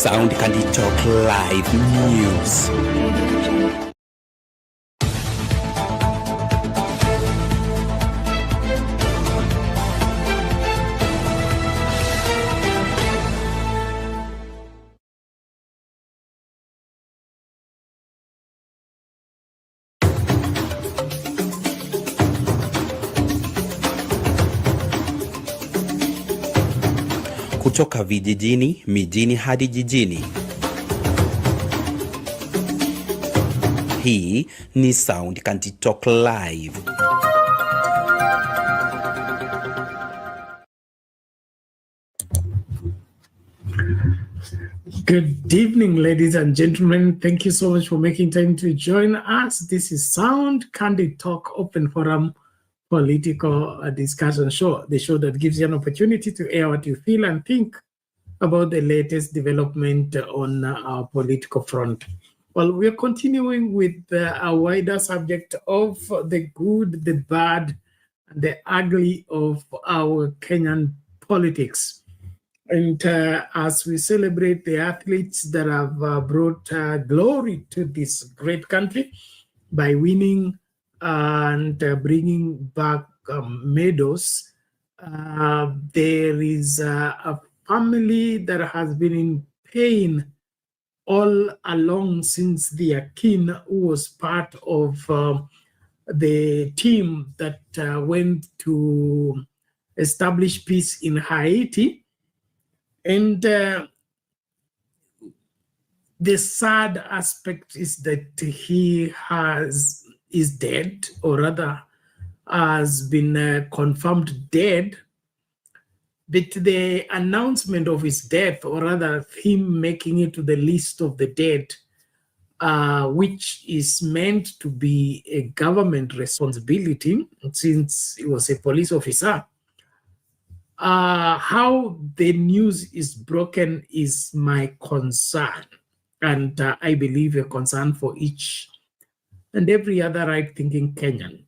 Sound Candy Talk Live News. Kutoka vijijini, mijini hadi jijini. Hii ni Sound Candy Talk Live. Good evening, ladies and gentlemen. Thank you so much for making time to join us. This is Sound Candy Talk Open Forum Political Discussion Show, the show that gives you an opportunity to air what you feel and think about the latest development on our political front. Well, we're continuing with a wider subject of the good, the bad, and the ugly of our Kenyan politics. And as we celebrate the athletes that have brought glory to this great country by winning and bringing back medals, there is a family that has been in pain all along since the Akin, who was part of the team that went to establish peace in Haiti. And the sad aspect is that he is dead, or rather has been confirmed dead. But the announcement of his death, or rather him making it to the list of the dead, which is meant to be a government responsibility since he was a police officer, how the news is broken is my concern. And I believe a concern for each and every other right-thinking Kenyan.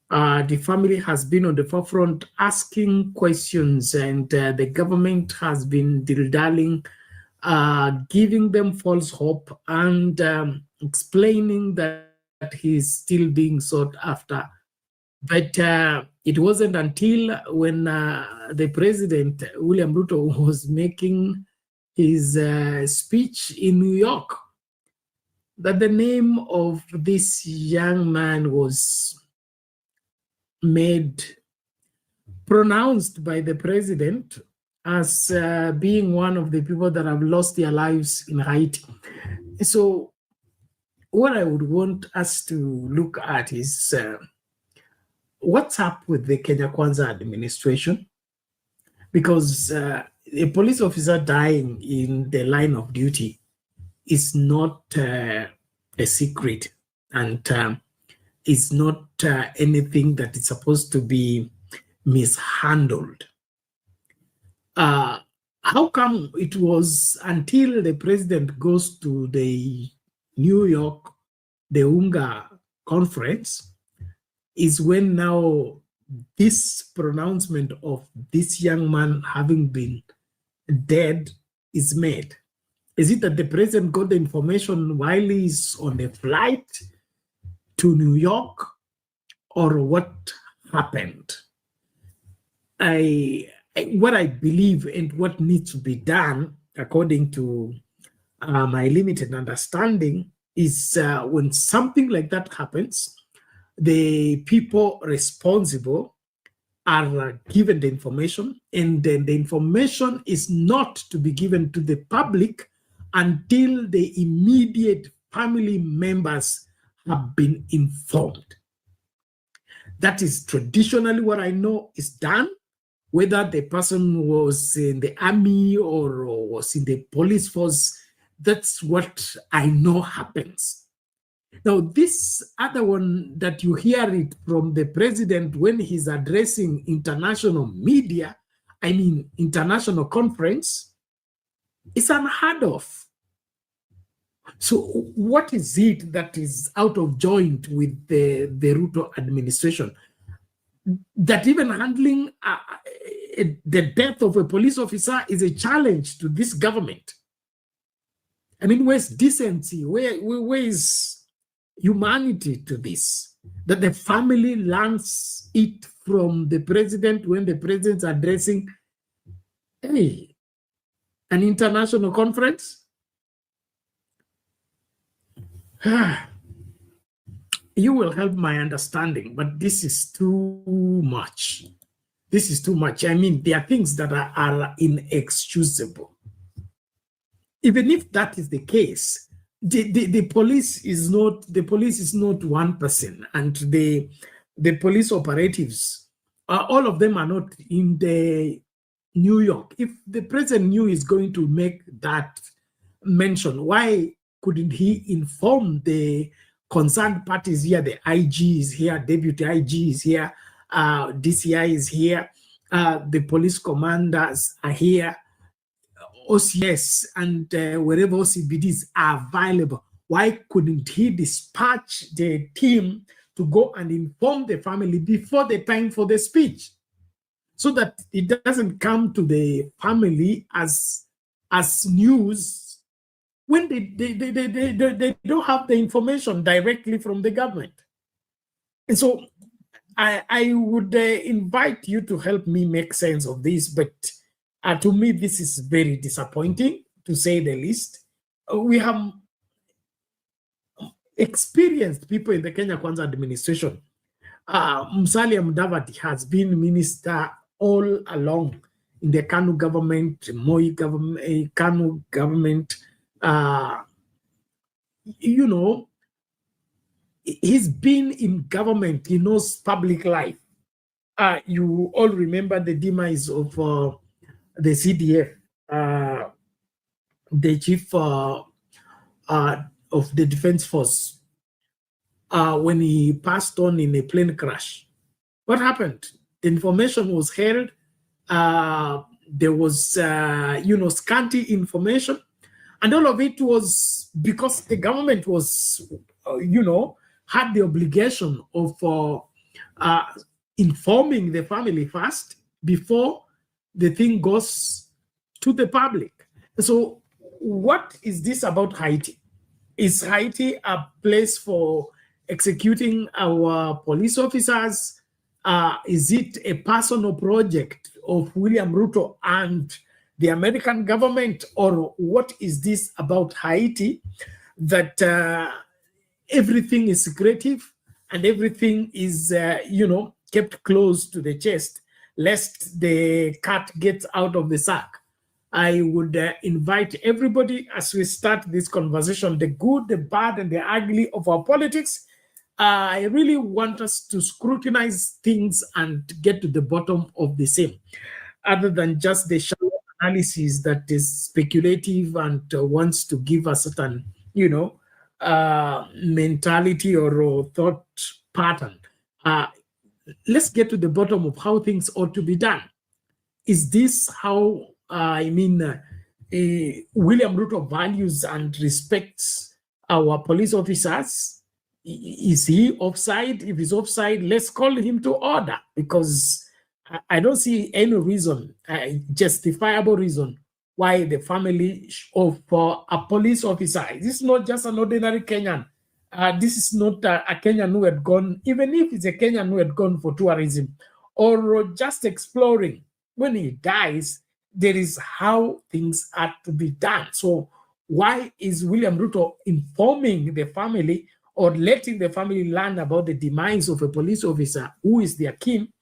The family has been on the forefront asking questions, and the government has been dilly-dallying, giving them false hope and explaining that he's still being sought after. But it wasn't until when the president, William Ruto, was making his speech in New York that the name of this young man was pronounced by the president as being one of the people that have lost their lives in Haiti. So what I would want us to look at is what's up with the Kenya Kwanza administration? Because a police officer dying in the line of duty is not a secret, and is not anything that is supposed to be mishandled. How come it was until the president goes to the New York, the UNGA conference, is when now this pronouncement of this young man having been dead is made? Is it that the president got the information while he's on a flight to New York, or what happened? What I believe and what needs to be done, according to my limited understanding, is when something like that happens, the people responsible are given the information, and then the information is not to be given to the public until the immediate family members have been informed. That is traditionally what I know is done, whether the person was in the army or was in the police force. That's what I know happens. Now, this other one that you hear it from the president when he's addressing international media, I mean international conference, is unheard of. So what is it that is out of joint with the Ruto administration? That even handling the death of a police officer is a challenge to this government. I mean, where's decency? Where is humanity to this? That the family learns it from the president when the president's addressing an international conference? You will help my understanding, but this is too much. This is too much. I mean, there are things that are inexcusable. Even if that is the case, the police is not one person, and the police operatives, all of them are not in the New York. If the president knew he's going to make that mention, why couldn't he inform the concerned parties here? The IG is here, deputy IG is here, DCI is here, the police commanders are here, OCS and wherever OCBDs are available. Why couldn't he dispatch the team to go and inform the family before the time for the speech, so that it doesn't come to the family as news when they don't have the information directly from the government? And so I would invite you to help me make sense of this, but to me, this is very disappointing, to say the least. We have experienced people in the Kenya Kwanza administration. Musalia Mudavadi has been minister all along in the KANU government, Moi government, KANU government. You know, he's been in government, he knows public life. You all remember the demise of the CDF, the chief of the defense force, when he passed on in a plane crash. What happened? The information was held. There was, scanty information. And all of it was because the government was, had the obligation of informing the family first before the thing goes to the public. So what is this about Haiti? Is Haiti a place for executing our police officers? Is it a personal project of William Ruto and the American government? Or what is this about Haiti that everything is secretive and everything is, kept close to the chest, lest the cat gets out of the sack? I would invite everybody as we start this conversation, the good, the bad, and the ugly of our politics. I really want us to scrutinize things and get to the bottom of the same, other than just the shallow analysis that is speculative and wants to give a certain, mentality or thought pattern. Let's get to the bottom of how things ought to be done. Is this how, William Ruto values and respects our police officers? Is he offside? If he's offside, let's call him to order, because I don't see any reason, justifiable reason, why the family of a police officer, this is not just an ordinary Kenyan. This is not a Kenyan who had gone, even if it's a Kenyan who had gone for tourism or just exploring. When he dies, there is how things are to be done. So why is William Ruto informing the family or letting the family learn about the demise of a police officer who is their kin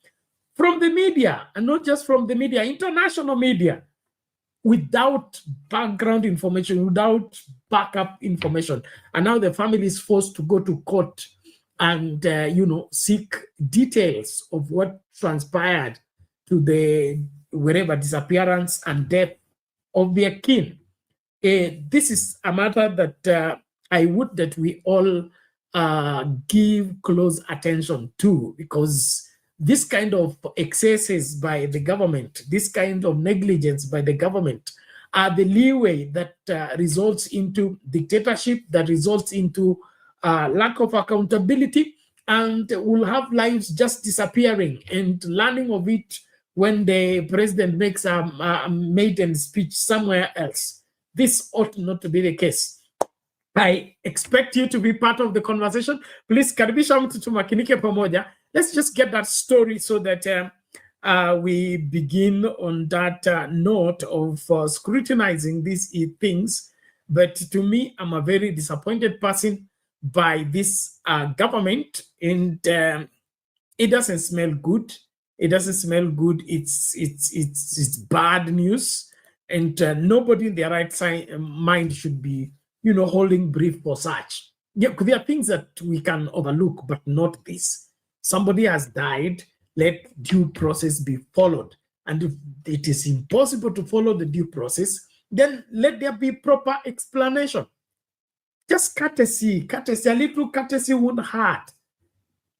from the media, and not just from the media, international media, without background information, without backup information? And now the family is forced to go to court and, seek details of what transpired to the wherever disappearance and death of their kin. This is a matter that I would that we all give close attention to, because this kind of excesses by the government, this kind of negligence by the government are the leeway that results into dictatorship, that results into lack of accountability, and will have lives just disappearing and learning of it when the president makes a maiden speech somewhere else. this ought not to be the case. I expect you to be part of the conversation. Please, karibisha mtu tumakinike pamoja. Let's just get that story so that we begin on that note of scrutinizing these things. But to me, I'm a very disappointed person by this government, and it doesn't smell good. It doesn't smell good. It's bad news, and nobody in their right mind should be, holding brief for such. Yeah, there are things that we can overlook, but not this. Somebody has died. Let due process be followed. And if it is impossible to follow the due process, then let there be proper explanation. Just courtesy, a little courtesy won't hurt.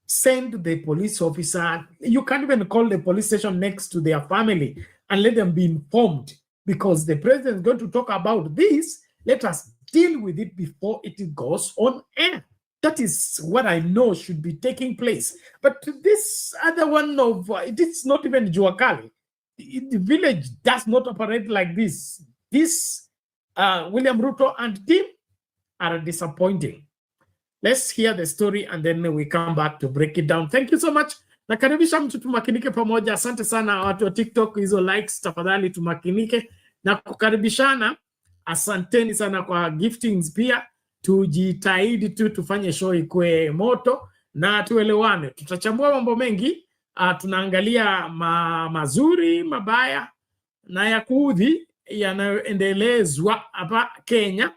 Send the police officer. You can't even call the police station next to their family and let them be informed, because the president is going to talk about this. Let us deal with it before it goes on air. That is what I know should be taking place. But this other one of, it's not even Juakali. The village does not operate like this. This William Ruto and team are disappointing. Let's hear the story and then we come back to break it down. Thank you so much. Nakaribisha mtu tumakinike pamoja. Asante sana watu wa TikTok, hizo likes tafadhali tumakinike na kukaribishana. Asanteni sana kwa giftings pia. Tujitahidi tu tufanye show ikue moto na tuelewane. Tutachambua mambo mengi, tunaangalia mazuri, mabaya na ya kuudhi yanayoendelezwa hapa Kenya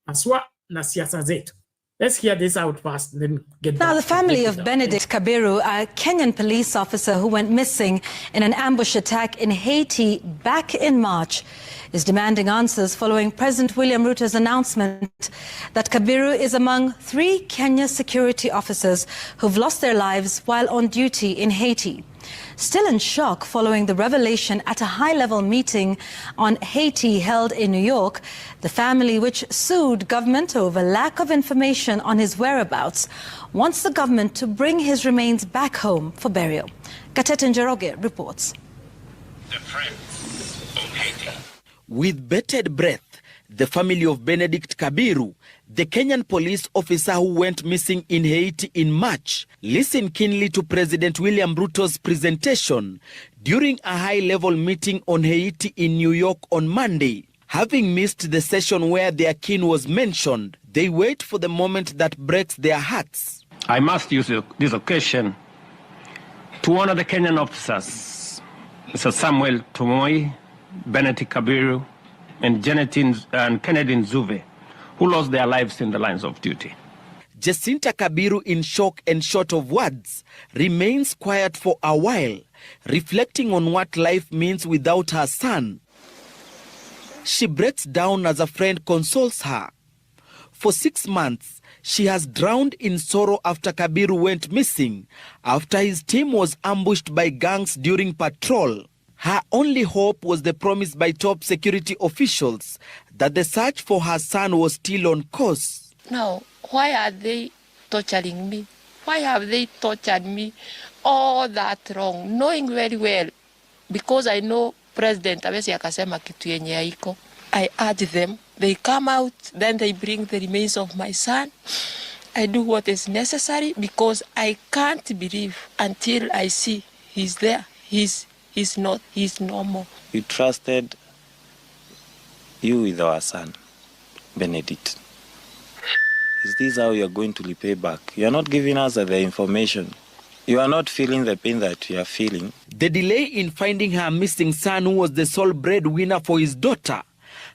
haswa na siasa zetu. Let's hear this out first, then get back. Now, the family of Benedict Kabiru, a Kenyan police officer who went missing in an ambush attack in Haiti back in March, is demanding answers following President William Ruto's announcement that Kabiru is among 3 Kenya security officers who've lost their lives while on duty in Haiti. Still in shock following the revelation at a high-level meeting on Haiti held in New York, the family, which sued government over lack of information on his whereabouts, wants the government to bring his remains back home for burial. Katete Njoroge reports. The friends of Haiti. With bated breath, the family of Benedict Kabiru, the Kenyan police officer who went missing in Haiti in March, listened keenly to President William Ruto's presentation during a high-level meeting on Haiti in New York on Monday. Having missed the session where their king was mentioned, they wait for the moment that breaks their hearts. I must use this occasion to honor the Kenyan officers, Mr. Samuel Tumoi, Benedict Kabiru, and Kennedy Nzuve, who lost their lives in the lines of duty. Jacinta Kabiru, in shock and short of words, remains quiet for a while, reflecting on what life means without her son. She breaks down as a friend consoles her. For 6 months, she has drowned in sorrow after Kabiru went missing, after his team was ambushed by gangs during patrol. Her only hope was the promise by top security officials that the search for her son was still on course. Now, why are they torturing me? Why have they tortured me all that wrong, knowing very well, because I know President Abesi akasema kitu yenye haiko. I urge them, they come out, then they bring the remains of my son. I do what is necessary because I can't believe until I see he's there. He's normal. We trusted you with our son, Benedict. Is this how you are going to repay back? You are not giving us the information. You are not feeling the pain that we are feeling. The delay in finding her missing son, who was the sole breadwinner for his daughter,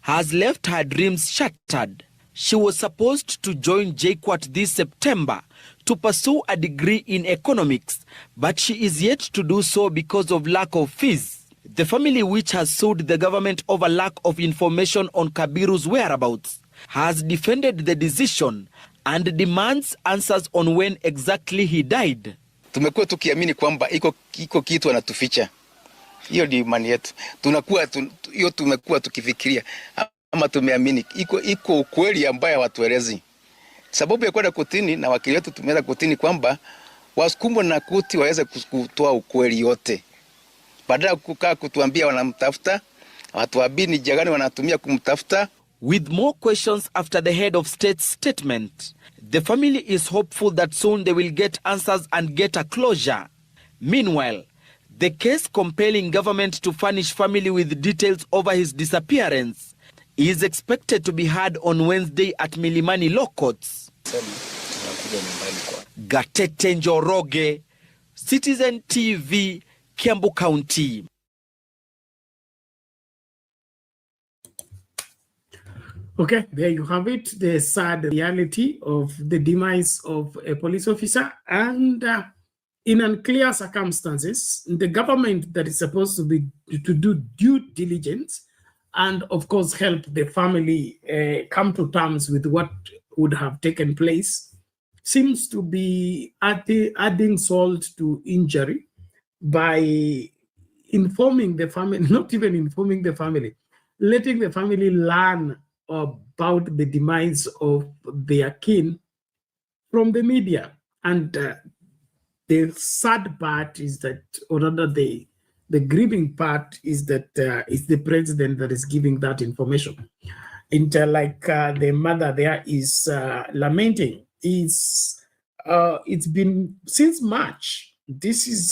has left her dreams shattered. She was supposed to join JKUAT this September to pursue a degree in economics, but she is yet to do so because of lack of fees. The family, which has sued the government over lack of information on Kabiru's whereabouts, has defended the decision and demands answers on when exactly he died. Tumekuwa tukiamini kwamba iko kitu anatuficha. Hiyo ndio imani yetu. Tumekuwa tukifikiria ama tumeamini iko ukweli ambaye watuelezi. Sababu ya kwenda kotini na wakili wetu tumeenda kotini kwamba wasukumwe na koti waweze kutoa ukweli yote. Badala kukaa kutuambia wanamtafuta, Hawatuambii ni njia gani wanatumia kumtafuta. With more questions after the head of state's statement, the family is hopeful that soon they will get answers and get a closure. Meanwhile, the case compelling government to furnish family with details over his disappearance is expected to be heard on Wednesday at Milimani Law Courts. Gatete Njoroge, Citizen TV, Kiambu County. Okay, there you have it, the sad reality of the demise of a police officer. And in unclear circumstances, the government that is supposed to do due diligence and, of course, help the family come to terms with what would have taken place seems to be adding salt to injury by informing the family, not even informing the family, letting the family learn about the demise of their kin from the media. And the sad part is that, or rather the grieving part is that it's the president that is giving that information. And the mother there is lamenting. It's been since March. This is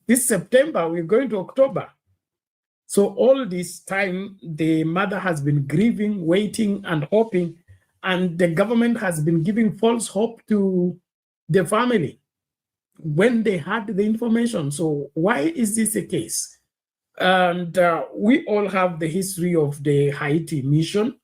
this September, we're going to October. So all this time, the mother has been grieving, waiting and hoping, and the government has been giving false hope to the family when they had the information. So why is this the case? And we all have the history of the Haiti mission.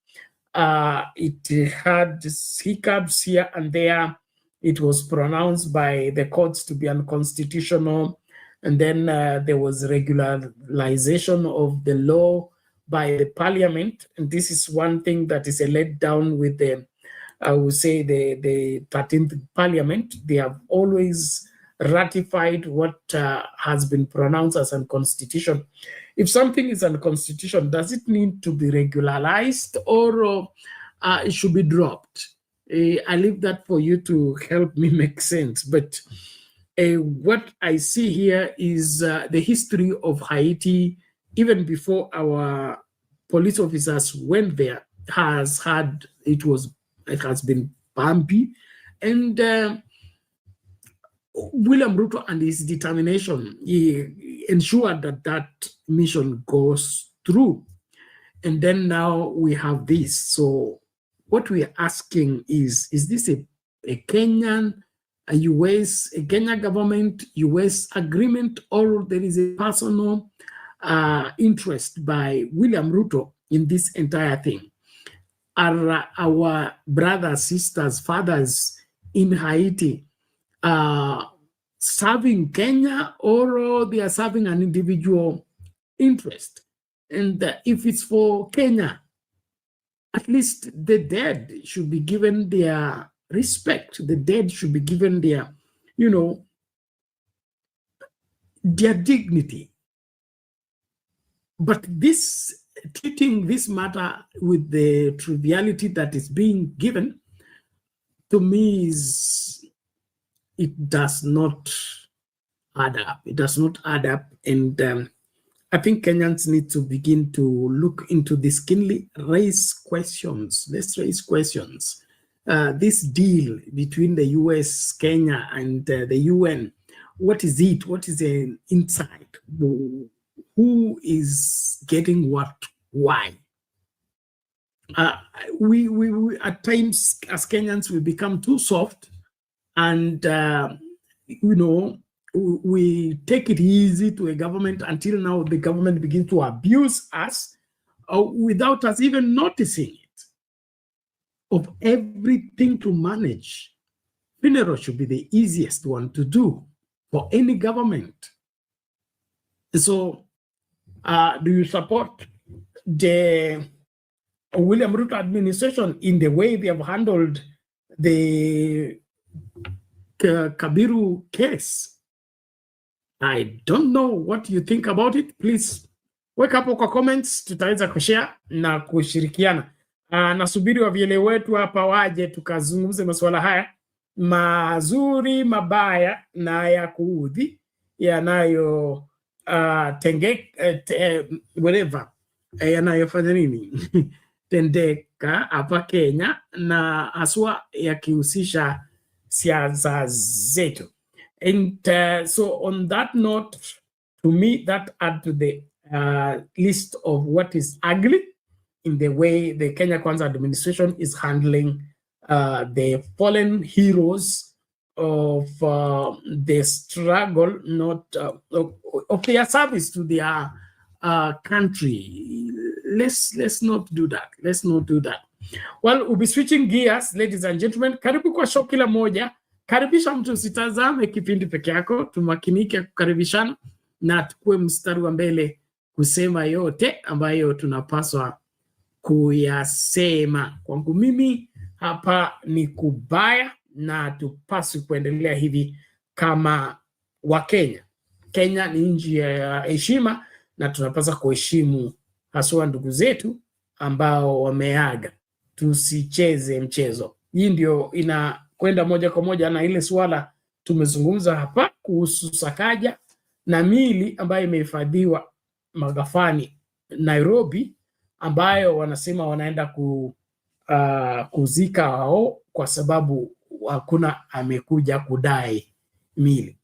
It had hiccups here and there. It was pronounced by the courts to be unconstitutional. And then there was regularization of the law by the parliament. And this is one thing that is a letdown with the, I would say, the 13th parliament. They have always ratified what has been pronounced as unconstitutional. If something is unconstitutional, does it need to be regularized or it should be dropped? I leave that for you to help me make sense. But what I see here is the history of Haiti, even before our police officers went there, it has been bumpy. And William Ruto and his determination, he ensured that mission goes through. And then now we have this. So what we are asking is this a Kenyan, a US, a Kenya government, US agreement, or there is a personal interest by William Ruto in this entire thing? Are our brothers, sisters, fathers in Haiti serving Kenya, or they are serving an individual interest? And if it's for Kenya, at least the dead should be given their respect. The dead should be given their, their dignity. But this, treating this matter with the triviality that is being given, to me, it does not add up. It does not add up. And I think Kenyans need to begin to look into this keenly, raise questions. Let's raise questions. This deal between the US, Kenya, and the UN, what is it? What is the inside? Who is getting what? Why? We at times, as Kenyans, we become too soft, and we take it easy to a government until now the government begins to abuse us without us even noticing it. Of everything to manage, funeral should be the easiest one to do for any government. So, do you support the William Ruto administration in the way they have handled the Kabiru case? I don't know what you think about it. Please weka hapo kwa comments, tutaweza kushare na kushirikiana. Nasubiri wavyele wetu hapa waje tukazungumze masuala haya mazuri, mabaya na ya kuudhi yanayo whatever yanayofanya nini tendeka hapa Kenya, na haswa yakihusisha siasa zetu. And so on that note, to me, that add to the list of what is ugly in the way the Kenya Kwanza administration is handling the fallen heroes of the struggle, not of their service to their country. Let's not do that. Let's not do that. Well, we'll be switching gears, ladies and gentlemen. Karibu kwa show kila moja. Karibisha mtu, usitazame kipindi peke yako, tumakinike kukaribishana na tukue mstari wa mbele kusema yote ambayo tunapaswa kuyasema. Kwangu mimi hapa ni kubaya na tupaswi kuendelea hivi kama Wakenya. Kenya ni nchi ya heshima na tunapaswa kuheshimu haswa ndugu zetu ambao wameaga. Tusicheze mchezo. Hii ndio inakwenda moja kwa moja na ile swala tumezungumza hapa kuhusu Sakaja na mili ambayo imehifadhiwa magafani Nairobi, ambayo wanasema wanaenda kuzika hao kwa sababu hakuna amekuja kudai mili.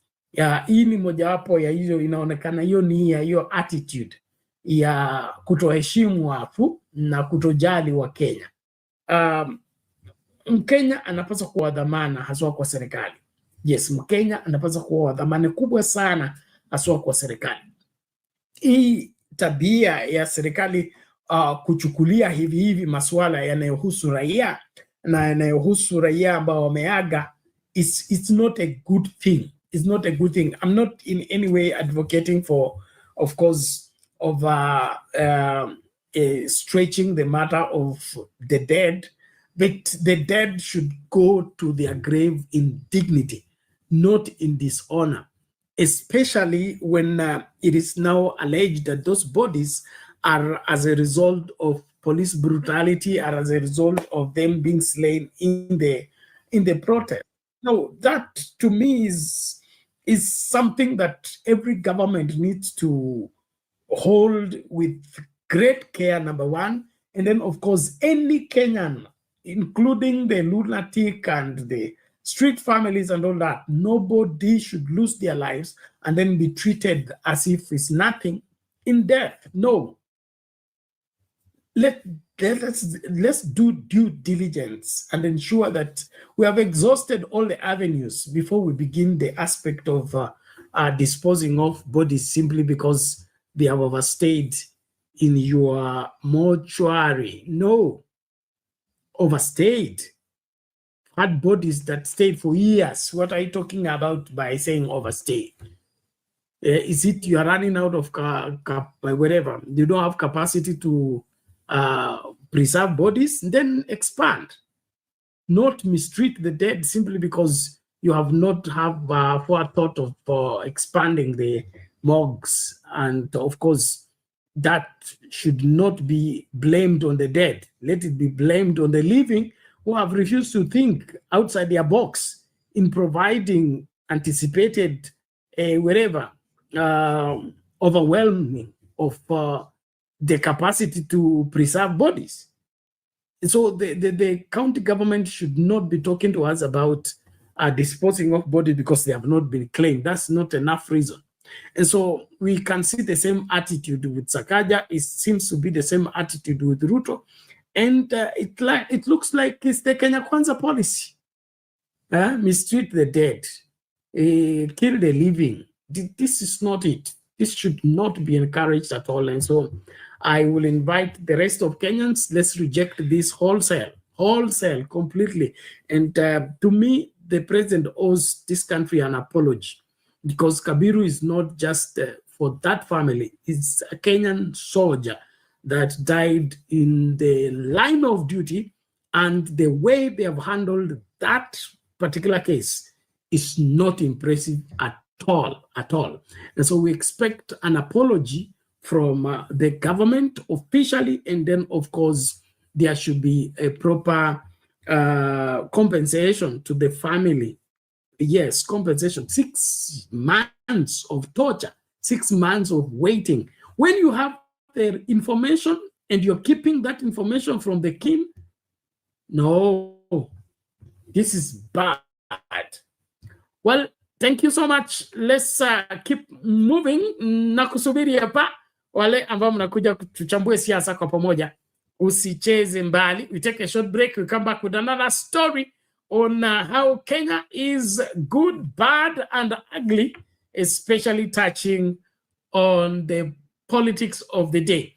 Hii ni mojawapo ya hiyo, inaonekana hiyo ni hiyo attitude ya kutoheshimu wafu na kutojali wa Kenya. Mkenya anapaswa kuwa dhamana haswa kwa serikali. Yes, Mkenya anapaswa kuwa dhamana kubwa sana haswa kwa serikali. Hii tabia ya serikali kuchukulia hivi masuala yanayohusu raia na yanayohusu raia ambao wameaga, it's not a good thing. It's not a good thing. I'm not in any way advocating for, of course, of stretching the matter of the dead, but the dead should go to their grave in dignity, not in dishonor, especially when it is now alleged that those bodies are as a result of police brutality, or as a result of them being slain in the protest. Now, that to me is something that every government needs to hold with great care, number one. And then, of course, any Kenyan, including the lunatic and the street families and all that, nobody should lose their lives and then be treated as if it's nothing in death. No. Let's do due diligence and ensure that we have exhausted all the avenues before we begin the aspect of disposing of bodies simply because they have overstayed in your mortuary. No, overstayed. Had bodies that stayed for years. What are you talking about by saying overstay? Is it you are running out of whatever? You don't have capacity to preserve bodies? Then expand. Not mistreat the dead simply because you have not have forethought of expanding the morgues. And of course, that should not be blamed on the dead. Let it be blamed on the living who have refused to think outside their box in providing anticipated overwhelming of the capacity to preserve bodies. So the county government should not be talking to us about disposing of bodies because they have not been claimed. That's not enough reason. And so we can see the same attitude with Sakaja. It seems to be the same attitude with Ruto. And it looks like it's the Kenya Kwanza policy. Mistreat the dead, kill the living. This is not it. This should not be encouraged at all. And so I will invite the rest of Kenyans, let's reject this wholesale completely. And to me, the president owes this country an apology, because Kabiru is not just for that family. It's a Kenyan soldier that died in the line of duty, and the way they have handled that particular case is not impressive at all. And so we expect an apology from the government officially, and then of course there should be a proper compensation to the family. Yes, compensation. 6 months of torture. 6 months of waiting. When you have the information and you're keeping that information from the king, no, this is bad. Well, thank you so much. Let's keep moving. Nakusubiri hapa wale ambao mnakuja tuchambue siasa kwa pamoja. Usicheze mbali. We take a short break. We come back with another story on how Kenya is good, bad, and ugly, especially touching on the politics of the day.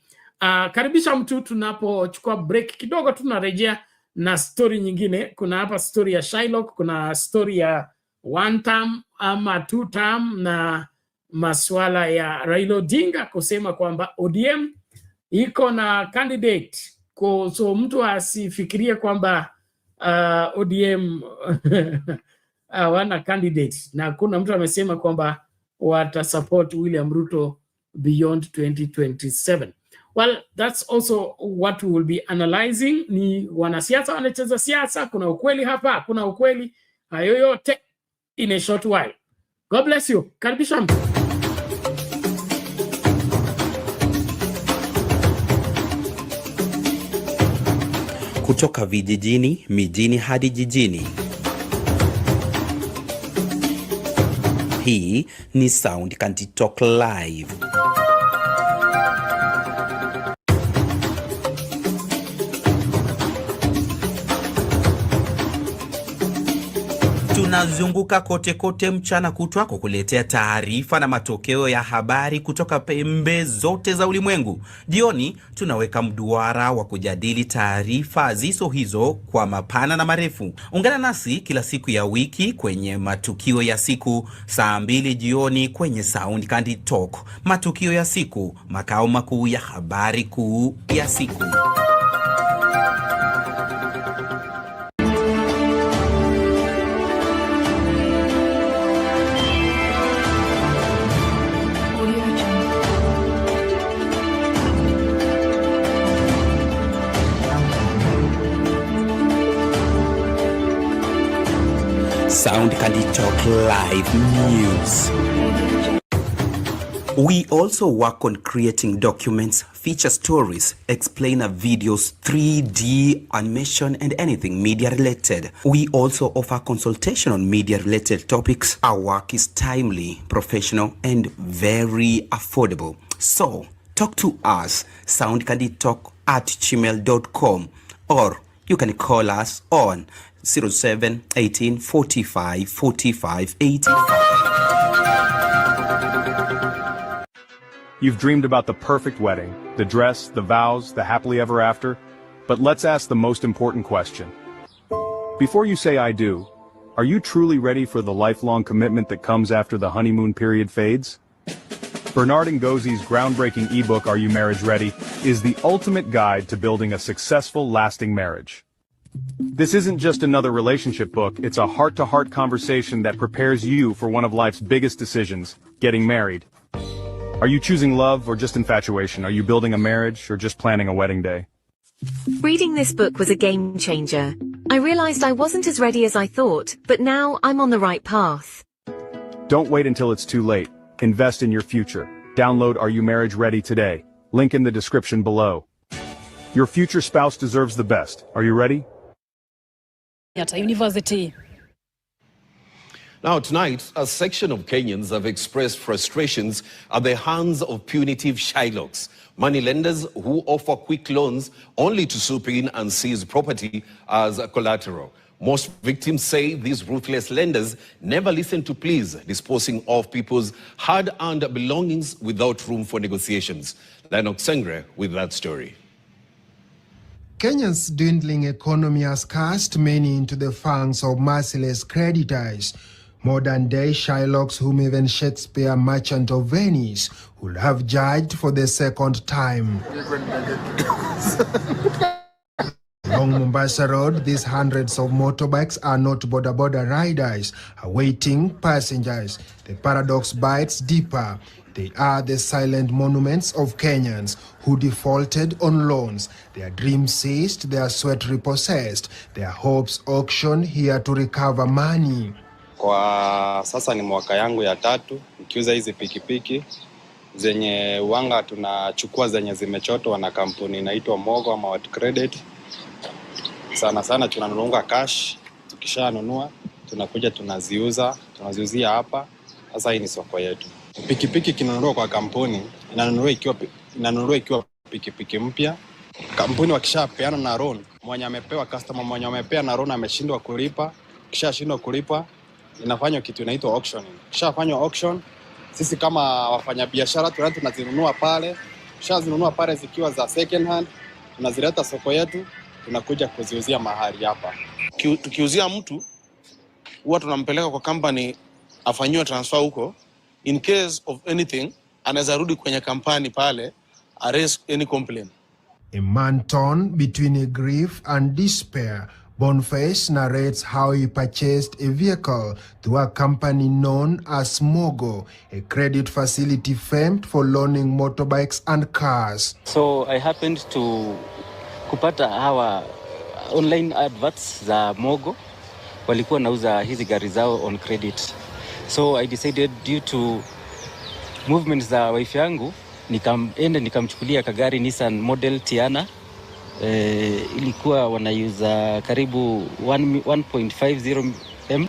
Karibisha mtu, tunapochukua break kidogo tunarejea na story nyingine. Kuna hapa story ya Shylock, kuna story ya one term ama two term, na masuala ya Raila Odinga kusema kwamba ODM iko na candidate. So mtu asifikirie kwamba ODM wana candidate, na kuna mtu amesema kwamba wata support William Ruto beyond 2027. Well, that's also what we will be analyzing. Ni wanasiasa wanacheza siasa, kuna ukweli hapa, kuna ukweli, hayo yote in a short while. God bless you. Karibisha mtu. Kutoka vijijini, mijini hadi jijini. Hii ni Sound Kanti Talk Live. Tunazunguka kote kote mchana kutwa kukuletea taarifa na matokeo ya habari kutoka pembe zote za ulimwengu. Jioni tunaweka mduara wa kujadili taarifa zizo hizo kwa mapana na marefu. Ungana nasi kila siku ya wiki kwenye matukio ya siku saa 2 jioni kwenye Sound Kanti Talk. Matukio ya siku, makao makuu ya habari kuu ya siku. Sound Kanti Talk Live News. We also work on creating documents, feature stories, explainer videos, 3D animation, and anything media related. We also offer consultation on media related topics. Our work is timely, professional, and very affordable. So talk to us, soundkanditalk@gmail.com, or you can call us on 07 18 45 45 85. You've dreamed about the perfect wedding, the dress, the vows, the happily ever after. But let's ask the most important question. Before you say I do, are you truly ready for the lifelong commitment that comes after the honeymoon period fades? Bernard Ngozzi's groundbreaking ebook, Are You Marriage Ready?, is the ultimate guide to building a successful, lasting marriage. This isn't just another relationship book, it's a heart-to-heart conversation that prepares you for one of life's biggest decisions, getting married. Are you choosing love or just infatuation? Are you building a marriage or just planning a wedding day? Reading this book was a game changer. I realized I wasn't as ready as I thought, but now I'm on the right path. Don't wait until it's too late. Invest in your future. Download Are You Marriage Ready today. Link in the description below. Your future spouse deserves the best. Are you ready? At a university. Now tonight, a section of Kenyans have expressed frustrations at the hands of punitive Shylocks, moneylenders who offer quick loans only to swoop in and seize property as collateral. Most victims say these ruthless lenders never listen to pleas, disposing of people's hard-earned belongings without room for negotiations. Lennox Sengre with that story. Kenya's dwindling economy has cast many into the fangs of merciless creditors. Modern-day Shylocks whom even Shakespeare, Merchant of Venice, would have judged for the second time. Along Mombasa Road, these hundreds of motorbikes are not border riders, awaiting passengers. The paradox bites deeper. They are the silent monuments of Kenyans who defaulted on loans, their dreams seized, their sweat repossessed, their hopes auctioned here to recover money. Kwa sasa ni mwaka yangu ya 3 nikiuza hizi pikipiki. zenye wanga tunachukua zenye zimechotwa na kampuni inaitwa Mogo ama Wet Credit. Sana sana tunanunua cash, tukishanunua tunakuja tunaziuzia hapa. Sasa hii ni soko yetu. Pikipiki kinunua kwa kampuni, inanunua ikiwa pikipiki mpya. Kampuni wakishapeana na loan, mwenye amepewa customer mwenye amepea na loan ameshindwa kulipa, kishashindwa kulipa, inafanywa kitu inaitwa auctioning. Kishafanywa auction, sisi kama wafanyabiashara tunazinunua pale. Kishazinunua pale zikiwa za second hand, tunazileta soko yetu, tunakuja kuziuzia mahali hapa. Tukiuzia mtu huwa tunampeleka kwa company afanyiwe transfer huko. In case of anything, anaweza rudi kwenye kampani pale, arrest any complaint. A man torn between a grief and despair, Boniface narrates how he purchased a vehicle through a company known as Mogo, a credit facility famed for loaning motorbikes and cars. So I happened to kupata hawa online adverts za Mogo, walikuwa nauza hizi gari zao on credit. So I decided, due to movements za wife yangu, nikamchukulia kagari Nissan model Tiana. Ilikuwa wanauza karibu 1.50 M.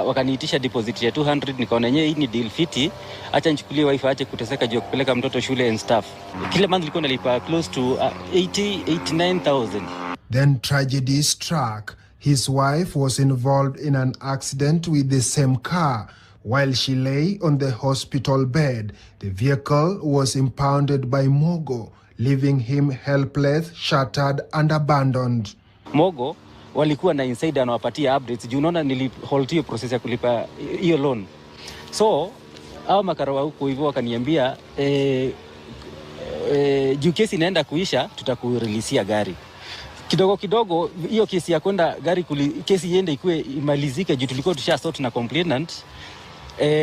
Wakaniitisha deposit ya 200, nikaona yenyewe hii ni deal fiti, acha nichukulie wife aache kuteseka juu kupeleka mtoto shule and stuff. Kila month nilikuwa nalipa close to 89,000. Then tragedy struck. His wife was involved in an accident with the same car. While she lay on the hospital bed, the vehicle was impounded by Mogo, leaving him helpless, shattered and abandoned. Mogo walikuwa na insider anawapatia updates. Juu unaona nilihold hiyo process ya kulipa hiyo loan. So hao makarawa huko hivyo wakaniambia juu kesi inaenda kuisha, tutakureleasea gari. Kidogo kidogo hiyo kesi ya kwenda gari kesi iende ikuwe imalizike juu tulikuwa tushasort na complainant.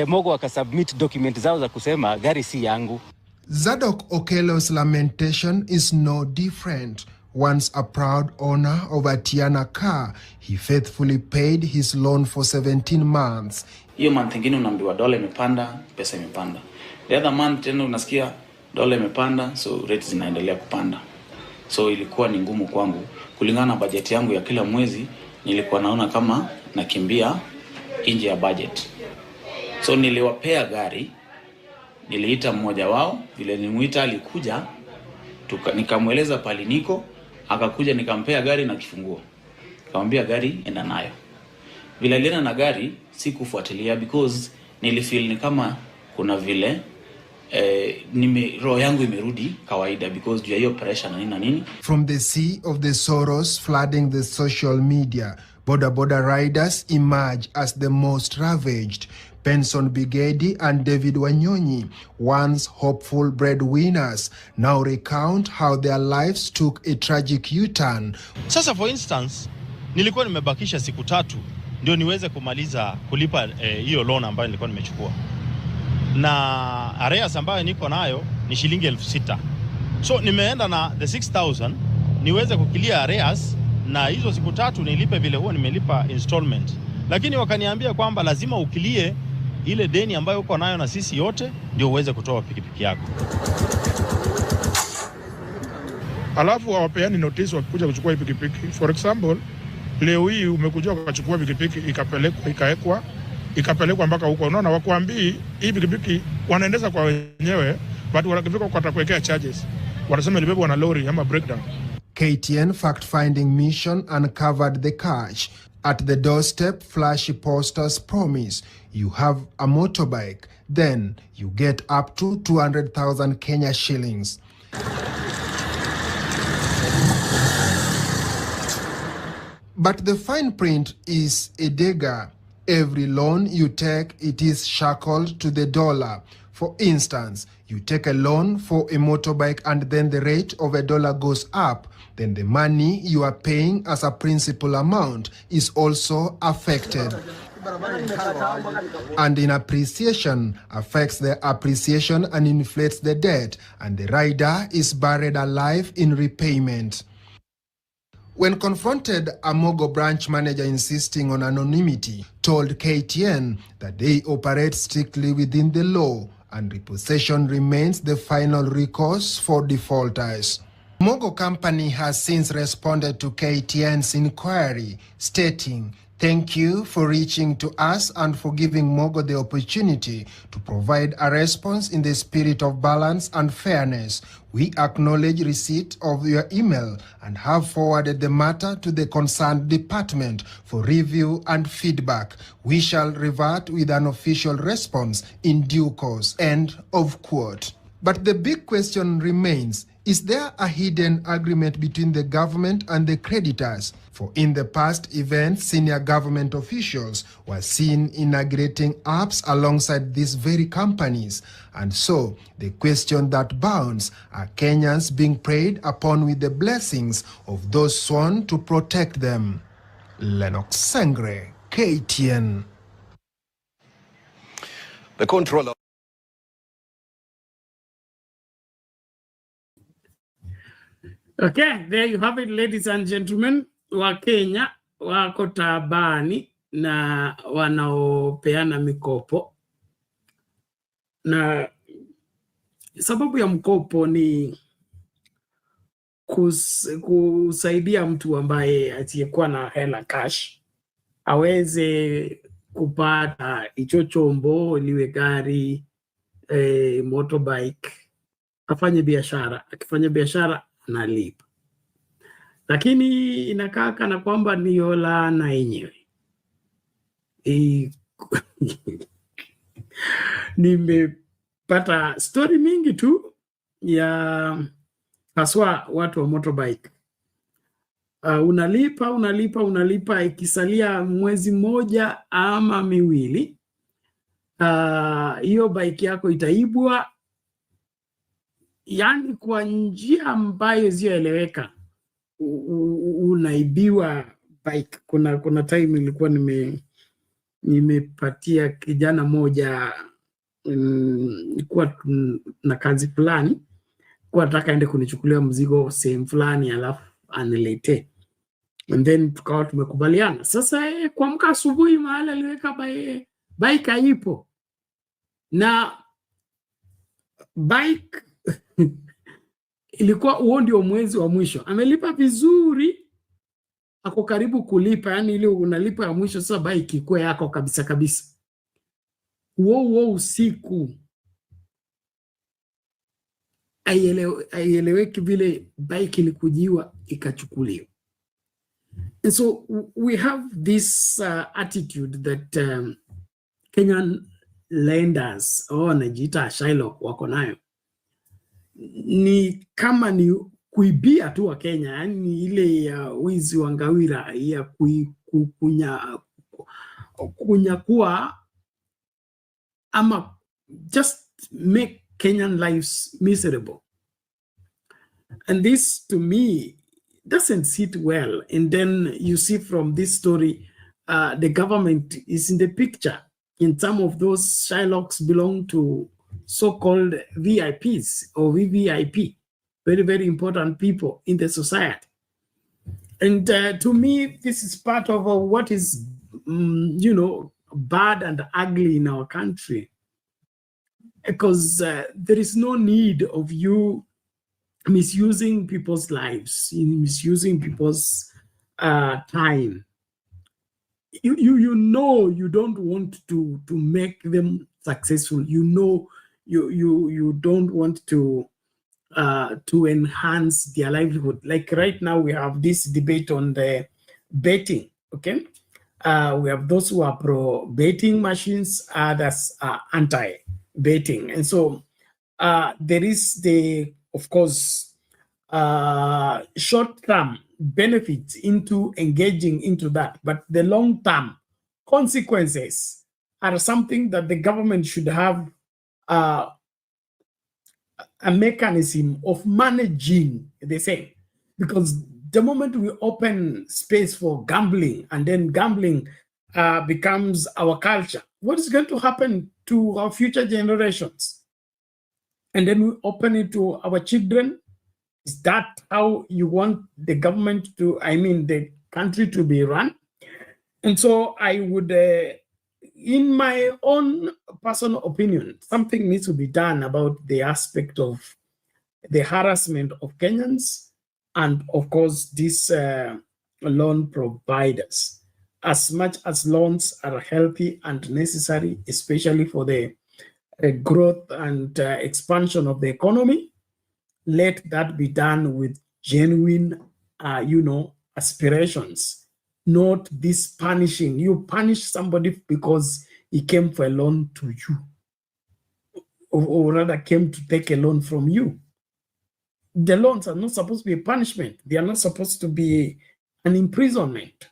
Mogo akasubmit document zao za kusema gari si yangu. Zadok Okello's lamentation is no different. Once a proud owner of a Tiana car, he faithfully paid his loan for 17 months. Hiyo month nyingine unaambiwa dola imepanda, pesa imepanda. The other month tena unasikia dola imepanda, so rates zinaendelea kupanda. So ilikuwa ni ngumu kwangu. Kulingana na budget yangu ya kila mwezi, nilikuwa naona kama nakimbia nje ya budget. So niliwapea gari, niliita mmoja wao, vile nimuita alikuja, nikamweleza pali niko, akakuja nikampea gari na kifunguo. Nikamwambia gari enda nayo. Vile alienda na gari sikufuatilia because nilifeel ni kama kuna vile roho yangu imerudi kawaida because juu ya hiyo pressure na nini. From the sea of the sorrows flooding the social media, border riders emerge as the most ravaged. Benson Bigedi and David Wanyonyi, once hopeful breadwinners, now recount how their lives took a tragic U-turn. Sasa for instance, nilikuwa nimebakisha siku 3 ndio niweze kulipa hiyo loan ambayo nilikuwa nimechukua. Na arrears ambayo niko nayo ni shilingi 6,000. So nimeenda na the 6,000 niweze kukilia arrears, na hizo siku 3 nilipe vile huwa nimelipa installment. Lakini wakaniambia kwamba lazima ukilie ile deni ambayo uko nayo na sisi yote ndio uweze kutoa pikipiki yako. Alafu hawapeani notice wakikuja kuchukua pikipiki. For example, leo hii umekuja ukachukua pikipiki ikapelekwa mpaka huko. Unaona wakuambii hii pikipiki wanaendesha kwa wenyewe, but wanakifika watakuwekea charges. Wanasema libebwa na lori ama breakdown. KTN fact-finding mission uncovered the catch. At the doorstep, flashy posters promise you have a motorbike, then you get up to 200,000 Kenya shillings. But the fine print is a dagger. Every loan you take, it is shackled to the dollar. For instance, you take a loan for a motorbike and then the rate of $1 goes up. Then the money you are paying as a principal amount is also affected. And in appreciation affects the appreciation and inflates the debt, and the rider is buried alive in repayment. When confronted, a Mogo branch manager insisting on anonymity told KTN that they operate strictly within the law and repossession remains the final recourse for defaulters. Mogo Company has since responded to KTN's inquiry, stating, "Thank you for reaching to us and for giving Mogo the opportunity to provide a response in the spirit of balance and fairness. We acknowledge receipt of your email and have forwarded the matter to the concerned department for review and feedback. We shall revert with an official response in due course." End of quote. But the big question remains, is there a hidden agreement between the government and the creditors? For in the past events, senior government officials were seen inaugurating apps alongside these very companies. And so, the question that bounds, are Kenyans being preyed upon with the blessings of those sworn to protect them? Lennox Sengre, KTN. The controller. Okay, there you have it, ladies and gentlemen. Wakenya wako taabani na wanaopeana mikopo, na sababu ya mkopo ni kusaidia mtu ambaye asiyekuwa na hela cash aweze kupata hicho chombo, liwe gari, motorbike, afanye biashara. Akifanya biashara analipa, lakini inakaa kana kwamba ndio laana yenyewe. Nimepata story mingi tu ya haswa watu wa motorbike. Unalipa ikisalia mwezi mmoja ama miwili, hiyo bike yako itaibwa, yani kwa njia ambayo isiyoeleweka. Unaibiwa bike. Kuna time ilikuwa nimepatia kijana moja, nilikuwa na kazi fulani, kwa nataka ende kunichukulia mzigo sehemu fulani alafu anilete, and then tukawa tumekubaliana. Sasa kuamka asubuhi mahali aliweka bike haipo, na bike ilikuwa huo ndio mwezi wa mwisho. Amelipa vizuri, ako karibu kulipa, yani ile unalipa ya mwisho, sasa bike iko yako kabisa kabisa. Huo usiku aieleweki vile bike ilikujiwa ikachukuliwa. And so we have this attitude that Kenyan lenders wanajiita Shylock wako nayo, ni kama ni kuibia tu wa Kenya, yani ile ya wizi wa ngawira ya kunyakua ama just make Kenyan lives miserable. And this to me doesn't sit well. And then you see from this story, the government is in the picture. In some of those Shylocks belong to so-called VIPs or VVIP, very, very important people in the society. And to me, this is part of what is, bad and ugly in our country. Because there is no need of you misusing people's lives, misusing people's time. You know you don't want to make them successful. You know you don't want to enhance their livelihood. Like right now we have this debate on the betting. Okay, we have those who are pro betting machines, others are anti betting, and so there is the, of course, short-term benefits into engaging into that, but the long-term consequences are something that the government should have a mechanism of managing the same. Because the moment we open space for gambling, and then gambling becomes our culture, what is going to happen to our future generations? And then we open it to our children. Is that how you want the government to, the country to be run? And so I would in my own personal opinion, something needs to be done about the aspect of the harassment of Kenyans and, of course, these loan providers. As much as loans are healthy and necessary, especially for the growth and expansion of the economy, let that be done with genuine, aspirations, not this punishing. You punish somebody because he came for a loan to you, or rather came to take a loan from you. The loans are not supposed to be a punishment. They are not supposed to be an imprisonment.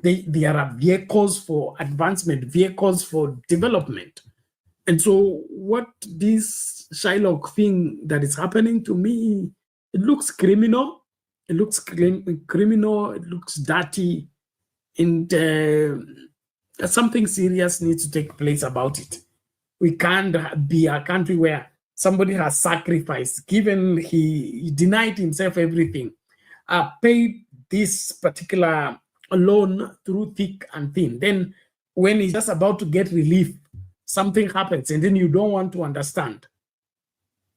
They are vehicles for advancement, vehicles for development. And so what this Shylock thing that is happening to me, it looks criminal. It looks criminal. It looks dirty. And something serious needs to take place about it. We can't be a country where somebody has sacrificed, given he denied himself everything, paid this particular loan through thick and thin. Then when he's just about to get relief, something happens, and then you don't want to understand.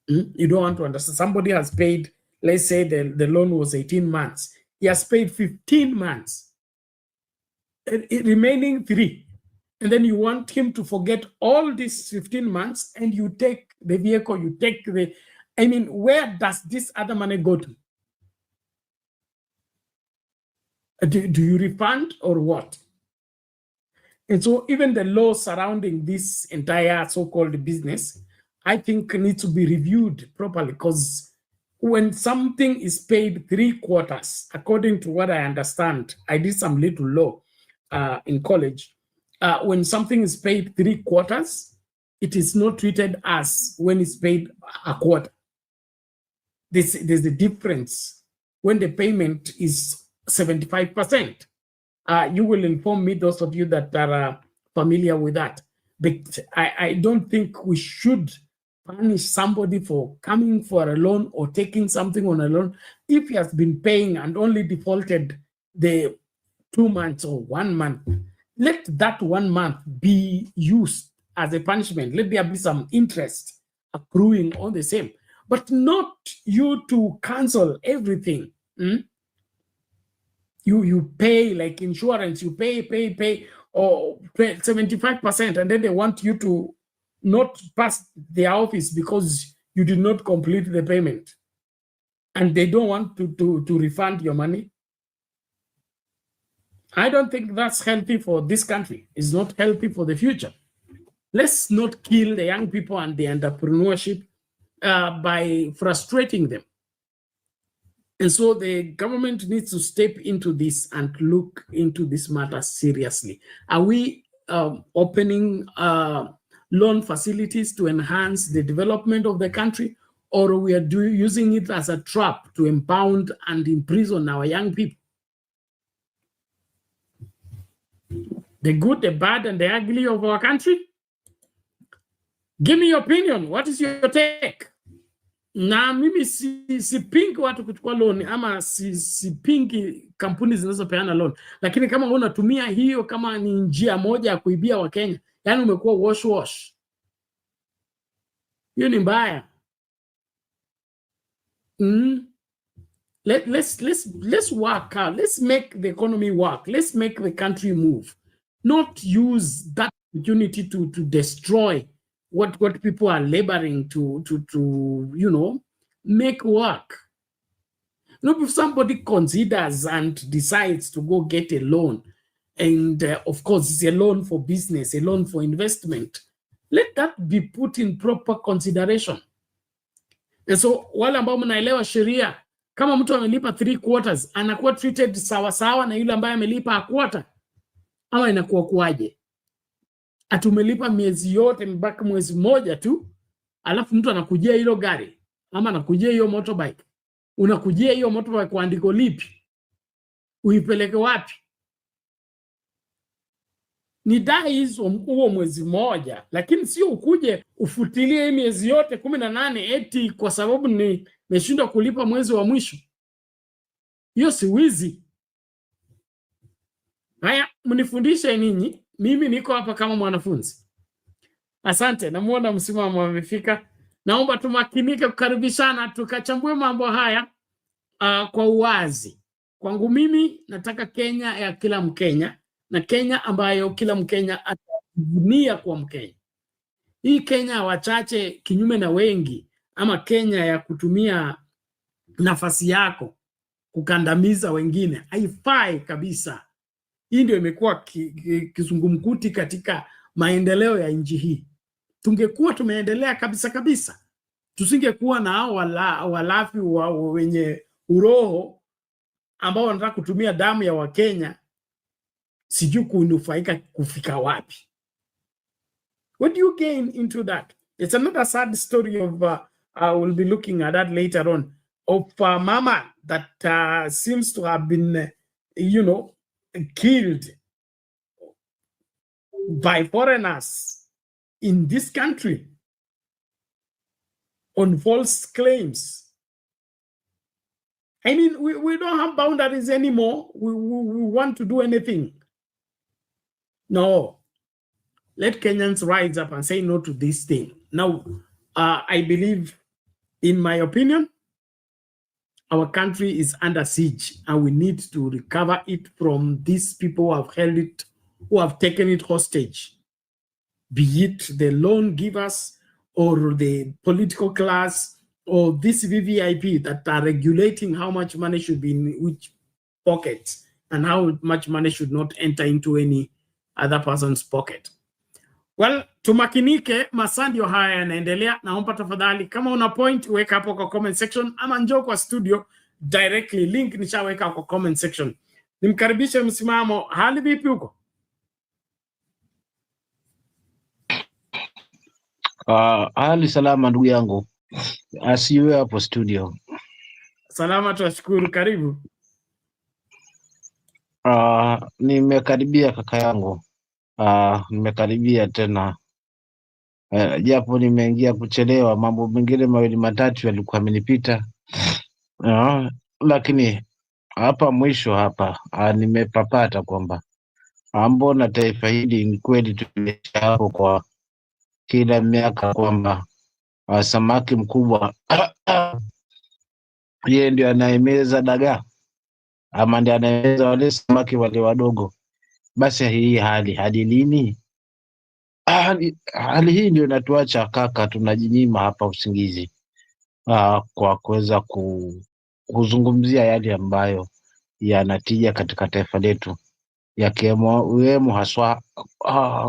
You don't want to understand. Somebody has paid, let's say the loan was 18 months. He has paid 15 months, remaining 3. And then you want him to forget all these 15 months, and you take the vehicle, you take the, I mean, where does this other money go to? Do you refund or what? And so even the law surrounding this entire so-called business, I think needs to be reviewed properly, because when something is paid 3 quarters, according to what I understand, I did some little law in college, when something is paid 3 quarters, it is not treated as when it's paid a quarter. There's a difference when the payment is 75%. You will inform me, those of you that are familiar with that. But I don't think we should punish somebody for coming for a loan or taking something on a loan if he has been paying and only defaulted the 2 months or 1 month. Let that 1 month be used as a punishment. Let there be some interest accruing on the same, but not you to cancel everything. You pay like insurance, you pay, or 75%, and then they want you to not pass the office because you did not complete the payment. And they don't want to refund your money. I don't think that's healthy for this country. It's not healthy for the future. Let's not kill the young people and the entrepreneurship by frustrating them. And so the government needs to step into this and look into this matter seriously. Are we opening loan facilities to enhance the development of the country, or we are using it as a trap to impound and imprison our young people? The good, the bad, and the ugly of our country? Give me your opinion. What is your take? Na mimi sipingi watu kuchukua loan, ama sipingi kampuni zinazopeana loan, lakini kama unatumia hiyo kama ni njia moja ya kuibia Wakenya, yani umekuwa wash, hiyo ni mbaya. Let's work out. Let's make the economy work. Let's make the country move. Not use that opportunity to destroy what people are laboring to make work. If somebody considers and decides to go get a loan, and of course it's a loan for business, a loan for investment, let that be put in proper consideration. And so wale ambao mnaelewa sheria, kama mtu amelipa 3 quarters, anakuwa treated sawa na yule ambaye amelipa a quarter, ama inakuwa kuaje? Atumelipa miezi yote mpaka mwezi mmoja tu, alafu mtu anakujia hilo gari, ama anakujia hiyo motorbike. Unakujia hiyo motorbike kwa andiko lipi? Uipeleke wapi? Ni dai hizo huo mwezi mmoja, lakini sio ukuje ufutilie miezi yote 18 eti kwa sababu nimeshindwa kulipa mwezi wa mwisho. Hiyo si wizi. Haya, mnifundishe ninyi mimi niko hapa kama mwanafunzi. Asante, namuona msimamo amefika. Naomba tumakinike kukaribishana tukachambue mambo haya kwa uwazi. Kwangu mimi nataka Kenya ya kila Mkenya na Kenya ambayo kila Mkenya atajivunia kuwa Mkenya. Hii Kenya wachache kinyume na wengi, ama Kenya ya kutumia nafasi yako kukandamiza wengine, haifai kabisa. Hii ndio imekuwa kizungumkuti katika maendeleo ya nchi hii. Tungekuwa tumeendelea kabisa kabisa, tusingekuwa na hao walafi wenye uroho ambao wanataka kutumia damu ya Wakenya sijui kunufaika kufika wapi. What do you gain into that? It's another sad story of we'll be looking at that later on, of mama that seems to have been killed by foreigners in this country on false claims. I mean, we don't have boundaries anymore. We want to do anything. No. Let Kenyans rise up and say no to this thing. Now, I believe, in my opinion, our country is under siege and we need to recover it from these people who have held it, who have taken it hostage, be it the loan givers or the political class or this VVIP that are regulating how much money should be in which pocket and how much money should not enter into any other person's pocket. Well, tumakinike, masaa ndio haya yanaendelea. Naomba tafadhali kama una point weka hapo kwa comment section ama njoo kwa studio directly, link nishaweka kwa comment section. Nimkaribishe Msimamo. Hali vipi huko? Hali salama ndugu yangu. Asiwe hapo studio. Salama, tunashukuru, karibu. Nimekaribia kaka yangu. Nimekaribia tena. Japo nimeingia kuchelewa, mambo mengine mawili matatu yalikuwa yamenipita. Lakini hapa mwisho hapa nimepapata kwamba mbona taifa hili ni kweli tumesha hapo kwa kila miaka kwamba samaki mkubwa yeye ndio anaemeza dagaa ama ndio anaemeza wale samaki wale wadogo. Basi hii hadi lini? Hali hii ndio inatuacha kaka, tunajinyima hapa usingizi kwa kuweza kuzungumzia yale ambayo yanatija katika taifa letu, yakiwemo haswa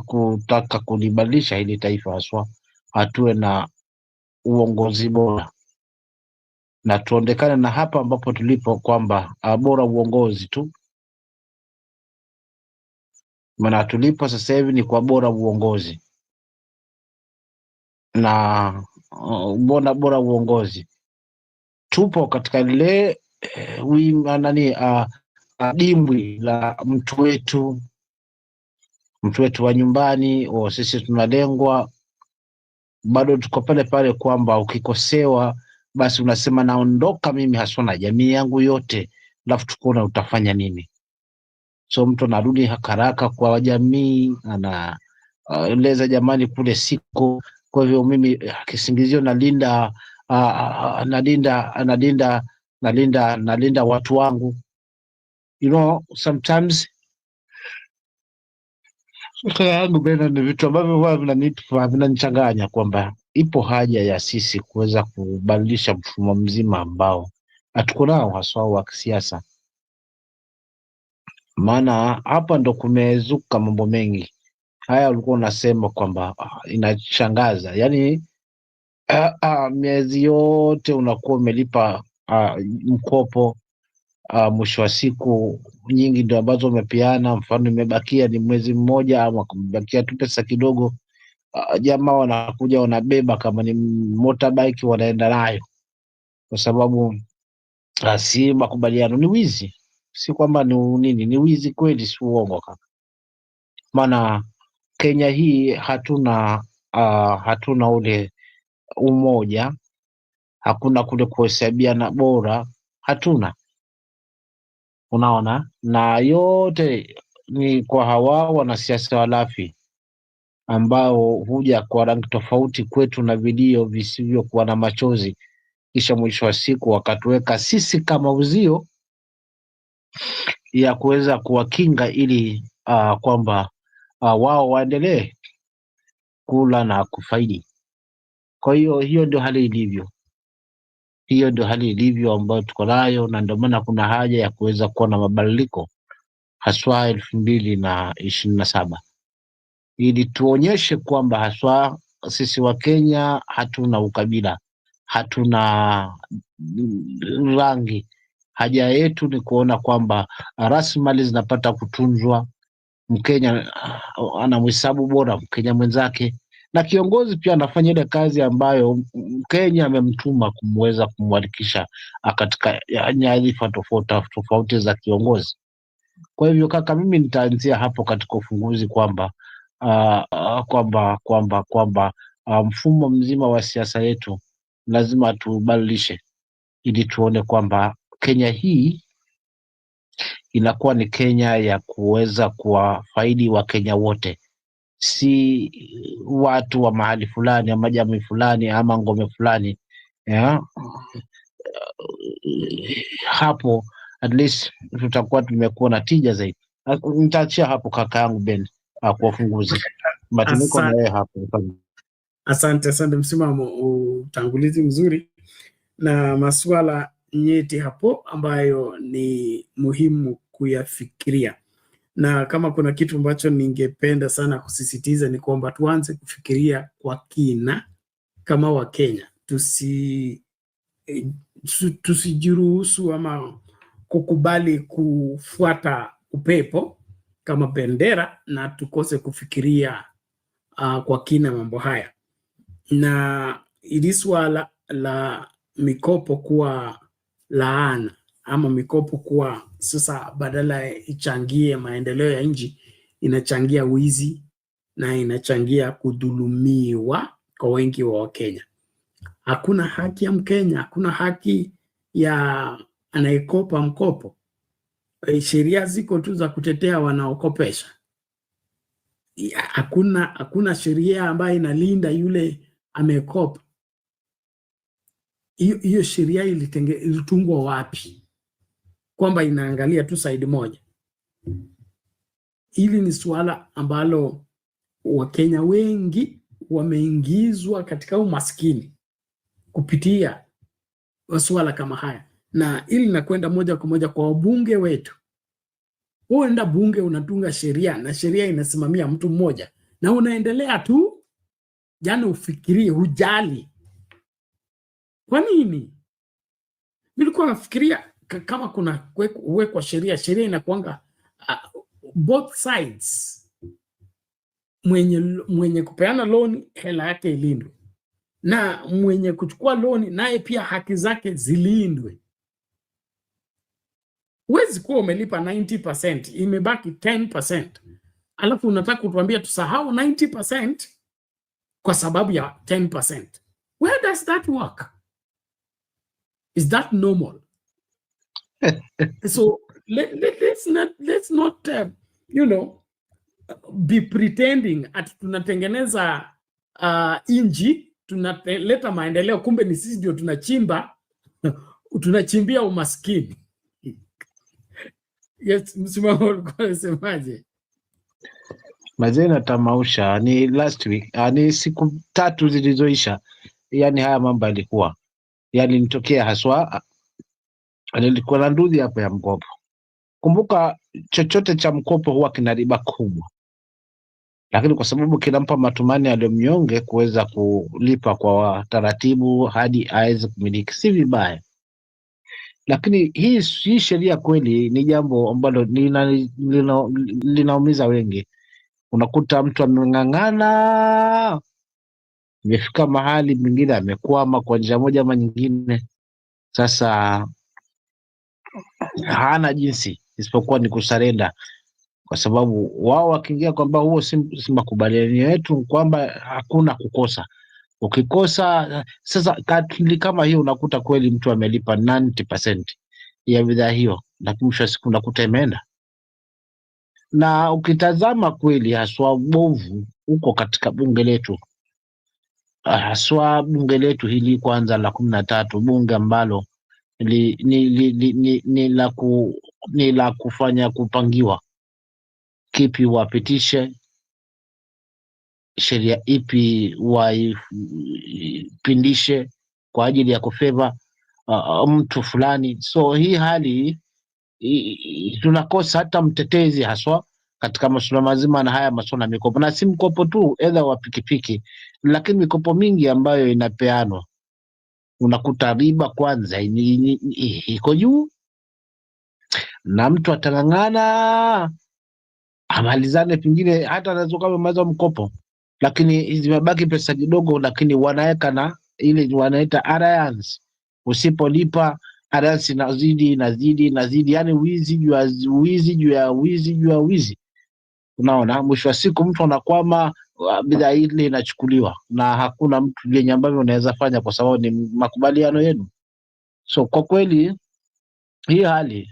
kutaka kulibadilisha hili taifa, haswa hatuwe na uongozi bora na tuondekane na hapa ambapo tulipo kwamba bora uongozi tu. Maana tulipo sasa hivi ni kwa bora uongozi, na bora uongozi tupo katika lile dimbwi la mtu wetu wa nyumbani. Sisi tunalengwa, bado tuko pale pale kwamba ukikosewa basi unasema naondoka mimi haswa na jamii yangu yote, alafu tukuona utafanya nini. So mtu anarudi haraka kwa jamii, anaeleza jamani kule siko, kwa hivyo mimi kisingizio nalinda watu wangu. Sometimes ni vitu ambavyo vinanichanganya kwamba ipo haja ya sisi kuweza kubadilisha mfumo mzima ambao hatuko nao haswa wa kisiasa. Maana hapa ndo kumezuka mambo mengi. Haya ulikuwa unasema kwamba inashangaza, yani miezi yote unakuwa umelipa mkopo, mwisho wa siku nyingi ndio ambazo umepeana, mfano imebakia ni mwezi mmoja ama kumebakia tu pesa kidogo, jamaa wanakuja wanabeba kama ni motorbike wanaenda nayo, kwa sababu si makubaliano. Ni wizi, si kwamba ni wizi kweli, si uongo kaka. Maana Kenya hii hatuna ule umoja, hakuna kule kuhesabiana bora, hatuna. Unaona, na yote ni kwa hawa wanasiasa walafi ambao huja kwa rangi tofauti kwetu na vilio visivyokuwa na machozi, kisha mwisho wa siku wakatuweka sisi kama uzio ya kuweza kuwakinga ili kwamba wao waendelee kula na kufaidi. Kwa hiyo ndio hali ilivyo, hiyo ndio hali ilivyo ambayo tuko nayo, na ndio maana kuna haja ya kuweza kuwa na mabadiliko haswa 2027 ili tuonyeshe kwamba haswa sisi wa Kenya hatuna ukabila, hatuna rangi. Haja yetu ni kuona kwamba rasilimali zinapata kutunzwa, Mkenya anamhesabu bora Mkenya mwenzake, na kiongozi pia anafanya ile kazi ambayo Mkenya amemtuma kumweza kumwalikisha katika nyadhifa tofauti za kiongozi. Kwa hivyo kaka, mimi nitaanzia hapo katika ufunguzi kwamba mfumo mzima wa siasa yetu lazima tubadilishe ili tuone kwamba Kenya hii inakuwa ni Kenya ya kuweza kuwafaidi wa Kenya wote, si watu wa mahali fulani ama jamii fulani ama ngome fulani ya. Hapo at least tutakuwa tumekuwa na tija zaidi. Nitaachia hapo kaka yangu Ben kwa ufunguzi. Matumiko na yeye hapo. Asante, msimamo, utangulizi mzuri na masuala nyeti hapo ambayo ni muhimu kuyafikiria, na kama kuna kitu ambacho ningependa sana kusisitiza ni kwamba tuanze kufikiria kwa kina kama Wakenya, tusijiruhusu ama kukubali kufuata upepo kama bendera na tukose kufikiria kwa kina mambo haya. Na ili swala la mikopo kuwa laana ama mikopo kuwa sasa badala ichangie maendeleo ya nchi, inachangia wizi na inachangia kudhulumiwa kwa wengi wa Wakenya. Hakuna haki ya Mkenya, hakuna haki ya anayekopa mkopo. Sheria ziko tu za kutetea wanaokopesha. Hakuna sheria ambayo inalinda yule amekopa. Hiyo sheria ilitungwa wapi? Kwamba inaangalia tu side moja. Hili ni suala ambalo Wakenya wengi wameingizwa katika umaskini kupitia masuala kama haya, na ili nakwenda moja kwa moja kwa wabunge wetu. Uenda bunge unatunga sheria na sheria inasimamia mtu mmoja na unaendelea tu, jana ufikirie, hujali. Kwa nini? Nilikuwa nafikiria kama kuna uwekwa sheria inakuanga both sides. Mwenye kupeana loan hela yake ilindwe, na mwenye kuchukua loan naye pia haki zake zilindwe. Huwezi kuwa umelipa 90%, imebaki 10%. Alafu unataka kutuambia tusahau 90% kwa sababu ya 10%. Where does that work? Is that normal? So let's not be pretending at tunatengeneza inji, tunaleta maendeleo, kumbe ni sisi ndio tunachimbia umaskini. Yes, msimamo ulikuwa unasemaje? Mazena tamausha ni last week, ni siku 3 zilizoisha, yani haya mambo yalikuwa nitokea haswa, nilikuwa na nduthi hapo ya mkopo. Kumbuka chochote cha mkopo huwa kina riba kubwa, lakini kwa sababu kinampa matumani aliyomnyonge kuweza kulipa kwa taratibu hadi aweze kumiliki, si vibaya. Lakini hii sheria kweli ni jambo ambalo linaumiza wengi. Unakuta mtu ameng'ang'ana, imefika mahali mwingine amekwama kwa njia moja ama nyingine. Sasa hana jinsi isipokuwa ni kusarenda, kwa sababu wao wakiingia kwamba huo si makubaliano yetu, kwamba hakuna kukosa. Ukikosa sasa katili kama hiyo, unakuta kweli mtu amelipa 90% ya bidhaa hiyo, lakini mwisho wa siku unakuta imeenda. na ukitazama kweli haswa ubovu uko katika bunge letu, haswa bunge letu hili kwanza la 13, bunge ambalo ni la kufanya kupangiwa kipi wapitishe, sheria ipi waipindishe kwa ajili ya kufeva mtu fulani. So hii hali tunakosa hata mtetezi haswa katika masuala mazima na haya masuala ya mikopo, na si mkopo tu edha wa pikipiki, lakini mikopo mingi ambayo inapeanwa unakuta riba kwanza iko juu, na mtu atang'ang'ana amalizane, pengine hata anaweza kama maliza mkopo, lakini zimebaki pesa kidogo, lakini wanaweka na ile wanaita arrears. Usipolipa arrears inazidi, yani wizi juu ya wizi juu ya wizi juu ya wizi. Unaona, mwisho wa siku mtu anakwama, bidhaa ile inachukuliwa na hakuna mtu yenye ambavyo unaweza fanya kwa sababu ni makubaliano yenu. So kwa kweli hii hali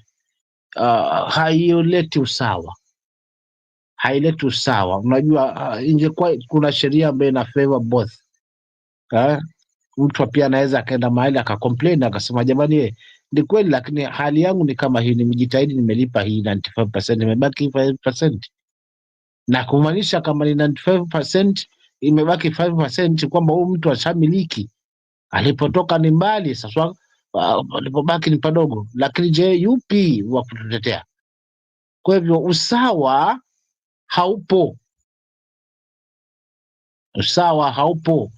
haileti usawa, haileti usawa. Unajua ingekuwa kuna sheria ambayo ina favor both, mtu pia anaweza akaenda mahali akacomplain akasema jamani, ni kweli lakini hali yangu ni kama hii, nimejitahidi nimelipa hii 95%, imebaki 5%, na kumaanisha kama ni 95% imebaki 5%, kwamba huyu mtu ashamiliki, alipotoka ni mbali, sasa alipobaki ni padogo. Lakini je, yupi wa kututetea? Kwa hivyo usawa haupo, usawa haupo.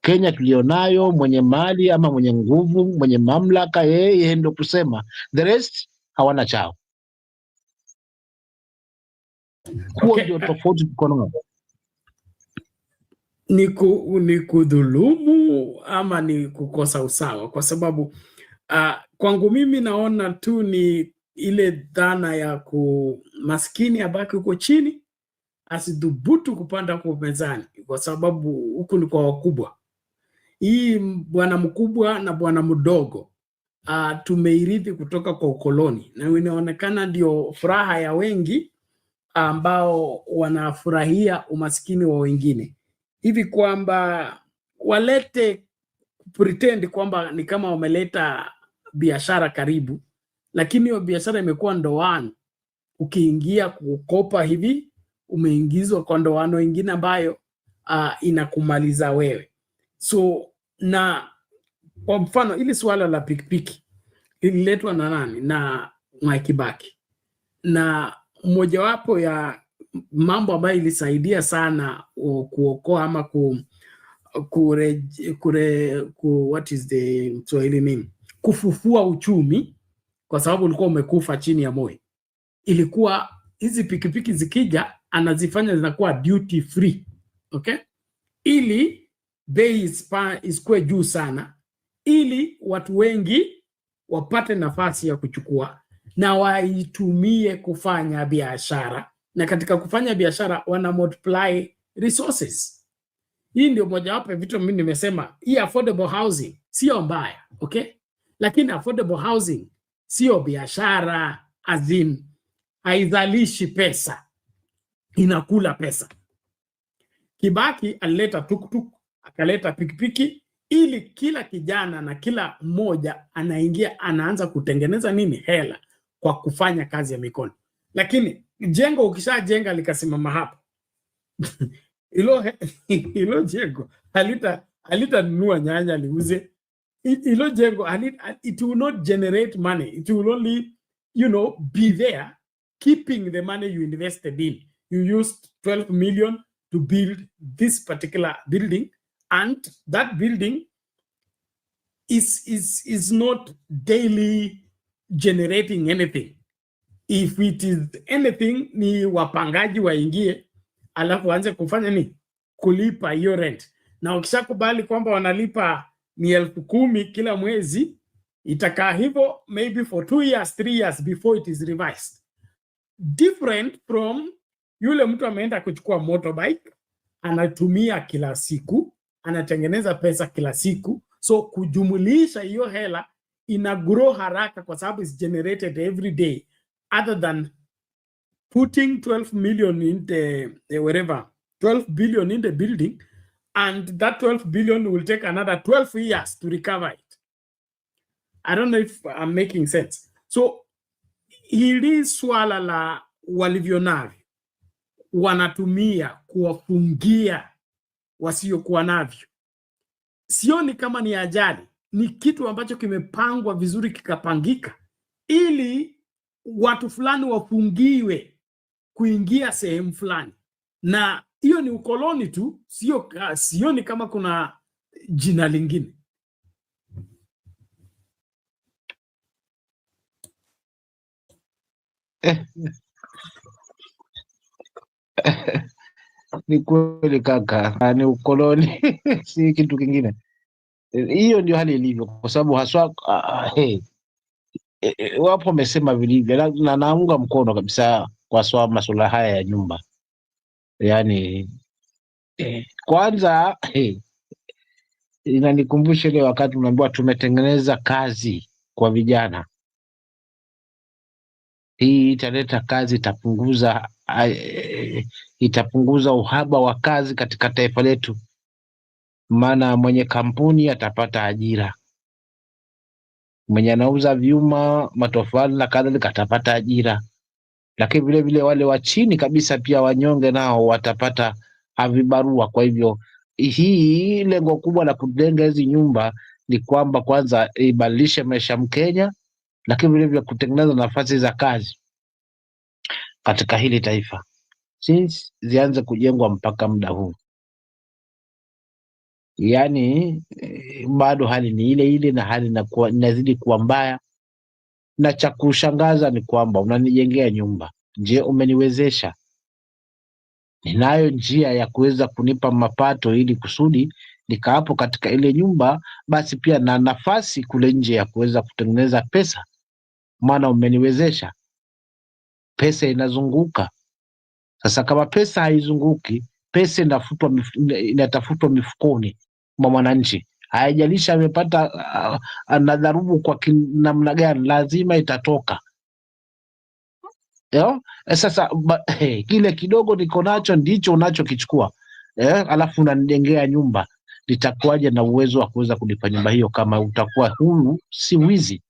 Kenya tulionayo, mwenye mali ama mwenye nguvu, mwenye mamlaka, yeye ndio kusema, the rest hawana chao. Huo ndio tofauti tuko nao. Ni kudhulumu ama ni kukosa usawa? Kwa sababu kwangu mimi naona tu ni ile dhana ya maskini abaki huko chini, asidhubutu kupanda kwa mezani, kwa sababu huku ni kwa wakubwa. Hii bwana mkubwa na bwana mdogo tumeirithi kutoka kwa ukoloni, na inaonekana ndio furaha ya wengi ambao wanafurahia umaskini wa wengine, hivi kwamba walete pretend kwamba ni kama wameleta biashara karibu, lakini hiyo biashara imekuwa ndoano. Ukiingia kukopa hivi, umeingizwa kwa ndoano ingine ambayo inakumaliza wewe. So na kwa mfano ili swala la pikipiki ililetwa na nani? Na Mwai Kibaki, na mojawapo ya mambo ambayo ilisaidia sana kuokoa ama what is the Swahili name, kufufua uchumi, kwa sababu ulikuwa umekufa chini ya Moi, ilikuwa hizi pikipiki zikija anazifanya zinakuwa duty free, okay, ili bei isikuwe juu sana, ili watu wengi wapate nafasi ya kuchukua na waitumie kufanya biashara, na katika kufanya biashara wana multiply resources. Hii ndio mojawapo ya vitu mimi nimesema, hii affordable housing sio mbaya, okay, lakini affordable housing sio biashara, azim haizalishi pesa, inakula pesa. Kibaki alileta tuktuk, akaleta pikipiki, ili kila kijana na kila mmoja anaingia anaanza kutengeneza nini? Hela kwa kufanya kazi ya mikono. Lakini jengo ukishajenga likasimama hapo ilo jengo halitanunua nyanya liuze. Ilo jengo it will not generate money, it will only be there keeping the money you invested in. You used 12 million to build this particular building, and that building is not daily generating anything. If it is anything, ni wapangaji waingie alafu waanze kufanya ni kulipa hiyo rent, na ukishakubali kwamba wanalipa ni 10,000 kila mwezi, itakaa hivyo maybe for 2 years 3 years before it is revised. Different from yule mtu ameenda kuchukua motorbike, anatumia kila siku, anatengeneza pesa kila siku, so kujumulisha hiyo hela ina grow haraka kwa sababu is generated every day, other than putting 12 million in the wherever 12 billion in the building, and that 12 billion will take another 12 years to recover it. I don't know if I'm making sense. So hili swala la walivyonavyo wanatumia kuwafungia wasiokuwa navyo, sioni kama ni ajali, ni kitu ambacho kimepangwa vizuri, kikapangika ili watu fulani wafungiwe kuingia sehemu fulani, na hiyo ni ukoloni tu, sioni kama kuna jina lingine. Ni kweli kaka, ni ukoloni si kitu kingine. Hiyo ndio hali ilivyo, kwa sababu haswa wapo wamesema vilivyo, na naunga mkono kabisa kwa sababu masuala haya ya nyumba. Yani kwanza inanikumbusha ile wakati unaambiwa tumetengeneza kazi kwa vijana. Hii italeta kazi, itapunguza uhaba wa kazi katika taifa letu, maana mwenye kampuni atapata ajira, mwenye anauza vyuma, matofali na kadhalika atapata ajira, lakini vile vile wale wa chini kabisa pia wanyonge nao watapata vibarua. Kwa hivyo hii lengo kubwa la kujenga hizi nyumba ni kwamba kwanza ibadilishe maisha Mkenya, lakini vile vile kutengeneza nafasi za kazi katika hili taifa. Since zianze kujengwa mpaka muda huu, yani bado hali ni ile ile, na hali inazidi kuwa mbaya. Na cha kushangaza ni kwamba unanijengea nyumba, je, umeniwezesha? Ninayo njia ya kuweza kunipa mapato ili kusudi nikaapo katika ile nyumba, basi pia na nafasi kule nje ya kuweza kutengeneza pesa, maana umeniwezesha. Pesa inazunguka. Sasa kama pesa haizunguki, pesa inatafutwa mifukoni mwa mwananchi. Haijalishi amepata nadharubu kwa namna gani, lazima itatoka. Sasa kile kidogo niko nacho ndicho unachokichukua, alafu unanijengea nyumba. Nitakuwaje na uwezo wa kuweza kulipa nyumba hiyo kama utakuwa huu si wizi?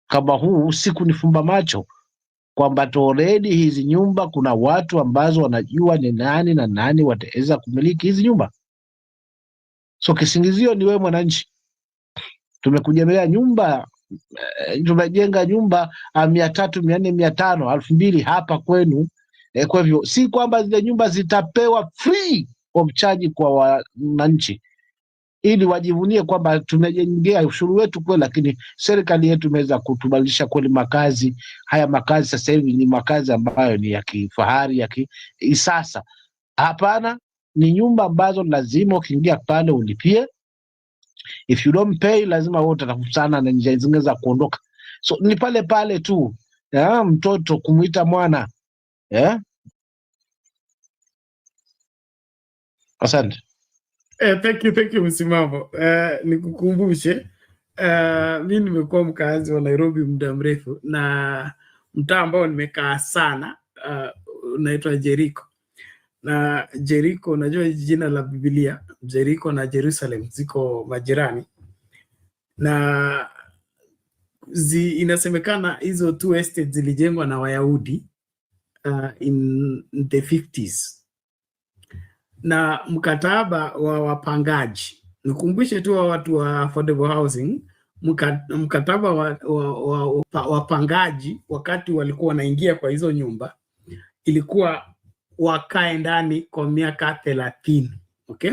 Kama huu si kunifumba macho kwamba already hizi nyumba kuna watu ambazo wanajua ni nani na nani wataweza kumiliki hizi nyumba. So kisingizio ni wewe mwananchi. Tumekujengea nyumba, tumejenga nyumba 300, 400, 500, 2000 hapa kwenu. Kwa hivyo si kwamba zile nyumba zitapewa free of charge kwa wananchi ili wajivunie kwamba tumejengea ushuru wetu kweli, lakini serikali yetu imeweza kutubadilisha kweli makazi. Haya makazi sasa hivi ni makazi ambayo ni ya kifahari, ya kisasa. Hapana, ni nyumba ambazo lazima ukiingia pale ulipie. If you don't pay, lazima wewe utatafutana na njia zingine za kuondoka. So ni pale pale tu, mtoto kumuita mwana. Asante. Thank you Msimamo. Nikukumbushe, mimi nimekuwa mkazi wa Nairobi muda mrefu, na mtaa ambao nimekaa sana unaitwa Jericho. Na Jericho, unajua jina la Biblia, Jericho na Jerusalem ziko majirani, na inasemekana hizo two estates zilijengwa na Wayahudi in the 50s. Na mkataba wa wapangaji, nikumbushe tu wa watu wa affordable housing, mkataba wa wapangaji wakati walikuwa wanaingia kwa hizo nyumba ilikuwa wakae ndani kwa miaka 30. Okay?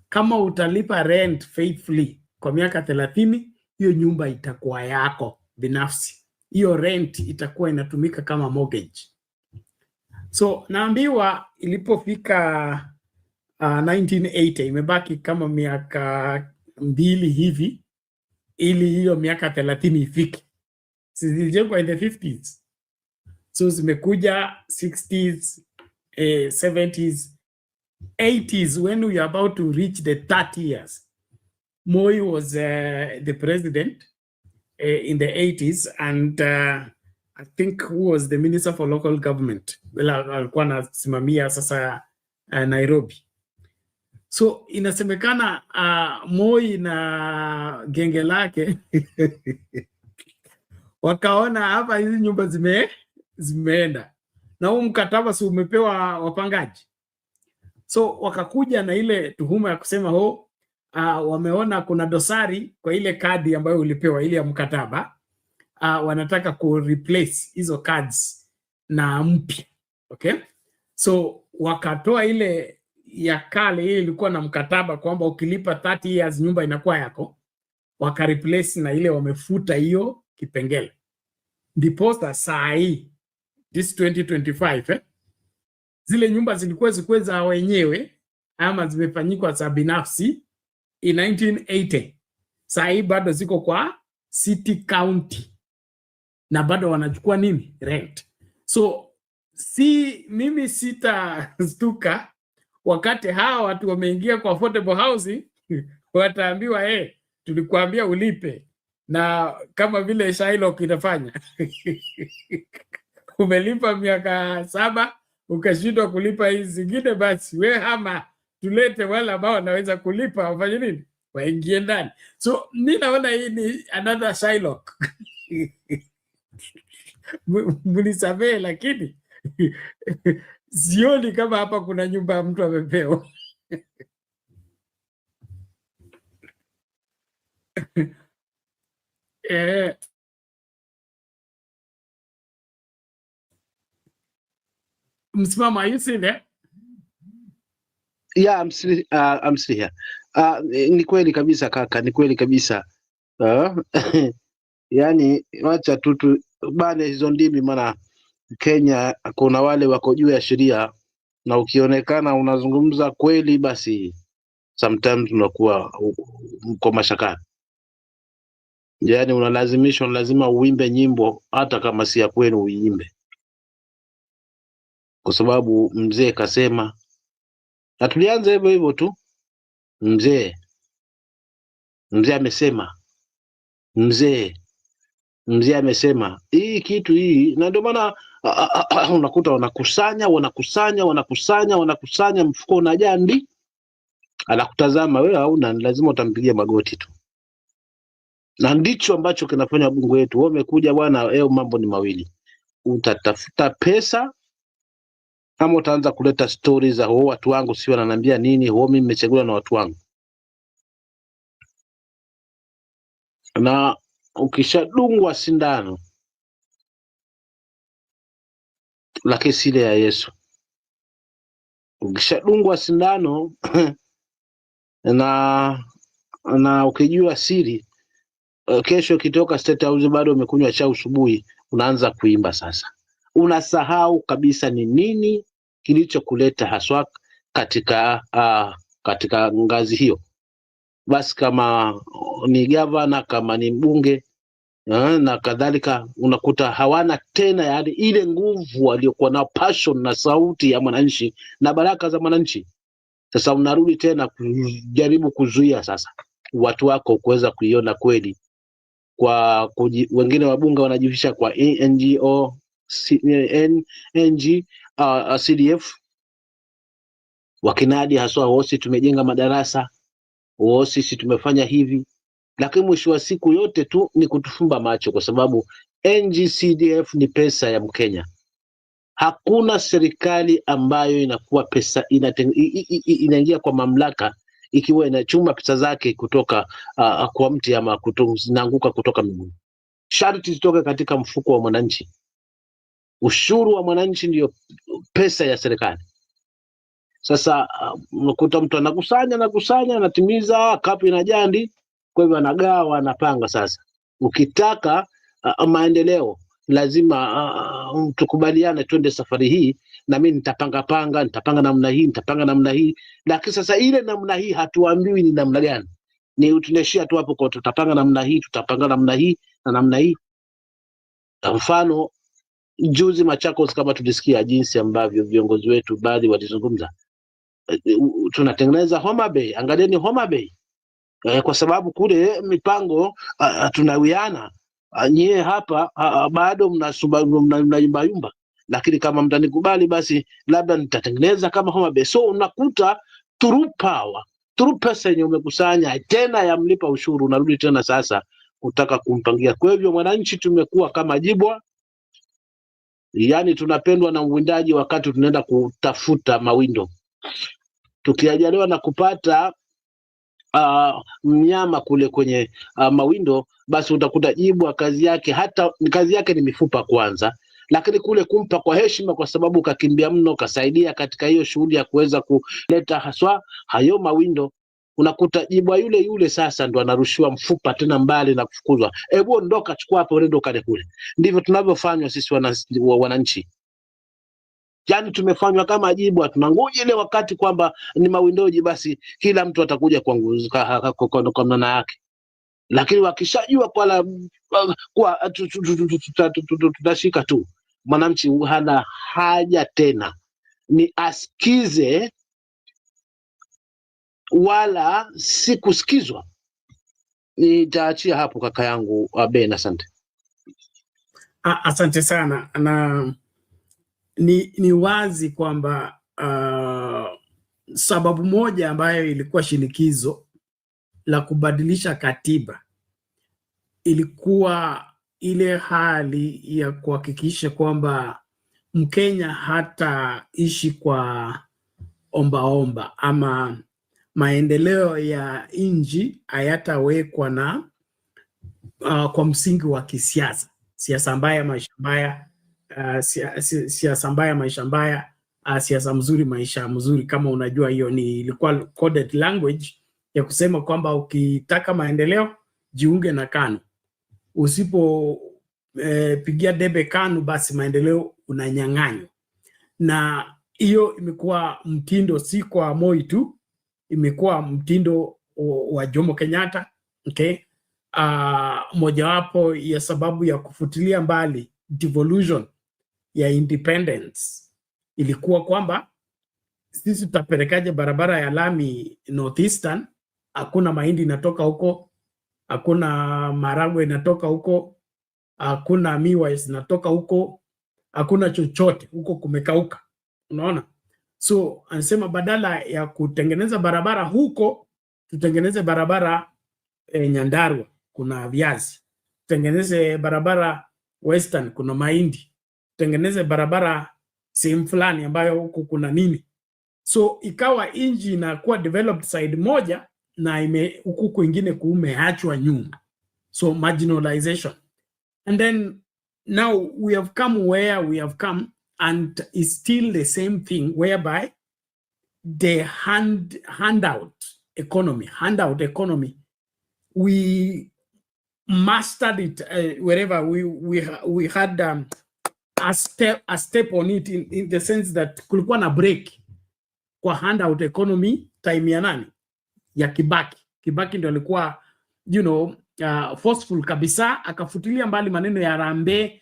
Kama utalipa rent faithfully kwa miaka 30, hiyo nyumba itakuwa yako binafsi. Hiyo rent itakuwa inatumika kama mortgage. So naambiwa ilipofika 1980, imebaki kama miaka 2 hivi ili hiyo miaka 30 ifike. Zilijengwa in the 50s. So zimekuja 60s, 70s, 80s, when we are about to reach the 30 years. Moi was the president in the 80s, and I think who was the Minister for Local Government, alikuwa anasimamia sasa Nairobi. So inasemekana Moi na genge lake wakaona hapa hizi nyumba zimeenda na huu mkataba si umepewa wapangaji. So wakakuja na ile tuhuma ya kusema wameona kuna dosari kwa ile kadi ambayo ulipewa ile ya mkataba. Wanataka ku replace hizo cards na mpya. Okay? So wakatoa ile ya kale, ile ilikuwa na mkataba kwamba ukilipa 30 years nyumba inakuwa yako. Waka replace na ile wamefuta hiyo kipengele. Ndiposa saa hii this 2025 zile nyumba zilikuwa za wenyewe ama zimefanyikwa za binafsi in 1980. Saa hii bado ziko kwa city county na bado wanachukua nini? Rent. So mimi sitastuka wakati hawa watu wameingia kwa affordable housing wataambiwa tulikuambia ulipe, na kama vile Shylock inafanya umelipa miaka 7 ukashindwa kulipa hizi zingine, basi we hama tulete wale ambao wanaweza kulipa, wafanye nini? Waingie ndani. So mimi naona hii ni another Shylock. Mnisamehe lakini sioni kama hapa kuna nyumba mtu amepewa. Msimama, are you still there? Yeah, I'm still here. Ni kweli kabisa kaka, ni kweli kabisa. Yani wacha tu bane hizo ndimi, maana Kenya kuna wale wako juu ya sheria, na ukionekana unazungumza kweli basi sometimes unakuwa mko mashaka. Yani unalazimishwa, lazima uimbe nyimbo hata kama si ya kwenu uimbe, kwa sababu mzee kasema. Na tulianza hivyo hivyo tu, mzee amesema, mzee amesema hii kitu hii, na ndio maana unakuta wanakusanya, mfuko unajaa ndi, anakutazama wewe, hauna, lazima utampigia magoti tu. Na ndicho ambacho kinafanya bunge wetu. Wao wamekuja bwana, mambo ni mawili, utatafuta pesa ama utaanza kuleta stories za watu wangu sio wananiambia nini, mimi nimechaguliwa na watu wangu. Na ukishadungwa sindano la kesi ile ya Yesu, ukishadungwa sindano na ukijua siri, kesho kitoka State House bado umekunywa chai asubuhi, unaanza kuimba sasa. Unasahau kabisa ni nini kilichokuleta haswa katika ngazi hiyo. Basi kama ni gavana, kama ni mbunge na kadhalika, unakuta hawana tena yani ile nguvu waliokuwa na passion na sauti ya mwananchi na baraka za mwananchi. Sasa unarudi tena kujaribu kuzuia sasa watu wako kuweza kuiona kweli. Kwa wengine wabunge wanajihusisha kwa NGO, CDF, wakinadi haswa wosi tumejenga madarasa, wosi sisi tumefanya hivi, lakini mwisho wa siku yote tu ni kutufumba macho, kwa sababu NGCDF ni pesa ya Mkenya. Hakuna serikali ambayo inakuwa pesa inaingia kwa mamlaka ikiwa inachuma pesa zake kutoka kwa mti ama zinaanguka kutoka mbinguni. Sharti zitoke katika mfuko wa mwananchi. Ushuru wa mwananchi ndio pesa ya serikali. Sasa unakuta mtu anakusanya anatimiza, kapu inajaa ndi, kwa hivyo anagawa, anapanga. Sasa ukitaka maendeleo lazima tukubaliane, twende safari hii, na mimi nitapanga namna hii, lakini sasa ile namna hii hatuambiwi ni namna gani. Ni tunaishia tu hapo kwa tutapanga namna hii na namna hii. Mfano juzi Machakos, kama tulisikia jinsi ambavyo viongozi wetu baadhi walizungumza, tunatengeneza Homa Bay. Angalieni Homa Bay, kwa sababu kule mipango tunawiana. nyie hapa bado mnayumbayumba, lakini kama mtanikubali basi labda nitatengeneza kama Homa Bay. So unakuta through power, through pesa yenye umekusanya tena ya mlipa ushuru, unarudi tena sasa kutaka kumpangia. Kwa hivyo mwananchi tumekuwa kama jibwa, yani tunapendwa na mwindaji wakati tunaenda kutafuta mawindo. Tukiajaliwa na kupata mnyama kule kwenye mawindo, basi utakuta jibwa kazi yake ni mifupa kwanza, lakini kule kumpa kwa heshima, kwa sababu kakimbia mno, kasaidia katika hiyo shughuli ya kuweza kuleta haswa hayo mawindo, unakuta jibwa yule sasa ndo anarushiwa mfupa tena mbali na kufukuzwa. Hebu ondoka, chukua hapo, nenda kale kule. Ndivyo tunavyofanywa sisi wananchi. Yani tumefanywa kama jibwa, tunangoja ile wakati kwamba ni mawindoji, basi kila mtu atakuja kwa namna yake. Lakini wakishajua kwa tutashika tu, mwananchi hana haja tena ni asikize wala si kusikizwa. Nitaachia hapo kaka yangu Ben, asante. Asante sana. Na ni wazi kwamba sababu moja ambayo ilikuwa shinikizo la kubadilisha katiba ilikuwa ile hali ya kuhakikisha kwamba Mkenya hataishi kwa ombaomba, ama maendeleo ya nchi hayatawekwa na kwa msingi wa kisiasa, siasa mbaya maisha mbaya, siasa mbaya maisha mbaya, siasa mzuri maisha mzuri. Kama unajua hiyo ilikuwa coded language ya kusema kwamba ukitaka maendeleo jiunge na KANU, usipo pigia debe KANU basi maendeleo unanyang'anywa. Na hiyo imekuwa mtindo si kwa Moi tu, imekuwa mtindo wa Jomo Kenyatta. Okay, mojawapo ya sababu ya kufutilia mbali devolution ya independence ilikuwa kwamba sisi tutapelekaje barabara ya lami Northeastern, hakuna mahindi inatoka huko, hakuna maragwe inatoka huko, hakuna miwa inatoka huko, hakuna chochote huko, kumekauka. Unaona? So anasema badala ya kutengeneza barabara huko, tutengeneze barabara Nyandarua kuna viazi, tutengeneze barabara Western kuna mahindi, tutengeneze barabara sehemu fulani ambayo huko kuna nini. So ikawa inji inakuwa developed side moja na huku kwingine kumeachwa nyuma, so marginalization. And then now we have come where we have come, and it's still the same thing whereby the handout economy, we mastered it wherever we had a step on it, in the sense that kulikuwa na break kwa handout economy time ya nani, ya Kibaki ndio alikuwa forceful kabisa, akafutilia mbali maneno ya harambee.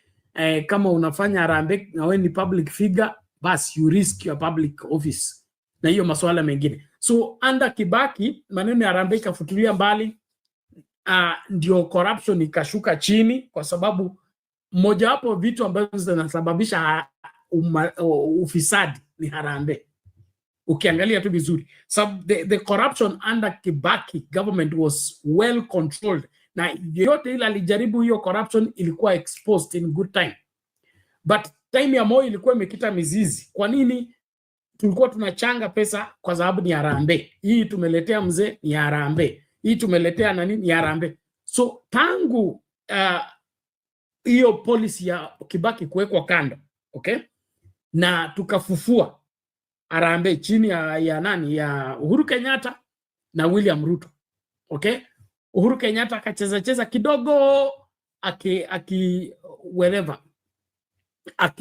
Kama unafanya harambee na wewe ni public figure, basi you risk your public office na hiyo masuala mengine. So under Kibaki maneno ya harambee ikafutilia mbali, ndio corruption ikashuka chini, kwa sababu mojawapo vitu ambavyo zinasababisha ufisadi ni harambee. Ukiangalia tu vizuri, so the corruption under Kibaki government was well controlled, na yote ile alijaribu hiyo corruption ilikuwa exposed in good time. But time ya Moi ilikuwa imekita mizizi. Kwa nini? Tulikuwa tunachanga pesa kwa sababu ni harambee. Hii tumeletea mzee ni harambee, hii tumeletea nani ni harambee. So tangu hiyo policy ya Kibaki kuwekwa kando, okay, na tukafufua harambee chini ya nani, ya Uhuru Kenyatta na William Ruto. Okay, Uhuru Kenyatta akacheza kidogo, aki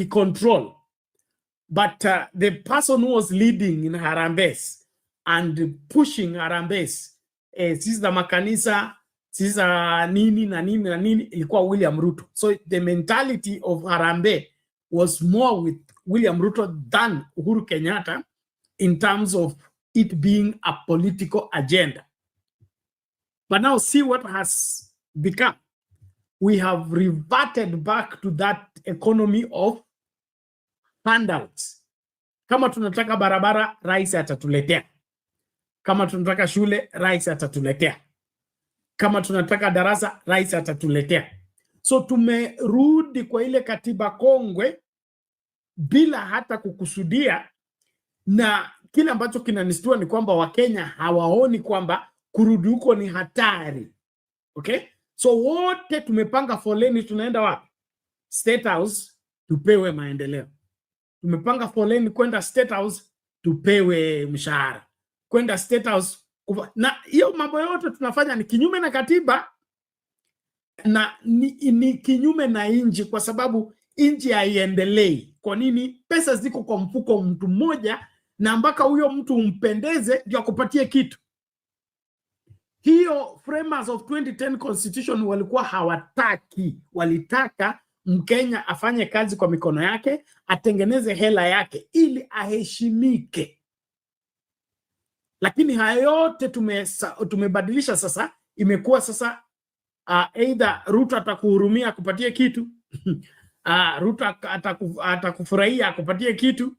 control, but the person who was leading in harambees and pushing harambees, sisi za makanisa, sisi za nini na nini na nini, ilikuwa William Ruto. So the mentality of harambee was more with William Ruto than Uhuru Kenyatta, in terms of it being a political agenda. But now see what has become. we have reverted back to that economy of handouts. Kama tunataka barabara, rais atatuletea. Kama tunataka shule, rais atatuletea. Kama tunataka darasa, rais atatuletea. So tumerudi kwa ile katiba kongwe bila hata kukusudia, na kile ambacho kinanistua ni kwamba Wakenya hawaoni kwamba kurudi huko ni hatari. Okay? So wote tumepanga foleni, tunaenda wapi? State House tupewe maendeleo. Tumepanga foleni kwenda State House tupewe mshahara. Kwenda State House na hiyo mambo yote tunafanya ni kinyume na katiba na ni kinyume na inji, kwa sababu inji haiendelei. Kwa nini? Pesa ziko kwa mfuko mtu mmoja, na mpaka huyo mtu umpendeze ndio akupatie kitu. Hiyo framers of 2010 constitution walikuwa hawataki. Walitaka Mkenya afanye kazi kwa mikono yake, atengeneze hela yake ili aheshimike. Lakini haya yote tumebadilisha sasa. Imekuwa sasa either Ruto atakuhurumia akupatie kitu, Ruto atakufurahia akupatie kitu,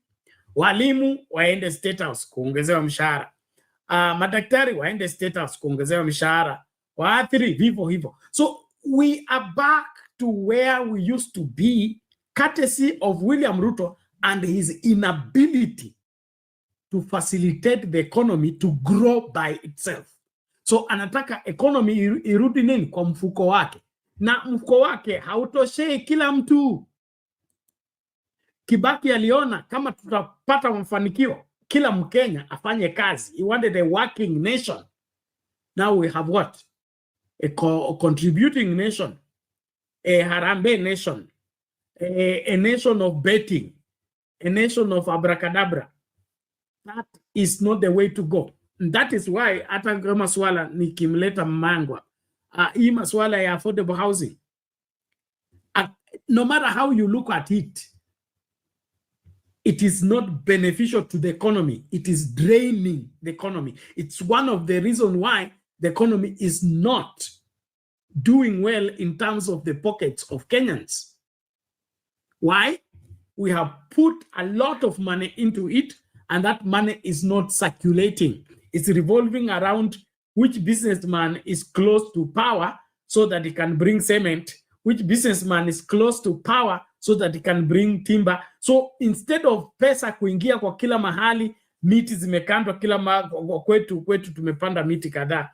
walimu waende State House kuongezewa mshahara, madaktari waende State House kuongezewa mshahara, waathiri vivyo hivyo. So we are back to where we used to be, courtesy of William Ruto and his inability to facilitate the economy to grow by itself. So anataka economy irudi nini? Kwa mfuko wake, na mfuko wake hautoshei kila mtu. Kibaki aliona kama tutapata mafanikio kila Mkenya afanye kazi. He wanted a working nation. Now we have what? A contributing nation, a Harambe nation, a nation of betting, a nation of abracadabra. That is not the way to go. And that is why hata kama swala nikimleta Mangwa, hii maswala ya affordable housing, no matter how you look at it, it is not beneficial to the economy. It is draining the economy. It's one of the reasons why the economy is not doing well in terms of the pockets of Kenyans. Why? We have put a lot of money into it, and that money is not circulating. It's revolving around which businessman is close to power so that he can bring cement, which businessman is close to power so that he can bring timber. So instead of pesa kuingia kwa kila mahali, miti zimekandwa kila kwetu tumepanda miti kadhaa.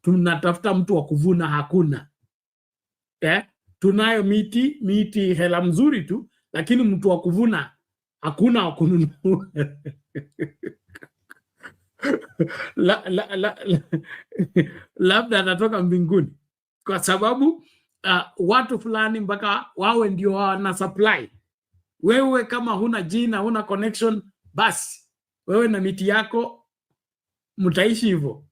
Tunatafuta mtu wa kuvuna, hakuna. Tunayo miti hela mzuri tu, lakini mtu wa kuvuna hakuna wa kununua. Labda anatoka mbinguni, kwa sababu watu fulani mpaka wawe ndio wana supply. Wewe kama huna jina, huna connection, basi wewe na miti yako mtaishi hivyo.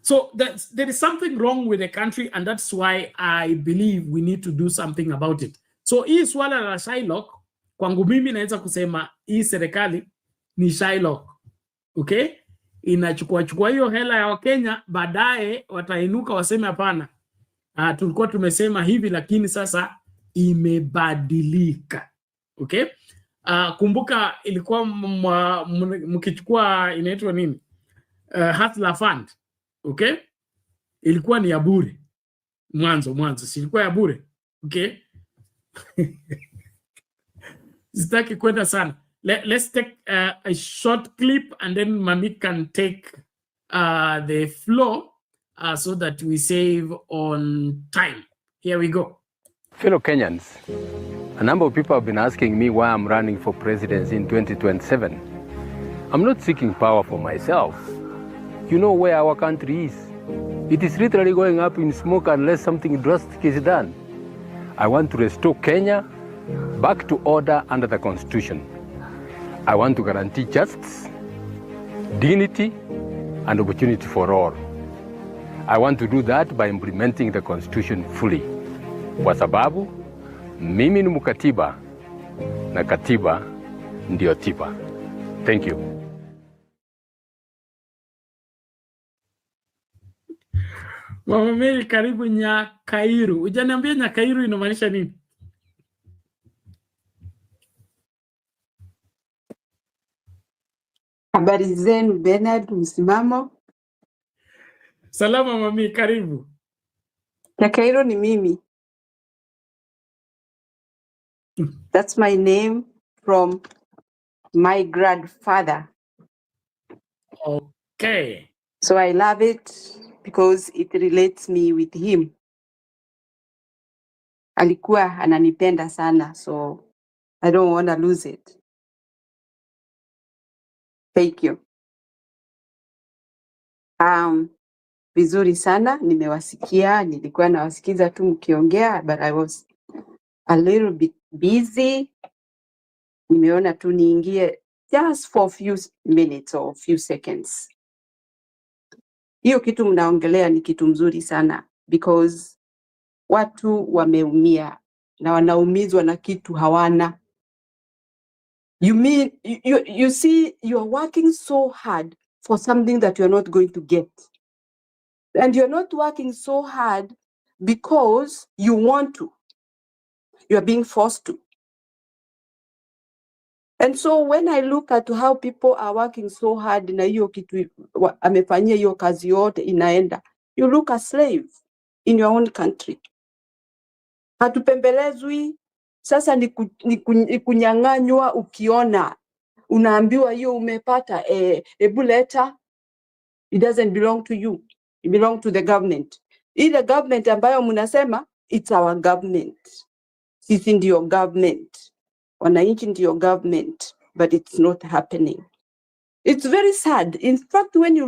So there is something wrong with the country, and that's why I believe we need to do something about it. So hii swala la Shylock, kwangu mimi naweza kusema hii serikali ni Shylock. Okay? Inachukua hiyo hela ya Wakenya, baadaye watainuka waseme hapana, tulikuwa tumesema hivi lakini sasa imebadilika. Okay? Kumbuka ilikuwa mkichukua inaitwa nini? Hustler Fund. Okay? Ilikuwa ni ya bure. Mwanzo si ilikuwa ya bure. Okay? Sitaki kwenda sana. Let's take a short clip, and then Mami can take the floor so that we save on time. Here we go. Fellow Kenyans, a number of people have been asking me why I'm running for presidency in 2027. I'm not seeking power for myself. You know where our country is. It is literally going up in smoke unless something drastic is done. I want to restore Kenya back to order under the Constitution. I want to guarantee justice, dignity, and opportunity for all. I want to do that by implementing the Constitution fully. Kwa sababu, mimi ni mkatiba, na katiba ndio tiba. Thank you. Mama Mary, karibu Nyakairu. Hujaniambia Nyakairu inamaanisha nini? Habari zenu Bernard, msimamo? Salama mami, karibu. Nyakairu ni mimi. That's my name from my grandfather. Okay. So I love it because it relates me with him. Alikuwa ananipenda sana, so I don't want to lose it. Thank you. Vizuri sana, nimewasikia, nilikuwa nawasikiza tu mkiongea, but I was a little bit busy. Nimeona tu niingie just for a few minutes or a few seconds. Hiyo kitu mnaongelea ni kitu mzuri sana because watu wameumia na wanaumizwa na kitu hawana. You see, you're working so hard for something that you're not going to get. And you're not working so hard because you want to. You're being forced to. And so when I look at how people are working so hard na hiyo kitu amefanyia hiyo kazi yote inaenda, you look a slave in your own country. Hatupembelezwi, sasa ni kunyang'anywa. Ukiona unaambiwa hiyo umepata hebu leta. It doesn't belong to you, it belongs to the government. Ile government ambayo mnasema it's our government, sisi ndio government, wananchi ndio government, but it's not happening. It's very sad. In fact, when you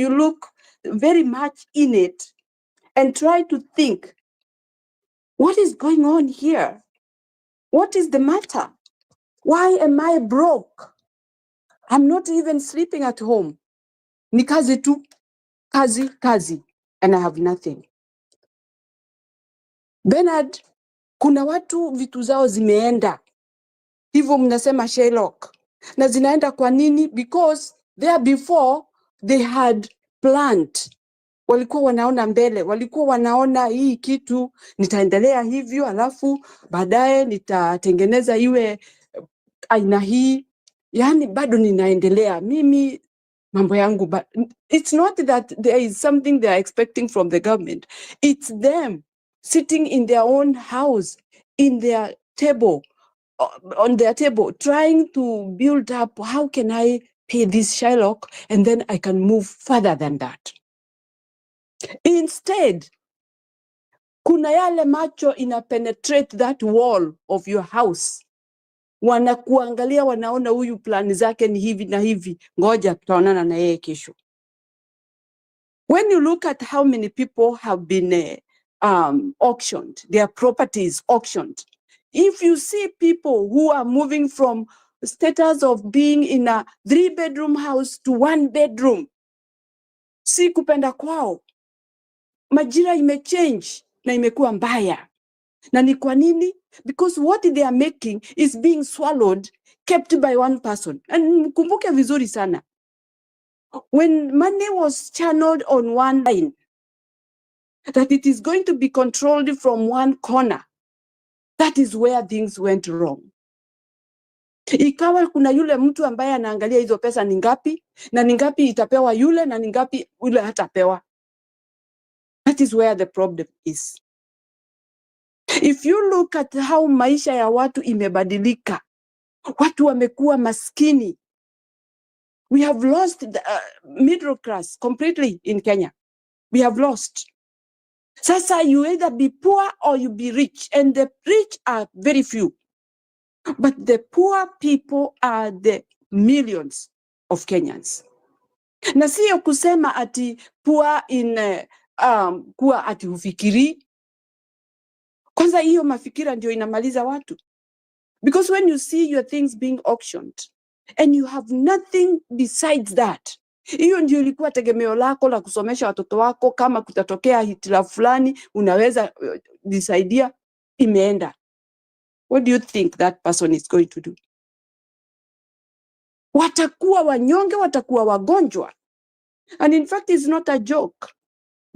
look very much in it and try to think, what is going on here? What is the matter? Why am I broke? I'm not even sleeping at home. Ni kazi tu, kazi, and I have nothing. Bernard, kuna watu vitu zao zimeenda. Hivyo mnasema Sherlock. Na zinaenda kwa nini? Because there before they had planned. Walikuwa wanaona mbele, walikuwa wanaona hii kitu nitaendelea hivyo, alafu baadaye nitatengeneza iwe aina hii. Yani bado ninaendelea mimi mambo yangu, but it's not that there is something they are expecting from the government. It's them sitting in their own house, in their table, on their table, trying to build up, how can I pay this Shylock and then I can move further than that. Instead, kuna yale macho ina penetrate that wall of your house. Wanakuangalia, wanaona huyu plan zake ni hivi na hivi, ngoja tutaonana na yeye kesho. When you look at how many people have been auctioned, their properties auctioned, if you see people who are moving from status of being in a 3-bedroom house to 1 bedroom, si kupenda kwao. Majira imechange na imekuwa mbaya. Na ni kwa nini? Because what they are making is being swallowed, kept by one person. And mkumbuke vizuri sana. When money was channeled on one line, that it is going to be controlled from one corner, that is where things went wrong. Ikawa kuna yule mtu ambaye anaangalia hizo pesa ni ngapi, na ni ngapi itapewa yule, na ni ngapi yule hatapewa. That is where the problem is. If you look at how maisha ya watu imebadilika, watu wamekuwa maskini. We have lost the middle class completely in Kenya. We have lost. Sasa you either be poor or you be rich, and the rich are very few. But the poor people are the millions of Kenyans. Na siyo kusema ati poor in kuwa ati ufikiri. Kwanza hiyo mafikira ndio inamaliza watu. Because when you see your things being auctioned and you have nothing besides that, hiyo ndio ilikuwa tegemeo lako la kusomesha watoto wako, kama kutatokea hitilafu fulani unaweza disaidia, imeenda. What do you think that person is going to do? Watakuwa wanyonge, watakuwa wagonjwa. And in fact, it's not a joke.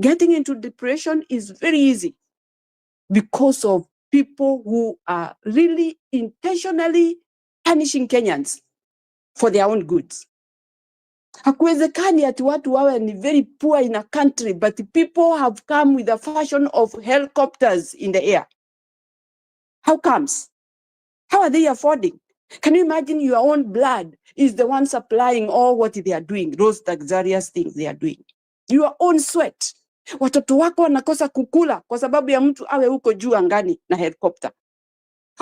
Getting into depression is very easy because of people who are really intentionally punishing Kenyans for their own goods. Hakuwezekani ati watu wawe ni very poor in a country, but people have come with a fashion of helicopters in the air. How comes? How are they affording? Can you imagine your own blood is the one supplying all what they are doing, those luxurious things they are doing? Your own sweat. Watoto wako wanakosa kukula kwa sababu ya mtu awe huko juu angani na helicopter,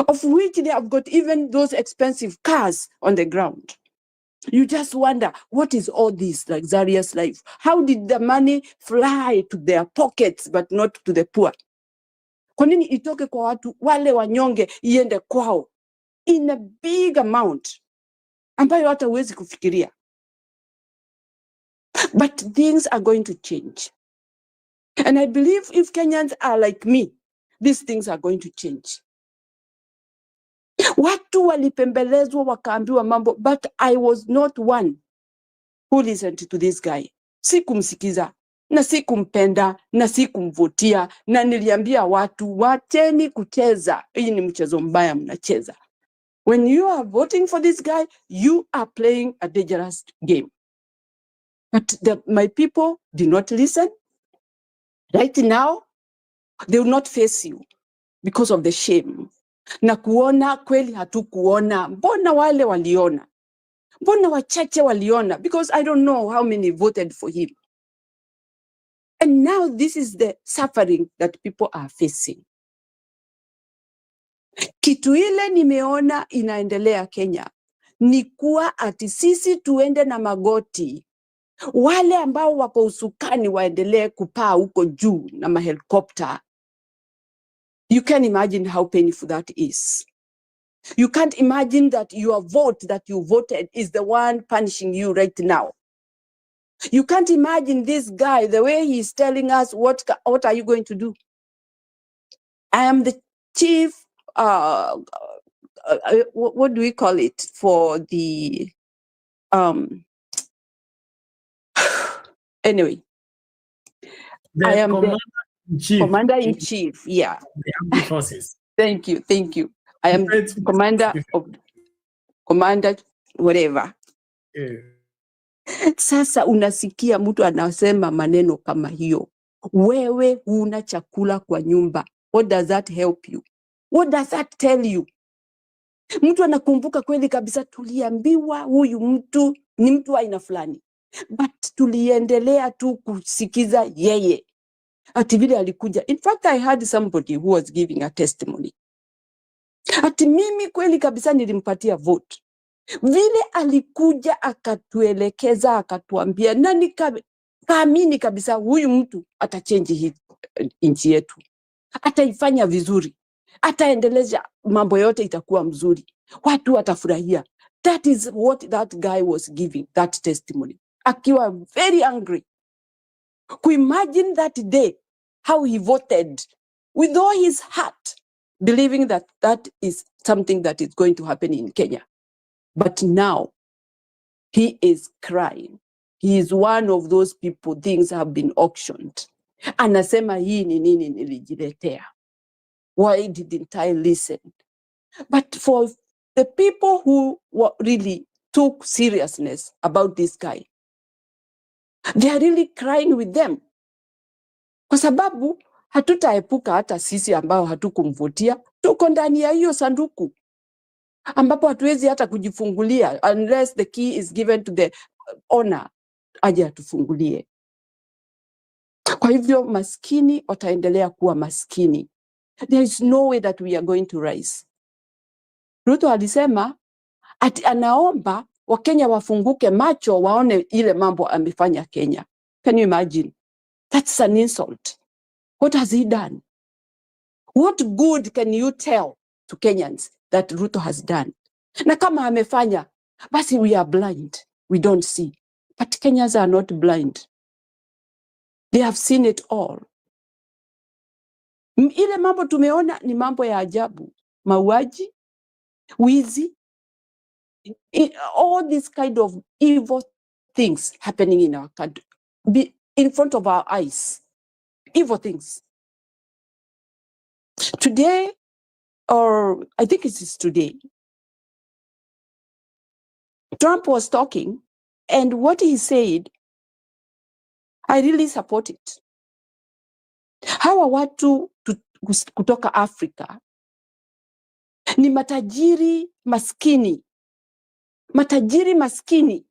of which they have got even those expensive cars on the ground. You just wonder, what is all this luxurious life? How did the money fly to their pockets but not to the poor? Kwa nini itoke kwa watu wale wanyonge iende kwao in a big amount ambayo hata huwezi kufikiria? But things are going to change. And I believe if Kenyans are like me, these things are going to change. Watu walipembelezwa wakaambiwa mambo, but I was not one who listened to this guy. Sikumsikiza, na sikumpenda, na sikumvutia, na niliambia watu, wacheni kucheza. Hii ni mchezo mbaya mnacheza. When you are voting for this guy, you are playing a dangerous game. But my people did not listen. Right now, they will not face you because of the shame. Na kuona kweli hatukuona. Mbona wale waliona? Mbona wachache waliona? Because I don't know how many voted for him. And now this is the suffering that people are facing. Kitu ile nimeona inaendelea Kenya ni kuwa ati sisi tuende na magoti. Wale ambao wako usukani waendelee kupaa huko juu na mahelikopter. You can imagine how painful that is. You can't imagine that your vote that you voted is the one punishing you right now. You can't imagine this guy, the way he's telling us, what are you going to do? I am the chief, what do we call it for the, anyway. I am the commander-in-chief, yeah. The armed forces. Thank you. I am commander of, commander, whatever. Yeah. Sasa unasikia mtu anasema maneno kama hiyo. Wewe huna chakula kwa nyumba. What does that help you? What does that tell you? Mtu anakumbuka kweli kabisa tuliambiwa huyu mtu ni mtu aina fulani. But tuliendelea tu kusikiza yeye. Ati vile alikuja. In fact, I had somebody who was giving a testimony. Ati mimi kweli kabisa nilimpatia vote. Vile alikuja akatuelekeza akatuambia na nikaamini kabisa huyu mtu atachange hii nchi yetu. Ataifanya vizuri. Ataendeleza mambo yote itakuwa mzuri. Watu watafurahia. That is what that guy was giving, that testimony. Akiwa very angry. Imagine that day how he voted with all his heart, believing that that is something that is going to happen in Kenya. But now, he is crying. He is one of those people, things have been auctioned. Anasema hii ni nini nilijiletea. Why didn't I listen? But for the people who really took seriousness about this guy, they are really crying with them. Kwa sababu hatutaepuka hata sisi ambao hatukumvutia, tuko ndani ya hiyo sanduku. Ambapo hatuwezi hata kujifungulia unless the key is given to the owner aje atufungulie. Kwa hivyo maskini wataendelea kuwa maskini. There is no way that we are going to rise. Ruto alisema ati anaomba Wakenya wafunguke macho waone ile mambo amefanya Kenya. Can you imagine? That's an insult. What has he done? What good can you tell to Kenyans that Ruto has done? Na kama amefanya, basi we are blind. We don't see. But Kenyans are not blind. They have seen it all. Ile mambo tumeona ni mambo ya ajabu. Mauaji, wizi, all these kind of evil things happening in our country, in front of our eyes. evil things. Today, or I think it is today, Trump was talking, and what he said, I really support it. Hawa watu kutoka Afrika ni matajiri maskini. Matajiri maskini.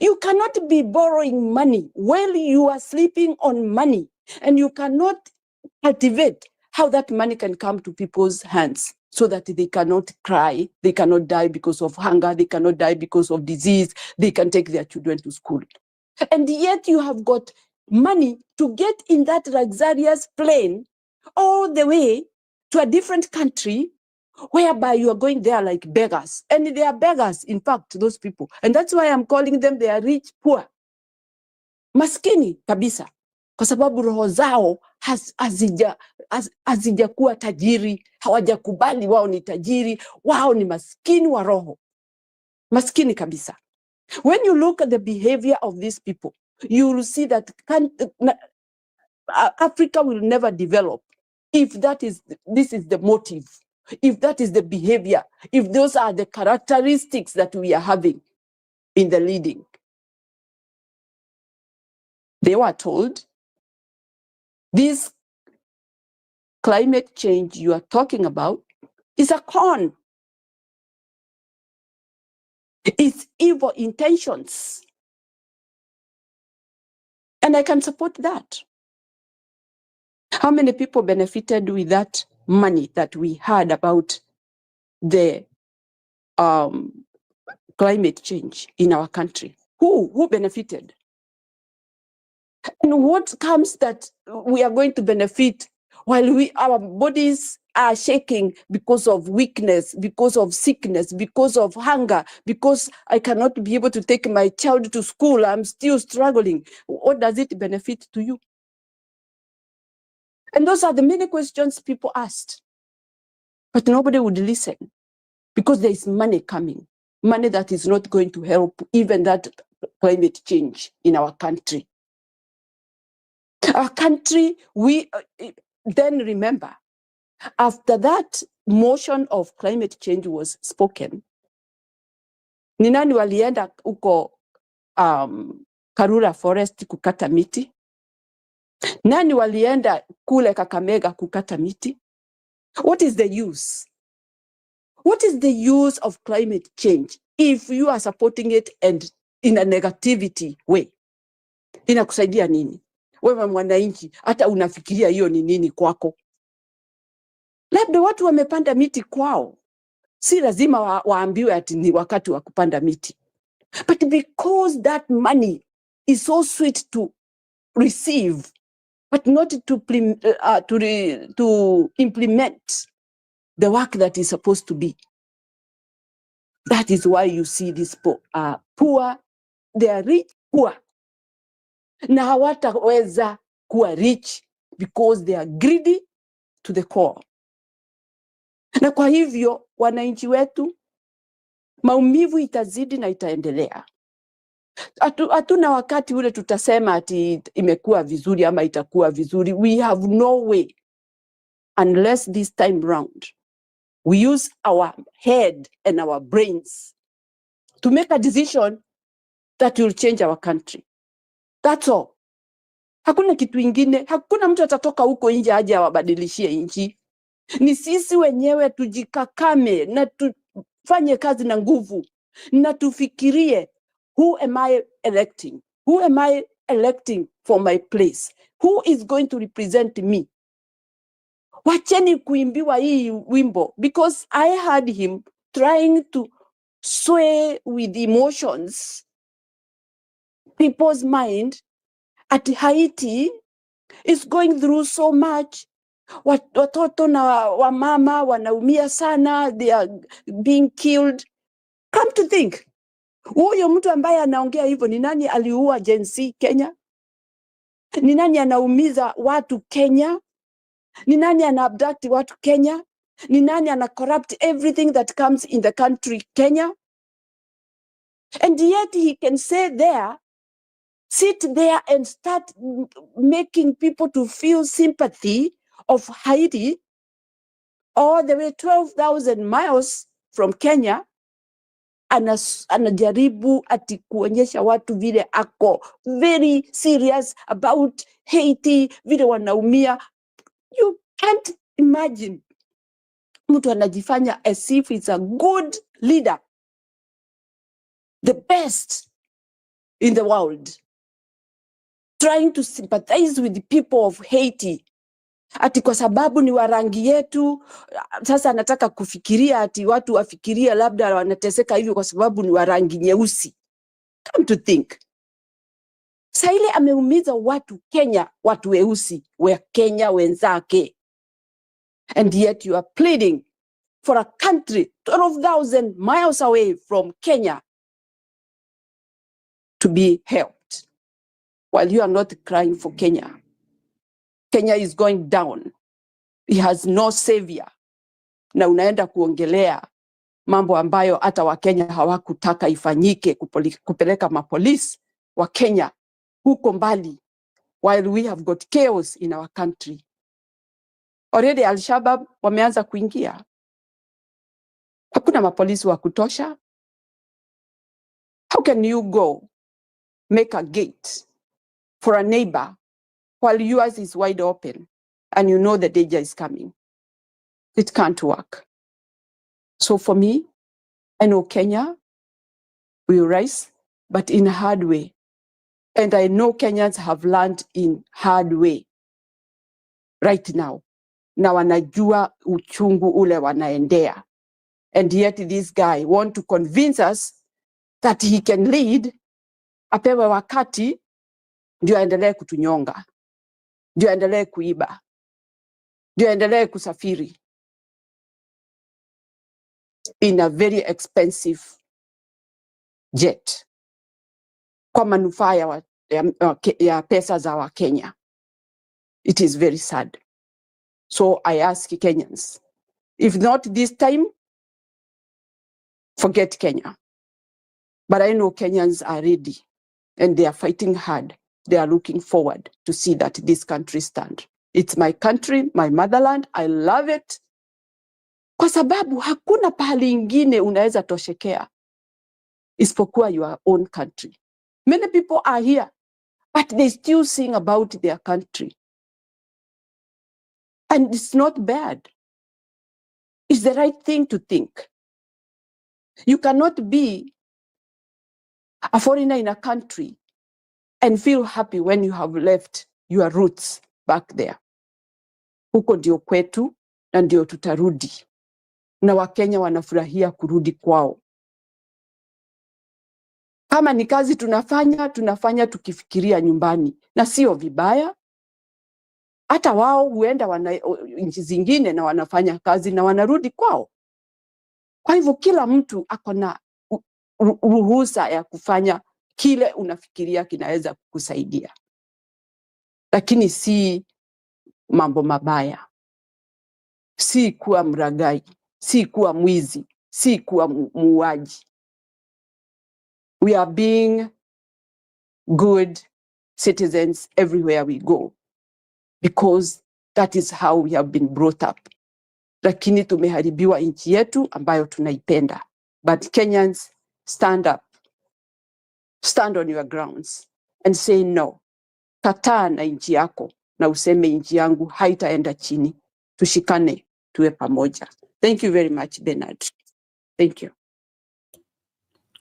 You cannot be borrowing money while you are sleeping on money, and you cannot cultivate how that money can come to people's hands so that they cannot cry, they cannot die because of hunger, they cannot die because of disease, they can take their children to school. And yet you have got money to get in that luxurious plane all the way to a different country, whereby you are going there like beggars. And they are beggars, in fact, those people. And that's why I'm calling them, they are rich, poor. Maskini kabisa. Kwa sababu roho zao hazijakuwa tajiri, hawajakubali wao ni tajiri, wao ni maskini wa roho. Maskini kabisa. When you look at the behavior of these people, you will see that Africa will never develop if this is the motive, if that is the behavior, if those are the characteristics that we are having in the leading. They were told, this climate change you are talking about is a con. It's evil intentions. And I can support that. How many people benefited with that money that we heard about the climate change in our country? Who benefited? And what comes that we are going to benefit while our bodies are shaking because of weakness, because of sickness, because of hunger, because I cannot be able to take my child to school, I'm still struggling. What does it benefit to you? And those are the many questions people asked. But nobody would listen because there is money coming, money that is not going to help even that climate change in our country. Our country, we then remember, after that motion of climate change was spoken, ni nani walienda uko Karura Forest kukata miti? Nani walienda kule Kakamega kukata miti? What is the use? What is the use of climate change if you are supporting it and in a negativity way? Inakusaidia nini? Wewe mwananchi, hata unafikiria hiyo ni nini kwako? Labda watu wamepanda miti kwao. Si lazima waambiwe ati ni wakati wa kupanda miti. But because that money is so sweet to receive, but not to implement the work that is supposed to be. That is why you see these poor, they are rich, poor. Na hawataweza kuwa rich because they are greedy to the core. Na kwa hivyo, wananchi wetu, maumivu itazidi na itaendelea. Hatuna wakati ule tutasema ati imekuwa vizuri ama itakuwa vizuri. We have no way unless this time round we use our head and our brains to make a decision that will change our country. That's all. Hakuna kitu ingine, hakuna mtu atatoka huko nje aje awabadilishie nchi. Ni sisi wenyewe tujikakame na tufanye kazi na nguvu na tufikirie, who am I electing? Who am I electing for my place? Who is going to represent me? Wacheni kuimbiwa hii wimbo, because I heard him trying to sway with emotions people's mind at Haiti is going through so much. Watoto na wamama wanaumia sana, they are being killed. Come to think, huyo mtu ambaye anaongea hivyo ni nani aliua Gen Z Kenya? Ni nani anaumiza watu Kenya? Ni nani anaabduct watu Kenya? Ni nani ana corrupt everything that comes in the country Kenya? And yet he can say there sit there and start making people to feel sympathy of Haiti all the way 12,000 miles from Kenya, anajaribu ati kuonyesha watu vile ako very serious about Haiti, vile wanaumia. You can't imagine mtu anajifanya as if it's a good leader, the best in the world, trying to sympathize with the people of Haiti. Ati kwa sababu ni wa rangi yetu, sasa anataka kufikiria ati watu wafikiria labda wanateseka hivyo kwa sababu ni wa rangi nyeusi. Come to think. Saile ameumiza watu Kenya, watu weusi, wa Kenya wenzake. And yet you are pleading for a country 12,000 miles away from Kenya to be helped, while you are not crying for Kenya. Kenya is going down. He has no savior. Na unaenda kuongelea mambo ambayo hata Wakenya hawakutaka ifanyike, kupeleka mapolisi wa Kenya huko mbali, while we have got chaos in our country. Already Al-Shabaab wameanza kuingia. Hakuna mapolisi wa kutosha. How can you go make a gate for a neighbor while yours is wide open and you know the danger is coming? It can't work. So for me, I know Kenya will rise, but in a hard way. And I know Kenyans have learned in hard way right now. Na wanajua uchungu ule wanaendea. And yet this guy want to convince us that he can lead, apewe wakati, ndio aendelee kutunyonga, ndio aendelee kuiba, ndio aendelee kusafiri in a very expensive jet kwa manufaa ya pesa za wa Kenya. It is very sad. So I ask Kenyans, if not this time, forget Kenya. But I know Kenyans are ready and they are fighting hard. They are looking forward to see that this country stand. It's my country, my motherland. I love it. Kwa sababu hakuna pahali ingine unaweza toshekea isipokuwa your own country. Many people are here, but they still sing about their country. And it's not bad. It's the right thing to think. You cannot be a foreigner in a country and feel happy when you have left your roots back there. Huko ndio kwetu na ndio tutarudi. Na Wakenya wanafurahia kurudi kwao. Kama ni kazi tunafanya tukifikiria nyumbani. Na sio vibaya. Hata wao huenda nchi zingine na wanafanya kazi na wanarudi kwao. Kwa hivyo kila mtu ako na ruhusa ya kufanya kile unafikiria kinaweza kukusaidia. Lakini si mambo mabaya. Si kuwa mragai, si kuwa mwizi, si kuwa muuaji. We are being good citizens everywhere we go, because that is how we have been brought up. Lakini tumeharibiwa nchi yetu ambayo tunaipenda. But Kenyans, stand up. Stand on your grounds and say no. Kataa na nchi yako na useme nchi yangu haitaenda chini. Tushikane, tuwe pamoja. Thank you very much, Bernard. Thank you.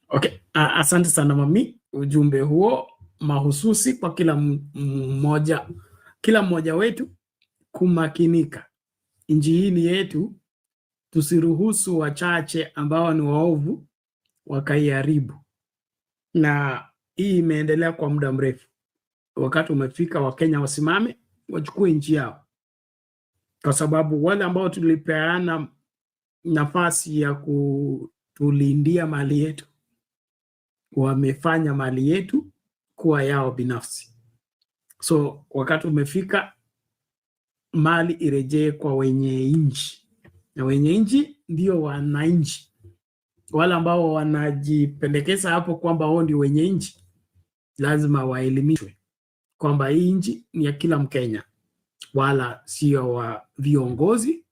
Okay, asante sana mami. Ujumbe huo mahususi kwa kila mmoja wetu kumakinika. Nchi hii ni yetu, tusiruhusu wachache ambao ni waovu wakaiharibu. Na hii imeendelea kwa muda mrefu. Wakati umefika Wakenya wasimame, wachukue nchi yao. Kwa sababu wale ambao tulipeana nafasi ya kutulindia mali yetu, wamefanya mali yetu kuwa yao binafsi. So wakati umefika, mali irejee kwa wenye nchi. Na wenye nchi ndio wananchi. Wale ambao wanajipendekeza hapo kwamba wao ndio wenye nchi, lazima waelimishwe kwamba hii nchi ni ya kila Mkenya, wala sio wa viongozi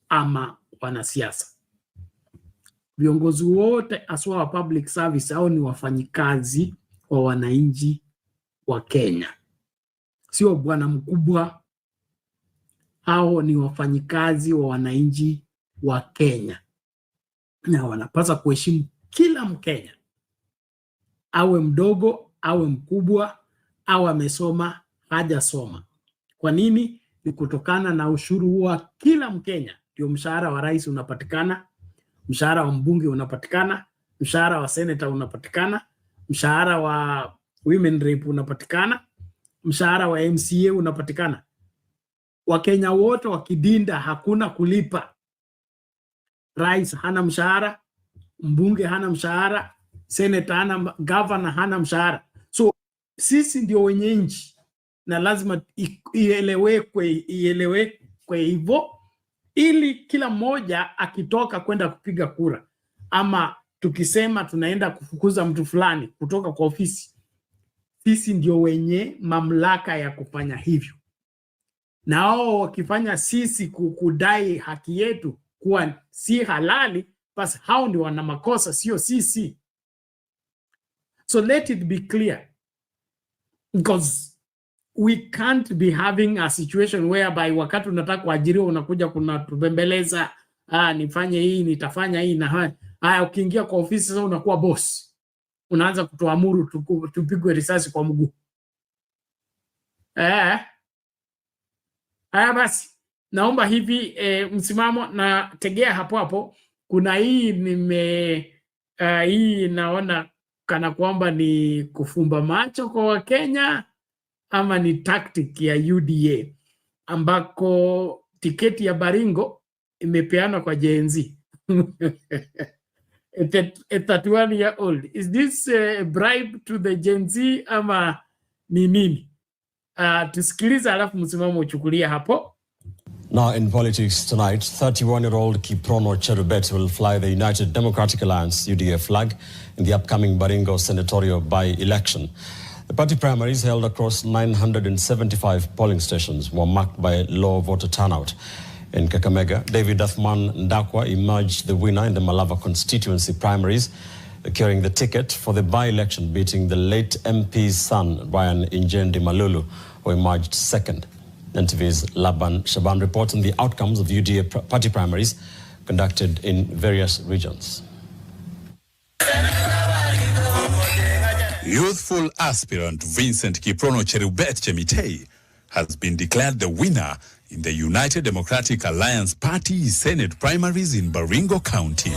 ama wanasiasa. Viongozi wote aswa wa public service au ni wafanyikazi wa wananchi wa Kenya, sio bwana mkubwa. Hao ni wafanyikazi wa wananchi wa Kenya, na wanapaswa kuheshimu kila Mkenya, awe mdogo, awe mkubwa, awe amesoma, hajasoma. Kwa nini? Ni kutokana na ushuru wa kila Mkenya ndio mshahara wa rais unapatikana, mshahara wa mbunge unapatikana, mshahara wa senator unapatikana, mshahara wa women rep unapatikana, mshahara wa MCA unapatikana. Wakenya wote wakidinda, hakuna kulipa. Rais hana mshahara, mbunge hana mshahara, senator hana, governor hana mshahara. So sisi ndio wenye nchi na lazima ielewekwe hivyo, ili kila mmoja akitoka kwenda kupiga kura ama tukisema tunaenda kufukuza mtu fulani kutoka kwa ofisi, sisi ndio wenye mamlaka ya kufanya hivyo. Na hao wakifanya sisi kudai haki yetu kuwa si halali, basi hao ndio wana makosa, sio sisi. So let it be clear, because we can't be having a situation whereby wakati unataka kuajiriwa unakuja kuna tubembeleza, nifanye hii, nitafanya hii na haya. Ukiingia kwa ofisi sasa unakuwa boss, unaanza kutuamuru tupigwe risasi kwa mguu. Basi naomba hivi msimamo na tegea hapo hapo. Kuna hii hii naona kana kwamba ni kufumba macho kwa Wakenya ama ni tactic ya UDA, ambako tiketi ya Baringo imepeana kwa Gen Z. A 31-year-old. Is this a bribe to the Gen Z ama ni nini? Tusikiliza alafu msimamo uchukulia hapo. Now in politics tonight, 31-year-old Kiprono Cherubet will fly the United Democratic Alliance UDA flag in the upcoming Baringo senatorial by-election. The party primaries held across 975 polling stations were marked by low voter turnout. In Kakamega, David Athman Ndakwa emerged the winner in the Malava constituency primaries, securing the ticket for the by-election, beating the late MP's son, Brian Injendi Malulu, who emerged second. NTV's Laban Shaban reports on the outcomes of UDA party primaries conducted in various regions. Youthful aspirant Vincent Kiprono Cherubet Chemitei has been declared the winner in the United Democratic Alliance Party Senate primaries in Baringo County.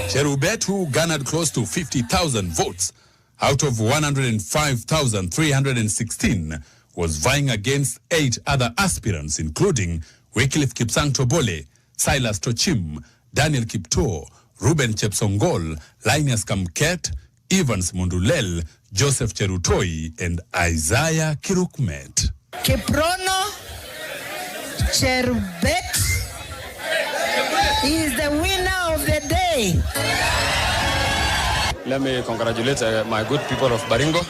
Cherubet, who garnered close to 50,000 votes out of 105,316, was vying against 8 other aspirants, including Wycliffe Kipsang Tobole, Silas Tochim, Daniel Kipto, Ruben Chepsongol, Linus Kamket, Evans Mundulel, Joseph Cherutoi, and Isaiah Kirukmet. Kiprono Cherubet is the winner of the day. Let me congratulate my good people of Baringo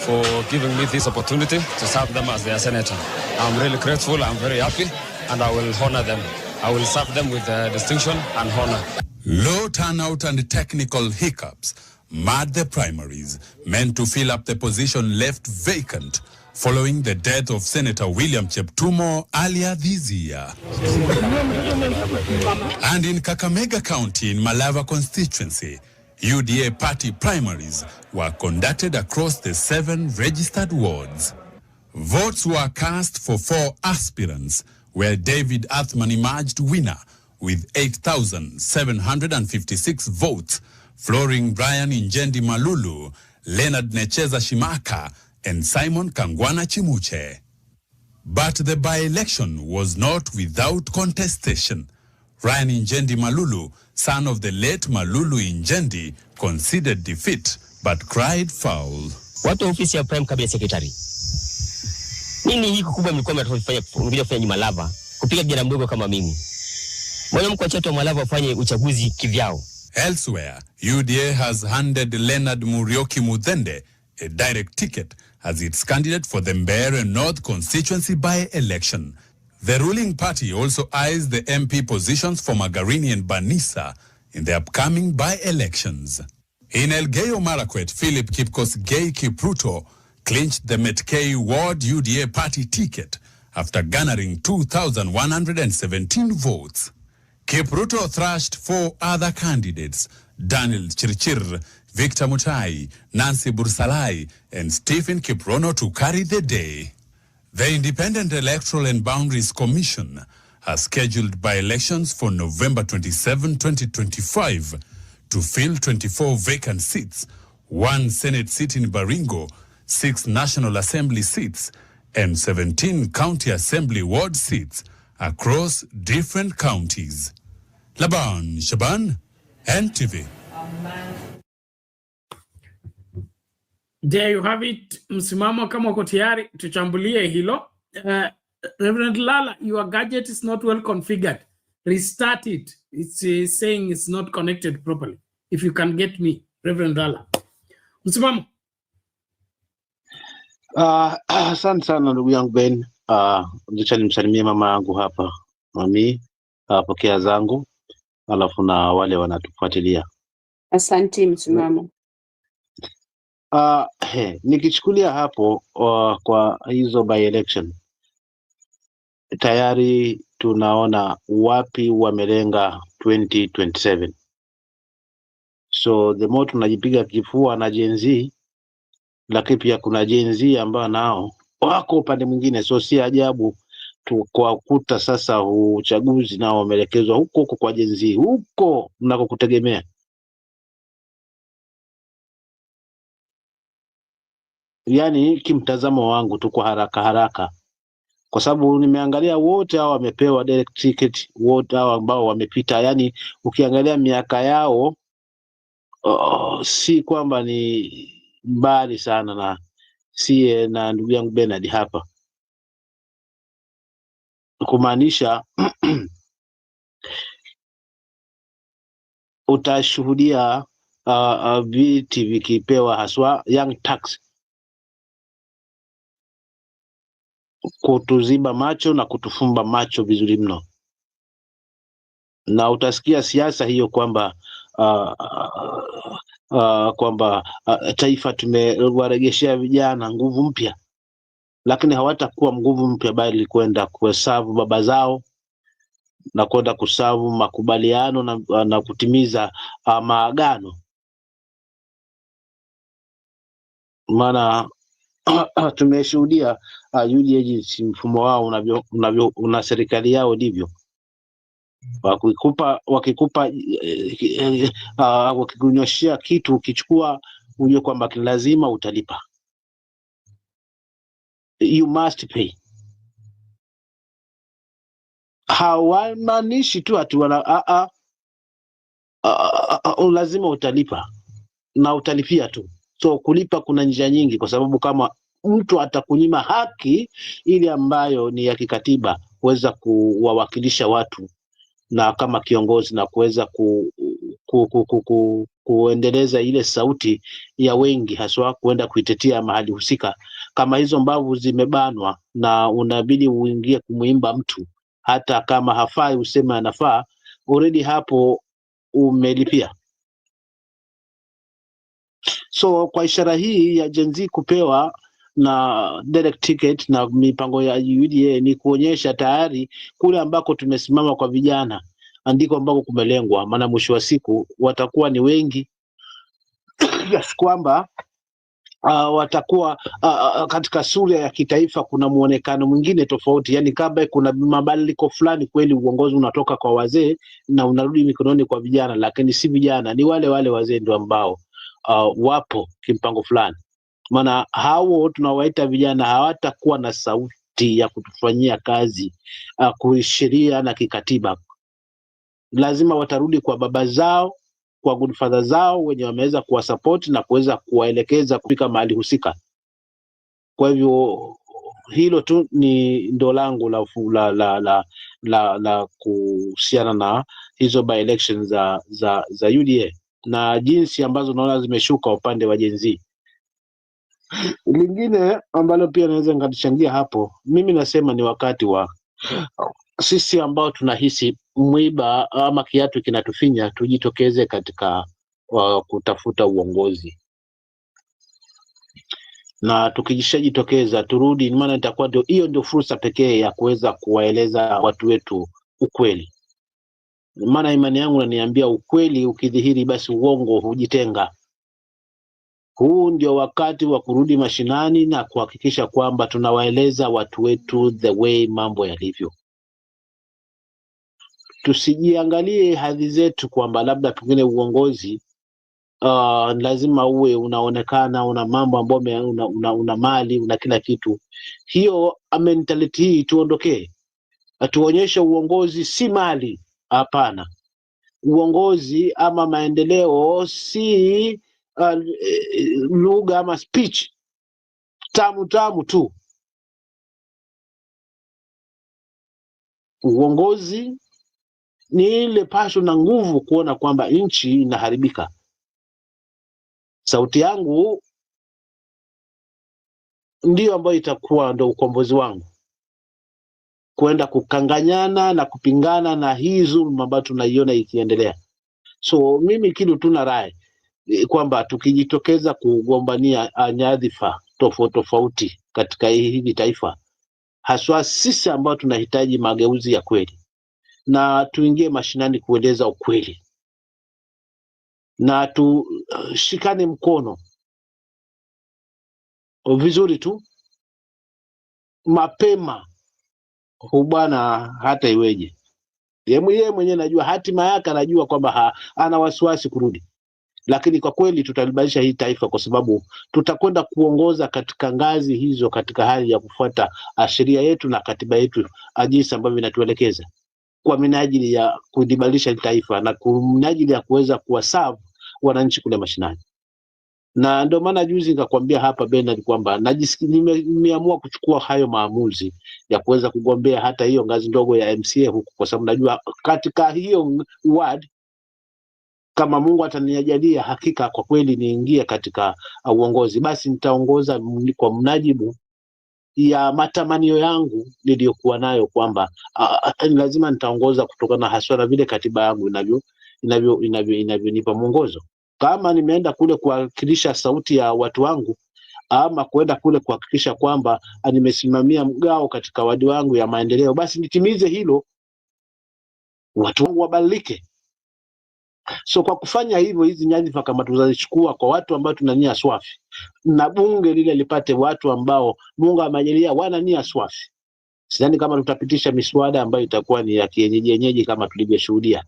for giving me this opportunity to serve them as their senator. I'm really grateful, I'm very happy, and I will honor them. I will serve them with distinction and honor. Low turnout and technical hiccups marred the primaries, meant to fill up the position left vacant following the death of Senator William Cheptumo earlier this year. And in Kakamega County, in Malava constituency, UDA party primaries were conducted across the 7 registered wards. Votes were cast for 4 aspirants, where David Athman emerged winner with 8,756 votes, flooring Brian Injendi Malulu, Leonard Necheza Shimaka, and Simon Kangwana Chimuche. But the by-election was not without contestation. Ryan Injendi Malulu, son of the late Malulu Injendi, conceded defeat but cried foul. Watu wa ofisi ya Prime Cabinet Secretary, nini hii kubwa mlikuwa mnafanya nyuma Malava kupiga kijana mdogo kama mimi? Mbona mko acha tu Malava wafanye uchaguzi kivyao? Elsewhere, UDA has handed Leonard Murioki Muthende a direct ticket as its candidate for the Mbeere North constituency by-election. The ruling party also eyes the MP positions for Magarini and Banisa in the upcoming by-elections. In Elgeyo Marakwet, Philip Kipkosgei Kipruto clinched the Metkei Ward UDA party ticket after garnering 2,117 votes. Kipruto thrashed 4 other candidates, Daniel Chirchir, Victor Mutai, Nancy Bursalai, and Stephen Kiprono, to carry the day. The Independent Electoral and Boundaries Commission has scheduled by-elections for November 27, 2025 to fill 24 vacant seats, 1 Senate seat in Baringo, 6 National Assembly seats, and 17 County Assembly ward seats across different counties. Laban Shaban, NTV. There you have it. Msimamo kama uko tayari tuchambulie hilo. Reverend Lala, your gadget is not well configured. Restart it. It's saying it's not connected properly. If you can get me, Reverend Lala. Msimamo. Asante sana ndugu yangu Ben. Ndicho nimsalimie mama yangu hapa. Mami, pokea zangu. Alafu na wale wanatufuatilia. Asante Msimamo. Nikichukulia hapo kwa hizo by-election, tayari tunaona wapi wamelenga 2027. So the more tunajipiga kifua na Gen Z, lakini pia kuna Gen Z ambao nao wako upande mwingine, so si ajabu kwa sasa uchaguzi nao wameelekezwa huko kwa Gen Z, huko mnakokutegemea. Yani kimtazamo wangu tu kwa haraka, kwa sababu nimeangalia wote hao wamepewa direct ticket, wote hao ambao wamepita, yani ukiangalia miaka yao si kwamba ni mbali sana na sie na ndugu yangu Bernard hapa, kumaanisha utashuhudia viti vikipewa haswa young tax, kutuziba macho na kutufumba macho vizuri mno, na utasikia siasa hiyo kwamba taifa tumewaregeshea vijana nguvu mpya, lakini hawatakuwa nguvu mpya, bali kwenda kuhesabu baba zao na kwenda kusavu makubaliano na kutimiza maagano. Maana tumeshuhudia UDA mfumo wao una serikali yao ndivyo. Wakikunyoshia kitu ukichukua ujue kwamba lazima utalipa. You must pay. Hawamaanishi tu ati lazima utalipa na utalipia tu. So kulipa kuna njia nyingi, kwa sababu kama mtu atakunyima haki ile ambayo ni ya kikatiba, kuweza kuwawakilisha watu na kama kiongozi na kuweza kuendeleza ile sauti ya wengi, haswa kuenda kuitetea mahali husika, kama hizo mbavu zimebanwa na unabidi uingie kumuimba mtu hata kama hafai useme anafaa, already hapo umelipia. So kwa ishara hii ya Gen Z kupewa na direct ticket na mipango ya UDA ni kuonyesha tayari kule ambako tumesimama kwa vijana andiko ambako kumelengwa, maana mwisho wa siku watakuwa ni wengi yes, kwamba watakuwa katika sura ya kitaifa kuna muonekano mwingine tofauti, yani kama kuna mabadiliko fulani kweli, uongozi unatoka kwa wazee na unarudi mikononi kwa vijana, lakini si vijana, ni wale wazee ndio ambao wapo kimpango fulani. Maana hao tunawaita vijana hawatakuwa na sauti ya kutufanyia kazi kisheria na kikatiba. Lazima watarudi kwa baba zao, kwa godfather zao wenye wameweza kuwasupport na kuweza kuwaelekeza kufika mahali husika. Kwa hivyo hilo tu ni ndo langu la kuhusiana na hizo by elections za UDA na jinsi ambazo naona zimeshuka upande wa Gen Z. Lingine ambalo pia naweza nikatichangia hapo, mimi nasema ni wakati wa sisi ambao tunahisi mwiba ama kiatu kinatufinya, tujitokeze katika kutafuta uongozi, na tukishajitokeza turudi, maana itakuwa ndio fursa pekee ya kuweza kuwaeleza watu wetu ukweli. Maana imani yangu inaniambia ukweli ukidhihiri, basi uongo hujitenga. Huu ndio wakati wa kurudi mashinani na kuhakikisha kwamba tunawaeleza watu wetu the way mambo yalivyo. Tusijiangalie hadhi zetu kwamba labda pengine uongozi lazima uwe unaonekana una mambo ambayo una mali, una kila kitu. Hiyo mentality hii tuondokee. Tuonyeshe uongozi si mali, hapana. Uongozi ama maendeleo si lugha ama speech tamu tu. Uongozi ni ile passion na nguvu kuona kwamba nchi inaharibika. Sauti yangu ndio ambayo itakuwa ndo ukombozi wangu, kwenda kukanganyana na kupingana na hii dhuluma ambayo tunaiona ikiendelea. So mimi kitu tuna rai kwamba tukijitokeza kugombania nyadhifa tofauti katika hili taifa, haswa sisi ambao tunahitaji mageuzi ya kweli, na tuingie mashinani kueleza ukweli, na tushikane mkono vizuri tu mapema. Bwana hata iweje, yeye mwenyewe najua hatima yake, anajua kwamba ana wasiwasi kurudi, lakini kwa kweli tutalibadilisha hii taifa, kwa sababu tutakwenda kuongoza katika ngazi hizo, katika hali ya kufuata sheria yetu na katiba yetu jinsi ambavyo inatuelekeza, kwa minajili ya kulibadilisha hii taifa na kwa minajili ya kuweza kuwaserve wananchi kule mashinani. Na ndio maana juzi nikakwambia hapa Bernard kwamba nimeamua kuchukua hayo maamuzi ya kuweza kugombea hata hiyo ngazi ndogo ya MCA huku, kwa sababu najua katika hiyo ward, kama Mungu atanijalia, hakika kwa kweli niingie katika uongozi, basi nitaongoza kwa mnajibu ya matamanio yangu niliyokuwa nayo, kwamba lazima nitaongoza kutokana haswa na vile katiba yangu inavyonipa mwongozo. Kama nimeenda kule kuwakilisha sauti ya watu wangu, ama kwenda kule kuhakikisha kwamba nimesimamia mgao katika wadi wangu ya maendeleo, basi nitimize hilo, watu wangu wabadilike. So kwa kufanya hivyo, hizi nyadhifa kama tuzazichukua kwa watu ambao tuna nia swafi, na bunge lile lipate watu ambao Mungu amejalia wana nia swafi, sidhani kama tutapitisha miswada ambayo itakuwa ni ya kienyeji kama tulivyoshuhudia.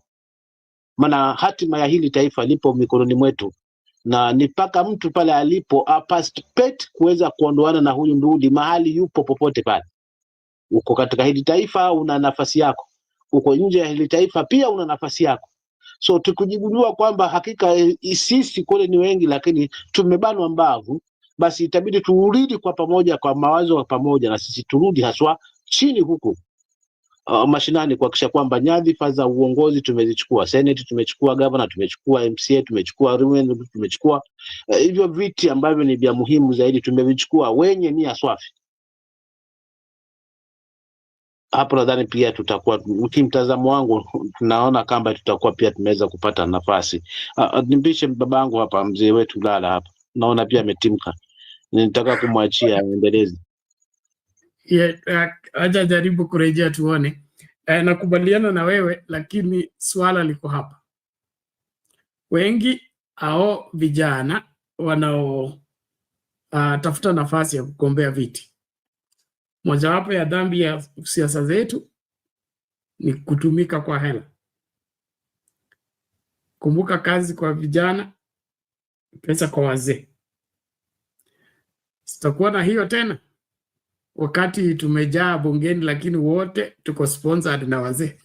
Maana hatima ya hili taifa lipo mikononi mwetu, na ni mpaka mtu pale alipo participate kuweza kuondoana na huyu ndudi mahali yupo popote pale. Uko katika hili taifa una nafasi yako, uko nje ya hili taifa pia una nafasi yako. So tukijigundua kwamba hakika sisi kule ni wengi lakini tumebanwa mbavu, basi itabidi turudi kwa pamoja, kwa mawazo wa pamoja, na sisi turudi haswa chini huku mashinani, kuhakikisha kwamba nyadhifa za uongozi tumezichukua. Senate tumechukua, governor tumechukua, MCA tumechukua, women tumechukua, hivyo viti ambavyo ni vya muhimu zaidi tumevichukua wenye nia swafi. Hapo nadhani pia tutakuwa, kimtazamo wangu tunaona kama tutakuwa pia tumeweza kupata nafasi. Nimpishe babangu hapa, mzee wetu Lala hapa, naona pia ametimka, nitaka kumwachia aendeleze. Acha jaribu kurejea tuone. Nakubaliana na wewe, lakini swala liko hapa. Wengi hao vijana wanao tafuta nafasi ya kugombea viti, mojawapo ya dhambi ya siasa zetu ni kutumika kwa hela. Kumbuka, kazi kwa vijana, pesa kwa wazee. Sitakuwa na hiyo tena wakati tumejaa bungeni, lakini wote tuko sponsored na wazee.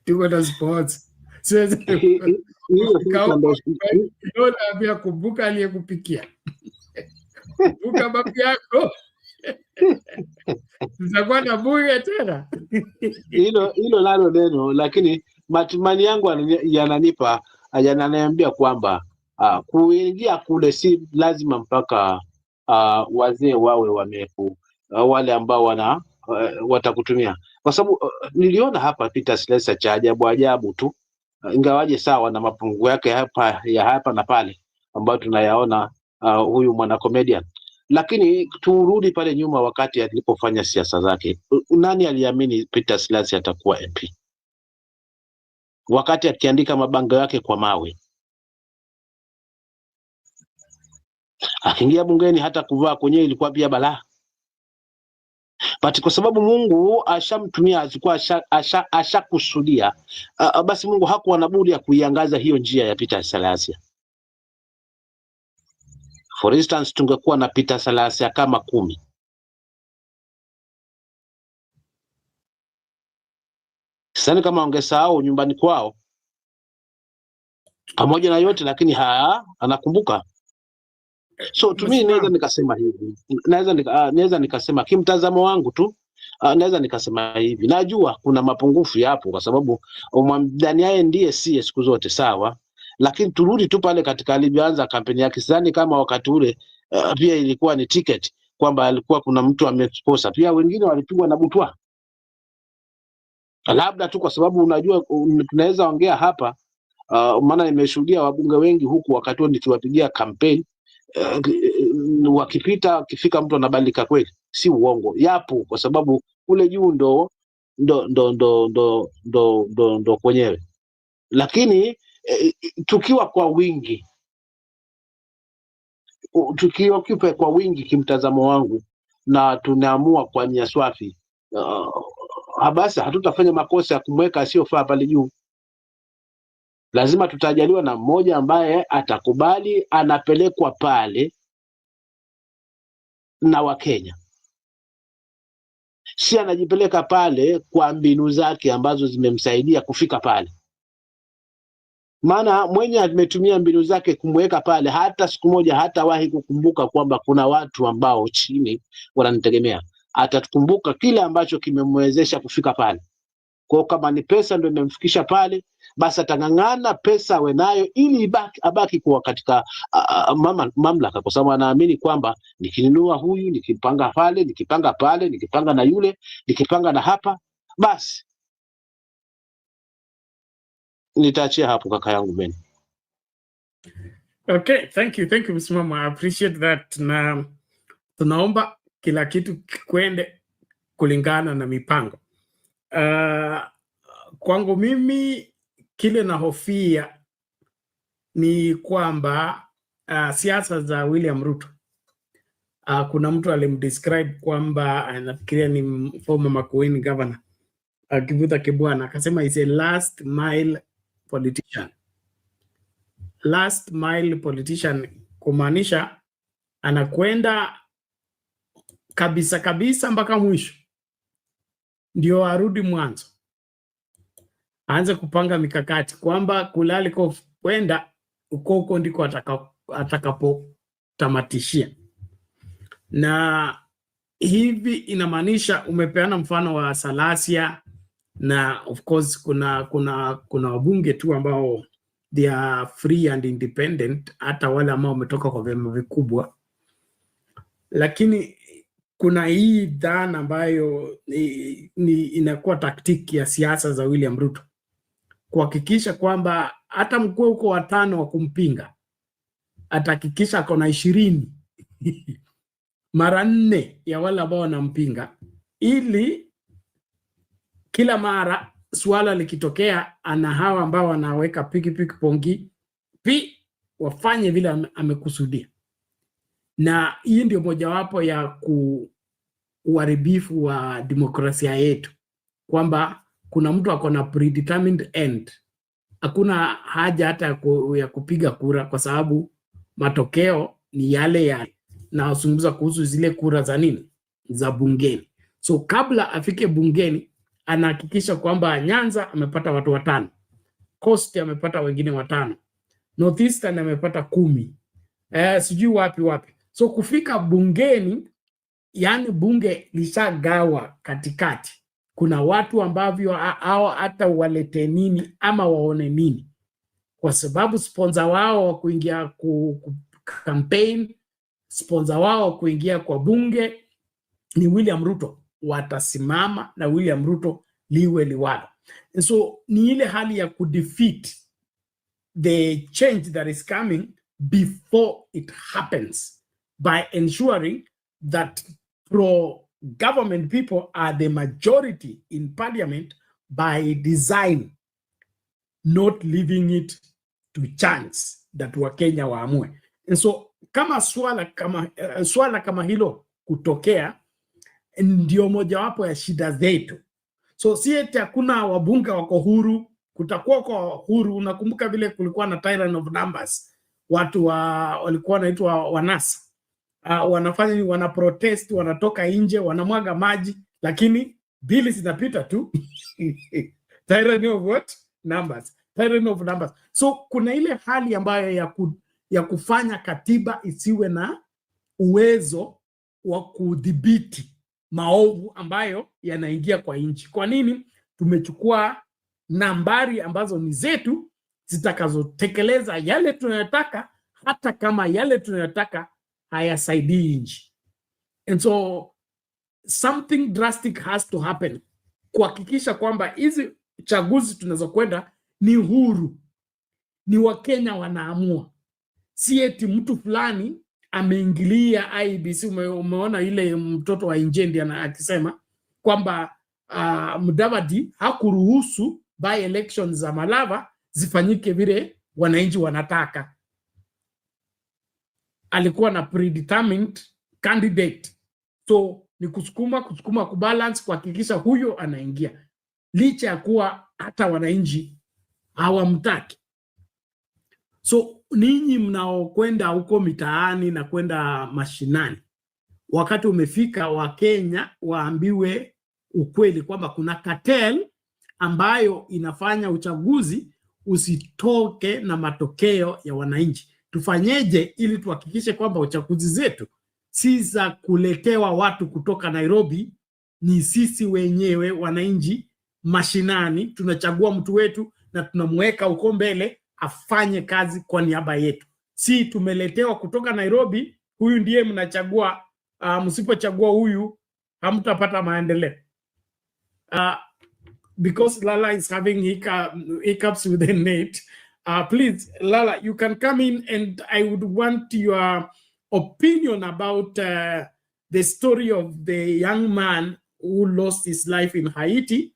Tuko na sponsor. Kumbuka aliyekupikia. Kumbuka babu yako. Tutakuwa na bunge tena. Hilo nalo neno, lakini matumani yangu yananiambia kwamba kuingia kule si lazima mpaka wazee wawe wamefu, wale ambao watakutumia, kwa sababu niliona hapa Peter Slesa cha ajabu tu, ingawaje sawa na mapungufu yake hapa na pale ambayo tunayaona huyu mwana comedian. Lakini turudi pale nyuma, wakati alipofanya siasa zake, nani aliamini Peter Slasa atakuwa MP? Wakati akiandika mabango yake kwa mawe, akiingia bungeni, hata kuvaa kwenyewe ilikuwa pia balaa. But kwa sababu Mungu ashamtumia, alikuwa ashakusudia, basi Mungu hakuwa na budi ya kuiangaza hiyo njia ya Peter Slasa. For instance, tungekuwa na Peter Slasa kama 10, sasa kama wangesahau nyumbani kwao pamoja na yote, lakini anakumbuka. So to me naweza nikasema hivi, naweza nikasema kimtazamo wangu tu, naweza nikasema hivi, najua kuna mapungufu yapo, kwa sababu ndani yake ndiye sie siku zote, sawa, lakini turudi tu pale katika alivyoanza kampeni yake. Sidhani kama wakati ule pia ilikuwa ni ticket kwamba alikuwa kuna mtu ameposa, pia wengine walipigwa na butwa, labda tu kwa sababu unajua tunaweza ongea hapa, maana nimeshuhudia wabunge wengi huku wakati huo nikiwapigia kampeni, wakifika mtu anabadilika kweli, si uongo, yapo, kwa sababu kule juu ndo kwenyewe. Lakini tukiwa kwa wingi, kwa wingi kimtazamo wangu, na tunaamua kwa nia swafi, basi hatutafanya makosa ya kumweka asiyofaa pale juu. Lazima tutajaliwa na mmoja ambaye atakubali anapelekwa pale na Wakenya, si anajipeleka pale kwa mbinu zake ambazo zimemsaidia kufika pale. Maana mwenye ametumia mbinu zake kumweka pale, hata siku moja hatawahi kukumbuka kwamba kuna watu ambao chini wananitegemea. Atakumbuka kile ambacho kimemwezesha kufika pale. Kwa kama ni pesa ndio imemfikisha pale, basi atang'ang'ana pesa awe nayo ili abaki kuwa katika mamlaka, kwa sababu anaamini kwamba nikinunua huyu, nikipanga pale, nikipanga pale, nikipanga na yule, nikipanga na hapa, basi nitaachia hapo kaka yangu Ben. Okay, thank you Msimamo, I appreciate that, na tunaomba kila kitu kwende kulingana na mipango. Kwangu mimi kile na hofia ni kwamba siasa za William Ruto, kuna mtu alimdescribe kwamba anafikiria ni former Makueni governor, Kivutha Kibwana, akasema is a last mile politician. Last mile politician kumaanisha anakwenda kabisa mpaka mwisho ndio arudi mwanzo, aanze kupanga mikakati kwamba kule alikokwenda uko ndiko atakapotamatishia. Na hivi inamaanisha, umepeana mfano wa Salasia, na of course kuna wabunge tu ambao they are free and independent, hata wale ambao wametoka kwa vyama vikubwa. Lakini kuna hii dhana ambayo inakuwa taktiki ya siasa za William Ruto kuhakikisha kwamba hata mkuu uko watano wa kumpinga atahakikisha akona 20 mara 4 ya wale ambao wanampinga, ili kila mara swala likitokea ana hawa ambao wanaweka piki pongi wafanye vile amekusudia. Na hii ndio mojawapo ya uharibifu wa demokrasia yetu, kwamba kuna mtu akona predetermined end. Hakuna haja hata ya kupiga kura, kwa sababu matokeo ni yale na usungumza kuhusu zile kura za nini, za bungeni. So kabla afike bungeni anahakikisha kwamba Nyanza amepata watu 5, Coast amepata wengine 5, Northeastern amepata 10, sijui wapi. So kufika bungeni yani bunge lishagawa katikati. Kuna watu ambavyo hao hata walete nini ama waone nini, kwa sababu sponsor wao wa kuingia campaign, sponsor wao wa kuingia kwa bunge ni William Ruto. Watasimama na William Ruto liwe liwalo. And so ni ile hali ya kudefeat the change that is coming before it happens by ensuring that pro-government people are the majority in parliament by design, not leaving it to chance that Wakenya waamue. And so kama swala kama hilo kutokea, ndio mojawapo ya shida zetu. So si eti hakuna wabunge wako huru, kutakuwa kwa huru. Unakumbuka vile kulikuwa na tyrant of numbers, watu walikuwa wanaitwa wanasa, wanafanya wana protest, wanatoka nje, wanamwaga maji, lakini bili zinapita tu. Tyrant of what? Numbers. Tyrant of numbers. So kuna ile hali ambayo ya kufanya katiba isiwe na uwezo wa kudhibiti maovu ambayo yanaingia kwa nchi. Kwa nini? Tumechukua nambari ambazo ni zetu zitakazotekeleza yale tunayotaka, hata kama yale tunayotaka hayasaidii nchi. And so something drastic has to happen kuhakikisha kwamba hizi chaguzi tunazokwenda ni huru, ni Wakenya wanaamua, si eti mtu fulani ameingilia IEBC. Umeona ile mtoto wa Injendi akisema kwamba Mudavadi hakuruhusu by elections za Malava zifanyike vile wananchi wanataka. Alikuwa na predetermined candidate, so ni kusukuma kubalance, kuhakikisha huyo anaingia licha ya kuwa hata wananchi hawamtaki. So ninyi mnaokwenda huko mitaani na kwenda mashinani, wakati umefika Wakenya waambiwe ukweli kwamba kuna cartel ambayo inafanya uchaguzi usitoke na matokeo ya wananchi. Tufanyeje ili tuhakikishe kwamba uchaguzi zetu si za kuletewa watu kutoka Nairobi, ni sisi wenyewe wananchi mashinani tunachagua mtu wetu na tunamweka huko mbele afanye kazi kwa niaba yetu. Si tumeletewa kutoka Nairobi, huyu ndiye mnachagua, msipochagua huyu hamtapata maendeleo. Because Lala is having hiccups with the net, please Lala, you can come in, and I would want your opinion about the story of the young man who lost his life in Haiti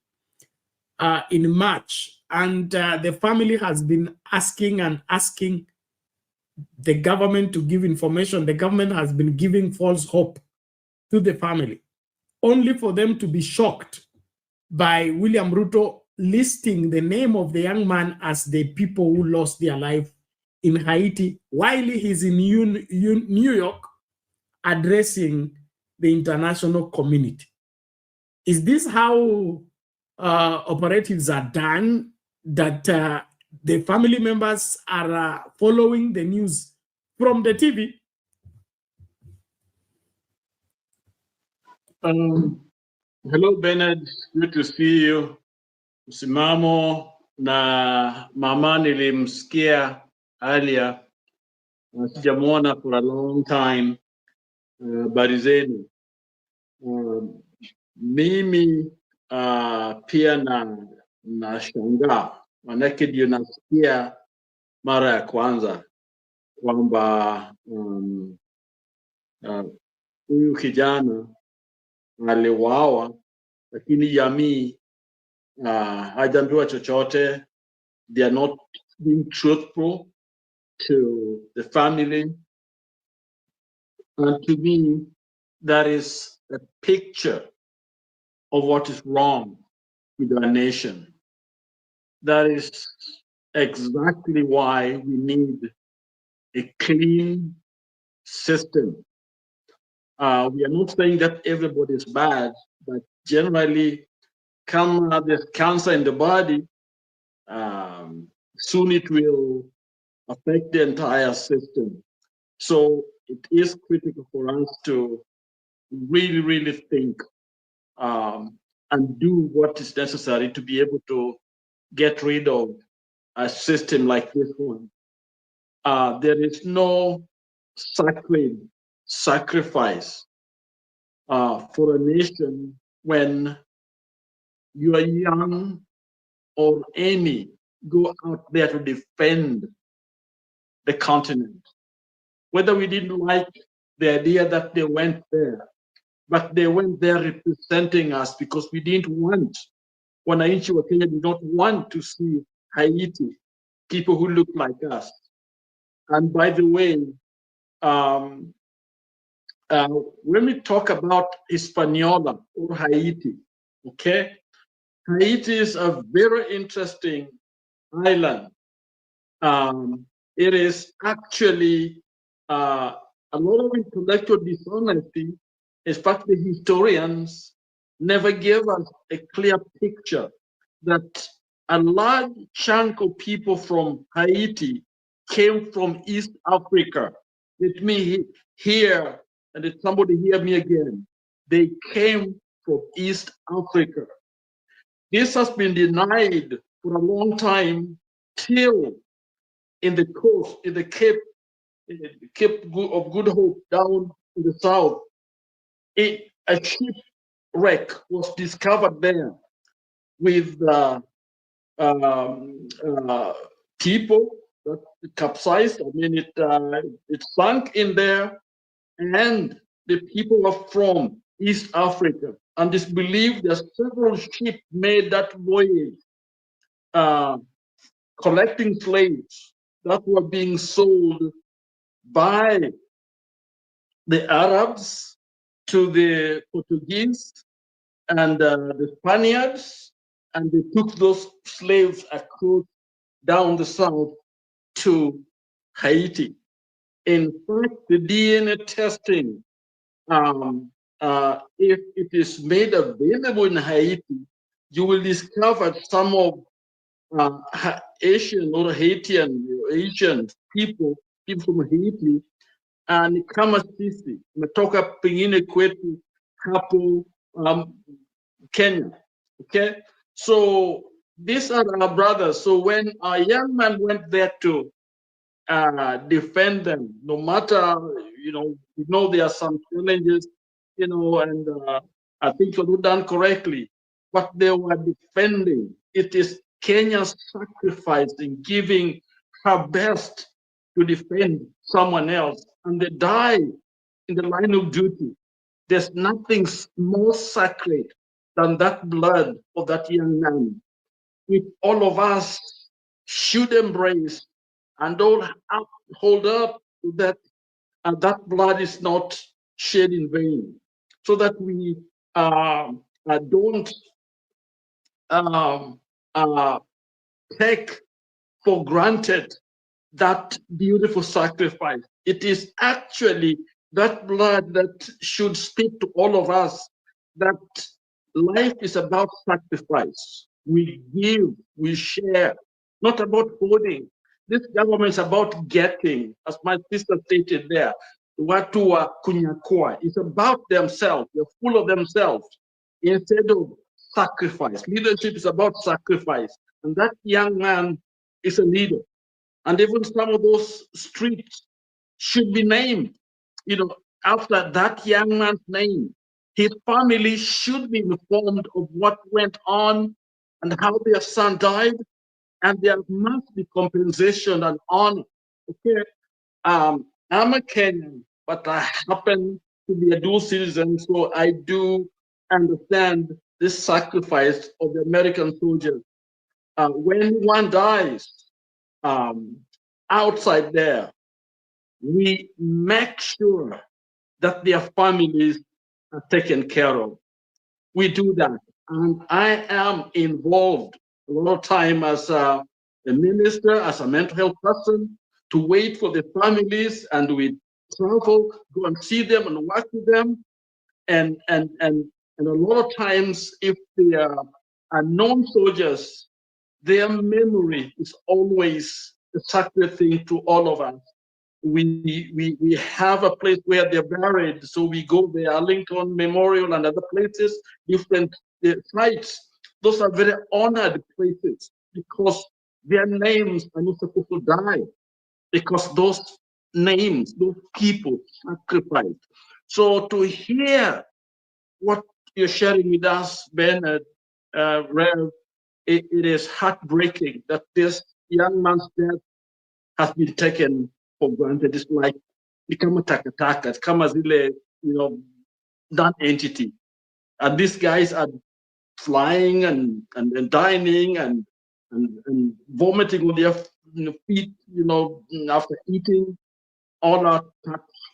in March. And the family has been asking the government to give information. The government has been giving false hope to the family, only for them to be shocked by William Ruto listing the name of the young man as the people who lost their life in Haiti while he's in New York addressing the international community. Is this how operatives are done, that the family members are following the news from the TV? Hello, Bernard. Good to see you. Msimamo na mama nilimsikia earlier. Sijamuona for a long time. Habari zenu. Mimi pia na shangaa, manake ndio nasikia mara ya kwanza kwamba huyu kijana aliuawa, lakini jamii hajaambiwa chochote. They are not being truthful to the family. And to me, that is a picture of what is wrong with our nation. That is exactly why we need a clean system. We are not saying that everybody is bad, but generally, come there's cancer in the body, soon it will affect the entire system. So it is critical for us to really, really think and do what is necessary to be able to get rid of a system like this one. There is no sacred sacrifice for a nation when you are young or any go out there to defend the continent. Whether we didn't like the idea that they went there, but they went there representing us because we didn't want, wananchi wa Kenya did not want to see Haiti, people who look like us. And by the way, when we talk about Hispaniola or Haiti, okay, Haiti is a very interesting island. It is actually a lot of intellectual dishonesty. In fact, the historians never gave us a clear picture that a large chunk of people from Haiti came from East Africa. Let me hear, and if somebody hear me again, they came from East Africa. This has been denied for a long time till in the coast, in the Cape of Good Hope down in the south, a shipwreck was discovered there with people that capsized. I mean, it sunk in there, and the people are from East Africa. And it's believed that several ships made that voyage, collecting slaves that were being sold by the Arabs to the Portuguese and the Spaniards, and they took those slaves across down the south to Haiti. In fact, the DNA testing, if it is made available in Haiti, you will discover some of Asian or Haitian, Asian people from Haiti, and kama sisi umetoka pengine kwetu hapo Kenya. Okay, so these are our brothers. So when a young man went there to defend them, no matter, we know there are some challenges, and I think it was done correctly, but they were defending. It is Kenya's sacrificing, giving her best to defend someone else, and they die in the line of duty. There's nothing more sacred than that blood of that young man, which all of us should embrace and all hold up that, and that blood is not shed in vain, so that we don't take for granted that beautiful sacrifice. It is actually that blood that should speak to all of us that life is about sacrifice. We give, we share, not about holding. This government is about getting, as my sister stated there, watu wa kunyakua. It's about themselves. They're full of themselves instead of sacrifice. Leadership is about sacrifice. And that young man is a leader. And even some of those streets should be named, after that young man's name. His family should be informed of what went on and how their son died, and there must be compensation and honor. Okay, I'm a Kenyan, but I happen to be a dual citizen, so I do understand this sacrifice of the American soldiers. When one dies outside there, we make sure that their families are taken care of. We do that. And I am involved a lot of time as a minister, as a mental health person, to wait for the families, and we travel, go and see them and work with them. And a lot of times, if they are known soldiers, their memory is always a sacred thing to all of us. we have a place where they're buried, so we go there, Lincoln Memorial and other places, different sites. Those are very honored places because their names are not supposed to die, because those names, those people sacrificed. So to hear what you're sharing with us, Bernard, Rev, it is heartbreaking that this young man's death has been taken for granted. It's like become a takataka. It's come as that entity. And these guys are flying and dining and vomiting on their feet, after eating all our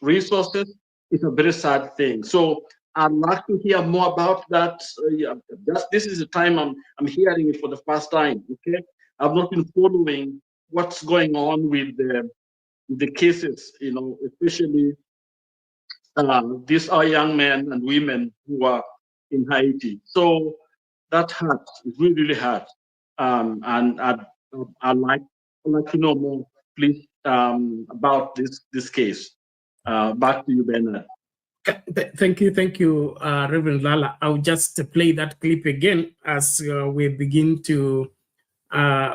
resources. It's a very sad thing. So I'd like to hear more about that. This is the time I'm hearing it for the first time. Okay, I've not been following what's going on with the cases, especially these are young men and women who are in Haiti. So that hurts. It really, really hurts. And I'd like to know more, please, about this case. Back to you, Bernard. Thank you, Reverend Lala. I'll just play that clip again as we begin to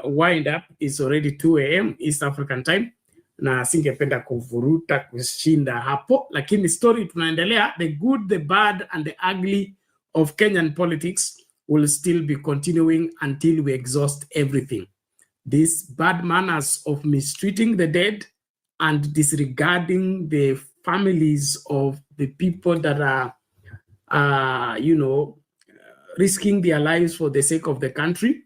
wind up. It's already 2 a.m. East African time, na singependa kuvuruta kushinda hapo, lakini story tunaendelea. The good, the bad, and the ugly of Kenyan politics will still be continuing until we exhaust everything. These bad manners of mistreating the dead and disregarding the families of the people that are, risking their lives for the sake of the country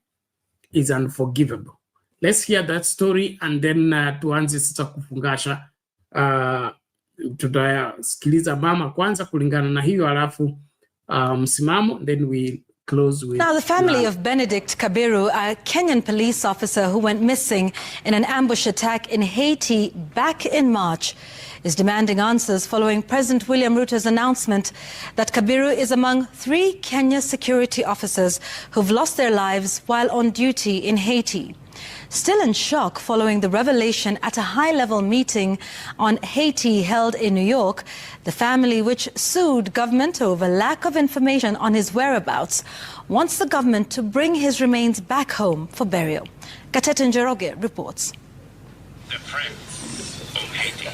is unforgivable. Let's hear that story and then tuanze sasa kufungasha. Tutasikiliza mama kwanza kulingana na hiyo, alafu msimamo, then we close with. Now, the family of Benedict Kabiru, a Kenyan police officer who went missing in an ambush attack in Haiti back in March, is demanding answers following President William Ruto's announcement that Kabiru is among 3 Kenya security officers who've lost their lives while on duty in Haiti. Still in shock following the revelation at a high-level meeting on Haiti held in New York, the family, which sued government over lack of information on his whereabouts, wants the government to bring his remains back home for burial. Gatete Njoroge reports. The friends of Haiti.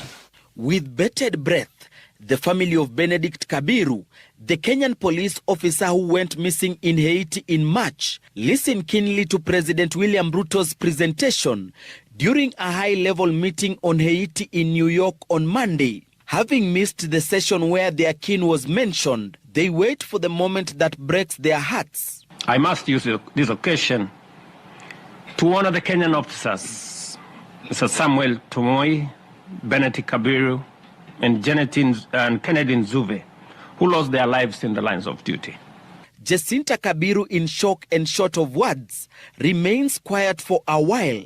With bated breath, the family of Benedict Kabiru, the Kenyan police officer who went missing in Haiti in March, listened keenly to President William Ruto's presentation during a high-level meeting on Haiti in New York on Monday. Having missed the session where their king was mentioned, they wait for the moment that breaks their hearts. I must use this occasion to honor the Kenyan officers, Mr. Samuel Tomoy, Benedict Kabiru, and Kennedy Nzuve, who lost their lives in the lines of duty. Jacinta Kabiru, in shock and short of words, remains quiet for a while,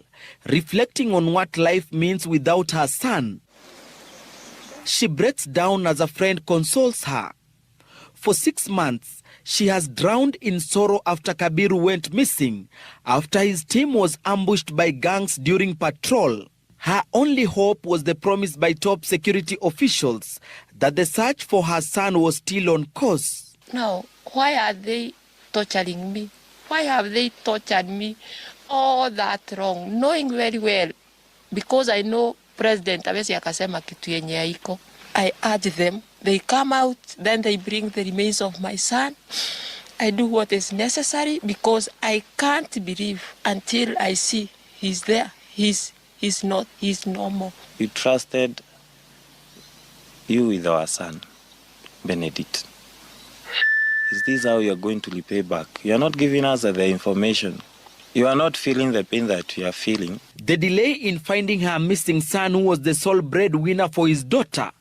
reflecting on what life means without her son. She breaks down as a friend consoles her. For 6 months, she has drowned in sorrow after Kabiru went missing, after his team was ambushed by gangs during patrol. Her only hope was the promise by top security officials that the search for her son was still on course. Now, why are they torturing me? Why have they tortured me all that wrong, knowing very well, because I know President Abesi akasema kitu yenye haiko. I urge them, they come out, then they bring the remains of my son. I do what is necessary because I can't believe until I see he's there. He's normal. We trusted you with our son, Benedict. Is this how you are going to repay back? You are not giving us the information. You are not feeling the pain that we are feeling. The delay in finding her missing son, who was the sole breadwinner for his daughter,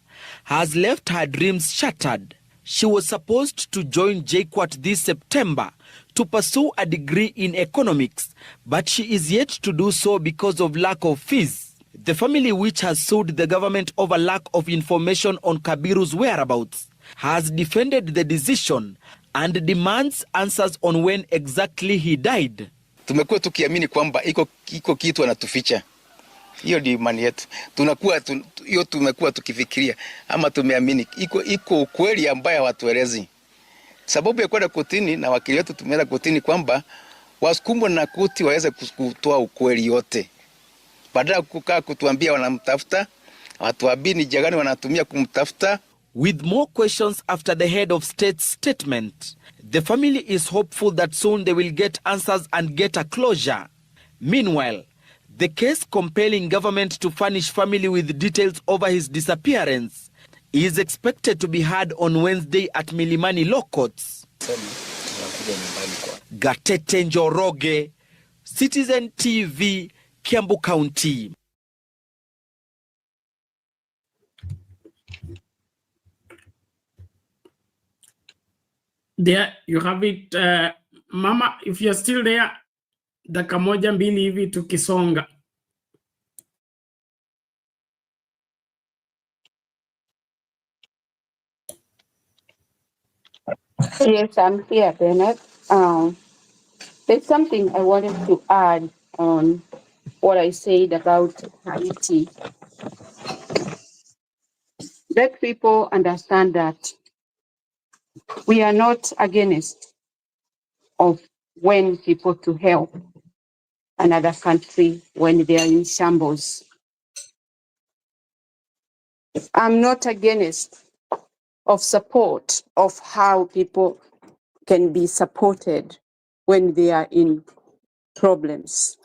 has left her dreams shattered. She was supposed to join JKUAT this September to pursue a degree in economics, but she is yet to do so because of lack of fees. The family, which has sued the government over lack of information on Kabiru's whereabouts, has defended the decision and demands answers on when exactly he died. Tumekuwa tukiamini kwamba iko kitu anatuficha. Hiyo ndio imani yetu. Tunakuwa hiyo tumekuwa tukifikiria ama tumeamini iko ukweli ambaye hawatuelezi. Sababu ya kwenda kotini na wakili wetu tumeenda kotini kwamba wasukumwe na koti waweze kutoa ukweli yote. Badala kukaa kutuambia wanamtafuta, watuambie ni jagani wanatumia kumtafuta. With more questions after the head of state's statement, the family is hopeful that soon they will get answers and get a closure. Meanwhile, the case compelling government to furnish family with details over his disappearance is expected to be heard on Wednesday at Milimani Law Courts. Gatete Njoroge, Citizen TV, Kiambu County. There you have it. Mama, if you're still there, dakika moja mbili hivi tukisonga. Yes, I'm here, Bernard. There's something I wanted to add on what I said about Haiti. Let people understand that we are not against of when people to help another country when they are in shambles. I'm not against of support of how people can be supported when they are in problems.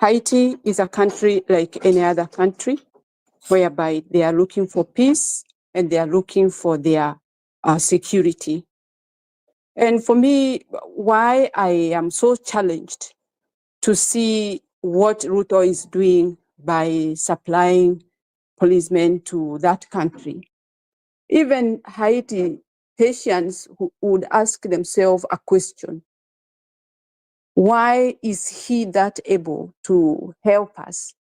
Haiti is a country like any other country whereby they are looking for peace and they are looking for their security. And for me, why I am so challenged to see what Ruto is doing by supplying policemen to that country. Even Haitians who would ask themselves a question. Why is he that able to help us?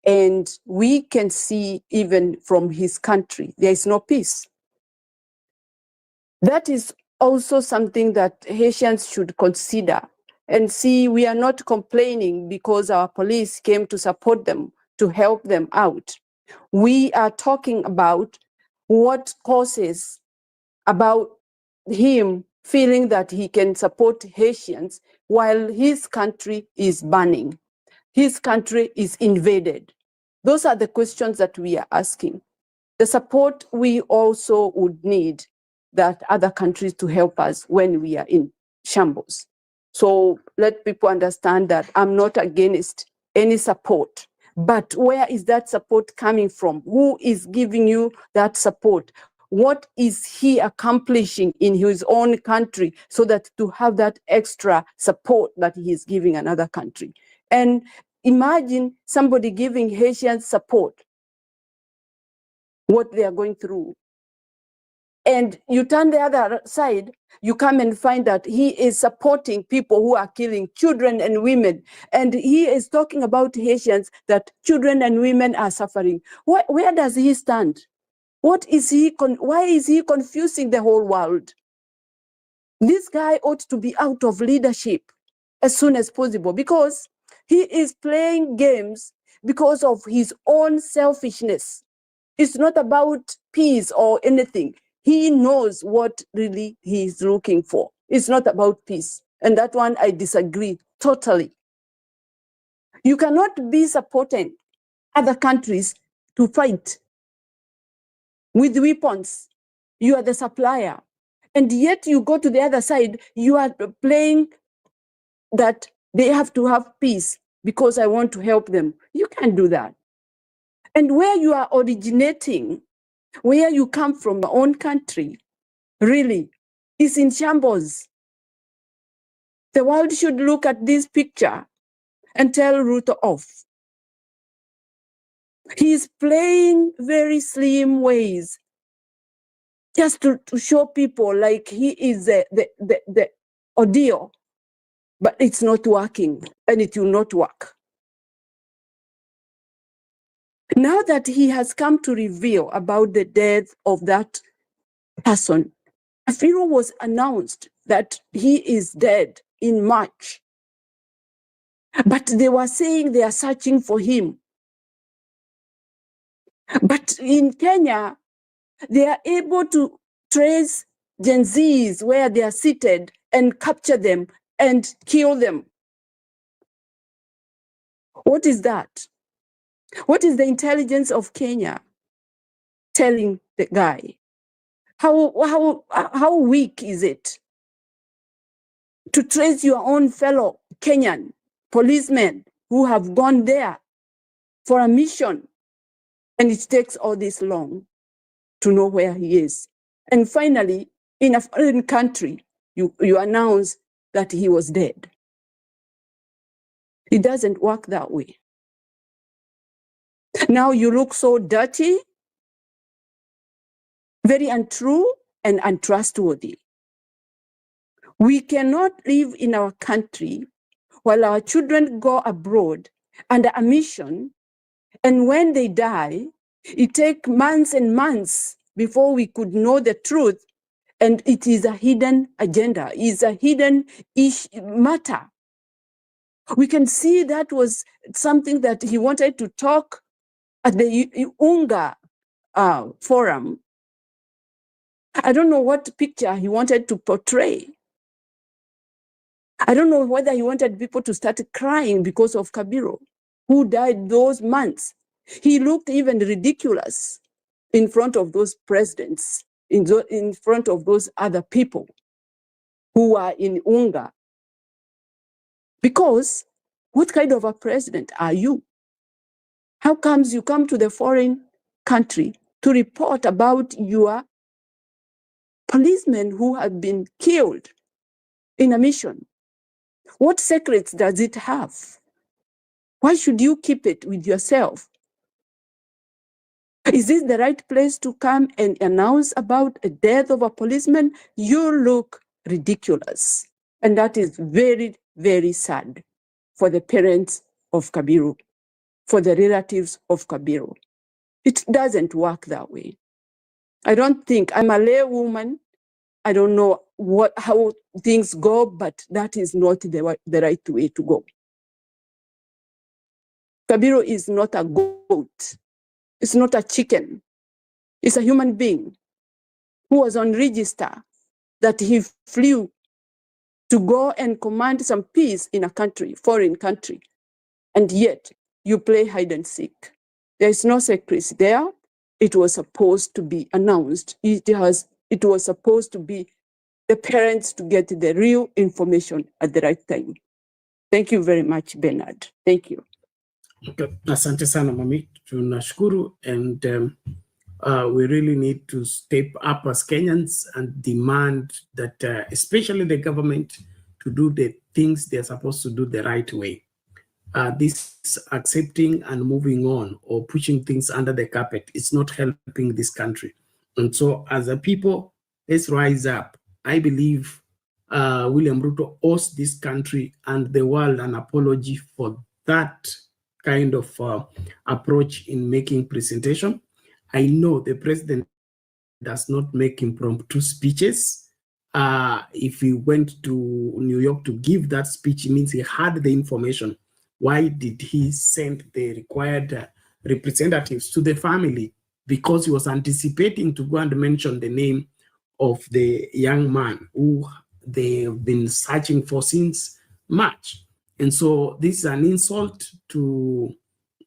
And we can see even from his country, there is no peace. That is also something that Haitians should consider and see. We are not complaining because our police came to support them, to help them out. We are talking about what causes about him feeling that he can support Haitians while his country is burning, his country is invaded. Those are the questions that we are asking. The support we also would need that other countries to help us when we are in shambles. So let people understand that I'm not against any support, but where is that support coming from? Who is giving you that support? What is he accomplishing in his own country so that to have that extra support that he is giving another country? And imagine somebody giving Haitians support, what they are going through. And you turn the other side, you come and find that he is supporting people who are killing children and women. And he is talking about Haitians, that children and women are suffering. Where does he stand? What is he? Why is he confusing the whole world? This guy ought to be out of leadership as soon as possible because he is playing games because of his own selfishness. It's not about peace or anything. He knows what really he is looking for. It's not about peace. And that one I disagree totally. You cannot be supporting other countries to fight with weapons. You are the supplier. And yet you go to the other side, you are playing that they have to have peace because I want to help them. You can't do that. And where you are originating, where you come from, your own country, really, is in shambles. The world should look at this picture and tell Ruto off. He is playing very slim ways just to show people like he is the ordeal, but it's not working and it will not work. Now that he has come to reveal about the death of that person, a funeral was announced that he is dead in March. But they were saying they are searching for him. But in Kenya, they are able to trace Gen Zs where they are seated and capture them and kill them. What is that? What is the intelligence of Kenya telling the guy? How weak is it to trace your own fellow Kenyan policemen who have gone there for a mission, and it takes all this long to know where he is? And finally, in a foreign country, you announce that he was dead. It doesn't work that way. Now you look so dirty, very untrue and untrustworthy. We cannot live in our country while our children go abroad under a mission, and when they die, it takes months and months before we could know the truth, and it is a hidden agenda, is a hidden matter. We can see that was something that he wanted to talk at the UNGA forum. I don't know what picture he wanted to portray. I don't know whether he wanted people to start crying because of Kabiru, who died those months. He looked even ridiculous in front of those presidents, in front of those other people who are in UNGA. Because what kind of a president are you? How comes you come to the foreign country to report about your policemen who have been killed in a mission? What secrets does it have? Why should you keep it with yourself? Is this the right place to come and announce about a death of a policeman? You look ridiculous. And that is very, very sad for the parents of Kabiru, for the relatives of Kabiru. It doesn't work that way. I don't think, I'm a lay woman, I don't know how things go, but that is not the right way to go. Kabiru is not a goat. It's not a chicken. It's a human being who was on register that he flew to go and command some peace in a country, foreign country. And yet you play hide and seek. There is no secrecy there. It was supposed to be announced. It was supposed to be the parents to get the real information at the right time. Thank you very much, Bernard. Thank you. Okay. Asante sana mami, tunashukuru, and we really need to step up as Kenyans and demand that especially the government to do the things they're supposed to do the right way. This accepting and moving on or pushing things under the carpet is not helping this country. And so as a people, let's rise up. I believe William Ruto owes this country and the world an apology for that kind of approach in making presentation. I know the president does not make impromptu speeches. If he went to New York to give that speech, it means he had the information. Why did he send the required representatives to the family? Because he was anticipating to go and mention the name of the young man who they've been searching for since March. And so this is an insult to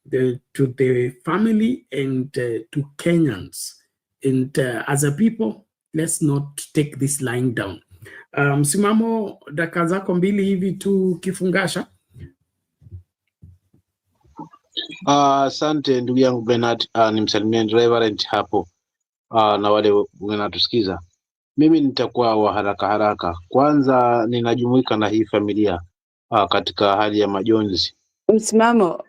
the family and to Kenyans. And as a people, let's not take this lying down. Msimamo dakika zako mbili hivi tu kifungasha. Asante ndugu yangu Bernard, nimsalimie Reverend hapo na wale wanatusikiza. Mimi nitakuwa wa haraka haraka. Kwanza ninajumuika na hii familia katika hali ya majonzi. Msimamo,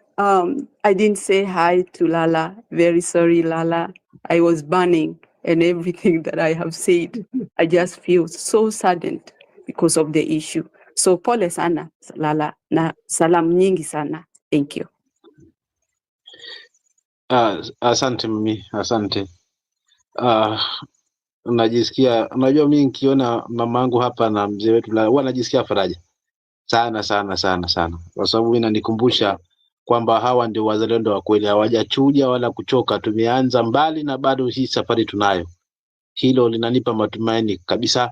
I didn't say hi to Lala. Very sorry, Lala. I was burning and everything that I have said. I just feel so saddened because of the issue. So pole sana, Lala, na salam nyingi sana. Thank you. Asante mimi, asante. Najisikia, unajua mimi nikiona mamangu hapa na mzee wetu huwa najisikia faraja. sana sana sana sana, kwa sababu inanikumbusha kwamba hawa ndio wazalendo wa kweli, hawajachuja wala kuchoka. Tumeanza mbali na bado hii safari tunayo. Hilo linanipa matumaini kabisa.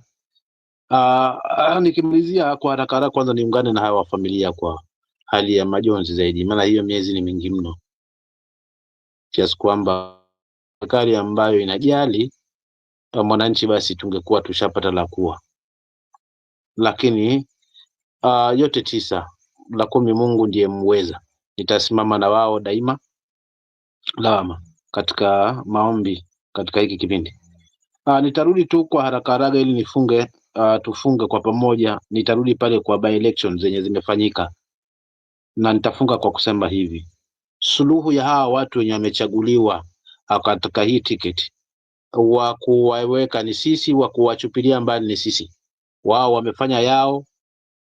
Nikimalizia kwa haraka haraka, kwanza niungane na hawa familia kwa hali ya majonzi zaidi, maana hiyo miezi ni mingi mno, kiasi kwamba serikali ambayo inajali mwananchi basi tungekuwa tushapata la kuwa, lakini yote tisa la kumi, Mungu ndiye muweza. Nitasimama na wao daima lawama katika maombi katika hiki kipindi. Nitarudi tu kwa haraka haraka ili nifunge, tufunge kwa pamoja. Nitarudi pale kwa by elections zenye zimefanyika, na nitafunga kwa kusema hivi: suluhu ya hawa watu wenye wamechaguliwa katika hii tiketi, wa kuwaweka ni sisi, wa kuwachupilia mbali ni sisi. Wao wamefanya yao,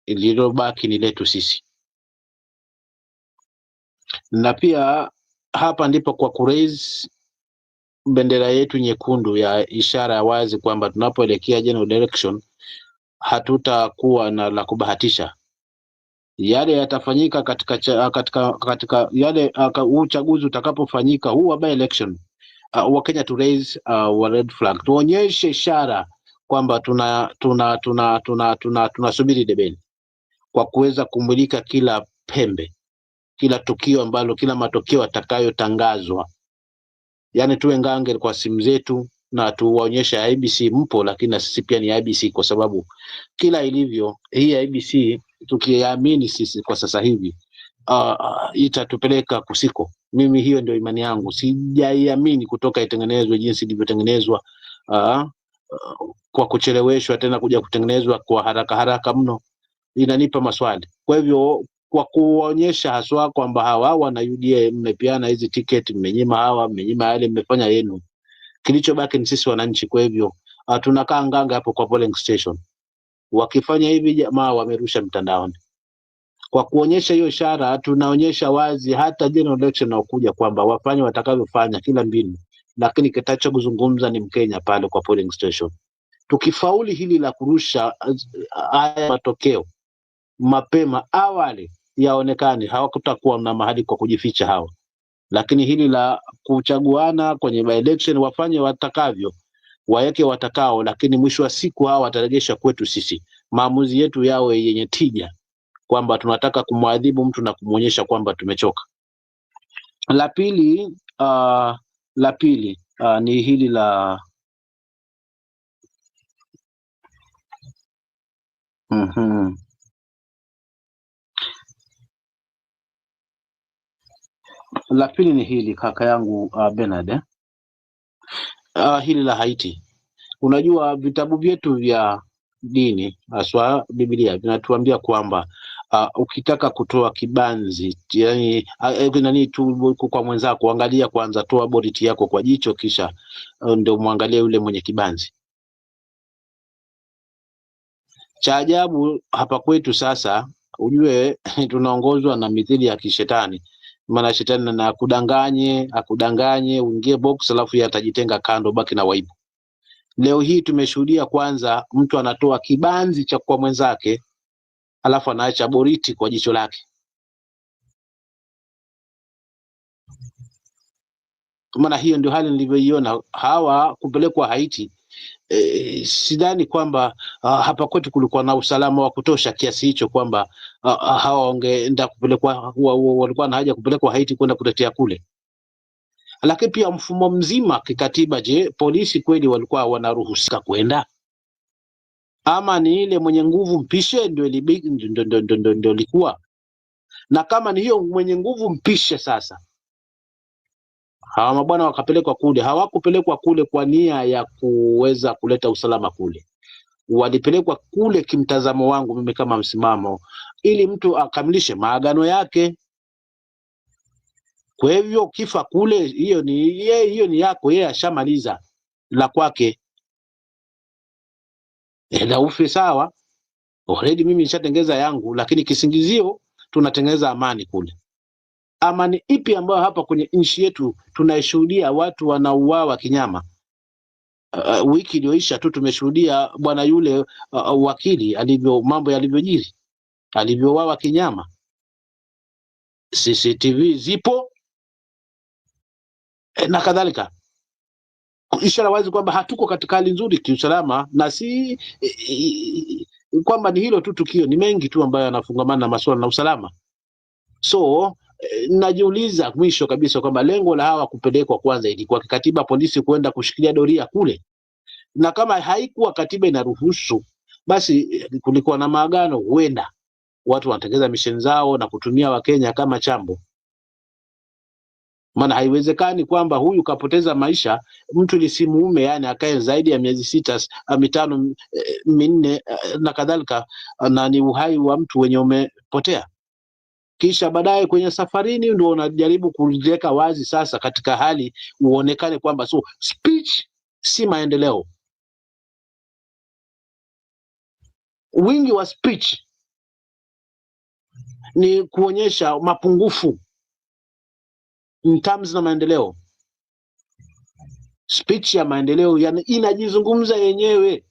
ililobaki ni letu sisi. Na pia hapa ndipo kwa kuraise bendera yetu nyekundu ya ishara ya wazi kwamba tunapoelekea general election hatutakuwa na la kubahatisha. Yale yatafanyika katika yale uchaguzi utakapofanyika, huu by election, Wakenya to raise red flag, tuonyeshe ishara kwamba tunasubiri debeni kwa kuweza kumulika kila pembe, kila tukio ambalo, kila matokeo atakayotangazwa. Yani tuwe ngange kwa simu zetu na tuwaonyesha IBC mpo, lakini na sisi pia ni IBC, kwa sababu kila ilivyo hii IBC tukiamini sisi kwa sasa hivi itatupeleka kusiko. Mimi hiyo ndio imani yangu, sijaiamini kutoka itengenezwe jinsi ilivyotengenezwa, kwa kucheleweshwa, tena kuja kutengenezwa kwa haraka haraka mno, inanipa maswali. Kwa hivyo kwa kuonyesha haswa kwamba hawa wana UDA mmepiana hizi tiketi, mmenyima hawa, mmenyima yale, mmefanya yenu, kilichobaki ni sisi wananchi. Kwa hivyo tunakaa nganga hapo kwa polling station. Wakifanya hivi jamaa wamerusha mtandaoni. Kwa kuonyesha hiyo ishara, tunaonyesha wazi hata general election inayokuja kwamba wafanye watakavyofanya kila mbinu, lakini kitacho kuzungumza ni Mkenya pale kwa polling station. Tukifauli hili la kurusha haya matokeo mapema awali yaonekane, hawakutakuwa na mahali kwa kujificha hawa. Lakini hili la kuchaguana kwenye by election, wafanye watakavyo, waeke watakao, lakini mwisho wa siku hawa watarejesha kwetu sisi. Maamuzi yetu yawe yenye tija, kwamba tunataka kumwadhibu mtu na kumuonyesha kwamba tumechoka. La pili ni hili la la pili ni hili kaka yangu Bernard, hili la Haiti. Unajua vitabu vyetu vya dini haswa Biblia vinatuambia kwamba ukitaka kutoa kibanzi, yani nani tu kwa mwenzako, angalia kwanza, toa boriti yako kwa jicho, kisha ndio muangalie yule mwenye kibanzi. Cha ajabu hapa kwetu sasa, ujue tunaongozwa na mithili ya kishetani. Maana shetani na akudanganye uingie box, alafu yeye atajitenga kando, baki na waibu. Leo hii tumeshuhudia kwanza mtu anatoa kibanzi cha kwa mwenzake, alafu anaacha boriti kwa jicho lake. Maana hiyo ndio hali nilivyoiona. Hawa kupelekwa Haiti, sidhani kwamba hapa kwetu kulikuwa na usalama wa kutosha kiasi hicho kwamba hawa wangeenda kupelekwa, walikuwa na haja kupelekwa Haiti kwenda kutetea kule. Lakini pia mfumo mzima kikatiba, je, polisi kweli walikuwa wanaruhusika kwenda? Ama ni ile mwenye nguvu mpishe ndio likuwa? Na kama ni hiyo mwenye nguvu mpishe, sasa hawa mabwana wakapelekwa kule, hawakupelekwa kule kwa nia ya kuweza kuleta usalama kule. Walipelekwa kule kimtazamo wangu mimi kama msimamo, ili mtu akamilishe maagano yake. Kwa hivyo kifa kule, hiyo ni yako, yeye ashamaliza la kwake. Na ufe sawa, already mimi nishatengeza yangu, lakini kisingizio tunatengeza amani kule. Amani ipi ambayo hapa kwenye nchi yetu tunashuhudia watu wanauawa kinyama? Wiki iliyoisha tu tumeshuhudia bwana yule wakili mambo yalivyojiri. alivyouawa kinyama. CCTV zipo na kadhalika, ishara wazi kwamba hatuko katika hali nzuri kiusalama, na si kwamba ni hilo tu tukio, ni mengi tu ambayo yanafungamana na masuala na usalama. So najiuliza mwisho kabisa kwamba lengo la hawa kupelekwa kwanza ilikuwa kikatiba polisi kwenda kushikilia doria kule, na kama haikuwa katiba inaruhusu, basi kulikuwa na maagano, huenda watu wanatengeza misheni zao na kutumia Wakenya kama chambo. Maana haiwezekani kwamba huyu kapoteza maisha, mtu lisimuume, yani akae zaidi ya miezi 6, 5, 4 na kadhalika, na ni uhai wa mtu wenye umepotea. Kisha baadaye kwenye safarini ndio unajaribu kuliweka wazi sasa katika hali uonekane kwamba so speech si maendeleo. Wingi wa speech ni kuonyesha mapungufu in terms na maendeleo. Speech ya maendeleo inajizungumza yenyewe,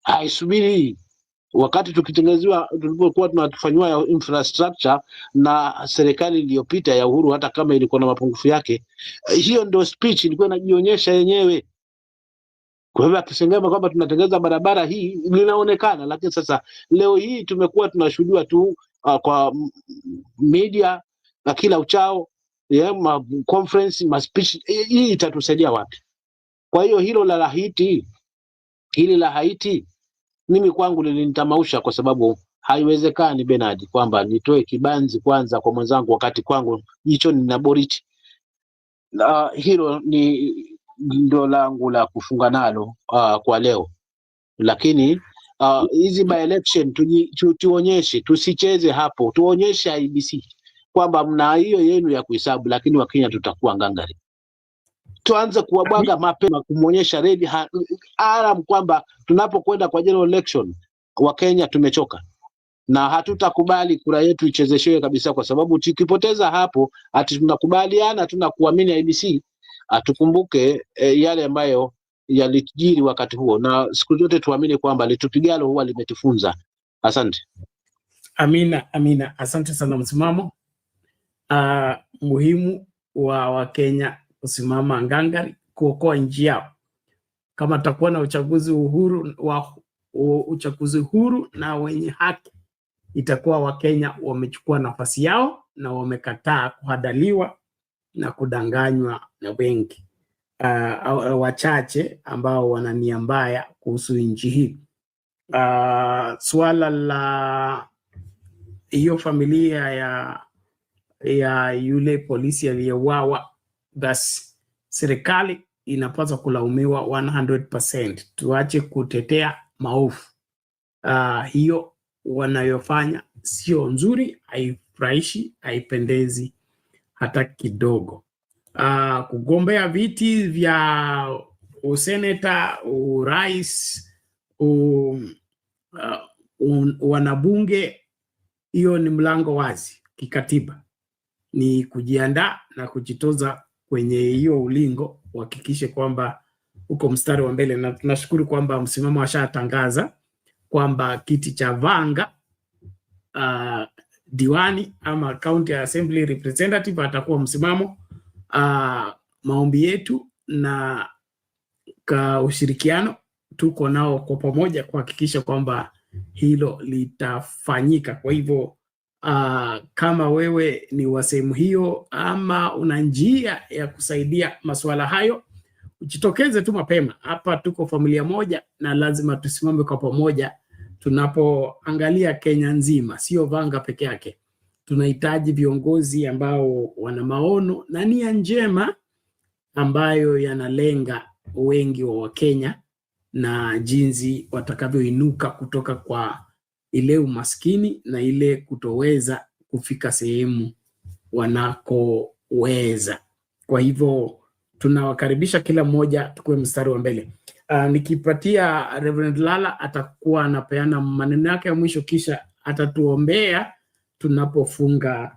haisubiri wakati tukitengenezewa. Tulipokuwa tunafanywa infrastructure na serikali iliyopita ya Uhuru, hata kama ilikuwa na mapungufu yake, hiyo ndio speech ilikuwa inajionyesha yenyewe. Kwa hivyo akisema kwamba tunatengeza barabara hii linaonekana, lakini sasa leo hii tumekuwa tunashuhudia tu kwa media na kila uchao ma conference ma speech. Hii itatusaidia wapi? Kwa hiyo hilo la Haiti mimi kwangu lilinitamausha, kwa sababu haiwezekani Bernard kwamba nitoe kibanzi kwanza kwa mwenzangu wakati kwangu hicho nina boriti. Hilo ni ndio langu la kufunga nalo kwa leo, lakini hizi by election tuonyeshe, tusicheze hapo, tuonyeshe IBC kwamba mna hiyo yenu ya kuhesabu, lakini Wakenya tutakuwa ngangari. Tuanze kuwabwaga mapema, kumuonyesha red alarm kwamba tunapokwenda kwa general election Wakenya tumechoka na hatutakubali kura yetu ichezeshewe kabisa, kwa sababu tukipoteza hapo ati tunakubaliana tunakuamini IBC. Atukumbuke yale ambayo yalijiri wakati huo, na siku zote tuamini kwamba litupigalo huwa limetufunza. Asante. Amina, asante sana. Msimamo muhimu wa Wakenya kusimama ngangari kuokoa nchi yao. Kama takuwa na uchaguzi huru na wenye haki, itakuwa Wakenya wamechukua nafasi yao na wamekataa kuhadaliwa na kudanganywa na wengi wachache ambao wana nia mbaya kuhusu nchi hii. Swala la hiyo familia ya yule polisi aliyeuawa, basi serikali inapaswa kulaumiwa 100%. Tuache kutetea maovu. Hiyo wanayofanya sio nzuri, haifurahishi, haipendezi hata kidogo. Kugombea viti vya useneta, urais, wanabunge, hiyo ni mlango wazi kikatiba. Ni kujiandaa na kujitoza kwenye hiyo ulingo, uhakikishe kwamba uko mstari wa mbele. Na tunashukuru kwamba msimamo washatangaza kwamba kiti cha Vanga diwani ama county assembly representative atakuwa msimamo. Maombi yetu na ushirikiano tuko nao kwa pamoja kuhakikisha kwamba hilo litafanyika. Kwa hivyo kama wewe ni wa sehemu hiyo ama una njia ya kusaidia masuala hayo, ujitokeze tu mapema. Hapa tuko familia moja na lazima tusimame kwa pamoja tunapoangalia Kenya nzima, sio Vanga peke yake. Tunahitaji viongozi ambao wana maono na nia njema ambayo yanalenga wengi wa Wakenya na jinsi watakavyoinuka kutoka kwa ile umaskini na ile kutoweza kufika sehemu wanakoweza. Kwa hivyo tunawakaribisha kila mmoja tukue mstari wa mbele. Nikipatia Reverend Lala atakuwa anapeana maneno yake ya mwisho, kisha atatuombea tunapofunga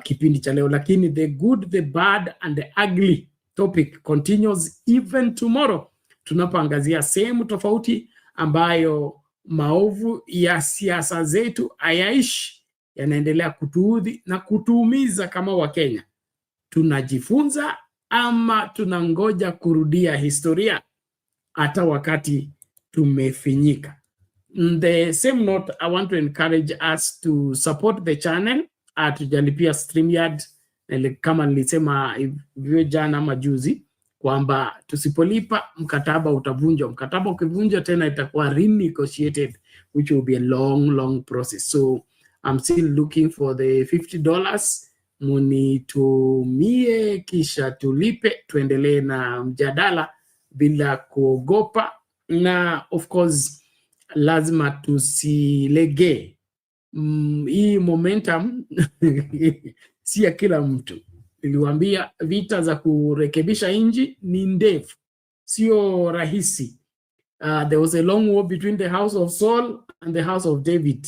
kipindi cha leo. Lakini the good, the bad and the ugly topic continues even tomorrow, tunapoangazia sehemu tofauti ambayo maovu ya siasa zetu hayaishi, yanaendelea kutuudhi na kutuumiza kama Wakenya. Tunajifunza ama tunangoja kurudia historia hata wakati tumefinyika? On the same note, I want to encourage us to support the channel. Tujalipia StreamYard, kama nilisema hivyo jana ama juzi, kwamba tusipolipa mkataba utavunjwa. Mkataba ukivunjwa tena itakuwa renegotiated, which will be a long process. So I'm still looking for the $50. Munitumie kisha tulipe, tuendelee na mjadala bila kuogopa, na of course lazima tusilege. Hii momentum si ya kila mtu. Niliwaambia vita za kurekebisha nchi ni ndefu, sio rahisi. There was a long war between the house of Saul and the house of David.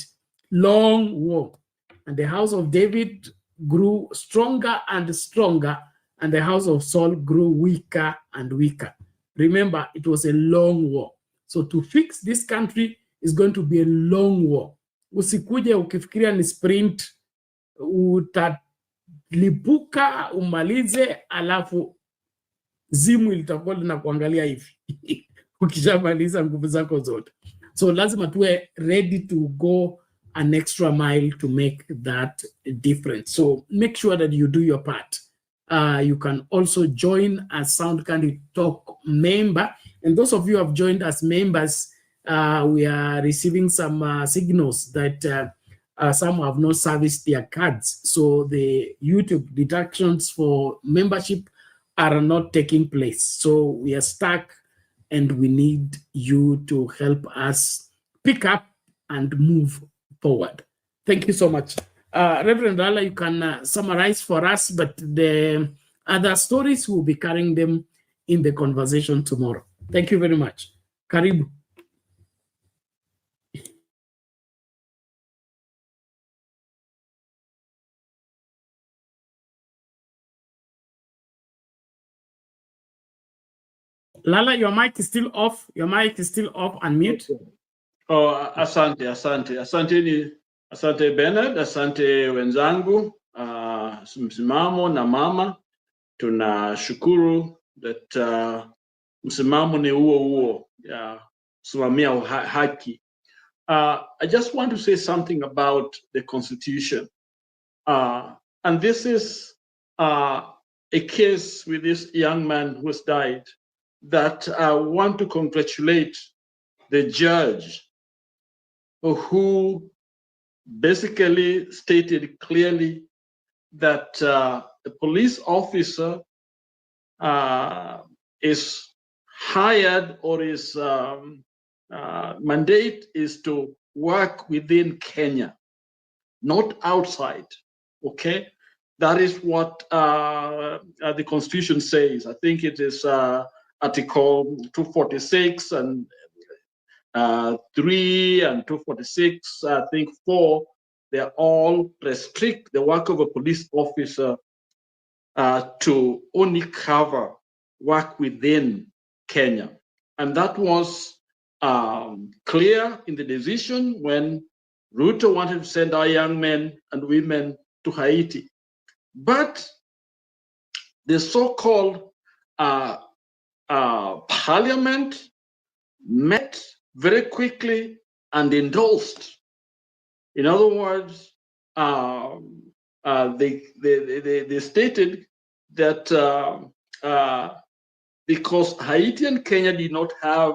Long war. And the house of David grew stronger and stronger, and the house of Saul grew weaker and weaker. Remember, it was a long war. So to fix this country is going to be a long war. Usikuje ukifikiria ni sprint, utalipuka umalize, alafu zimu litakuwa linakuangalia hivi ukishamaliza nguvu zako zote. So lazima tuwe ready to go an extra mile to make that difference. So make sure that you do your part. You can also join as Sound Candy Talk member. And those of you who have joined as members, we are receiving some signals that some have not serviced their cards. So the YouTube deductions for membership are not taking place. So we are stuck and we need you to help us pick up and move forward. Thank you so much. Reverend Rala, you can summarize for us, but the other stories, we'll be carrying them in the conversation tomorrow. Thank you very much. Karibu. Lala, your mic is still off. Your mic is still off and mute. Oh, asante Bernard, asante wenzangu, msimamo na mama. Tunashukuru that msimamo ni huo ya kusimamia haki. I just want to say something about the Constitution. And this is a case with this young man who has died that I want to congratulate the judge who basically stated clearly that a police officer is hired, or his mandate is to work within Kenya, not outside. Okay, that is what the Constitution says. I think it is Article 246 and 3 and 246, I think 4, they all restrict the work of a police officer to only cover work within Kenya. And that was clear in the decision when Ruto wanted to send our young men and women to Haiti. But the so-called parliament met very quickly and endorsed. In other words, they stated that because Haiti and Kenya did not have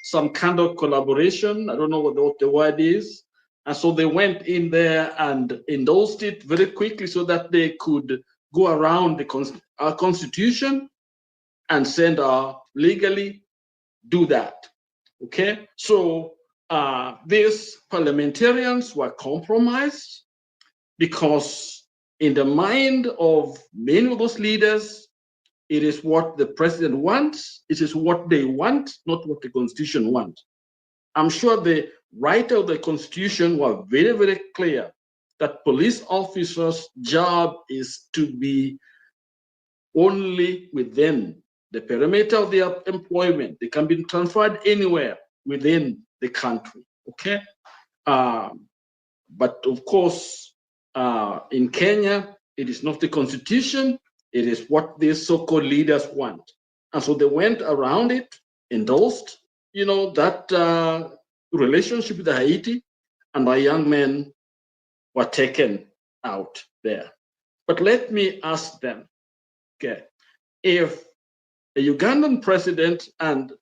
some kind of collaboration, I don't know what the word is, and so they went in there and endorsed it very quickly so that they could go around our constitution and send legally do that. Okay, so these parliamentarians were compromised because in the mind of many of those leaders, it is what the president wants, it is what they want, not what the constitution wants. I'm sure the writer of the constitution were very, very clear that police officers' job is to be only within the perimeter of their employment. They can be transferred anywhere within the country, okay? But of course, in Kenya, it is not the constitution, it is what these so-called leaders want. And so they went around it, endorsed, that relationship with Haiti, and our young men were taken out there. But let me ask them, okay, if a Ugandan president and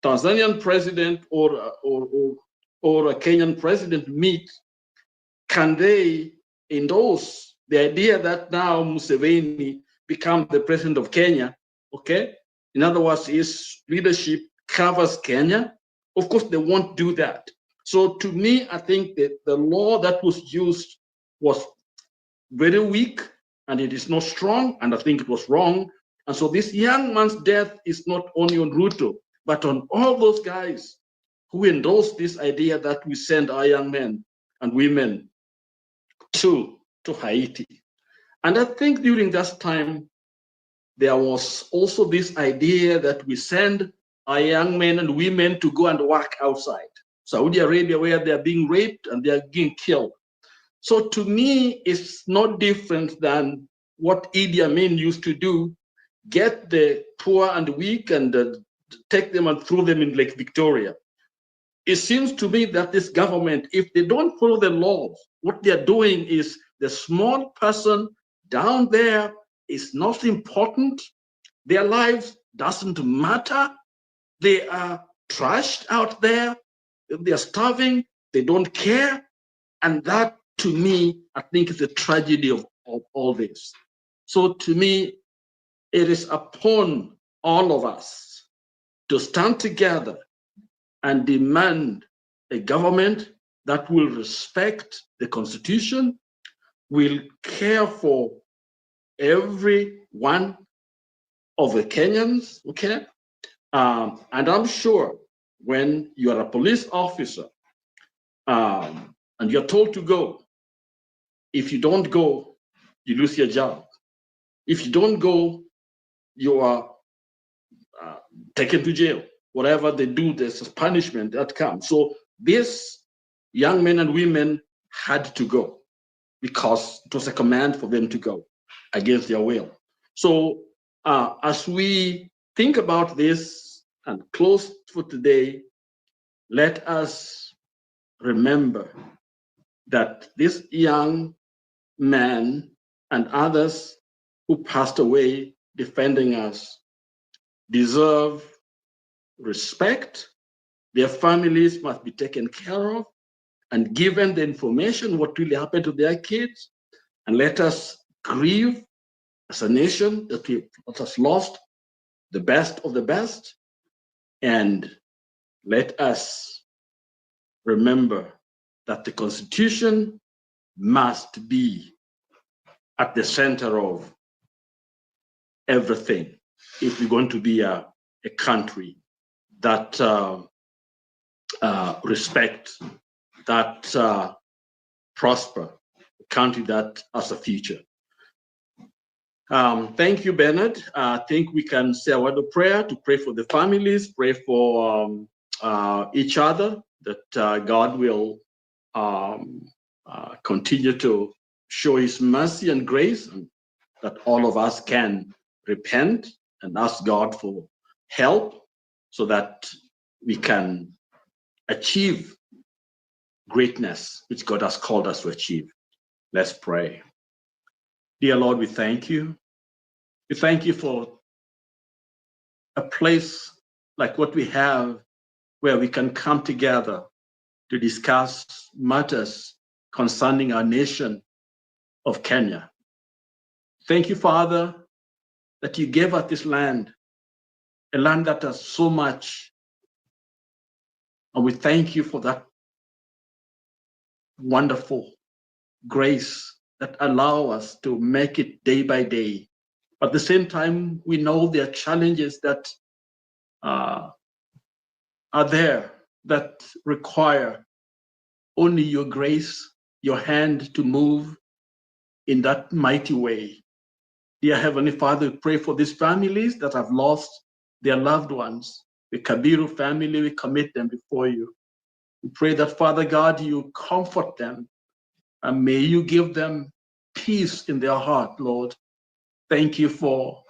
Tanzanian president or a Kenyan president meet, can they endorse the idea that now Museveni become the president of Kenya, okay? In other words, his leadership covers Kenya. Of course, they won't do that. So to me, I think that the law that was used was very weak and it is not strong, and I think it was wrong. And so this young man's death is not only on Ruto, but on all those guys who endorse this idea that we send our young men and women to Haiti. And I think during that time, there was also this idea that we send our young men and women to go and work outside Saudi Arabia, where they are being raped and they are being killed. So to me, it's not different than what Idi Amin used to do, get the poor and weak and take them and throw them in Lake Victoria. It seems to me that this government, if they don't follow the laws, what they're doing is the small person down there is not important. Their lives doesn't matter. They are trashed out there. They're starving. They don't care. And that, to me, I think is the tragedy of all this. So to me, it is upon all of us to stand together and demand a government that will respect the Constitution, will care for every one of the Kenyans, okay? And I'm sure when you are a police officer and you're told to go, if you don't go, you lose your job. If you don't go, you are taken to jail. Whatever they do, there's a punishment that comes. So these young men and women had to go because it was a command for them to go against their will. So as we think about this and close for today, let us remember that this young man and others who passed away defending us deserve respect. Their families must be taken care of and given the information what really happened to their kids. And let us grieve as a nation that has lost the best of the best. And let us remember that the Constitution must be at the center of everything if we're going to be a country that respect, that prosper, a country that has a future. Thank you, Bernard. I think we can say a word of prayer to pray for the families, pray for each other, that God will continue to show his mercy and grace, and that all of us can repent and ask God for help so that we can achieve greatness, which God has called us to achieve. Let's pray. Dear Lord, we thank you. We thank you for a place like what we have where we can come together to discuss matters concerning our nation of Kenya. Thank you, Father, that you gave us this land, a land that has so much. And we thank you for that wonderful grace that allow us to make it day by day. But at the same time, we know there are challenges that are there that require only your grace, your hand to move in that mighty way. Dear Heavenly Father, we pray for these families that have lost their loved ones. The Kabiru family, we commit them before you. We pray that, Father God, you comfort them and may you give them peace in their heart, Lord. Thank you for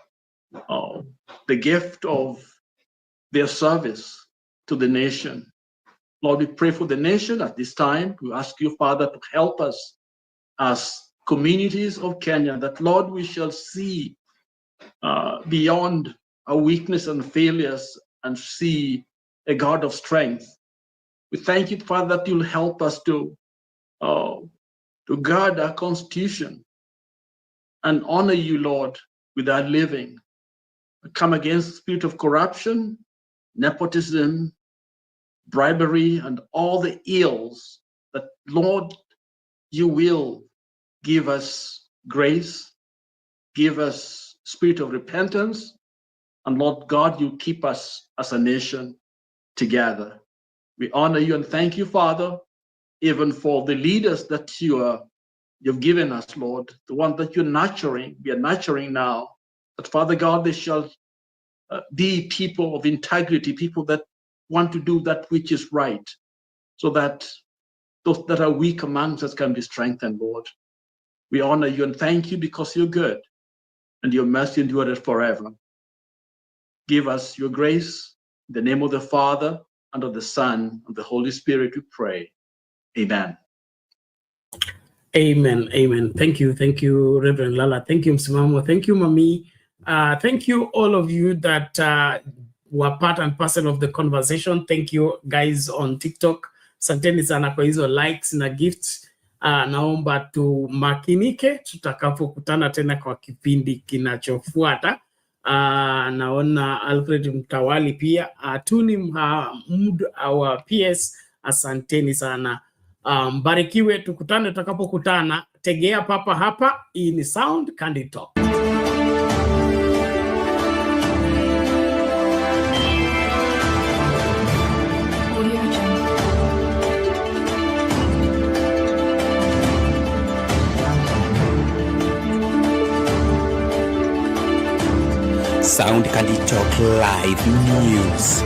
the gift of their service to the nation. Lord, we pray for the nation at this time. We ask you, Father, to help us as communities of Kenya, that, Lord, we shall see beyond our weakness and failures and see a God of strength. We thank you, Father, that you'll help us to guard our constitution and honor you, Lord, with our living. We come against the spirit of corruption, nepotism, bribery, and all the ills that, Lord, you will give us grace, give us spirit of repentance, and Lord God, you keep us as a nation together. We honor you and thank you, Father, even for the leaders that you've given us, Lord, the ones that you're nurturing, we are nurturing now. But Father God, they shall be people of integrity, people that want to do that which is right, so that those that are weak amongst us can be strengthened, Lord. We honor you and thank you because you're good and your mercy endureth forever. Give us your grace. In the name of the Father, and of the Son, and the Holy Spirit, we pray. Amen. Amen. Amen. Thank you, Reverend Lala. Thank you, Msimamo. Thank you, Mami. Thank you, all of you that were part and parcel of the conversation. Thank you, guys on TikTok. Asanteni sana kwa hizo likes na gifts. Naomba tumakinike tutakapokutana tena kwa kipindi kinachofuata. Naona Alfred Mtawali pia. Tuni Mahmud, our PS. Asanteni sana. Mbarikiwe, tukutane tutakapokutana. Tegea papa hapa. Hii ni Sound Candid Talk. Sound Candid Talk Live News.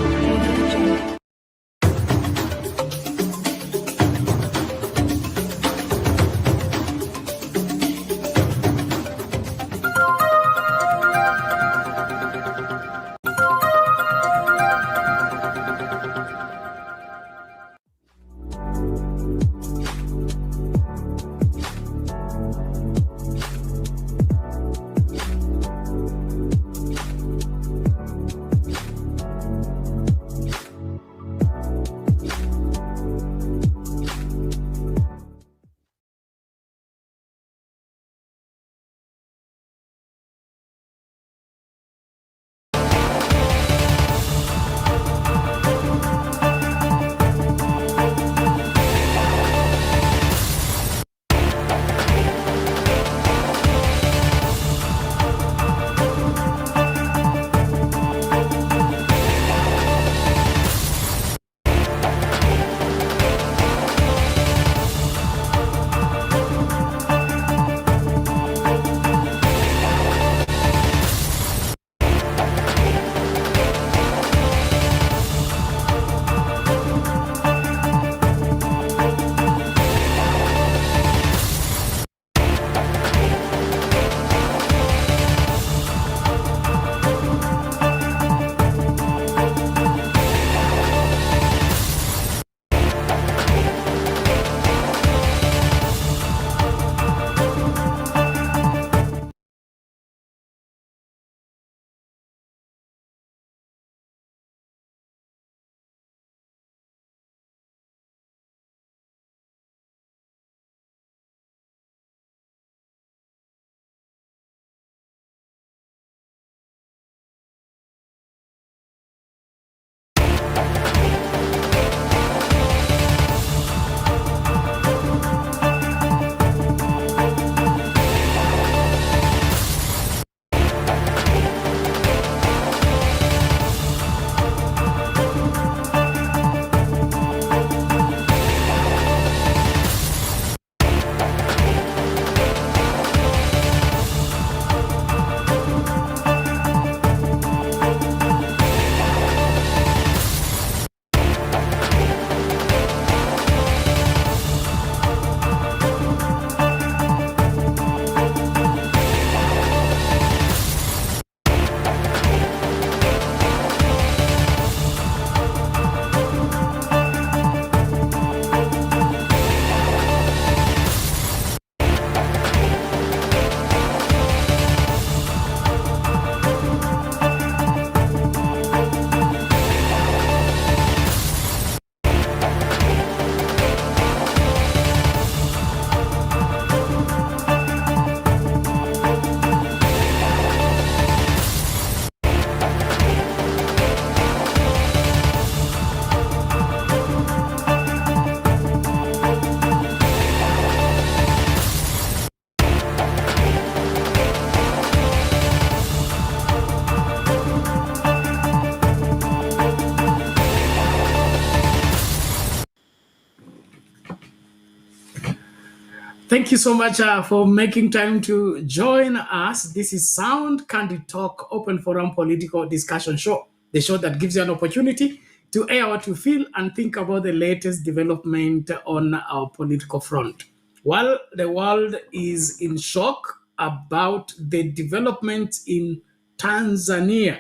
Thank you so much for making time to join us. This is Sound Candid Talk, open forum political discussion show, the show that gives you an opportunity to air what you feel and think about the latest development on our political front. While the world is in shock about the developments in Tanzania.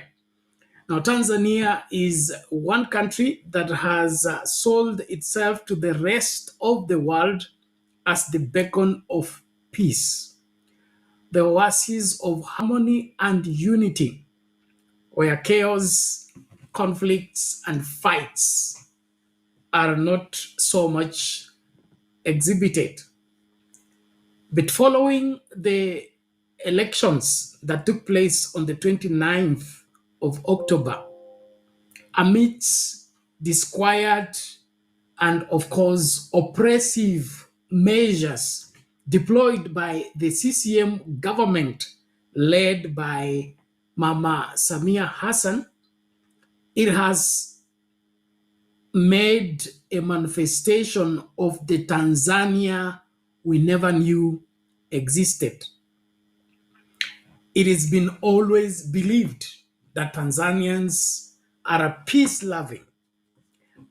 Now, Tanzania is one country that has sold itself to the rest of the world as the beacon of peace, the oasis of harmony and unity, where chaos, conflicts, and fights are not so much exhibited. But following the elections that took place on the 29th of October, amidst disquiet and, of course, oppressive measures deployed by the CCM government led by Mama Samia Hassan, it has made a manifestation of the Tanzania we never knew existed. It has been always believed that Tanzanians are a peace-loving.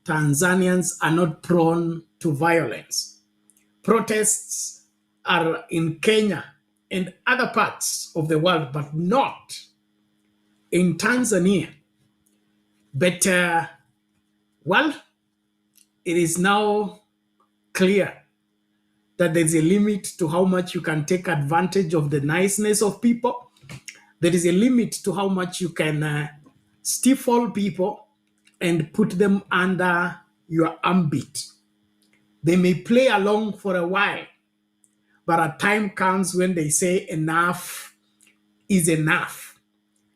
Tanzanians are not prone to violence. Protests are in Kenya and other parts of the world, but not in Tanzania. But, well, it is now clear that there's a limit to how much you can take advantage of the niceness of people. There is a limit to how much you can stifle people and put them under your ambit. They may play along for a while, but a time comes when they say enough is enough.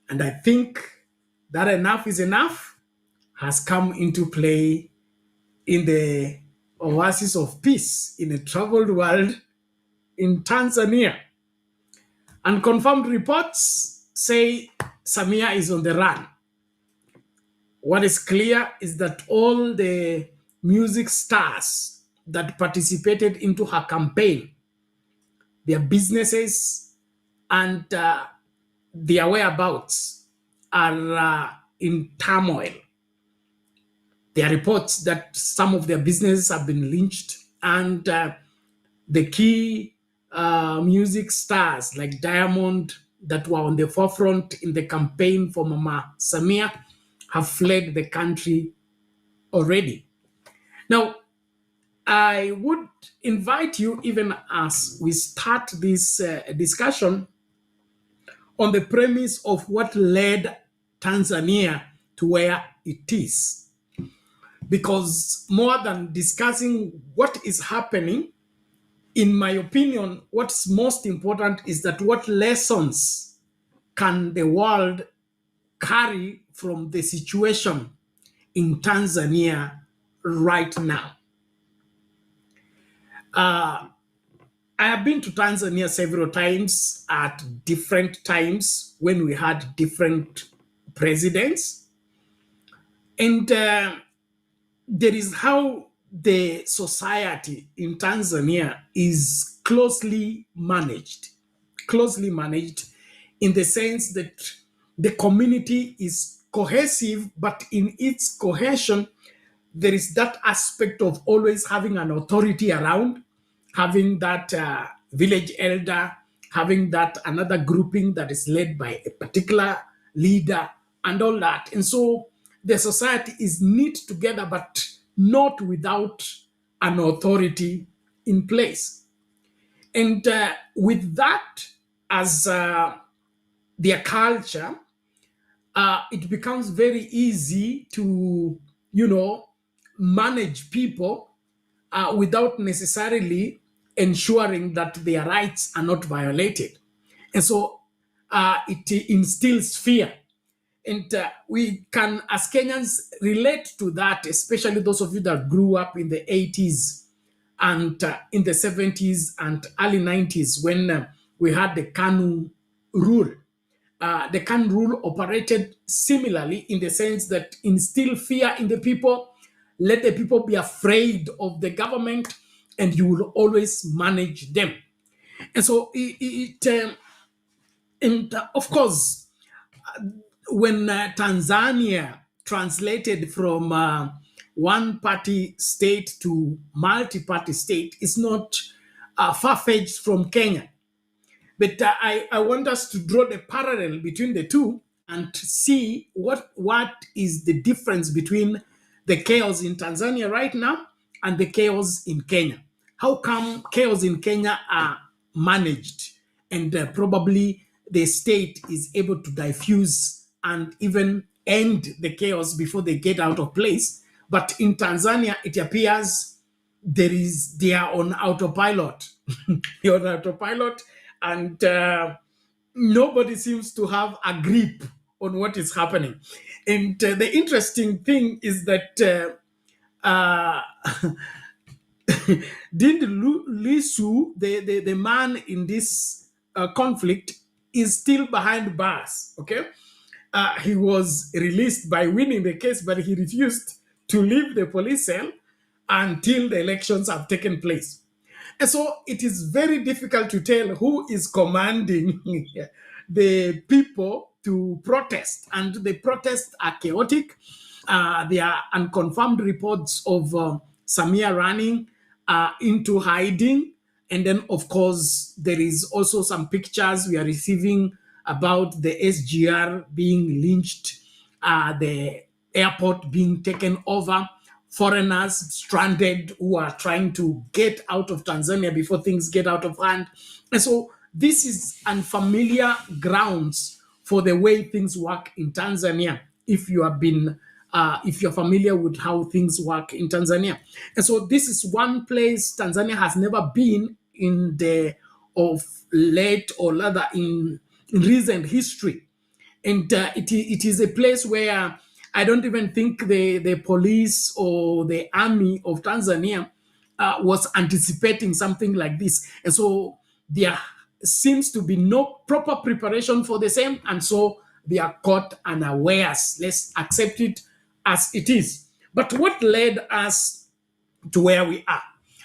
And I think that enough is enough has come into play in the oasis of peace in a troubled world in Tanzania. Unconfirmed reports say Samia is on the run. What is clear is that all the music stars that participated into her campaign, their businesses and their whereabouts are in turmoil. There are reports that some of their businesses have been lynched, and the key music stars like Diamond that were on the forefront in the campaign for Mama Samia have fled the country already. Now, I would invite you, even as we start this discussion, on the premise of what led Tanzania to where it is. Because more than discussing what is happening, in my opinion, what's most important is that what lessons can the world carry from the situation in Tanzania right now? I have been to Tanzania several times at different times when we had different presidents. And there is how the society in Tanzania is closely managed in the sense that the community is cohesive, but in its cohesion, there is that aspect of always having an authority around, having that village elder, having that another grouping that is led by a particular leader and all that. And so the society is knit together, but not without an authority in place. And with that as their culture, it becomes very easy to, manage people without necessarily ensuring that their rights are not violated. And so it instills fear. And we can, as Kenyans, relate to that, especially those of you that grew up in the 80s and in the 70s and early 90s when we had the KANU rule. The KANU rule operated similarly in the sense that instill fear in the people, let the people be afraid of the government, and you will always manage them. And so of course, when Tanzania translated from one-party state to multi-party state, it's not far-fetched from Kenya. But I want us to draw the parallel between the two and to see what is the difference between the chaos in Tanzania right now and the chaos in Kenya. How come chaos in Kenya are managed and probably the state is able to diffuse and even end the chaos before they get out of place? But in Tanzania, it appears they are on autopilot. You're on autopilot, and nobody seems to have a grip on what is happening. And the interesting thing is that Lisu, the man in this conflict, is still behind bars. Okay, he was released by winning the case, but he refused to leave the police cell until the elections have taken place. And so it is very difficult to tell who is commanding the people to protest. And the protests are chaotic. There are unconfirmed reports of Samia running into hiding. And then, of course, there is also some pictures we are receiving about the SGR being lynched, the airport being taken over, foreigners stranded who are trying to get out of Tanzania before things get out of hand. And so this is unfamiliar grounds for the way things work in Tanzania, if you have been, if you're familiar with how things work in Tanzania. And so this is one place Tanzania has never been in the of late or rather in recent history. And it is a place where I don't even think the police or the army of Tanzania was anticipating something like this. And so there seems to be no proper preparation for the same. And so they are caught unawares. Let's accept it as it is. But what led us to where we are?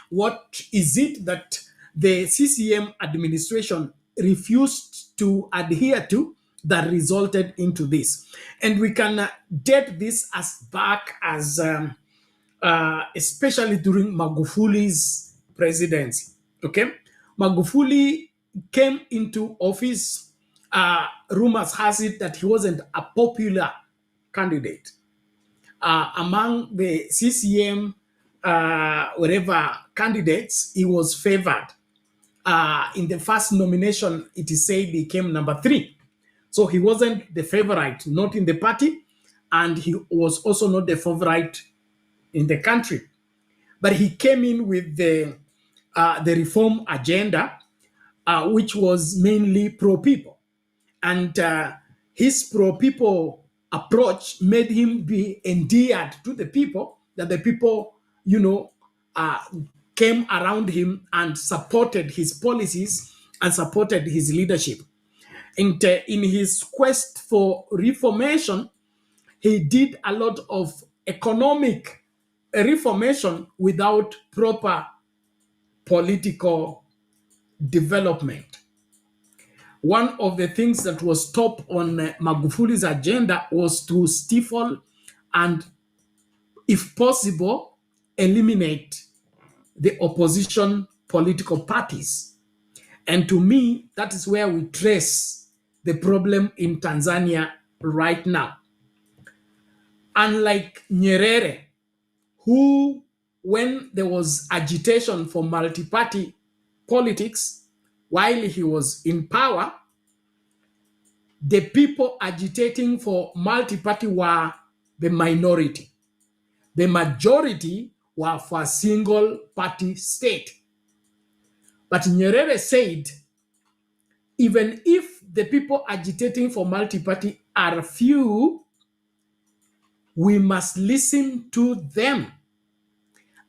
What is it that the CCM administration refused to adhere to that resulted into this? And we can date this as back as especially during Magufuli's presidency. Okay, Magufuli came into office. Rumors has it that he wasn't a popular candidate among the CCM. Whatever candidates, he was favored. In the first nomination, it is said he came number 3. So he wasn't the favorite, not in the party, and he was also not the favorite in the country. But he came in with the reform agenda, which was mainly pro-people. And his pro-people approach made him be endeared to the people, that the people, came around him and supported his policies and supported his leadership. And in his quest for reformation, he did a lot of economic reformation without proper political development. One of the things that was top on Magufuli's agenda was to stifle and, if possible, eliminate the opposition political parties. And to me, that is where we trace the problem in Tanzania right now. Unlike Nyerere, who, when there was agitation for multi-party politics, while he was in power, the people agitating for multi-party were the minority. The majority were for a single party state. But Nyerere said, even if the people agitating for multi-party are few, we must listen to them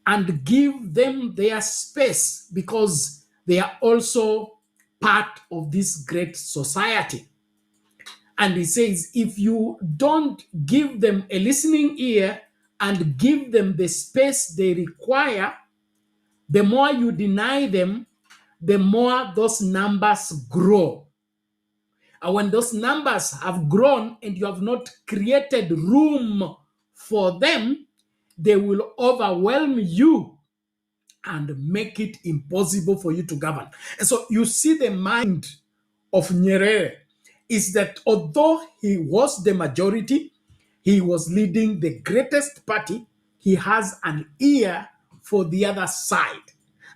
and give them their space because they are also part of this great society. And he says, if you don't give them a listening ear and give them the space they require, The more you deny them, the more those numbers grow. And when those numbers have grown and you have not created room for them, they will overwhelm you and make it impossible for you to govern. And so you see the mind of Nyerere is that although he was the majority, he was leading the greatest party, he has an ear for the other side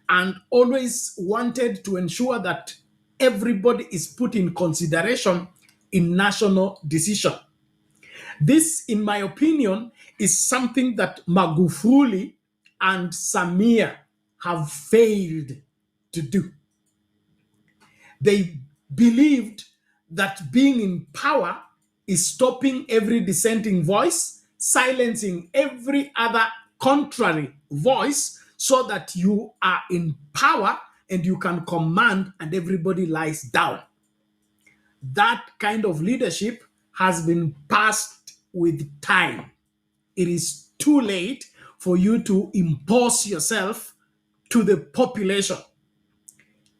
and always wanted to ensure that everybody is put in consideration in national decision. This, in my opinion, is something that Magufuli and Samia have failed to do. They believed that being in power is stopping every dissenting voice, silencing every other contrary voice, so that you are in power and you can command and everybody lies down. That kind of leadership has been passed with time. It is too late for you to impose yourself to the population.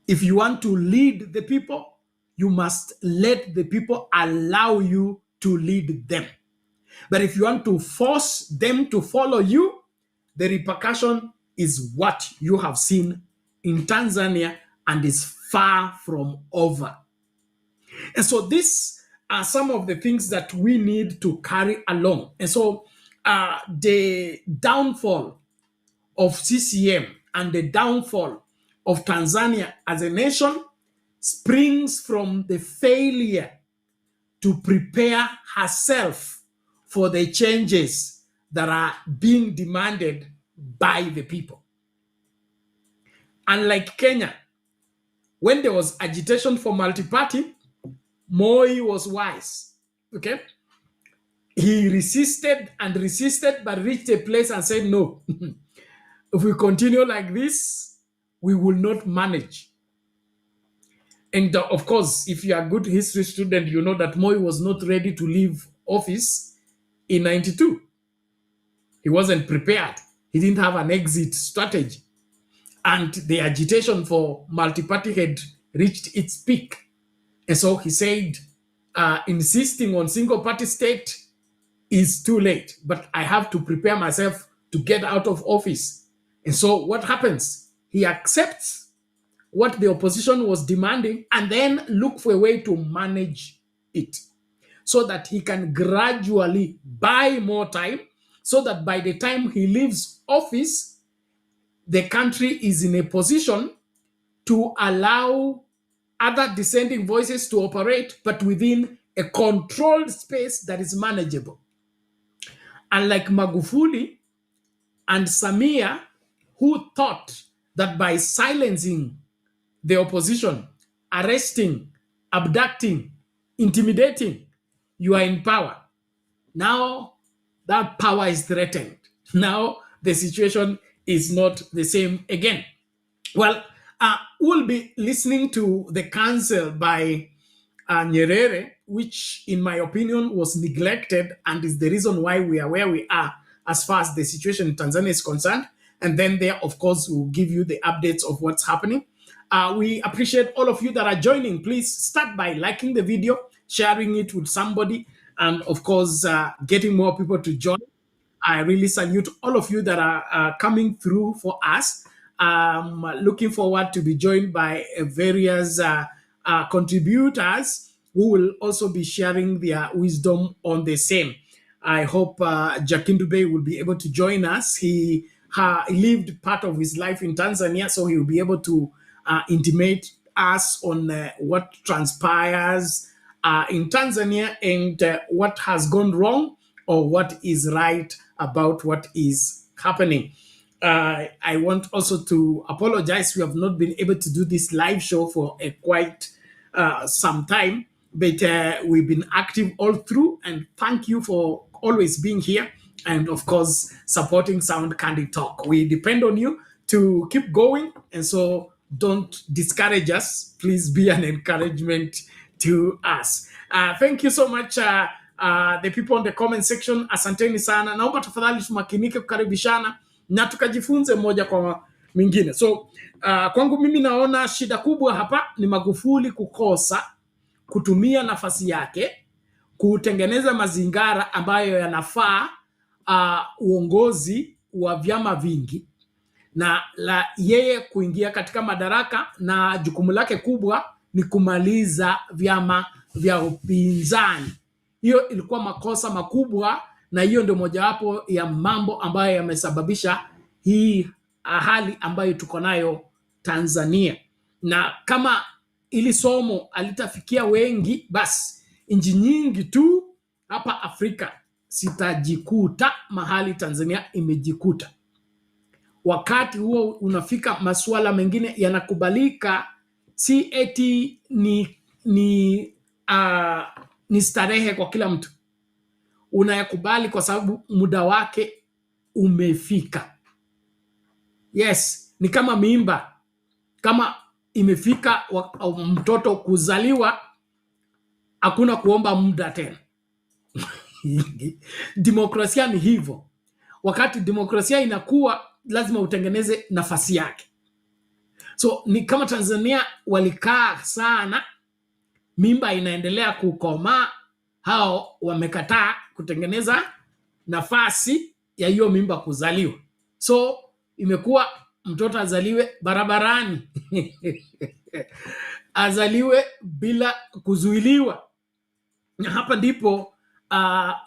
If you want to lead the people, you must let the people allow you to lead them. But if you want to force them to follow you, the repercussion is what you have seen in Tanzania and is far from over. And so these are some of the things that we need to carry along. And so the downfall of CCM and the downfall of Tanzania as a nation springs from the failure to prepare herself for the changes that are being demanded by the people. Unlike Kenya, when there was agitation for multi-party, Moi was wise, okay? He resisted and resisted, but reached a place and said, no, if we continue like this, we will not manage. And of course, if you are a good history student, you know that Moi was not ready to leave office in 92. He wasn't prepared. He didn't have an exit strategy. And the agitation for multi-party had reached its peak. And so he said, insisting on single-party state is too late, but I have to prepare myself to get out of office. And so what happens? He accepts what the opposition was demanding and then look for a way to manage it so that he can gradually buy more time so that by the time he leaves office, the country is in a position to allow other dissenting voices to operate, but within a controlled space that is manageable. Unlike Magufuli and Samia, who thought that by silencing the opposition, arresting, abducting, intimidating, you are in power. Now that power is threatened. Now the situation is not the same again. Well, we'll be listening to the counsel by Nyerere, which in my opinion was neglected and is the reason why we are where we are as far as the situation in Tanzania is concerned. And then there, of course, we'll give you the updates of what's happening. We appreciate all of you that are joining. Please start by liking the video, sharing it with somebody, and of course, getting more people to join. I really salute all of you that are coming through for us. Looking forward to be joined by various contributors who will also be sharing their wisdom on the same. I hope Jacinto Bey will be able to join us. He lived part of his life in Tanzania, so he will be able to intimate us on what transpires in Tanzania and what has gone wrong or what is right about what is happening. I want also to apologize. We have not been able to do this live show for quite some time, but we've been active all through, and thank you for always being here and, of course, supporting Sound Candid Talk. We depend on you to keep going, and so don't discourage us. Please be an encouragement to us. Thank you so much, the people in the comment section. Asanteni sana. Naomba tafadhali tumakinike kukaribishana na tukajifunze moja kwa mwingine. So kwangu mimi naona shida kubwa hapa ni Magufuli kukosa kutumia nafasi yake kutengeneza mazingara ambayo yanafaa uongozi wa vyama vingi, na la yeye kuingia katika madaraka, na jukumu lake kubwa ni kumaliza vyama vya upinzani. Hiyo ilikuwa makosa makubwa, na hiyo ndio mojawapo ya mambo ambayo yamesababisha hii hali ambayo tuko nayo Tanzania. Na kama ili somo alitafikia wengi, basi nchi nyingi tu hapa Afrika sitajikuta mahali Tanzania imejikuta. Wakati huo unafika, masuala mengine yanakubalika, si eti ni starehe kwa kila mtu. Unayakubali kwa sababu muda wake umefika. Yes, ni kama mimba, kama imefika mtoto kuzaliwa, hakuna kuomba muda tena. Demokrasia ni hivyo. Wakati demokrasia inakuwa, lazima utengeneze nafasi yake. So ni kama Tanzania walikaa sana, mimba inaendelea kukomaa, hao wamekataa kutengeneza nafasi ya hiyo mimba kuzaliwa. So imekuwa mtoto azaliwe barabarani azaliwe bila kuzuiliwa. Na hapa ndipo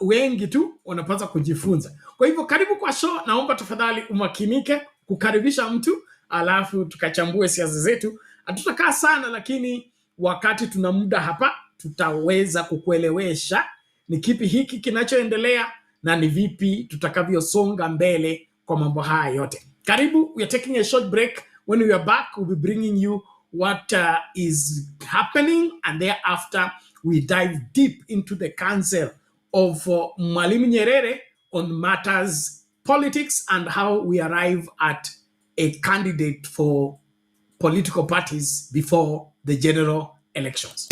wengi tu wanapaswa kujifunza. Kwa hivyo karibu kwa show, naomba tafadhali umakinike kukaribisha mtu, alafu tukachambue siasa zetu. Hatutakaa sana, lakini wakati tuna muda hapa tutaweza kukuelewesha ni kipi hiki kinachoendelea na ni vipi tutakavyosonga mbele kwa mambo haya yote. Karibu, we are taking a short break. When we are back, we'll be bringing you what is happening, and thereafter we dive deep into the council of Mwalimu Nyerere on matters politics and how we arrive at a candidate for political parties before the general elections.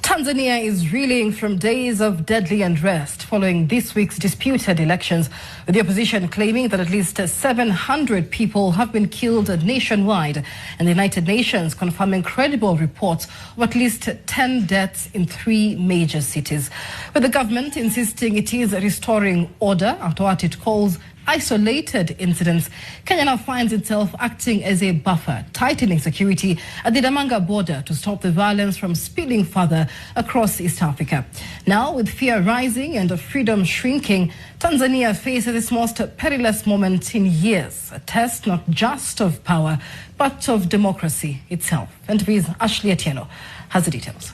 Tanzania is reeling from days of deadly unrest following this week's disputed elections, with the opposition claiming that at least 700 people have been killed nationwide, and the United Nations confirming credible reports of at least 10 deaths in 3 major cities. With the government insisting it is restoring order after what it calls isolated incidents, Kenya now finds itself acting as a buffer, tightening security at the Damanga border to stop the violence from spilling further across East Africa. Now, with fear rising and freedom shrinking, Tanzania faces its most perilous moment in years, a test not just of power, but of democracy itself. And with Ashley Atieno has the details.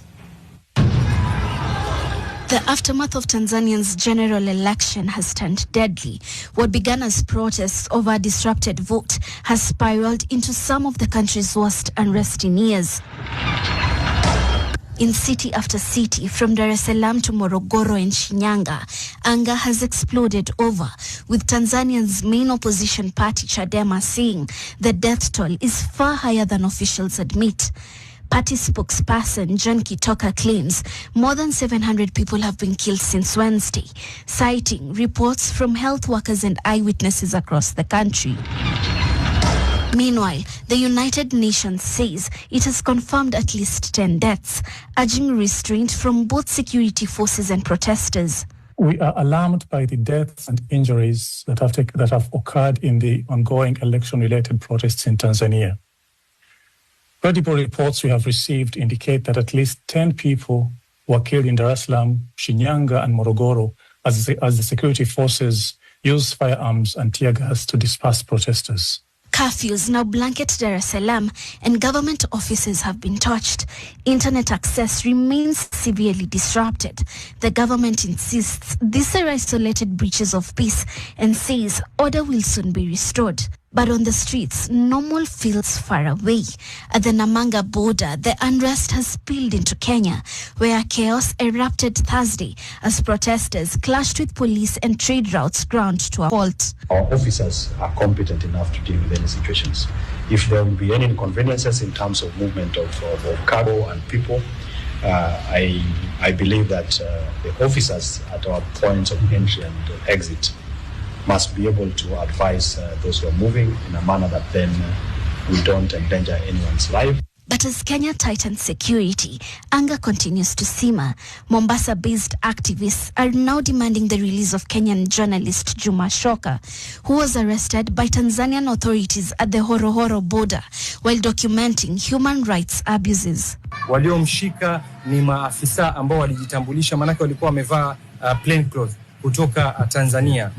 The aftermath of Tanzania's general election has turned deadly. What began as protests over a disrupted vote has spiraled into some of the country's worst unrest in years. In city after city, from Dar es Salaam to Morogoro and Shinyanga, anger has exploded over, with Tanzania's main opposition party, Chadema, saying the death toll is far higher than officials admit. Party spokesperson John Kitoka claims more than 700 people have been killed since Wednesday, citing reports from health workers and eyewitnesses across the country. Meanwhile, the United Nations says it has confirmed at least 10 deaths, urging restraint from both security forces and protesters. We are alarmed by the deaths and injuries that have occurred in the ongoing election-related protests in Tanzania. Credible reports we have received indicate that at least 10 people were killed in Dar es Salaam, Shinyanga, and Morogoro as the security forces used firearms and tear gas to disperse protesters. Curfews now blanket Dar es Salaam, and government offices have been touched. Internet access remains severely disrupted. The government insists these are isolated breaches of peace and says order will soon be restored. But on the streets, normal feels far away. At the Namanga border, the unrest has spilled into Kenya, where chaos erupted Thursday as protesters clashed with police and trade routes ground to a halt. Our officers are competent enough to deal with any situations. If there will be any inconveniences in terms of movement of cargo and people, I believe that the officers at our points of entry and exit must be able to advise those who are moving in a manner that then we don't endanger anyone's life. But as Kenya tightens security, anger continues to simmer. Mombasa-based activists are now demanding the release of Kenyan journalist Juma Shoka, who was arrested by Tanzanian authorities at the Horohoro border while documenting human rights abuses. Waliomshika ni maafisa ambao walijitambulisha, manake walikuwa wamevaa plain clothes kutoka Tanzania.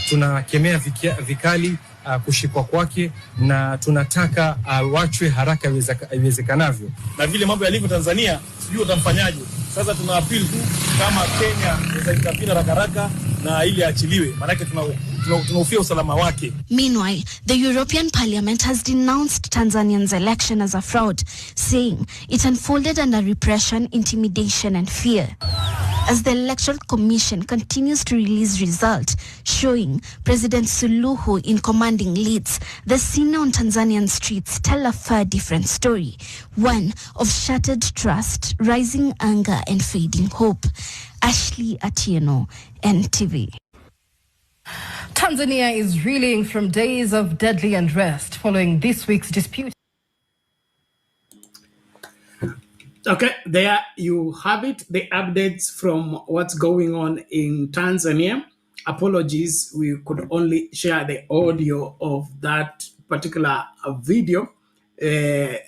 Tunakemea vikali kushikwa kwake na tunataka wachwe haraka iwezekanavyo. Na vile mambo yalivyo Tanzania, sijui utamfanyaje. Sasa tuna appeal tu kama Kenya itapita haraka na ili achiliwe, maana tunahofia usalama wake. Meanwhile, the European Parliament has denounced Tanzania's election as a fraud, saying it unfolded under repression, intimidation and fear. As the Electoral Commission continues to release results showing President Suluhu in commanding leads, the scene on Tanzanian streets tell a far different story, one of shattered trust, rising anger and fading hope. Ashley Atieno, NTV. Tanzania is reeling from days of deadly unrest following this week's dispute. Okay, there you have it, the updates from what's going on in Tanzania. Apologies, we could only share the audio of that particular video. We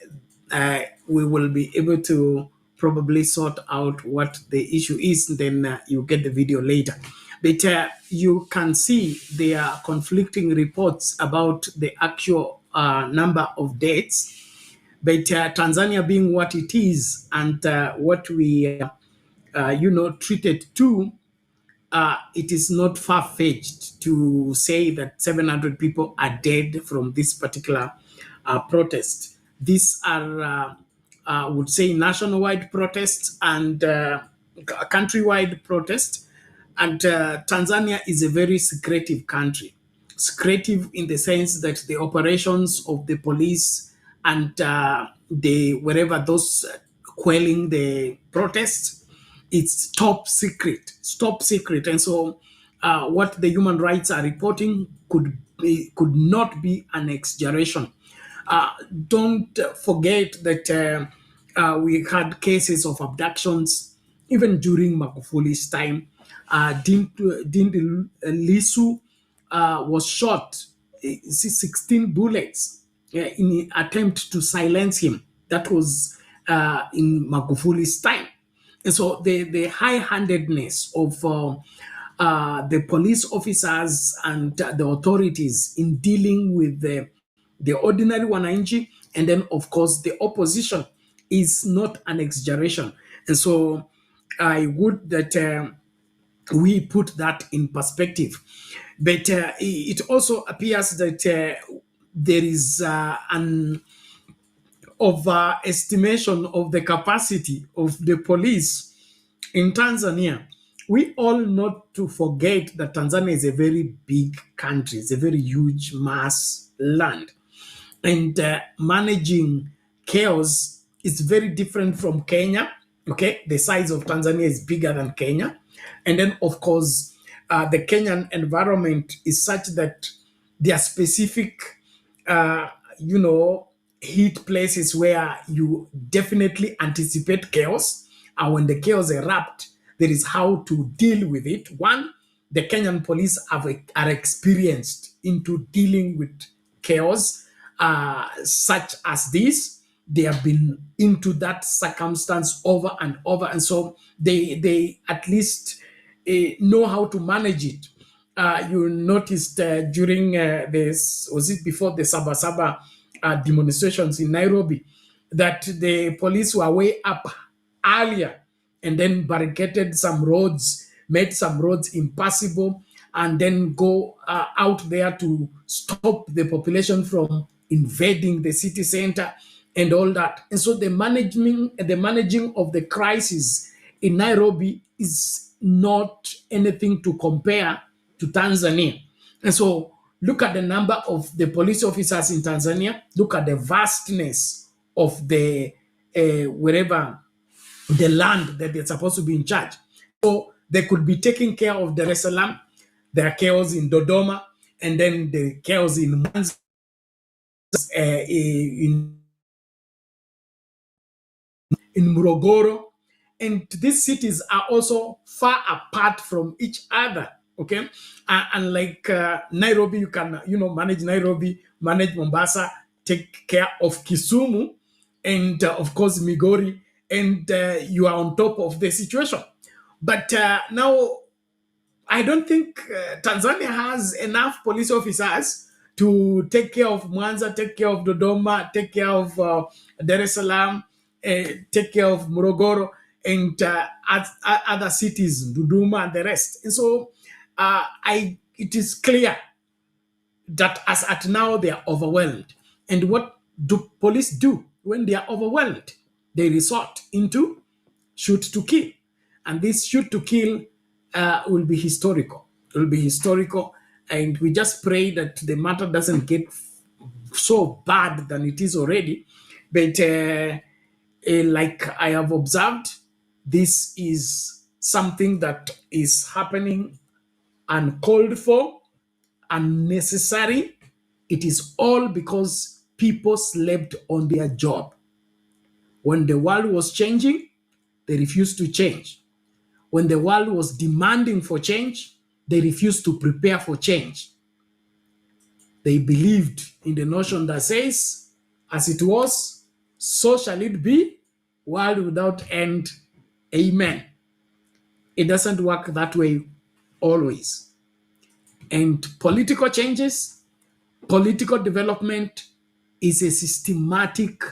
will be able to probably sort out what the issue is, then you get the video later. But you can see there are conflicting reports about the actual number of deaths. But Tanzania being what it is and what we, treated to, it is not far-fetched to say that 700 people are dead from this particular protest. These are, I would say, nationwide protests and countrywide protests. And Tanzania is a very secretive country. Secretive in the sense that the operations of the police and wherever those quelling the protests, it's top secret. And so what the human rights are reporting could not be an exaggeration. Don't forget that we had cases of abductions even during Magufuli's time. Dindi Lisu was shot 16 bullets in an attempt to silence him. That was in Magufuli's time. And so the high-handedness of the police officers and the authorities in dealing with the ordinary wananchi, and then, of course, the opposition is not an exaggeration. And so I would that we put that in perspective. But it also appears that there is an overestimation of the capacity of the police in Tanzania. We all not to forget that Tanzania is a very big country. It's a very huge mass land. And managing chaos is very different from Kenya. Okay, the size of Tanzania is bigger than Kenya. And then, of course, the Kenyan environment is such that there are specific, heat places where you definitely anticipate chaos. And when the chaos erupts, there is how to deal with it. One, the Kenyan police are experienced into dealing with chaos such as this. They have been into that circumstance over and over. And so they at least know how to manage it. You noticed during this, was it before the Sabasaba demonstrations in Nairobi, that the police were way up earlier and then barricaded some roads, made some roads impassable, and then go out there to stop the population from invading the city center and all that. And so the managing of the crisis in Nairobi is not anything to compare to Tanzania. And so look at the number of the police officers in Tanzania. Look at the vastness of the wherever the land that they're supposed to be in charge. So they could be taking care of Dar es Salaam, their chaos in Dodoma, and then the chaos in Mwanza, in Morogoro. And these cities are also far apart from each other. Okay, and like Nairobi, you can manage Nairobi, manage Mombasa, take care of Kisumu, and of course Migori, and you are on top of the situation. But now I don't think Tanzania has enough police officers to take care of Mwanza, take care of Dodoma, take care of Dar es Salaam, take care of Morogoro, and other cities, Dodoma and the rest. And so it is clear that as at now they are overwhelmed. And what do police do when they are overwhelmed? They resort into shoot to kill. And this shoot to kill will be historical. It will be historical. And we just pray that the matter doesn't get so bad than it is already. But like I have observed, this is something that is happening uncalled for, unnecessary. It is all because people slept on their job. When the world was changing, they refused to change. When the world was demanding for change, they refused to prepare for change. They believed in the notion that says, as it was, so shall it be, world without end. Amen. It doesn't work that way always. And political changes, political development is a systematic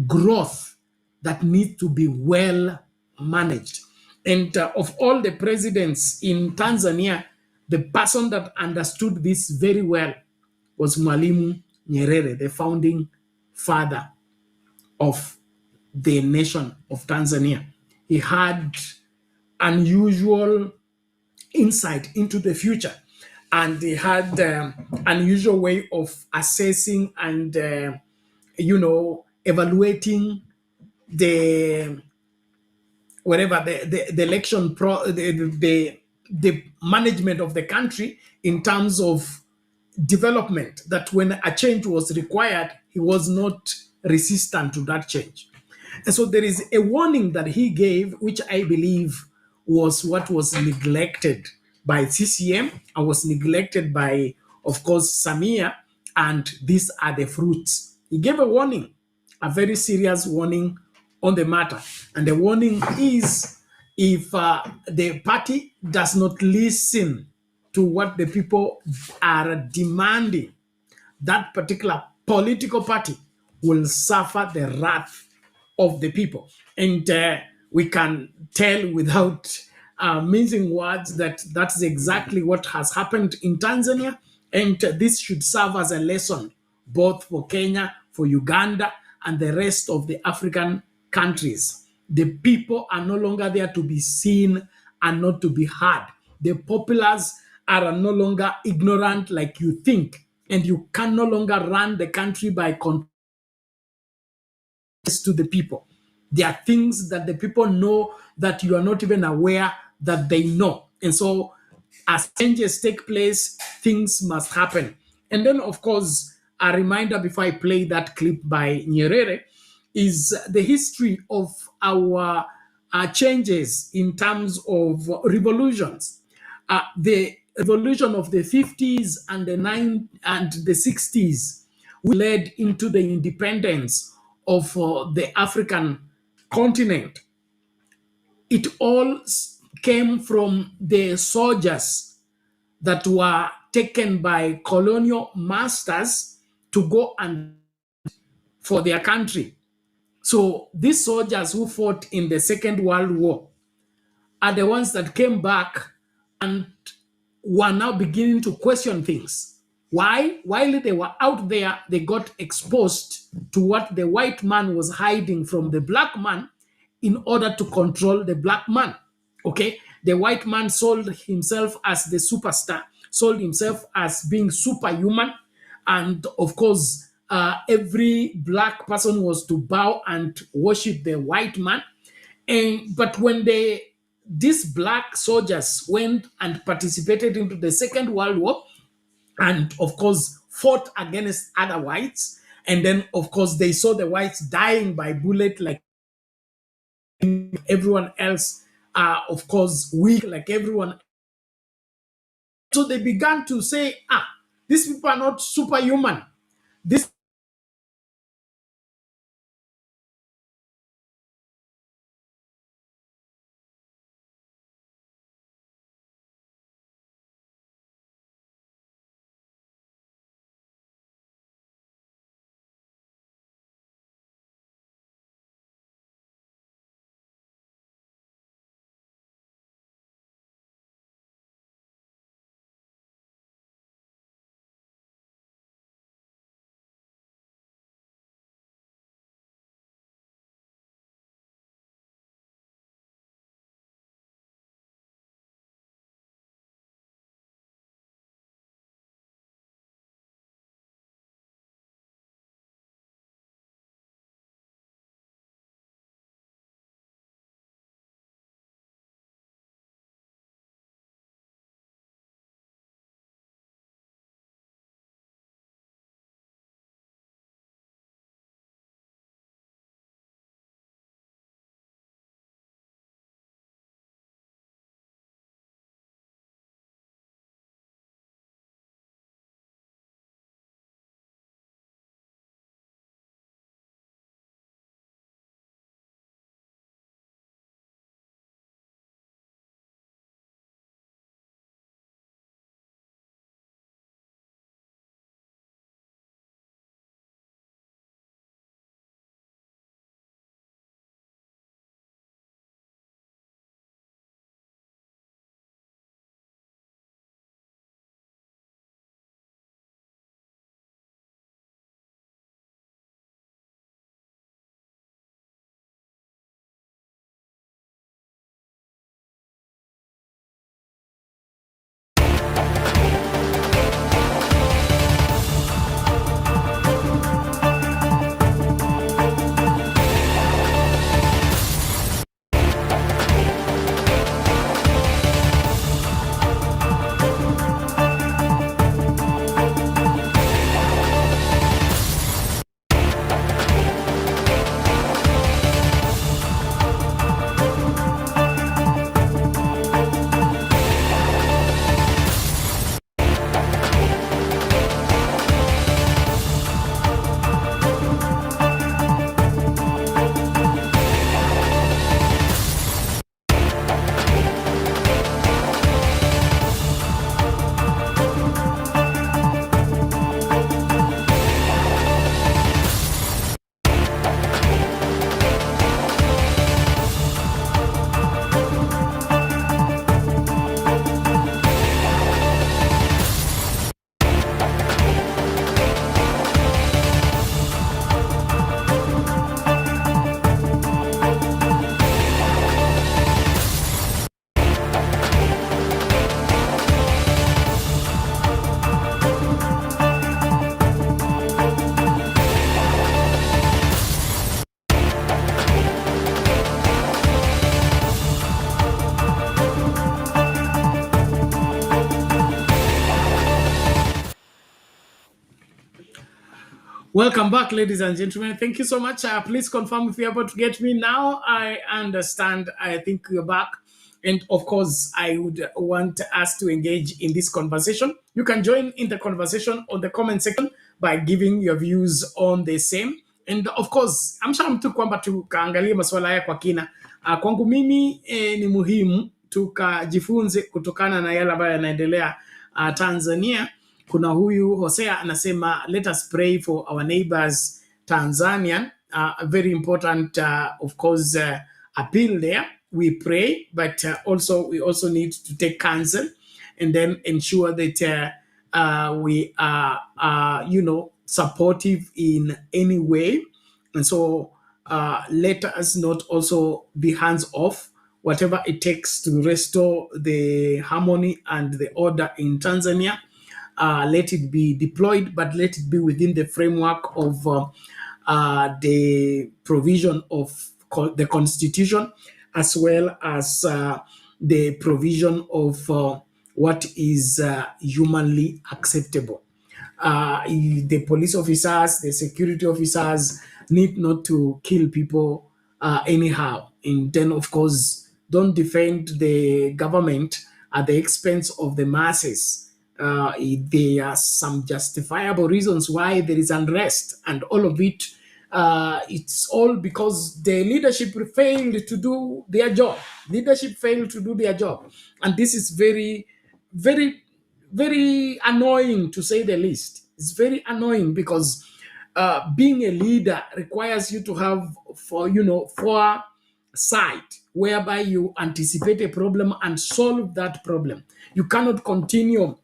growth that needs to be well managed. And of all the presidents in Tanzania, the person that understood this very well was Mwalimu Nyerere, the founding father of the nation of Tanzania. He had unusual insight into the future, and he had unusual way of assessing and evaluating the the election the management of the country in terms of development, that when a change was required, he was not resistant to that change. And so there is a warning that he gave, which I believe was what was neglected by CCM and was neglected by, of course, Samia, and these are the fruits. He gave a warning, a very serious warning on the matter. And the warning is, if the party does not listen to what the people are demanding, that particular political party will suffer the wrath of the people. And we can tell without mincing words that that's exactly what has happened in Tanzania. And this should serve as a lesson both for Kenya, for Uganda, and the rest of the African countries. The people are no longer there to be seen and not to be heard. The populace are no longer ignorant like you think, and you can no longer run the country by to the people. There are things that the people know that you are not even aware that they know. And so as changes take place, things must happen. And then, of course, a reminder before I play that clip by Nyerere is the history of our changes in terms of revolutions. The revolution of the 50s and the 60s led into the independence of the African continent. It all came from the soldiers that were taken by colonial masters to go and for their country. So these soldiers who fought in the Second World War are the ones that came back and were now beginning to question things. Why? While they were out there, they got exposed to what the white man was hiding from the black man in order to control the black man. Okay? The white man sold himself as the superstar, sold himself as being superhuman. And of course, every black person was to bow and worship the white man. But when these black soldiers went and participated into the Second World War, and of course fought against other whites, and then of course they saw the whites dying by bullet like everyone else, of course weak like everyone. So they began to say, these people are not superhuman. This Welcome back, ladies and gentlemen. Thank you so much. Please confirm if you're able to get me now. I understand. I think you're back. And of course, I would want us to engage in this conversation. You can join in the conversation on the comment section by giving your views on the same. And of course, amsha mtu kwamba tukaangalie masuala haya kwa kina. Kwangu mimi ni muhimu tukajifunze kutokana na yale ambayo yanaendelea Tanzania. Kuna huyu Hosea anasema, let us pray for our neighbors Tanzanian. A very important, of course, appeal there. We pray, but we also need to take counsel. and then ensure that we are, supportive in any way. And so let us not also be hands off. Whatever it takes to restore the harmony and the order in Tanzania, let it be deployed, but let it be within the framework of the provision of the Constitution, as well as the provision of what is humanly acceptable. The police officers, the security officers need not to kill people anyhow. And then, of course, don't defend the government at the expense of the masses. There are some justifiable reasons why there is unrest, and all of it, it's all because the leadership failed to do their job. Leadership failed to do their job. And this is very, very, very annoying, to say the least. It's very annoying because being a leader requires you to have, foresight, whereby you anticipate a problem and solve that problem. You cannot continue,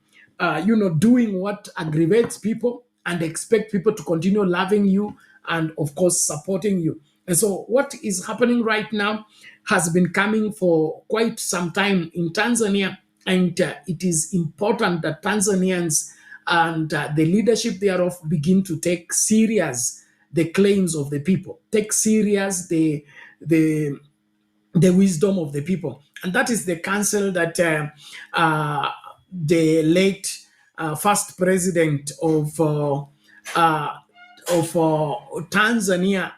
doing what aggravates people and expect people to continue loving you and, of course, supporting you. And so what is happening right now has been coming for quite some time in Tanzania. And it is important that Tanzanians and the leadership thereof begin to take serious the claims of the people, take serious the wisdom of the people. And that is the counsel that the late first president of Tanzania,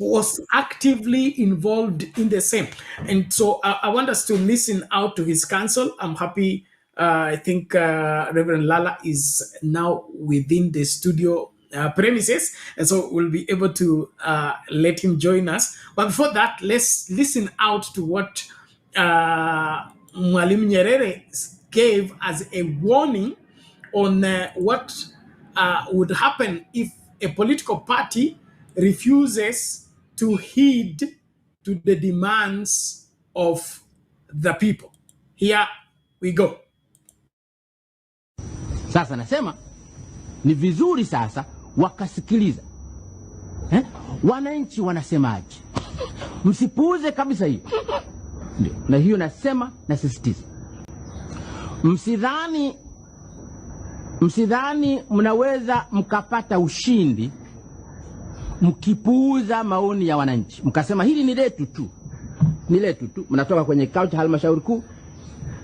was actively involved in the same. And so I want us to listen out to his counsel. I'm happy. I think Reverend Lala is now within the studio premises, and so we'll be able to let him join us. But before that, let's listen out to what Mwalimu Nyerere gave as a warning on what would happen if a political party refuses to heed to the demands of the people. Here we go. Sasa nasema ni vizuri sasa wakasikiliza wananchi wanasemaje. Msipuuze kabisa hiyo. Ndio. Na hiyo nasema, nasisitiza. Msidhani mnaweza mkapata ushindi mkipuuza maoni ya wananchi. Mkasema hili ni letu tu. Ni letu tu. Mnatoka kwenye kikao cha halmashauri kuu,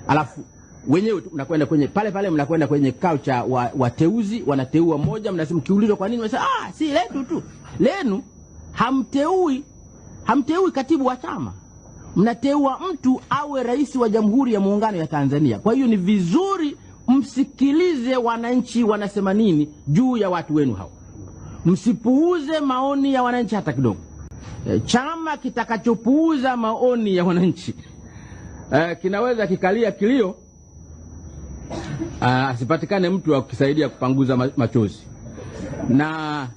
alafu wenyewe tu mnakwenda kwenye pale mnakwenda kwenye kikao cha wateuzi, wanateua mmoja, mnasema kiulizwa kwa nini mnasema si letu tu. Lenu hamteui katibu wa chama. Mnateua mtu awe rais wa Jamhuri ya Muungano ya Tanzania. Kwa hiyo ni vizuri msikilize wananchi wanasema nini juu ya watu wenu hao. Msipuuze maoni ya wananchi hata kidogo. Chama kitakachopuuza maoni ya wananchi kinaweza kikalia kilio, asipatikane mtu wa kusaidia kupanguza machozi. Na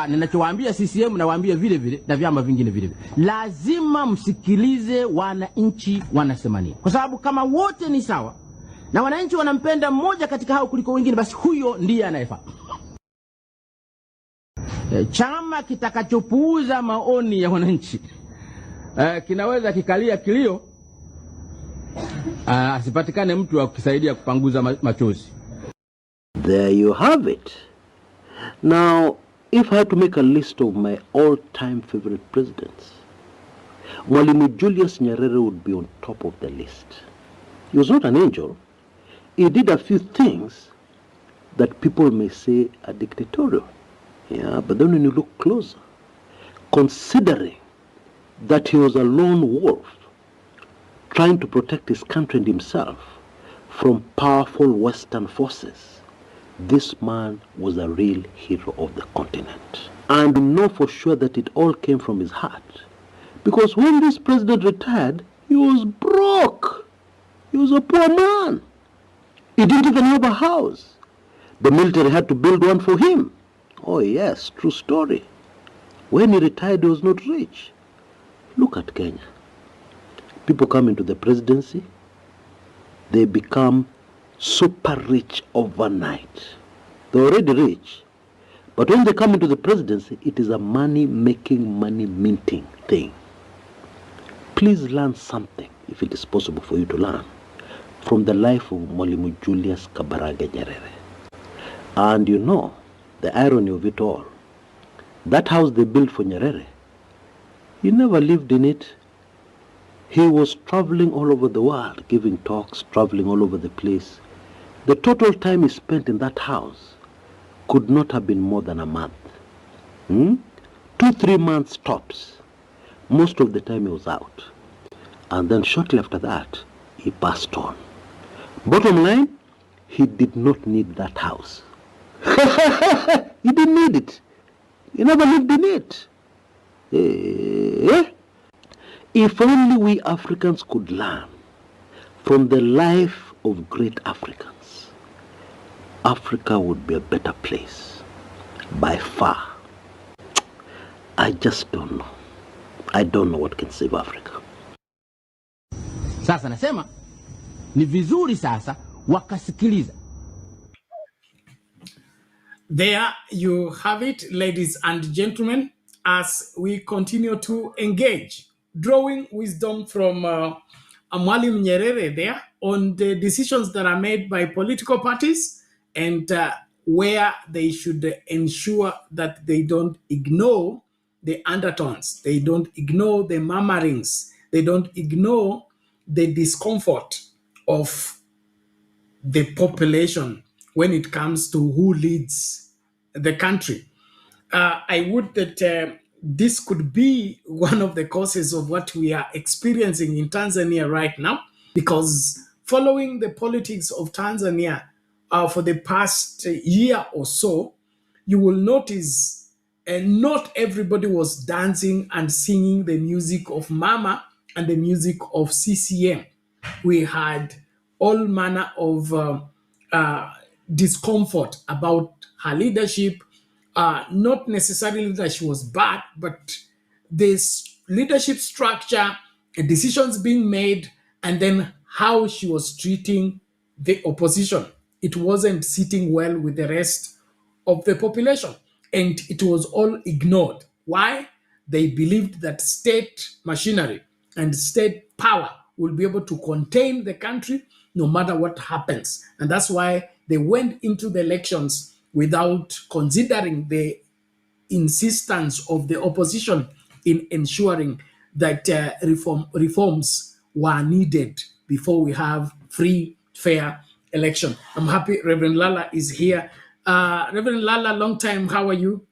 ninachowaambia CCM nawaambia vile vile na vyama vingine vile vile. Lazima msikilize wananchi wanasema nini. Kwa sababu kama wote ni sawa na wananchi wanampenda mmoja katika hao kuliko wengine, basi huyo ndiye anayefaa. Chama kitakachopuuza maoni ya wananchi kinaweza kikalia kilio, asipatikane mtu wa kusaidia kupanguza machozi. There you have it. Now, if I had to make a list of my all-time favorite presidents, Mwalimu Julius Nyerere would be on top of the list. He was not an angel. He did a few things that people may say are dictatorial. Yeah, but then when you look closer, considering that he was a lone wolf trying to protect his country and himself from powerful Western forces, this man was a real hero of the continent. And we know for sure that it all came from his heart. Because when this president retired, he was broke. He was a poor man. He didn't even have a house. The military had to build one for him. Oh yes, true story. When he retired, he was not rich. Look at Kenya. People come into the presidency, they become super rich overnight. They're already rich. But when they come into the presidency, it is a money-making, money-minting thing. Please learn something, if it is possible for you to learn, from the life of Mwalimu Julius Kambarage Nyerere. And you know, the irony of it all, that house they built for Nyerere, he never lived in it. He was traveling all over the world, giving talks, traveling all over the place. The total time he spent in that house could not have been more than a month. 2-3 months tops. Most of the time he was out. And then shortly after that, he passed on. Bottom line, he did not need that house. He didn't need it. He never lived in it. If only we Africans could learn from the life of great Africans, Africa would be a better place, by far. I just don't know. I don't know what can save Africa. Sasa nasema ni vizuri sasa wakasikiliza. There you have it, ladies and gentlemen, as we continue to engage, drawing wisdom from Mwalimu Nyerere there on the decisions that are made by political parties and where they should ensure that they don't ignore the undertones, they don't ignore the murmurings, they don't ignore the discomfort of the population when it comes to who leads the country. I would that this could be one of the causes of what we are experiencing in Tanzania right now, because following the politics of Tanzania for the past year or so, you will notice not everybody was dancing and singing the music of Mama and the music of CCM. We had all manner of discomfort about her leadership, not necessarily that she was bad, but this leadership structure, decisions being made, and then how she was treating the opposition. It wasn't sitting well with the rest of the population, and it was all ignored. Why? They believed that state machinery and state power will be able to contain the country no matter what happens. And that's why they went into the elections without considering the insistence of the opposition in ensuring that reforms were needed before we have free, fair election. I'm happy Reverend Lala is here. Reverend Lala, long time, how are you?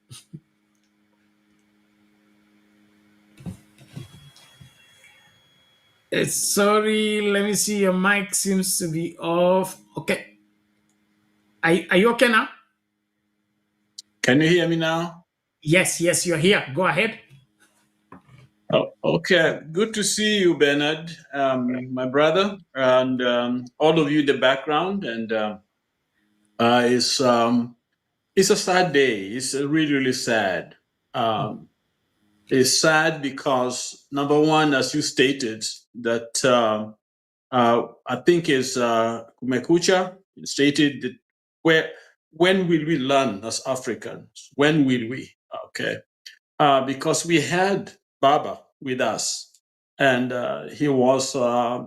Sorry, let me see, your mic seems to be off. Okay. Are you okay now? Can you hear me now? Yes, you're here. Go ahead. Oh, okay. Good to see you, Bernard, my brother, and all of you in the background. And it's a sad day. It's really, really sad. It's sad because, number one, as you stated, that I think is Kumekucha stated that when will we learn as Africans? When will we? Okay. Because we had Baba with us, and he was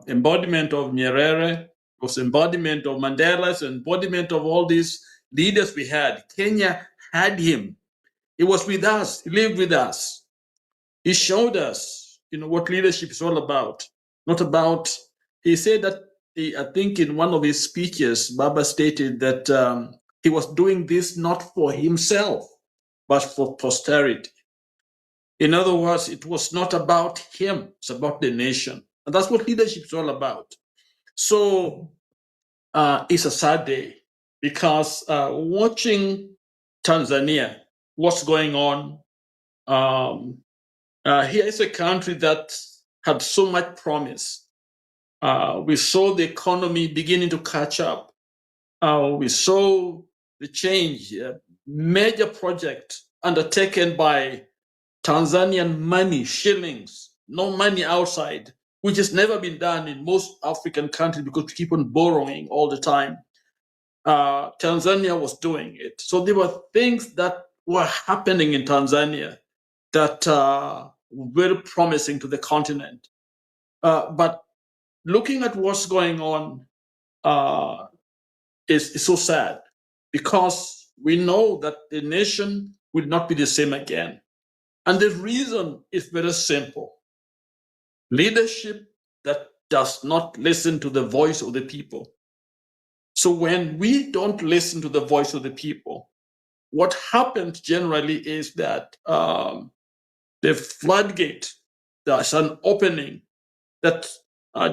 embodiment of Nyerere, was embodiment of Mandela's, embodiment of all these leaders we had. Kenya had him. He was with us. He lived with us. He showed us, what leadership is all about. Not about. He said that I think in one of his speeches, Baba stated that he was doing this not for himself, but for posterity. In other words, it was not about him, it's about the nation. And that's what leadership is all about. So it's a sad day because watching Tanzania, what's going on, here is a country that had so much promise. We saw the economy beginning to catch up. We saw the change, major project undertaken by Tanzanian money, shillings, no money outside, which has never been done in most African countries because we keep on borrowing all the time. Tanzania was doing it. So there were things that were happening in Tanzania that were very promising to the continent. But looking at what's going on is so sad, because we know that the nation will not be the same again. And the reason is very simple. Leadership that does not listen to the voice of the people. So when we don't listen to the voice of the people, what happens generally is that the floodgate, there's an opening that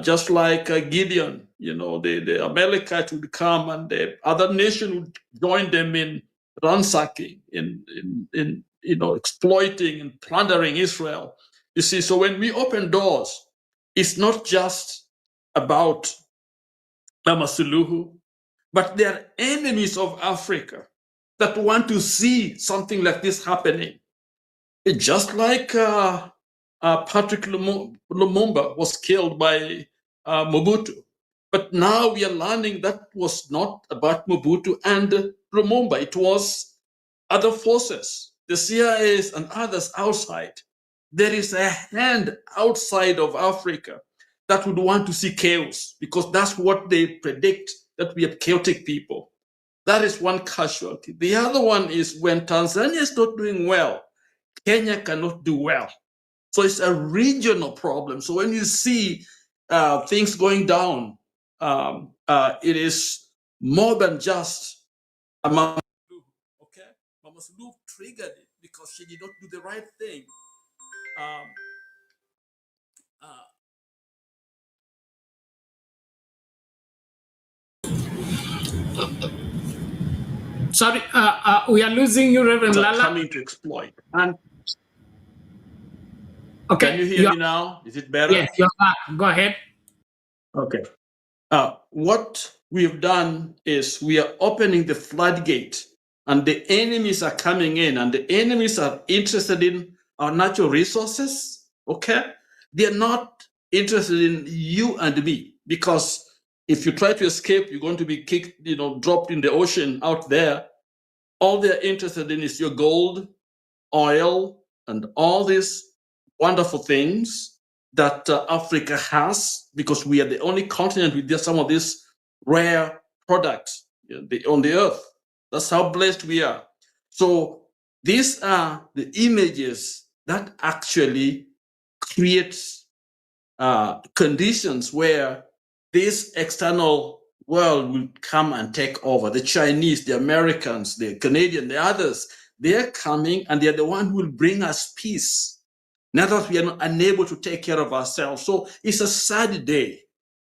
just like Gideon, the Amalekites would come and the other nation would join them in ransacking, in exploiting and plundering Israel. You see, so when we open doors, it's not just about Masuluhu, but they are enemies of Africa that want to see something like this happening. It's just like Patrick Lumumba was killed by Mobutu. But now we are learning that was not about Mobutu and Lumumba. It was other forces, the CIAs and others outside. There is a hand outside of Africa that would want to see chaos, because that's what they predict, that we are chaotic people. That is one casualty. The other one is when Tanzania is not doing well, Kenya cannot do well. So it's a regional problem. So when you see things going down, it is more than just Mama Suluhu. Okay, Mama Suluhu triggered it because she did not do the right thing. Sorry, we are losing you, Reverend Lala. Coming to exploit. And okay, can you hear me now? Is it better? Yes, you're back. Go ahead. Okay. What we've done is we are opening the floodgate, and the enemies are coming in, and the enemies are interested in our natural resources. Okay, they are not interested in you and me, because if you try to escape, you're going to be kicked, dropped in the ocean out there. All they're interested in is your gold, oil, and all these wonderful things that Africa has, because we are the only continent with some of these rare products on the earth. That's how blessed we are. So these are the images that actually creates conditions where this external world will come and take over. The Chinese, the Americans, the Canadians, the others, they're coming and they're the one who will bring us peace. Now that we are not unable to take care of ourselves. So it's a sad day.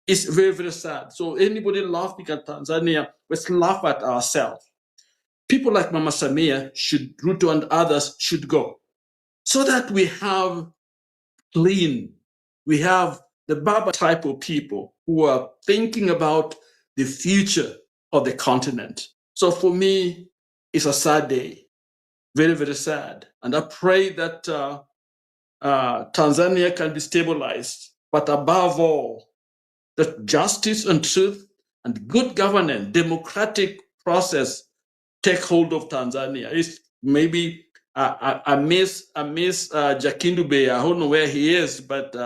It's very, very sad. So anybody laughing at Tanzania, let's laugh at ourselves. People like Mama Samia, Ruto and others should go. So that we have we have the Baba type of people who are thinking about the future of the continent. So for me, it's a sad day, very, very sad. And I pray that Tanzania can be stabilized, but above all, that justice and truth and good governance, democratic process take hold of Tanzania. It's maybe I miss Jakindube. I don't know where he is, but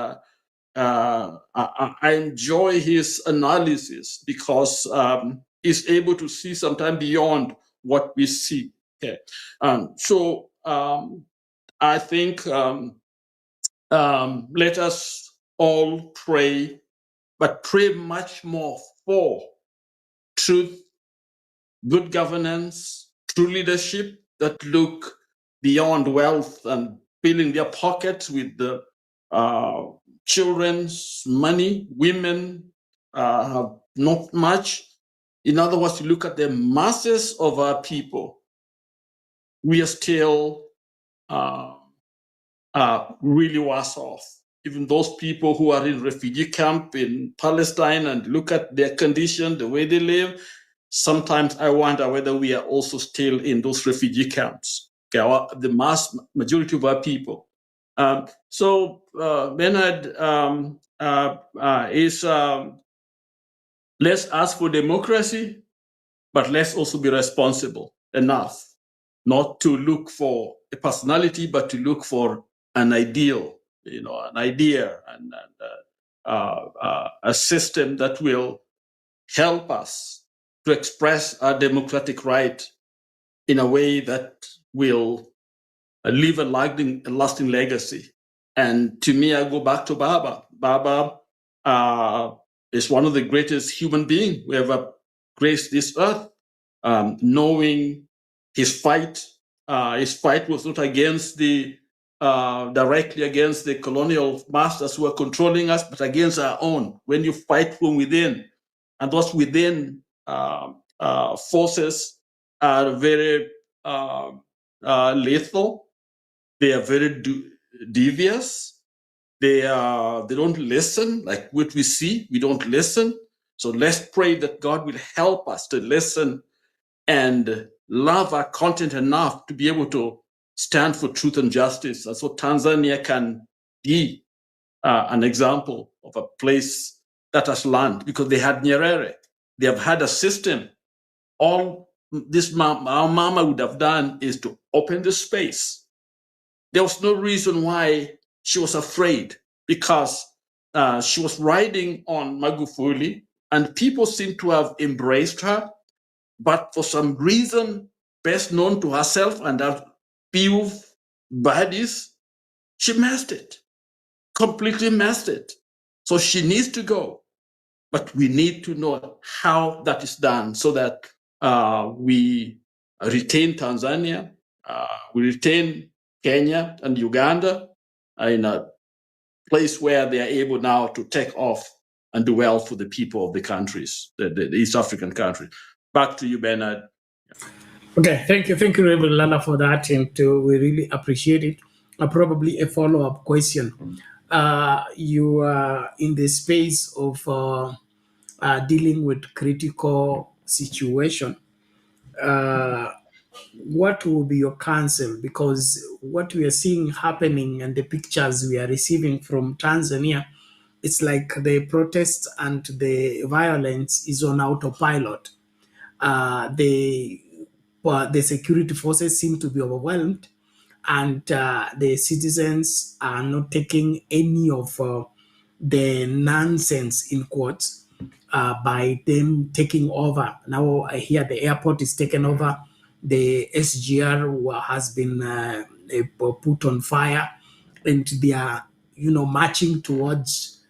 I enjoy his analysis because he's able to see sometimes beyond what we see. Okay, so I think let us all pray, but pray much more for truth, good governance, true leadership that look beyond wealth and filling their pockets with the children's money. Women have not much. In other words, you look at the masses of our people, we are still really worse off. Even those people who are in refugee camp in Palestine and look at their condition, the way they live, sometimes I wonder whether we are also still in those refugee camps. Okay, the majority of our people. Bernard is let's ask for democracy, but let's also be responsible enough not to look for a personality, but to look for an ideal, an idea, and a system that will help us to express our democratic right in a way that will leave a lasting legacy. And to me, I go back to Baba. Baba is one of the greatest human beings who ever graced this earth. Knowing his fight was not against directly against the colonial masters who are controlling us, but against our own. When you fight from within, and those within forces are very lethal. They are very devious. They don't listen, like what we see. We don't listen. So let's pray that God will help us to listen and love our content enough to be able to stand for truth and justice. And so Tanzania can be an example of a place that has learned, because they had Nyerere. They have had a system. All this our mama would have done is to open the space. There was no reason why she was afraid, because she was riding on Magufuli and people seem to have embraced her. But for some reason, best known to herself and her few buddies, she messed it, completely messed it. So she needs to go. But we need to know how that is done so that we retain Tanzania, we retain Kenya and Uganda in a place where they are able now to take off and do well for the people of the countries, the East African countries. Back to you, Bernard. Okay, thank you, Reverend Lala, for that, and we really appreciate it. Probably a follow-up question. You are in the space of dealing with critical situation. What will be your counsel? Because what we are seeing happening and the pictures we are receiving from Tanzania, it's like the protests and the violence is on autopilot. The security forces seem to be overwhelmed, and the citizens are not taking any of the nonsense, in quotes, by them taking over. Now I hear the airport is taken over. The SGR has been put on fire, and they are, marching towards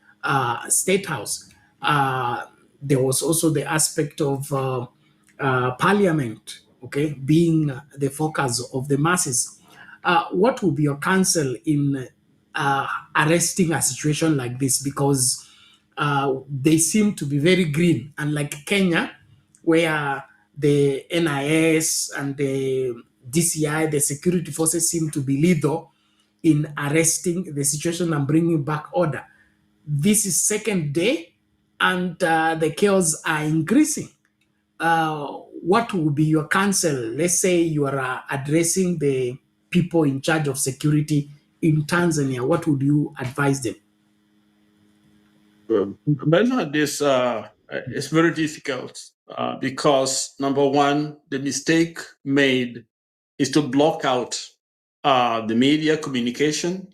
State House. There was also the aspect of Parliament, okay, being the focus of the masses. What will be your counsel in arresting a situation like this? Because they seem to be very green, unlike Kenya, where the NIS and the DCI, the security forces, seem to be lethal in arresting the situation and bringing back order. This is second day, and the chaos are increasing. What would be your counsel? Let's say you are addressing the people in charge of security in Tanzania. What would you advise them? Bernard, this it's very difficult because, number one, the mistake made is to block out the media communication,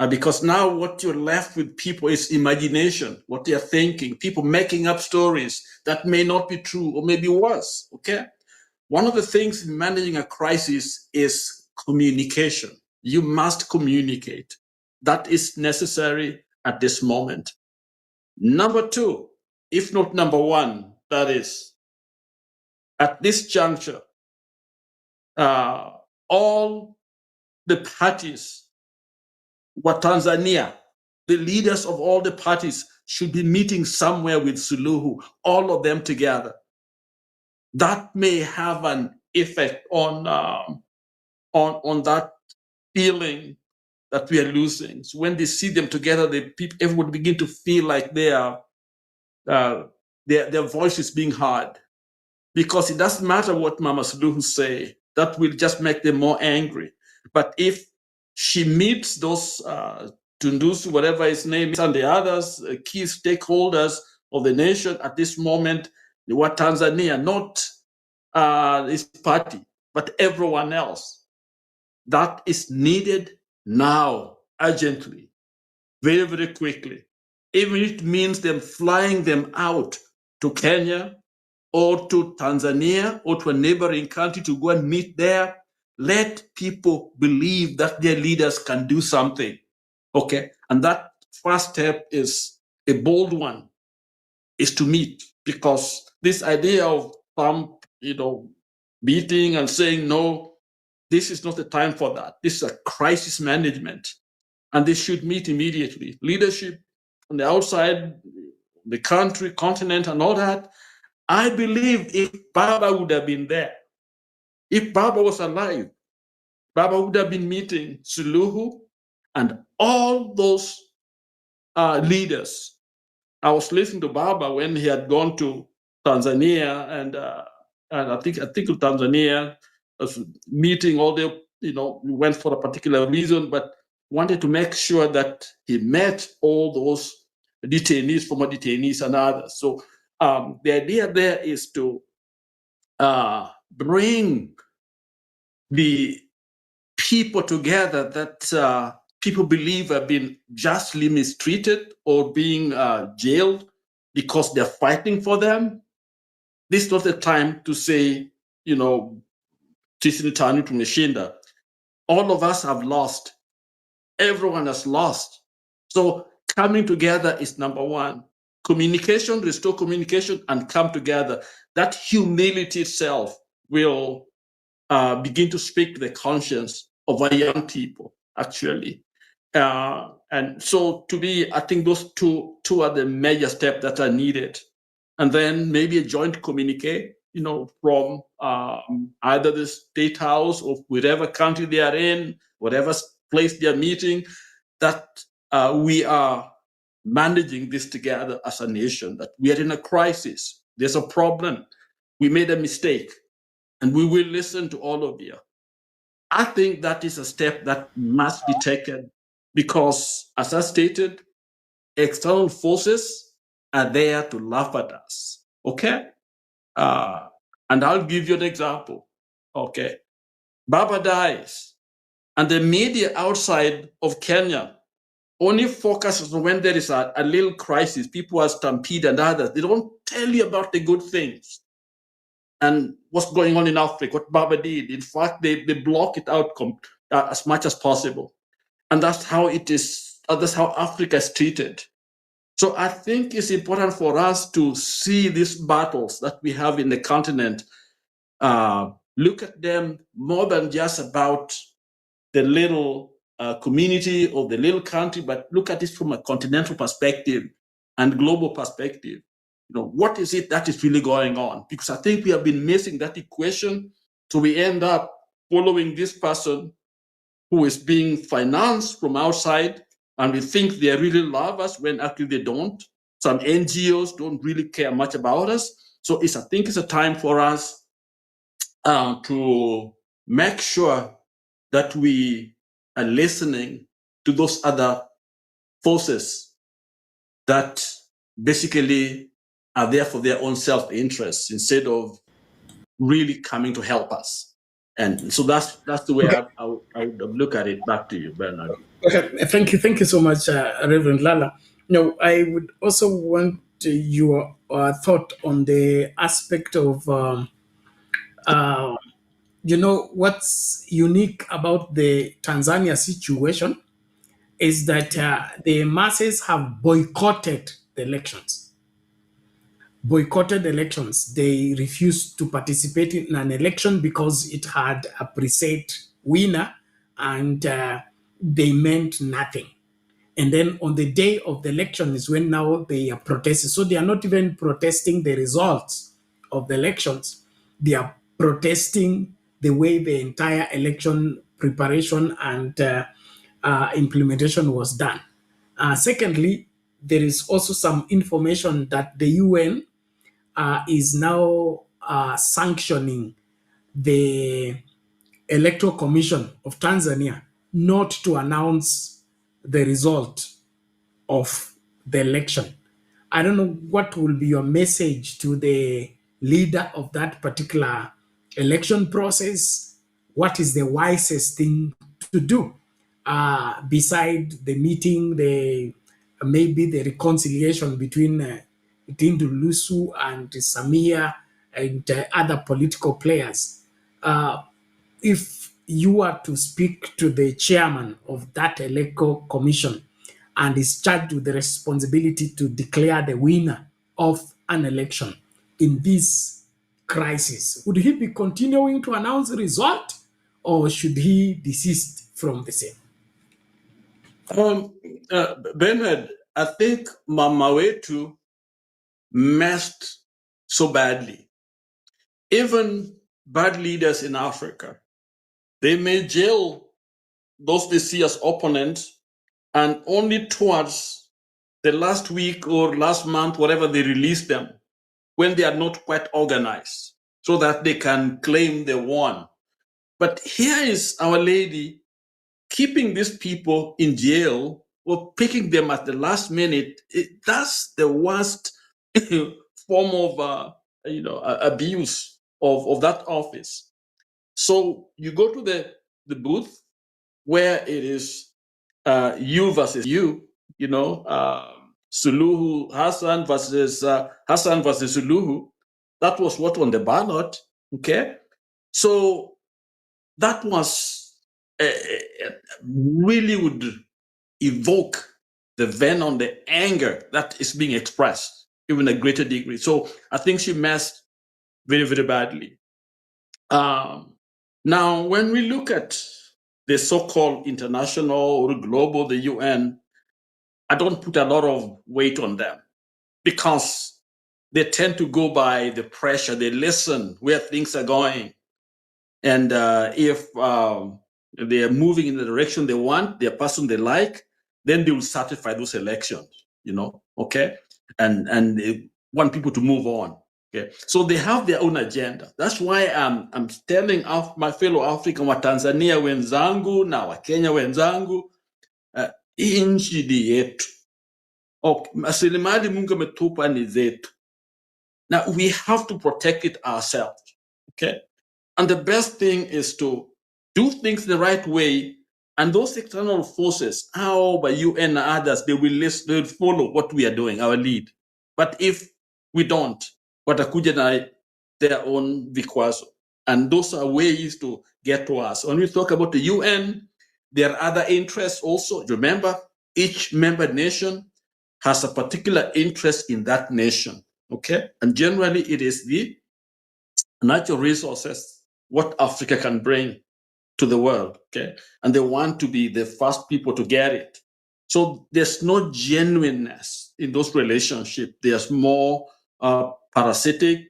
because now what you're left with people is imagination, what they're thinking, people making up stories that may not be true or maybe worse, okay? One of the things in managing a crisis is communication. You must communicate. That is necessary at this moment. Number two, if not number one, that is, at this juncture, all the parties, what Tanzania, the leaders of all the parties should be meeting somewhere with Suluhu, all of them together. That may have an effect on that feeling that we are losing. So when they see them together, everyone begin to feel like their voice is being heard. Because it doesn't matter what Mama Suluhu say, that will just make them more angry. But if she meets those Tundusi, whatever his name is, and the others, key stakeholders of the nation at this moment, they were Tanzania, not this party, but everyone else. That is needed now, urgently, very, very quickly. Even if it means them flying them out to Kenya or to Tanzania or to a neighboring country to go and meet there, let people believe that their leaders can do something. Okay, and that first step is a bold one, is to meet, because this idea of beating and saying no, this is not the time for that. This is a crisis management, and they should meet immediately. Leadership on the outside, the country, continent, and all that. I believe if Baba would have been there, if Baba was alive, Baba would have been meeting Suluhu and all those leaders. I was listening to Baba when he had gone to Tanzania, and I think Tanzania was meeting all the, we went for a particular reason, but wanted to make sure that he met all those detainees, former detainees, and others. So the idea there is to bring the people together that people believe have been justly mistreated or being jailed because they're fighting for them. This is not the time to say, sisi ni tani tumeshinda. All of us have lost. Everyone has lost. So coming together is number one. Communication, restore communication, and come together. That humility itself will begin to speak to the conscience of our young people, actually. And so to me, I think those two are the major steps that are needed. And then maybe a joint communique, from either the State House or whatever country they are in, whatever place they are meeting, that we are managing this together as a nation, that we are in a crisis. There's a problem. We made a mistake, and we will listen to all of you. I think that is a step that must be taken because, as I stated, external forces are there to laugh at us. Okay? And I'll give you an example. Okay? Baba dies, and the media outside of Kenya only focuses on when there is a little crisis, people are stampeded and others. They don't tell you about the good things and what's going on in Africa, what Baba did. In fact, they block it out as much as possible. And that's how it is, that's how Africa is treated. So I think it's important for us to see these battles that we have in the continent, look at them more than just about the little community or the little country, but look at it from a continental perspective and global perspective. What is it that is really going on? Because I think we have been missing that equation. So we end up following this person who is being financed from outside, and we think they really love us when actually they don't. Some NGOs don't really care much about us. So I think it's a time for us to make sure that we are listening to those other forces that basically are there for their own self-interest instead of really coming to help us. And so that's the way I would look at it. Back to you, Bernard. Okay, thank you so much, Reverend Lala. I would also want your thought on the aspect of, what's unique about the Tanzania situation is that the masses have boycotted the elections. They refused to participate in an election because it had a preset winner and they meant nothing. And then on the day of the election is when now they are protesting. So they are not even protesting the results of the elections. They are protesting the way the entire election preparation and implementation was done. Secondly, there is also some information that the UN is now sanctioning the Electoral Commission of Tanzania not to announce the result of the election. I don't know what will be your message to the leader of that particular election process. What is the wisest thing to do beside the meeting, maybe the reconciliation between Tundu Lissu and Samia and other political players? If you are to speak to the chairman of that electoral commission and is charged with the responsibility to declare the winner of an election in this crisis, would he be continuing to announce the result or should he desist from the same? Bernard, I think Mama Wetu messed so badly. Even bad leaders in Africa, they may jail those they see as opponents, and only towards the last week or last month, whatever, they release them when they are not quite organized so that they can claim they won. But here is Our Lady keeping these people in jail or picking them at the last minute. That's the worst form of abuse of that office. So you go to the booth where it is you versus you, Suluhu Hassan versus Suluhu. That was what on the ballot. Okay, so that was really would evoke the venom, the anger that is being expressed, even a greater degree. So I think she messed very, very badly. Now, when we look at the so-called international or global, the UN, I don't put a lot of weight on them because they tend to go by the pressure. They listen where things are going. And if they are moving in the direction they want, the person they like, then they will certify those elections, okay? And they want people to move on, okay? So they have their own agenda. That's why I'm telling my fellow African, wa Tanzania wenzangu na wa Kenya wenzangu, hii nchi ni yetu. Rasilimali Mungu ametupa ni zetu. Now we have to protect it ourselves, okay? And the best thing is to do things the right way. And those external forces, how by UN and others, they will listen, they will follow what we are doing, our lead. But if we don't, watakuja na their own vikwazo. And those are ways to get to us. When we talk about the UN, there are other interests also. Remember, each member nation has a particular interest in that nation, okay? And generally it is the natural resources, what Africa can bring to the world, okay? And they want to be the first people to get it. So there's no genuineness in those relationships. There's more parasitic.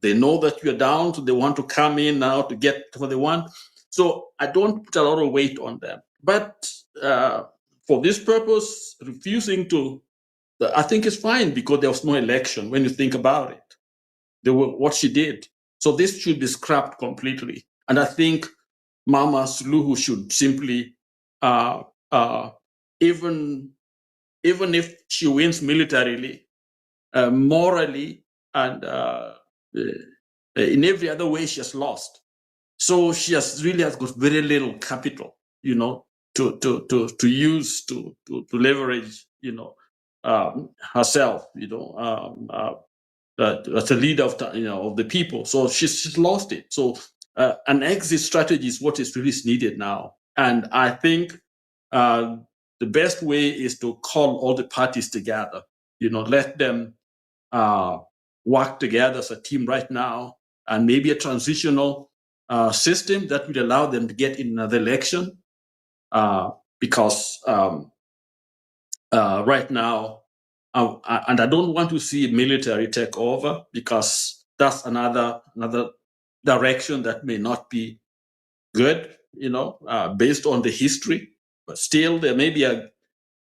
They know that you're down, so they want to come in now to get what they want. So I don't put a lot of weight on them. But for this purpose, refusing to, I think it's fine because there was no election when you think about it. What she did. So this should be scrapped completely. And I think Mama Suluhu should simply, even if she wins militarily, morally, and in every other way, she has lost. So she really has got very little capital, to use to leverage, herself, as a leader of the people. So she's lost it. So an exit strategy is what is really needed now. And I think the best way is to call all the parties together, let them work together as a team right now, and maybe a transitional system that would allow them to get in another election, because right now, and I don't want to see military take over, because that's another direction that may not be good, based on the history. But still, there may be a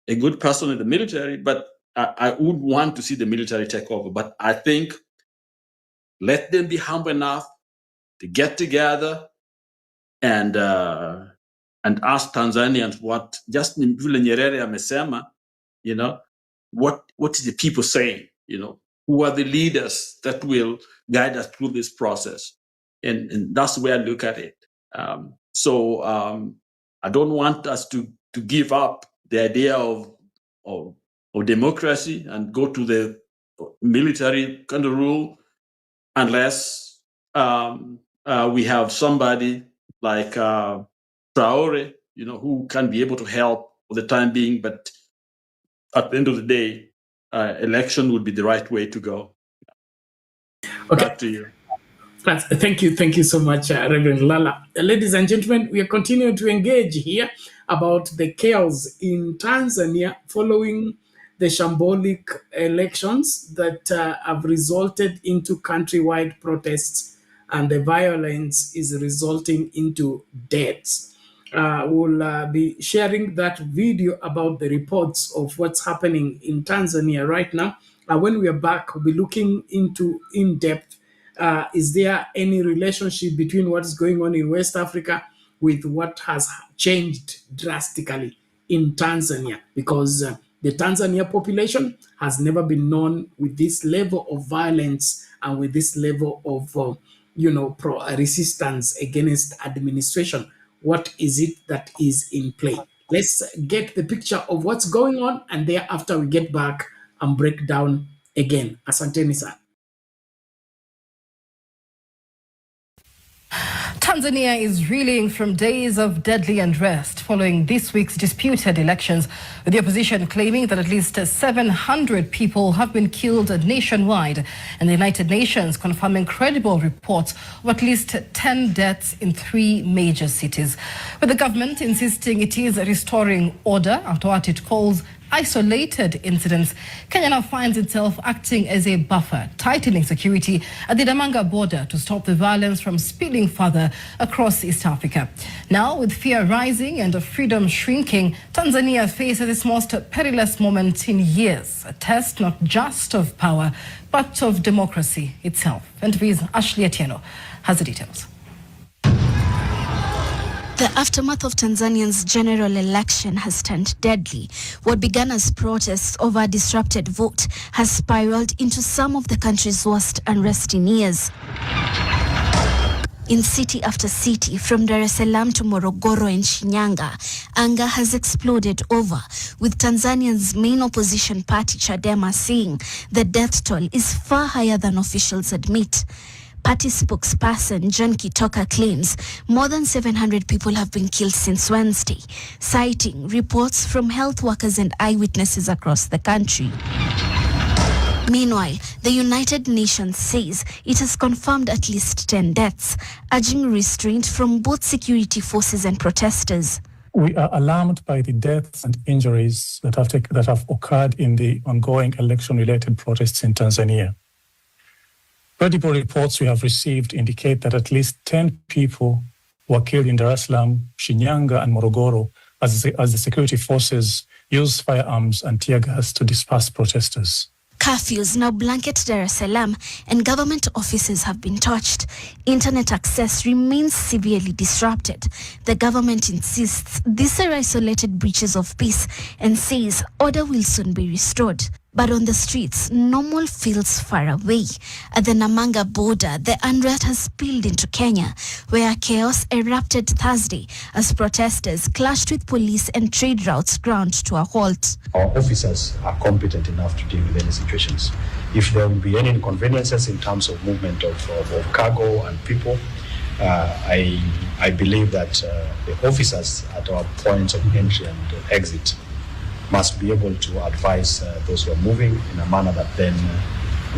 good person in the military, but I would want to see the military take over. But I think let them be humble enough to get together and and ask Tanzanians what, just vile Nyerere amesema, you know, what is the people saying, you know, who are the leaders that will guide us through this process? And that's the way I look at it. So I don't want us to give up the idea of democracy and go to the military kind of rule unless we have somebody like Traore, you know, who can be able to help for the time being. But at the end of the day, election would be the right way to go. Okay. Back to you. Thank you so much, Reverend Lala. Ladies and gentlemen, we are continuing to engage here about the chaos in Tanzania following the shambolic elections that have resulted into countrywide protests, and the violence is resulting into deaths. We'll be sharing that video about the reports of what's happening in Tanzania right now. When we are back, we'll be looking into in-depth, is there any relationship between what's going on in West Africa with what has changed drastically in Tanzania? Because the Tanzania population has never been known with this level of violence and with this level of, resistance against administration. What is it that is in play? Let's get the picture of what's going on, and thereafter we get back and break down again. Asanteni sana. Tanzania is reeling from days of deadly unrest following this week's disputed elections, with the opposition claiming that at least 700 people have been killed nationwide, and the United Nations confirming credible reports of at least 10 deaths in 3 major cities. With the government insisting it is restoring order after what it calls isolated incidents, Kenya now finds itself acting as a buffer, tightening security at the Namanga border to stop the violence from spilling further across East Africa. Now, with fear rising and freedom shrinking, Tanzania faces its most perilous moment in years, a test not just of power, but of democracy itself. And Viz Ashley Atieno has the details. The aftermath of Tanzania's general election has turned deadly. What began as protests over a disrupted vote has spiraled into some of the country's worst unrest in years. In city after city, from Dar es Salaam to Morogoro and Shinyanga, anger has exploded over, with Tanzania's main opposition party, Chadema, saying the death toll is far higher than officials admit. Party spokesperson John Kitoka claims more than 700 people have been killed since Wednesday, citing reports from health workers and eyewitnesses across the country. Meanwhile, the United Nations says it has confirmed at least 10 deaths, urging restraint from both security forces and protesters. We are alarmed by the deaths and injuries that have occurred in the ongoing election-related protests in Tanzania. Credible reports we have received indicate that at least 10 people were killed in Dar es Salaam, Shinyanga, and Morogoro as the security forces used firearms and tear gas to disperse protesters. Curfews now blanket Dar es Salaam, and government offices have been touched. Internet access remains severely disrupted. The government insists these are isolated breaches of peace and says order will soon be restored. But on the streets, normal feels far away. At the Namanga border, the unrest has spilled into Kenya, where chaos erupted Thursday as protesters clashed with police and trade routes ground to a halt. Our officers are competent enough to deal with any situations. If there will be any inconveniences in terms of movement of cargo and people, I believe that the officers at our points of entry and exit must be able to advise those who are moving in a manner that then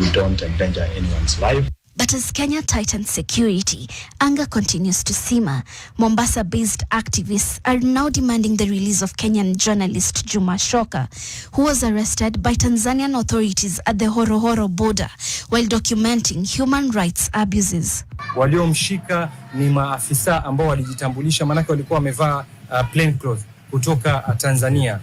we don't endanger anyone's life. But as Kenya tightens security, anger continues to simmer. Mombasa-based activists are now demanding the release of Kenyan journalist Juma Shoka, who was arrested by Tanzanian authorities at the Horohoro border while documenting human rights abuses. Waliomshika ni maafisa ambao walijitambulisha, manake walikuwa wamevaa plain clothes kutoka Tanzania.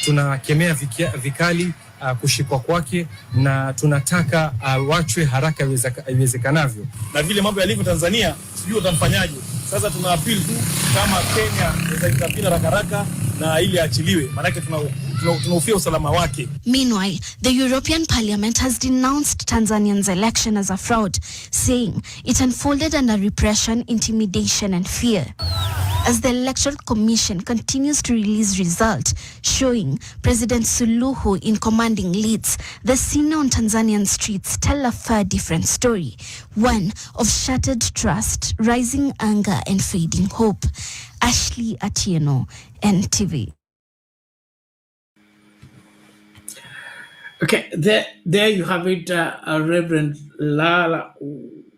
Tunakemea vikali kushikwa kwake na tunataka wachwe haraka iwezekanavyo. Na vile mambo yalivyo Tanzania, sijui utamfanyaje. Sasa tuna appeal tu kama Kenya itapita haraka na ili achiliwe, maanake tunahofia usalama wake. Meanwhile, the European Parliament has denounced Tanzania's election as a fraud, saying it unfolded under repression, intimidation and fear. As the Electoral Commission continues to release results showing President Suluhu in commanding leads, the scene on Tanzanian streets tell a far different story, one of shattered trust, rising anger and fading hope. Ashley Atieno, NTV. Okay, there you have it, Reverend Lala.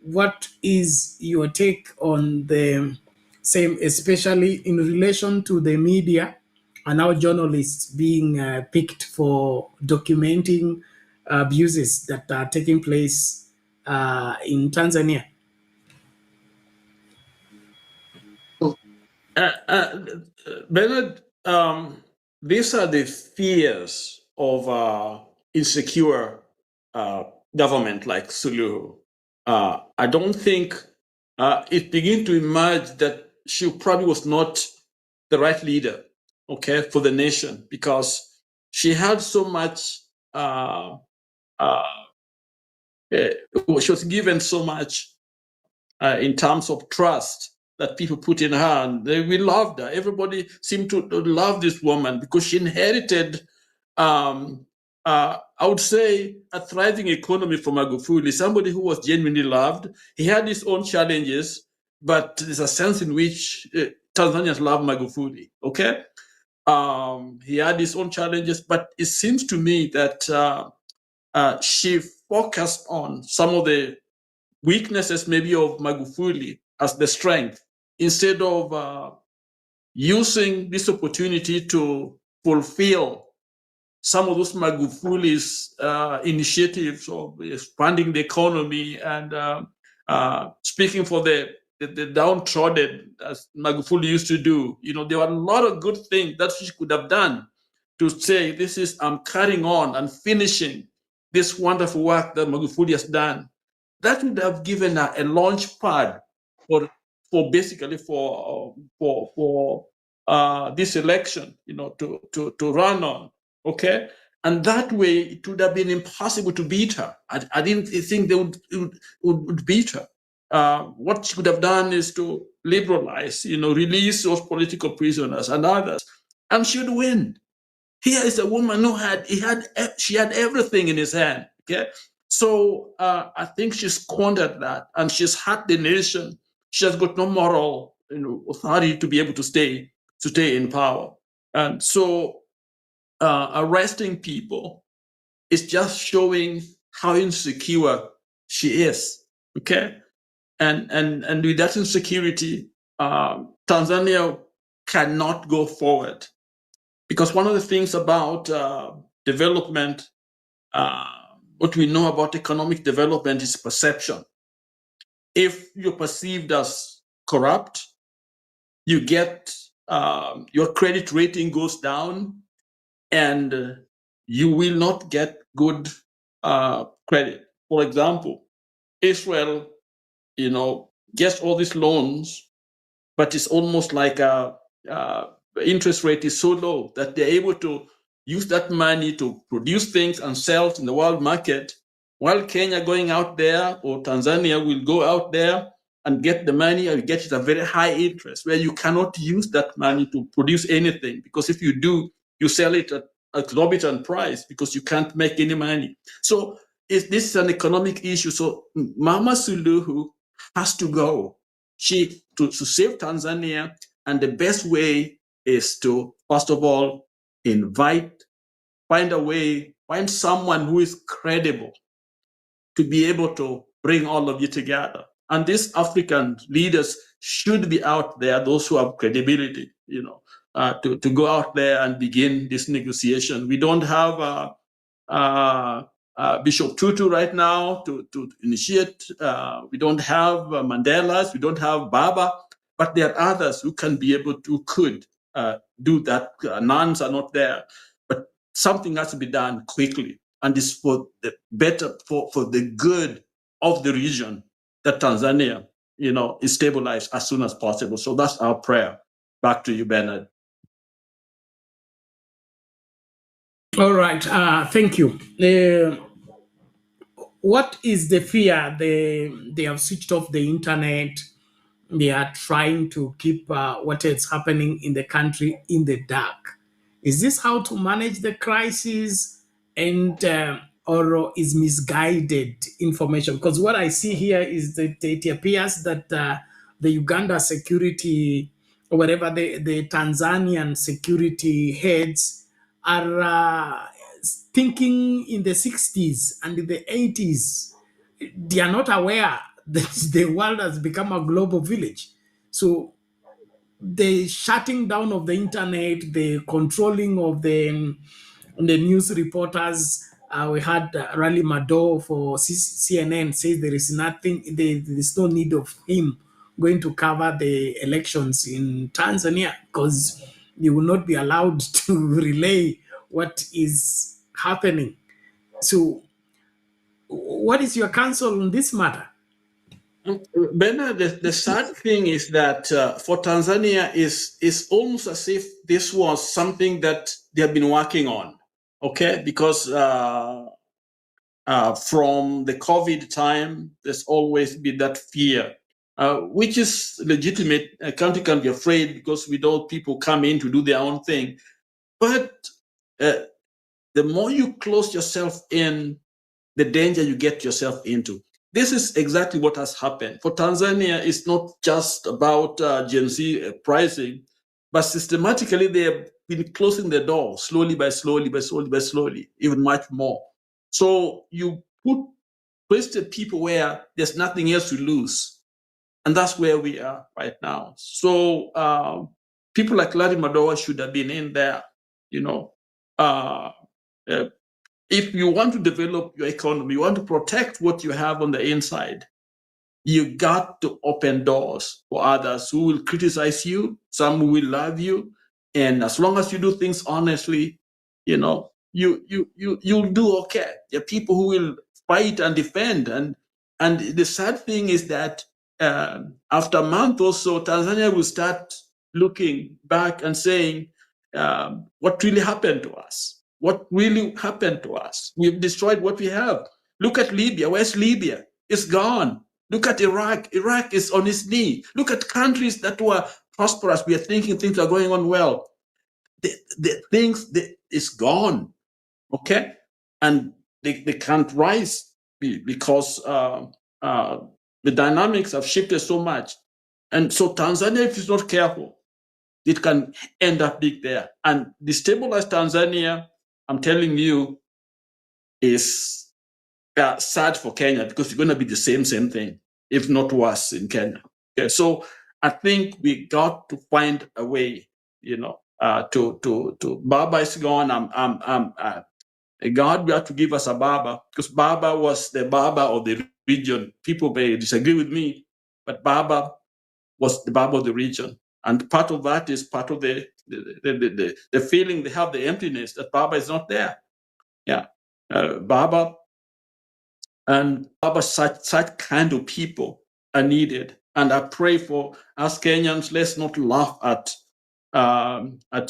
What is your take on the same, especially in relation to the media and now journalists being picked for documenting abuses that are taking place in Tanzania? Bernard, these are the fears of insecure government like Suluhu. I don't think it began to emerge that she probably was not the right leader, okay, for the nation, because she had so much, she was given so much in terms of trust that people put in her, and we loved her. Everybody seemed to love this woman because she inherited, I would say, a thriving economy from Magufuli, somebody who was genuinely loved. He had his own challenges, but there's a sense in which Tanzanians love Magufuli, okay? He had his own challenges, but it seems to me that she focused on some of the weaknesses maybe of Magufuli as the strength, instead of using this opportunity to fulfill some of those Magufuli's initiatives of expanding the economy and speaking for the downtrodden, as Magufuli used to do. You know, there were a lot of good things that she could have done to say, this is, I'm carrying on and finishing this wonderful work that Magufuli has done. That would have given her a launch pad for basically for this election, you know, to run on, okay? And that way, it would have been impossible to beat her. I didn't think they would beat her. What she could have done is to liberalize, you know, release those political prisoners and others, and she would win. Here is a woman who she had everything in his hand. Okay, so I think she's squandered that, and she's hurt the nation. She has got no moral, you know, authority to be able to stay in power, and so arresting people is just showing how insecure she is. Okay, and with that insecurity, Tanzania cannot go forward. Because one of the things about development, what we know about economic development is perception. If you're perceived as corrupt, you get your credit rating goes down, and you will not get good credit. For example, Israel, you know, gets all these loans, but it's almost like interest rate is so low that they're able to use that money to produce things and sell in the world market, while Kenya going out there or Tanzania will go out there and get the money and get it at a very high interest, where you cannot use that money to produce anything, because if you do, you sell it at an exorbitant price because you can't make any money. So this is an economic issue. So Mama Suluhu has to go. To save Tanzania, and the best way is to, first of all, find someone who is credible to be able to bring all of you together. And these African leaders should be out there, those who have credibility, you know, to go out there and begin this negotiation. We don't have Bishop Tutu right now to initiate. We don't have Mandela's, we don't have Baba, but there are others who can be able to, could do that. Nuns are not there, but something has to be done quickly, and it's for the better, for the good of the region that Tanzania is stabilized as soon as possible. So that's our prayer. Back to you, Bernard. All right. Thank you. What is the fear? They have switched off the internet. They are trying to keep what is happening in the country in the dark. Is this how to manage the crisis, and or is misguided information? Because what I see here is that it appears that the Uganda security, or whatever the Tanzanian security heads are thinking in the 60s and in the 80s. They are not aware that the world has become a global village. So the shutting down of the internet, the controlling of the news reporters. We had Rally Mado for CNN says there is nothing, there is no need of him going to cover the elections in Tanzania because they will not be allowed to relay what is happening. So, what is your counsel on this matter? Bernard, the sad thing is that for Tanzania is almost as if this was something that they have been working on, okay? Because from the COVID time, there's always been that fear, which is legitimate. A country can be afraid because without people come in to do their own thing. But the more you close yourself in, the danger you get yourself into. This is exactly what has happened. For Tanzania, it's not just about Gen Z pricing, but systematically they have been closing the door slowly by slowly, even much more. So you place the people where there's nothing else to lose. And that's where we are right now. So people like Larry Madowo should have been in there, if you want to develop your economy, you want to protect what you have on the inside, you got to open doors for others who will criticize you, some who will love you. And as long as you do things honestly, you'll do okay. There are people who will fight and defend. And the sad thing is that after a month or so, Tanzania will start looking back and saying, what really happened to us? What really happened to us? We've destroyed what we have. Look at Libya. Where's Libya? It's gone. Look at Iraq. Iraq is on its knee. Look at countries that were prosperous. We are thinking things are going on well. The things, it's gone. Okay? And they can't rise because the dynamics have shifted so much. And so Tanzania, if it's not careful, it can end up big there. And destabilize Tanzania, I'm telling you, is sad for Kenya because it's going to be the same thing, if not worse in Kenya. Okay, so I think we got to find a way, to Baba is gone. God, we have to give us a Baba because Baba was the Baba of the region. People may disagree with me, but Baba was the Baba of the region. And part of that is part of the feeling they have, the emptiness that Baba is not there. Yeah. Baba and Baba, such kind of people are needed. And I pray for us Kenyans, let's not laugh at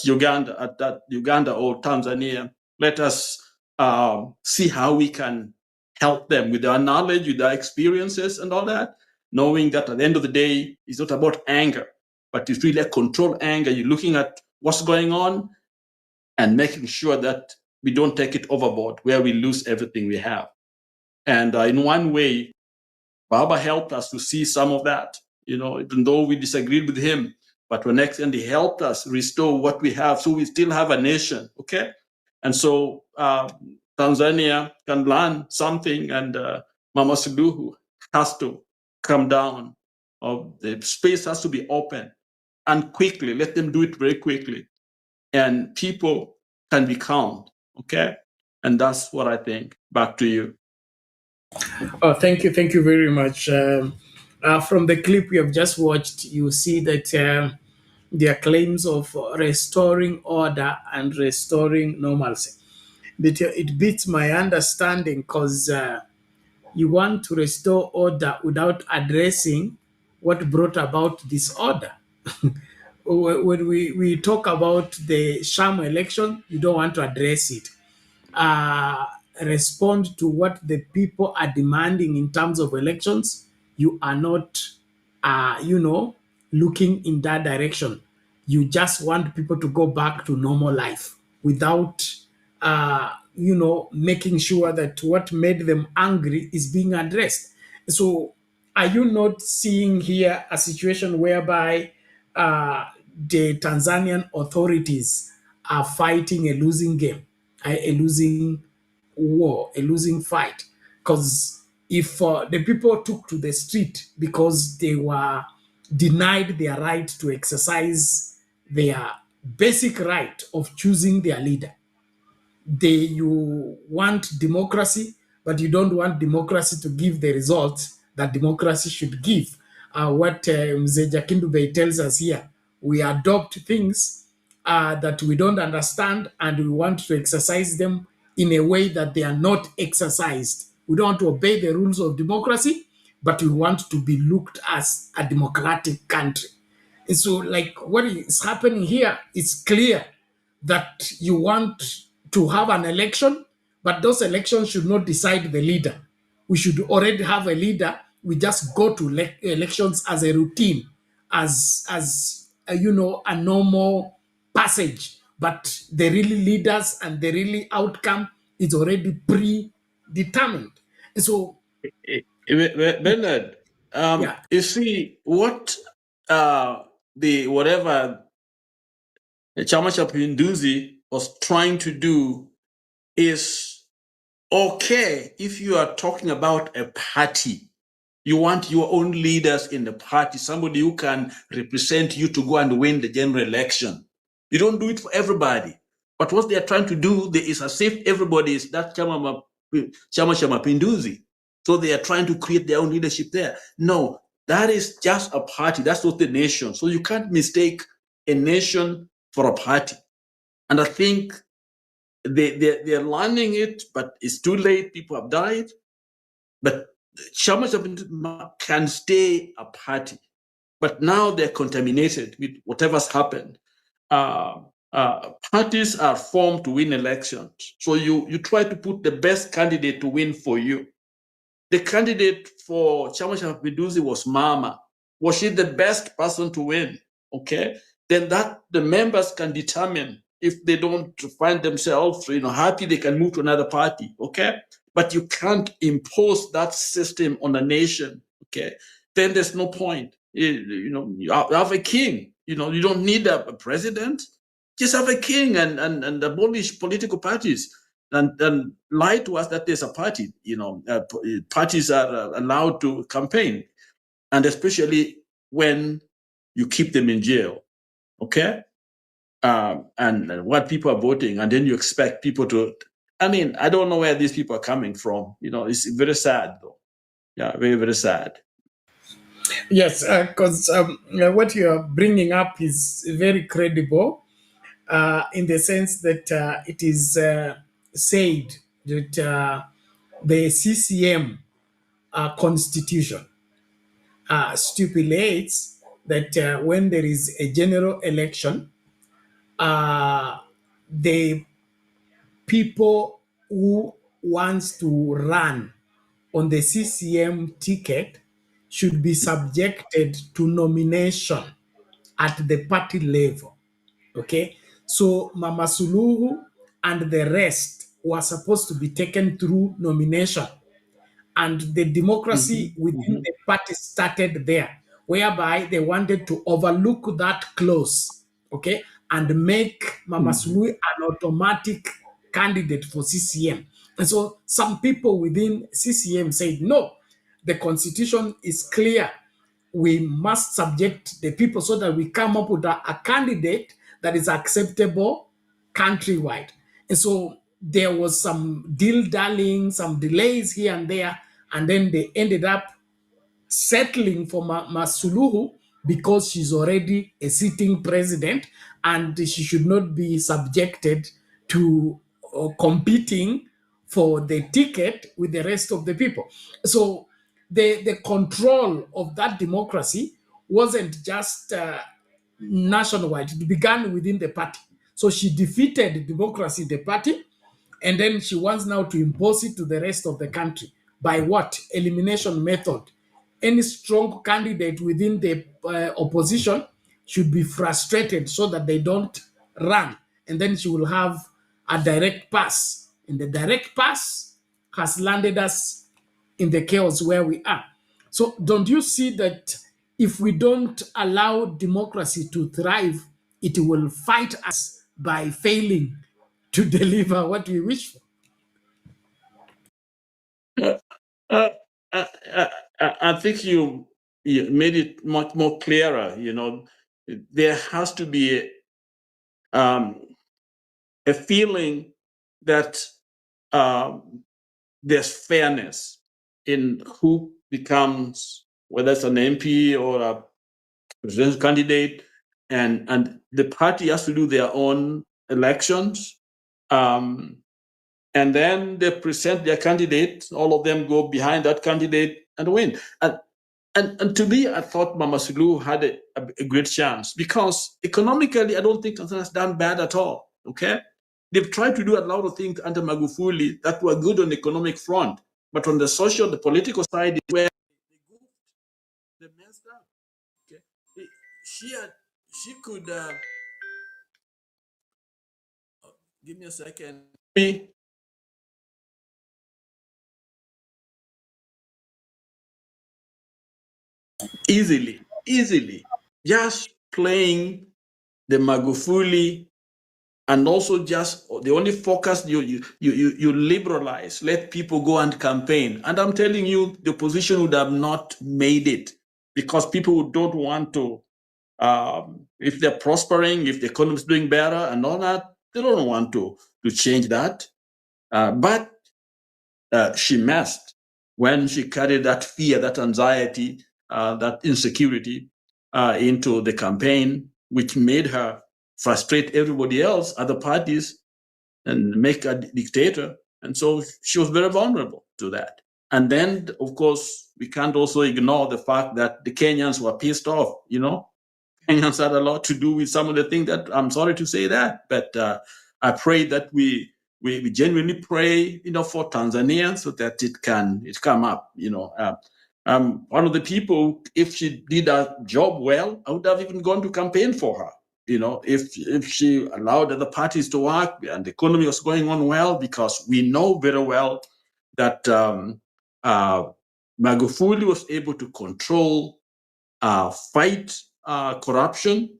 Uganda, at Uganda or Tanzania. Let us see how we can help them with our knowledge, with our experiences and all that, knowing that at the end of the day, it's not about anger, but it's really a controlled anger. You're looking at what's going on and making sure that we don't take it overboard where we lose everything we have. And in one way, Baba helped us to see some of that, even though we disagreed with him. But to an extent, he helped us restore what we have, so we still have a nation, okay? And so Tanzania can learn something, and Mama Suluhu has to come down. The space has to be open, and quickly. Let them do it very quickly. And people can be calmed, okay? And that's what I think. Back to you. Oh, thank you very much. From the clip we have just watched, you see that there are claims of restoring order and restoring normalcy. But it beats my understanding because you want to restore order without addressing what brought about this order. When we talk about the sham election, you don't want to address it. Respond to what the people are demanding in terms of elections. You are not, looking in that direction. You just want people to go back to normal life without, making sure that what made them angry is being addressed. So, are you not seeing here a situation whereby the Tanzanian authorities are fighting a losing game, a losing war, a losing fight? Because if the people took to the street because they were denied their right to exercise their basic right of choosing their leader, you want democracy, but you don't want democracy to give the results that democracy should give. What Mzee Jakindube tells us here, we adopt things that we don't understand and we want to exercise them in a way that they are not exercised. We don't want to obey the rules of democracy, but we want to be looked as a democratic country. And so, like what is happening here, it's clear that you want to have an election, but those elections should not decide the leader. We should already have a leader. We just go to elections as a routine, as a normal passage. But the really leaders and the really outcome is already predetermined. And so, Bernard, you see what whatever Chama cha Mapinduzi was trying to do is okay if you are talking about a party. You want your own leaders in the party, somebody who can represent you to go and win the general election. You don't do it for everybody. But what they are trying to do is as if everybody is that Chama cha Mapinduzi. So they are trying to create their own leadership there. No, that is just a party. That's not the nation. So you can't mistake a nation for a party. And I think they're learning it, but it's too late. People have died. But Chama can stay a party. But now they're contaminated with whatever's happened. Parties are formed to win elections. So you try to put the best candidate to win for you. The candidate for Chama cha Mapinduzi was Mama. Was she the best person to win? Okay. Then that the members can determine if they don't find themselves, happy, they can move to another party. Okay. But you can't impose that system on a nation. Okay. Then there's no point. You have a king. You don't need a president. Just have a king and abolish political parties. And lie to us that there's a party. Parties are allowed to campaign, and especially when you keep them in jail, okay? And what people are voting, and then you expect people to. I don't know where these people are coming from. It's very sad, though. Yeah, very, very sad. Yes, because what you are bringing up is very credible. In the sense that it is said that the CCM constitution stipulates that when there is a general election, the people who wants to run on the CCM ticket should be subjected to nomination at the party level. Okay, so Mama Suluhu and the rest were supposed to be taken through nomination, and the democracy within the party started there, whereby they wanted to overlook that clause, okay, and make Mama Suluhu an automatic candidate for CCM. And so some people within CCM said, no, the constitution is clear. We must subject the people so that we come up with a candidate that is acceptable countrywide. And so there was some dilly-dallying, some delays here and there, and then they ended up settling for Masuluhu because she's already a sitting president and she should not be subjected to competing for the ticket with the rest of the people. So the control of that democracy wasn't just nationwide. It began within the party. So she defeated democracy in the party, and then she wants now to impose it to the rest of the country. By what? Elimination method. Any strong candidate within the opposition should be frustrated so that they don't run. And then she will have a direct pass. And the direct pass has landed us in the chaos where we are. So don't you see that if we don't allow democracy to thrive, it will fight us by failing to deliver what we wish for? Uh, I think you made it much more clearer. There has to be a feeling that there's fairness in who becomes, whether it's an MP or a presidential candidate, and the party has to do their own elections. And then they present their candidate, all of them go behind that candidate and win. And to me, I thought Mama Suluhu had a great chance because economically, I don't think Tanzania has done bad at all, okay? They've tried to do a lot of things under Magufuli that were good on the economic front, but on the social, the political side is where they messed up, okay? She could, give me a second. Easily, just playing the Magufuli, and also just the only focus you liberalize, let people go and campaign. And I'm telling you, the opposition would have not made it because people don't want to, if they're prospering, if the economy is doing better and all that, they don't want to change that. But she messed when she carried that fear, that anxiety, that insecurity into the campaign, which made her frustrate everybody else, other parties, and make a dictator. And so she was very vulnerable to that. And then, of course, we can't also ignore the fact that the Kenyans were pissed off, Kenyans had a lot to do with some of the things that, I'm sorry to say that, but I pray that we genuinely pray, for Tanzania so that it come up, one of the people, if she did a job well, I would have even gone to campaign for her. If she allowed other parties to work and the economy was going on well, because we know very well that Magufuli was able to control, fight corruption,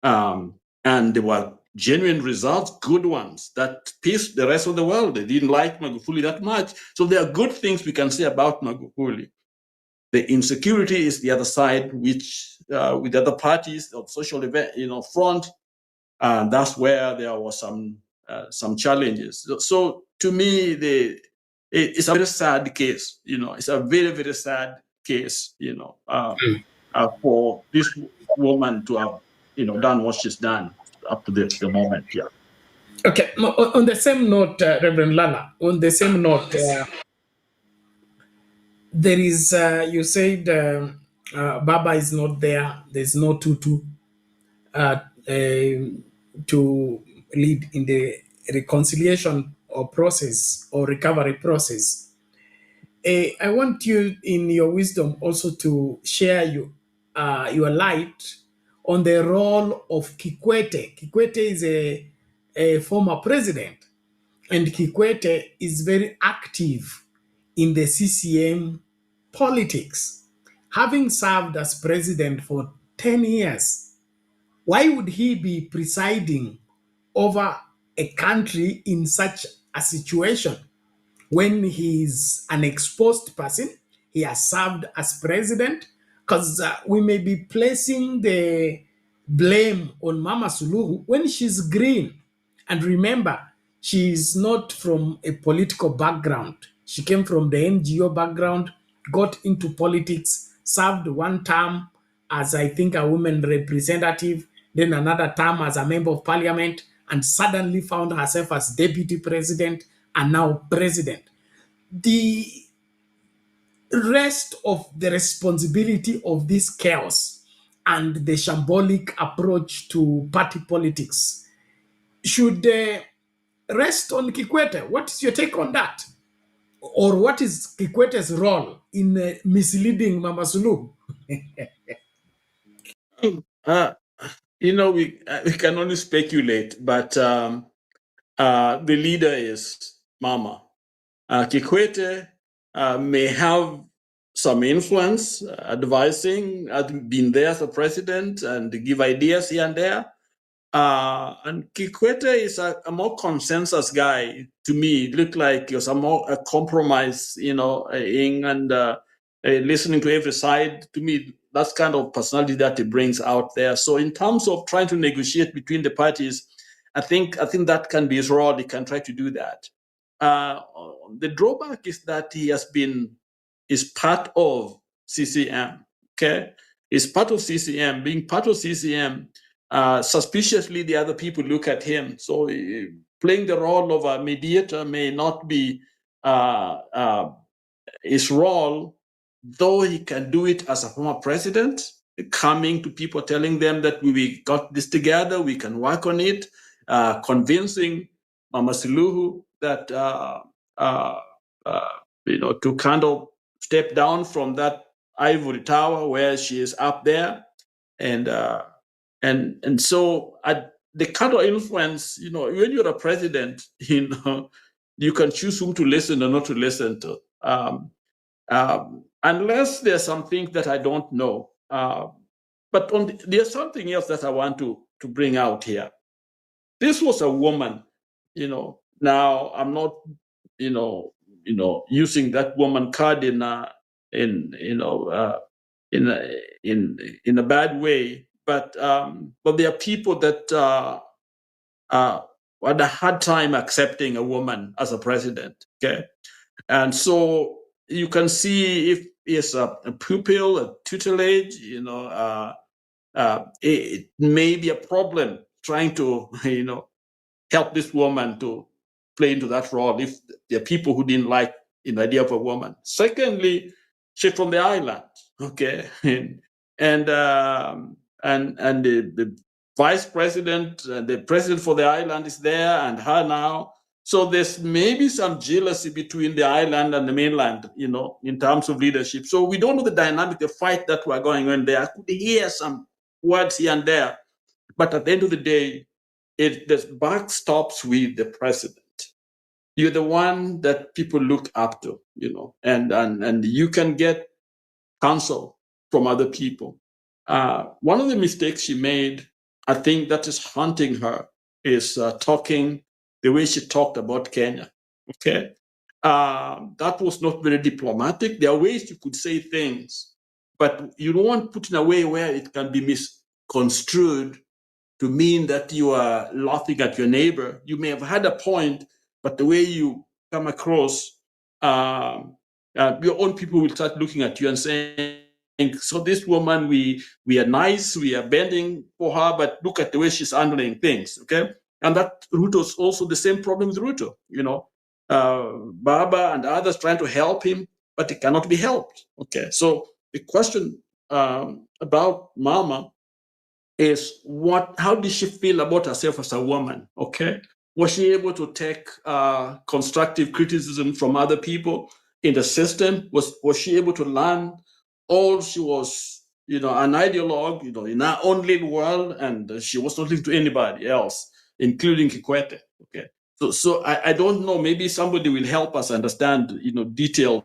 and there were genuine results, good ones, that pissed the rest of the world. They didn't like Magufuli that much. So there are good things we can say about Magufuli. The insecurity is the other side, which with other parties of social event, front, that's where there was some challenges. So to me, it's a very sad case. It's a very, very sad case. For this woman to have done what she's done up to the moment. Yeah. Okay. On the same note, Reverend Lala, on the same note, there is, you said Baba is not there. There's no Tutu to lead in the reconciliation or process or recovery process. I want you, in your wisdom, also to share your light on the role of Kikwete. Kikwete is a former president, and Kikwete is very active in the CCM politics. Having served as president for 10 years, why would he be presiding over a country in such a situation when he is an exposed person? He has served as president, because we may be placing the blame on Mama Suluhu when she's green. And remember, she is not from a political background. She came from the NGO background, got into politics, served one term as, I think, a women representative, then another term as a member of parliament, and suddenly found herself as deputy president and now president. rest of the responsibility of this chaos and the shambolic approach to party politics should rest on Kikwete. What is your take on that? Or what is Kikwete's role in misleading Mama Suluhu? We can only speculate, but the leader is Mama. Kikwete may have some influence, advising, been there as a president and give ideas here and there. And Kikwete is a more consensus guy to me. It looked like he was a compromise, and listening to every side. To me, that's kind of personality that he brings out there. So in terms of trying to negotiate between the parties, I think that can be his role. He can try to do that. The drawback is that he is part of CCM. Okay, is part of CCM. Being part of CCM. Suspiciously, the other people look at him. So playing the role of a mediator may not be his role, though he can do it as a former president, coming to people, telling them that we got this together, we can work on it, convincing Mama Suluhu that, to kind of step down from that ivory tower where she is up there. And so the kind of influence, when you're a president, you can choose whom to listen or not to listen to, unless there's something that I don't know. But there's something else that I want to bring out here. This was a woman, Now I'm not, using that woman card in a bad way. But there are people that had a hard time accepting a woman as a president. Okay, and so you can see if it's a pupil, a tutelage, it may be a problem trying to help this woman to play into that role if there are people who didn't like the idea of a woman. Secondly, she's from the island. Okay, and the vice president, the president for the island is there, and her now. So there's maybe some jealousy between the island and the mainland, in terms of leadership. So we don't know the dynamic, the fight that we're going on there. I could hear some words here and there, but at the end of the day, the buck stops with the president. You're the one that people look up to, and you can get counsel from other people. One of the mistakes she made, I think that is haunting her, is talking the way she talked about Kenya. Okay, that was not very diplomatic. There are ways you could say things, but you don't want to put in a way where it can be misconstrued to mean that you are laughing at your neighbor. You may have had a point, but the way you come across, your own people will start looking at you and saying, so this woman, we are nice, we are bending for her, but look at the way she's handling things, okay? And that Ruto's also the same problem with Ruto, Baba and others trying to help him, but it cannot be helped, okay? So the question about Mama is how did she feel about herself as a woman, okay? Was she able to take constructive criticism from other people in the system? Was she able to learn? Or she was, an ideologue, in her own little world, and she was not listening to anybody else, including Kikwete, okay? So I don't know, maybe somebody will help us understand, details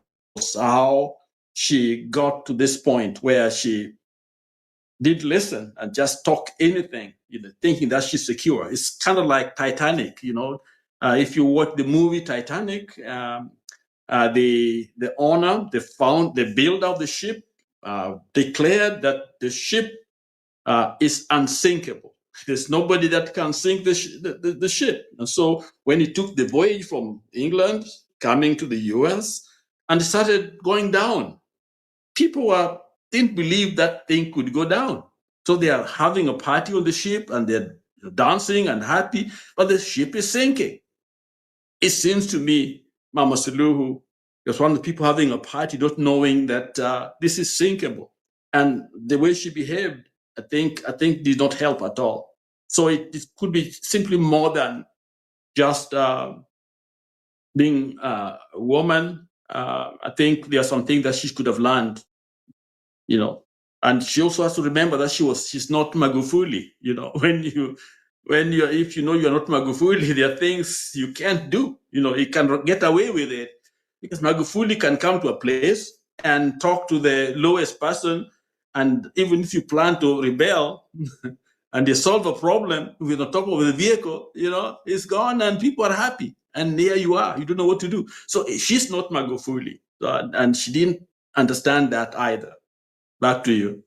how she got to this point where she did listen and just talk anything, thinking that she's secure. It's kind of like Titanic, if you watch the movie Titanic, the owner, the builder of the ship, declared that the ship is unsinkable. There's nobody that can sink the ship. And so when he took the voyage from England, coming to the US, and started going down, people didn't believe that thing could go down. So they are having a party on the ship and they're dancing and happy, but the ship is sinking. It seems to me Mama Suluhu was one of the people having a party, not knowing that this is sinkable. And the way she behaved, I think did not help at all. So it could be simply more than just being a woman. I think there are some things that she could have learned, and she also has to remember that she's not Magufuli. If you're not Magufuli, there are things you can't do. You can get away with it because Magufuli can come to a place and talk to the lowest person, and even if you plan to rebel and they solve a problem with the top of the vehicle, it's gone and people are happy. And there you are, you don't know what to do. So she's not Magufuli, and she didn't understand that either. Back to you.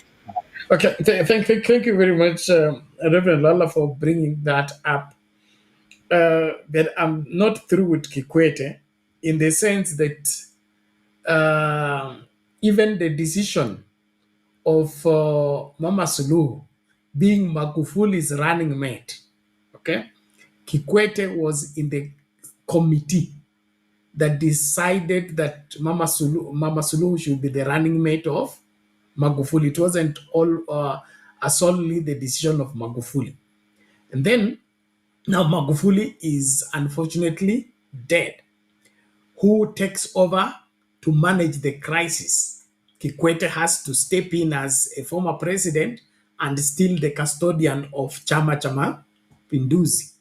Okay, thank you very much, Reverend Lala, for bringing that up. But I'm not through with Kikwete in the sense that even the decision of Mama Suluhu being Magufuli's running mate, okay? Kikwete was in the committee that decided that Mama Suluhu should be the running mate of Magufuli. It wasn't solely the decision of Magufuli. And then now Magufuli is unfortunately dead. Who takes over to manage the crisis? Kikwete has to step in as a former president and still the custodian of Chama Pinduzi.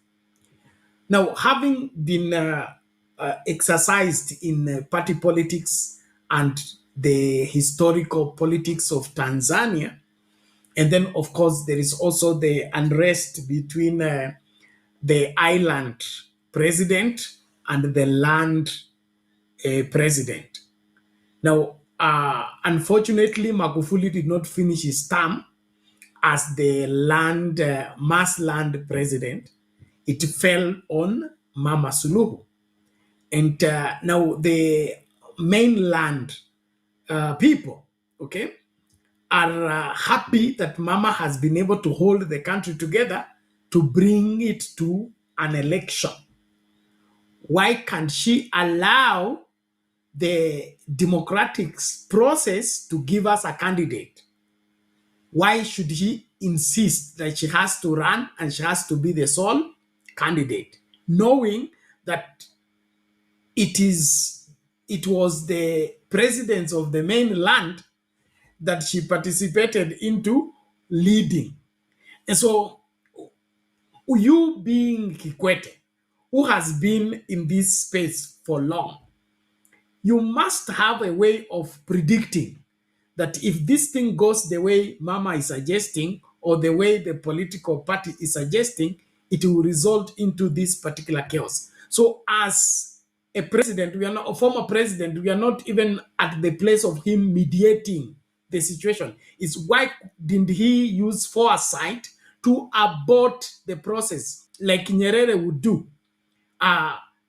Now, having been exercised in party politics and the historical politics of Tanzania, and then, of course, there is also the unrest between the island president and the land president. Now, unfortunately, Magufuli did not finish his term as the mass land president. It fell on Mama Suluhu. And now the mainland people, okay, are happy that Mama has been able to hold the country together to bring it to an election. Why can't she allow the democratic process to give us a candidate? Why should he insist that she has to run and she has to be the sole candidate, knowing that it was the presidents of the mainland that she participated into leading? And so you being Kikwete, who has been in this space for long, you must have a way of predicting that if this thing goes the way Mama is suggesting or the way the political party is suggesting, it will result into this particular chaos. So as a president, we are not a former president, we are not even at the place of him mediating the situation. It's why didn't he use foresight to abort the process like Nyerere would do?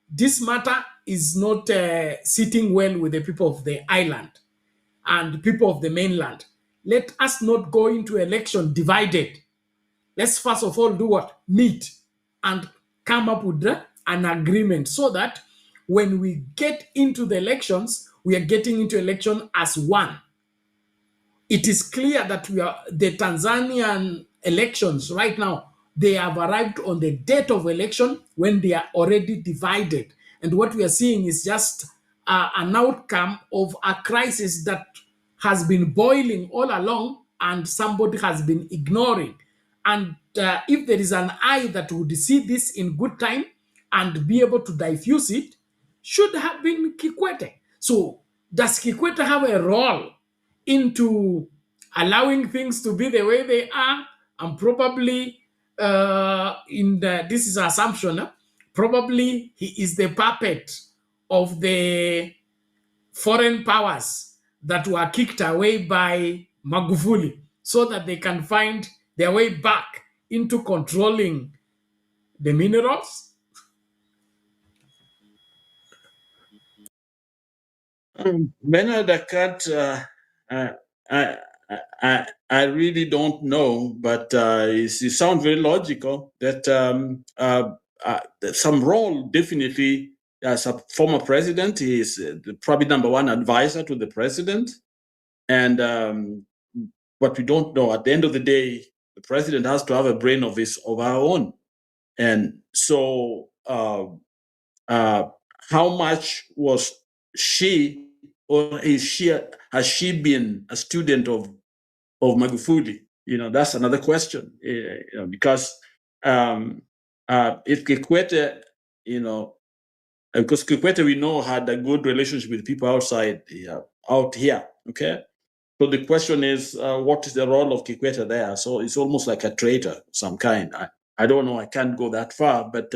This matter is not sitting well with the people of the island and people of the mainland. Let us not go into election divided. Let's first of all do what? Meet and come up with an agreement so that when we get into the elections, we are getting into election as one. It is clear that the Tanzanian elections right now, they have arrived on the date of election when they are already divided. And what we are seeing is just an outcome of a crisis that has been boiling all along and somebody has been ignoring. And if there is an eye that would see this in good time and be able to diffuse it, should have been Kikwete. So does Kikwete have a role into allowing things to be the way they are? And probably this is an assumption, probably he is the puppet of the foreign powers that were kicked away by Magufuli so that they can find their way back into controlling the minerals. Bernard, I really don't know, but it sounds very logical that some role definitely as a former president, he is probably number one advisor to the president. And what we don't know, at the end of the day, the president has to have a brain of our own. And so how much was she, or has she been a student of Magufuli? That's another question. Because if Kikwete, because Kikwete, we know, had a good relationship with people out here, okay? So the question is, what is the role of Kikwete there? So it's almost like a traitor of some kind. I don't know, I can't go that far, but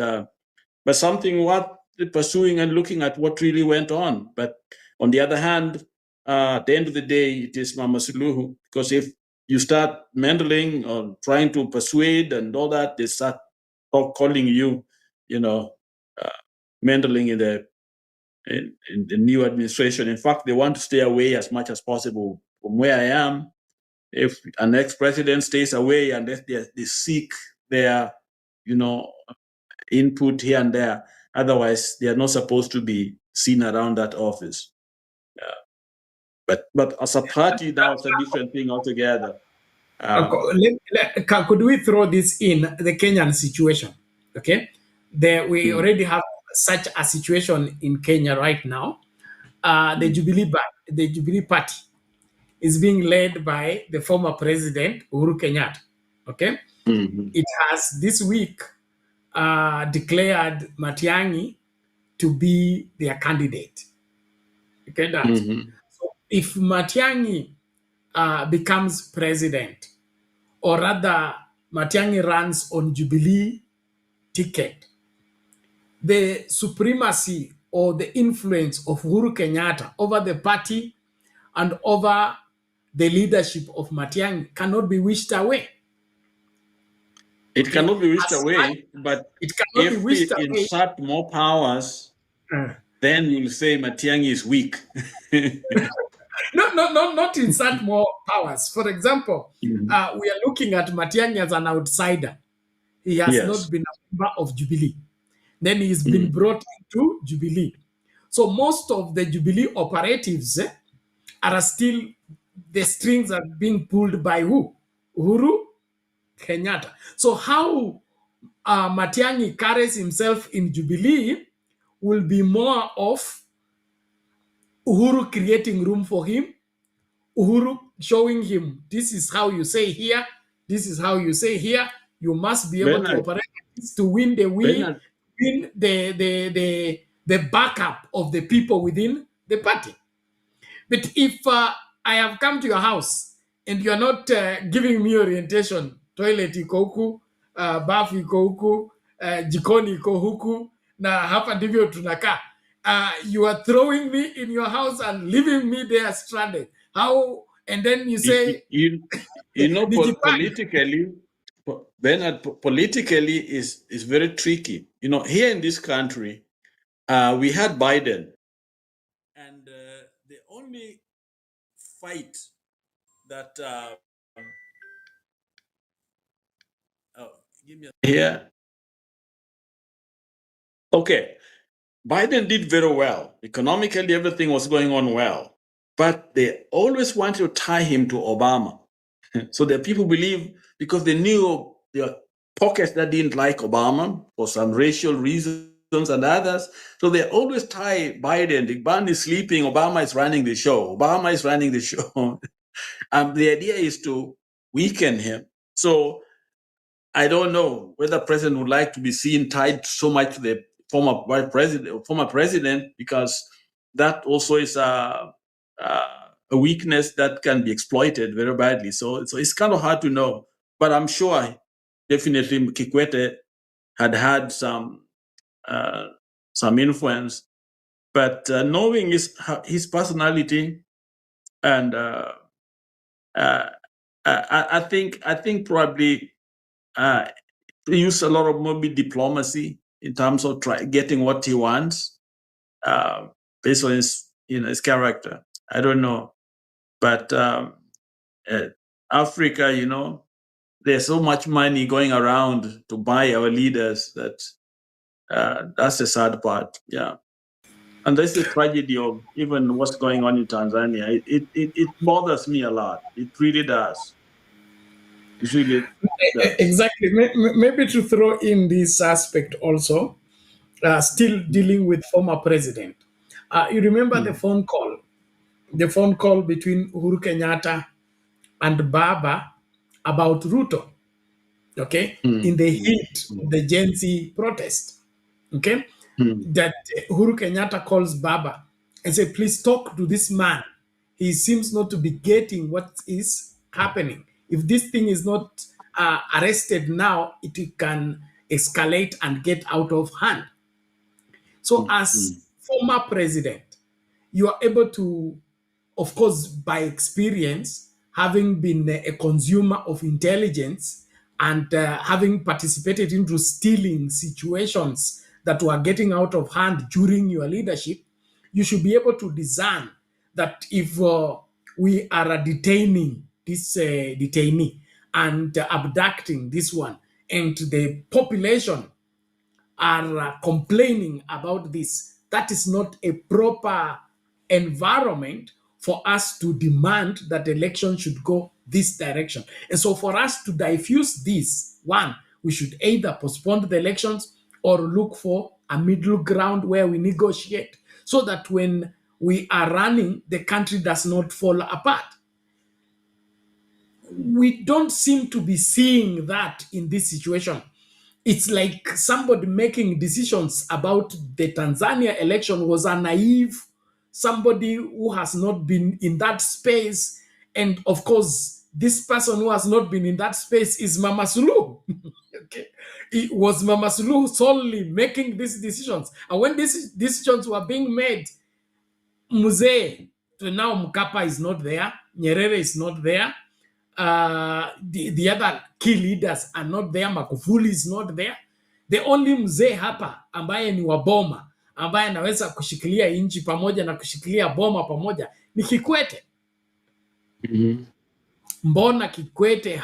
something worth pursuing and looking at what really went on. But on the other hand, at the end of the day, it is Mama Suluhu, because if you start meddling or trying to persuade and all that, they start calling you, meddling in the new administration. In fact, they want to stay away as much as possible from where I am. If an ex-president stays away unless they seek their, input here and there, otherwise they are not supposed to be seen around that office. But as a party, now it's a different thing altogether. Could we throw this in the Kenyan situation? Okay, we already have such a situation in Kenya right now. The Jubilee Party is being led by the former president Uhuru Kenyatta. Okay, it has this week declared Matiang'i to be their candidate. Okay, that. So if Matiang'i becomes president, or rather Matiang'i runs on Jubilee ticket, the supremacy or the influence of Uhuru Kenyatta over the party and over the leadership of Matiang'i cannot be wished away. It cannot be wished away, but if we insert more powers, then you'll say Matiang'i is weak. Not insert more powers. For example, we are looking at Matiang'i as an outsider. He has not been a member of Jubilee. Then he's been brought into Jubilee. So most of the Jubilee operatives are still, the strings are being pulled by who? Uhuru Kenyatta. So how Matiang'i carries himself in Jubilee will be more of Uhuru creating room for him, Uhuru showing him, this is how you say here, this is how you say here. You must be able to operate to win win the backup of the people within the party. But if I have come to your house and you're not giving me orientation, toilet iko huku, bafu iko huku, jikoni iko huku, na hapa ndivyo tunakaa. You are throwing me in your house and leaving me there stranded. How? And then you say, politically, Bernard, politically is very tricky. Here in this country, we had Biden, and the only fight that here. Okay, Biden did very well. Economically, everything was going on well, but they always wanted to tie him to Obama. So the people believe, because they knew there were pockets that didn't like Obama for some racial reasons and others. So they always tie Biden. The Biden is sleeping, Obama is running the show. Obama is running the show. And the idea is to weaken him. So I don't know whether the president would like to be seen tied so much to the former president, because that also is a weakness that can be exploited very badly. So it's kind of hard to know. But I'm sure definitely Kikwete had some influence. But knowing his personality, and I think probably he used a lot of maybe diplomacy in terms of getting what he wants, based on his character. I don't know, but Africa, there's so much money going around to buy our leaders that that's the sad part. Yeah. And that's the tragedy of even what's going on in Tanzania. It bothers me a lot. It really does. It really does. Exactly. Maybe to throw in this aspect also, still dealing with former president. You remember the phone call between Uhuru Kenyatta and Baba about Ruto, okay, in the heat of the Gen Z protest, okay, that Uhuru Kenyatta calls Baba and say, please talk to this man. He seems not to be getting what is happening. If this thing is not arrested now, it can escalate and get out of hand. So as former president, you are able to, of course, by experience, having been a consumer of intelligence and having participated into stealing situations that were getting out of hand during your leadership, you should be able to discern that if we are detaining this detainee and abducting this one, and the population are complaining about this, that is not a proper environment for us to demand that the election should go this direction. And so for us to diffuse this, one, we should either postpone the elections or look for a middle ground where we negotiate so that when we are running, the country does not fall apart. We don't seem to be seeing that in this situation. It's like somebody making decisions about the Tanzania election was a naive, somebody who has not been in that space. And of course, this person who has not been in that space is Mama Suluhu. Okay. It was Mama Suluhu solely making these decisions. And when these decisions were being made, Muzee, to now Mkapa is not there, Nyerere is not there, the other key leaders are not there, Magufuli is not there. The only mzee hapa ambaye ni wa boma, ambaye anaweza kushikilia nchi pamoja na kushikilia boma pamoja ni Kikwete. Mbona Kikwete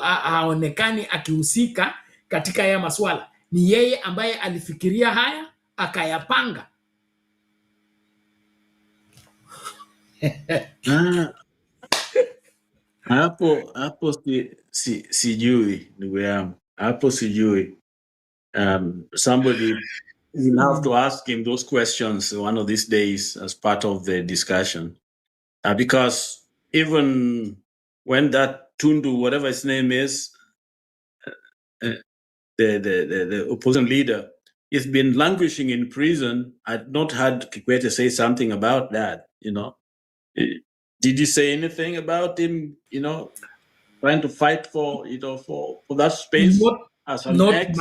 haonekani akihusika katika haya maswala? Ni yeye ambaye alifikiria haya akayapanga. Hapo sijui ndugu yangu, hapo sijui. Somebody will have to ask him those questions one of these days as part of the discussion, because even when that Tundu, whatever his name is, the opposition leader, has been languishing in prison, I'd not heard Kikwete say something about that. Did he say anything about him? Trying to fight for for that space as an ex?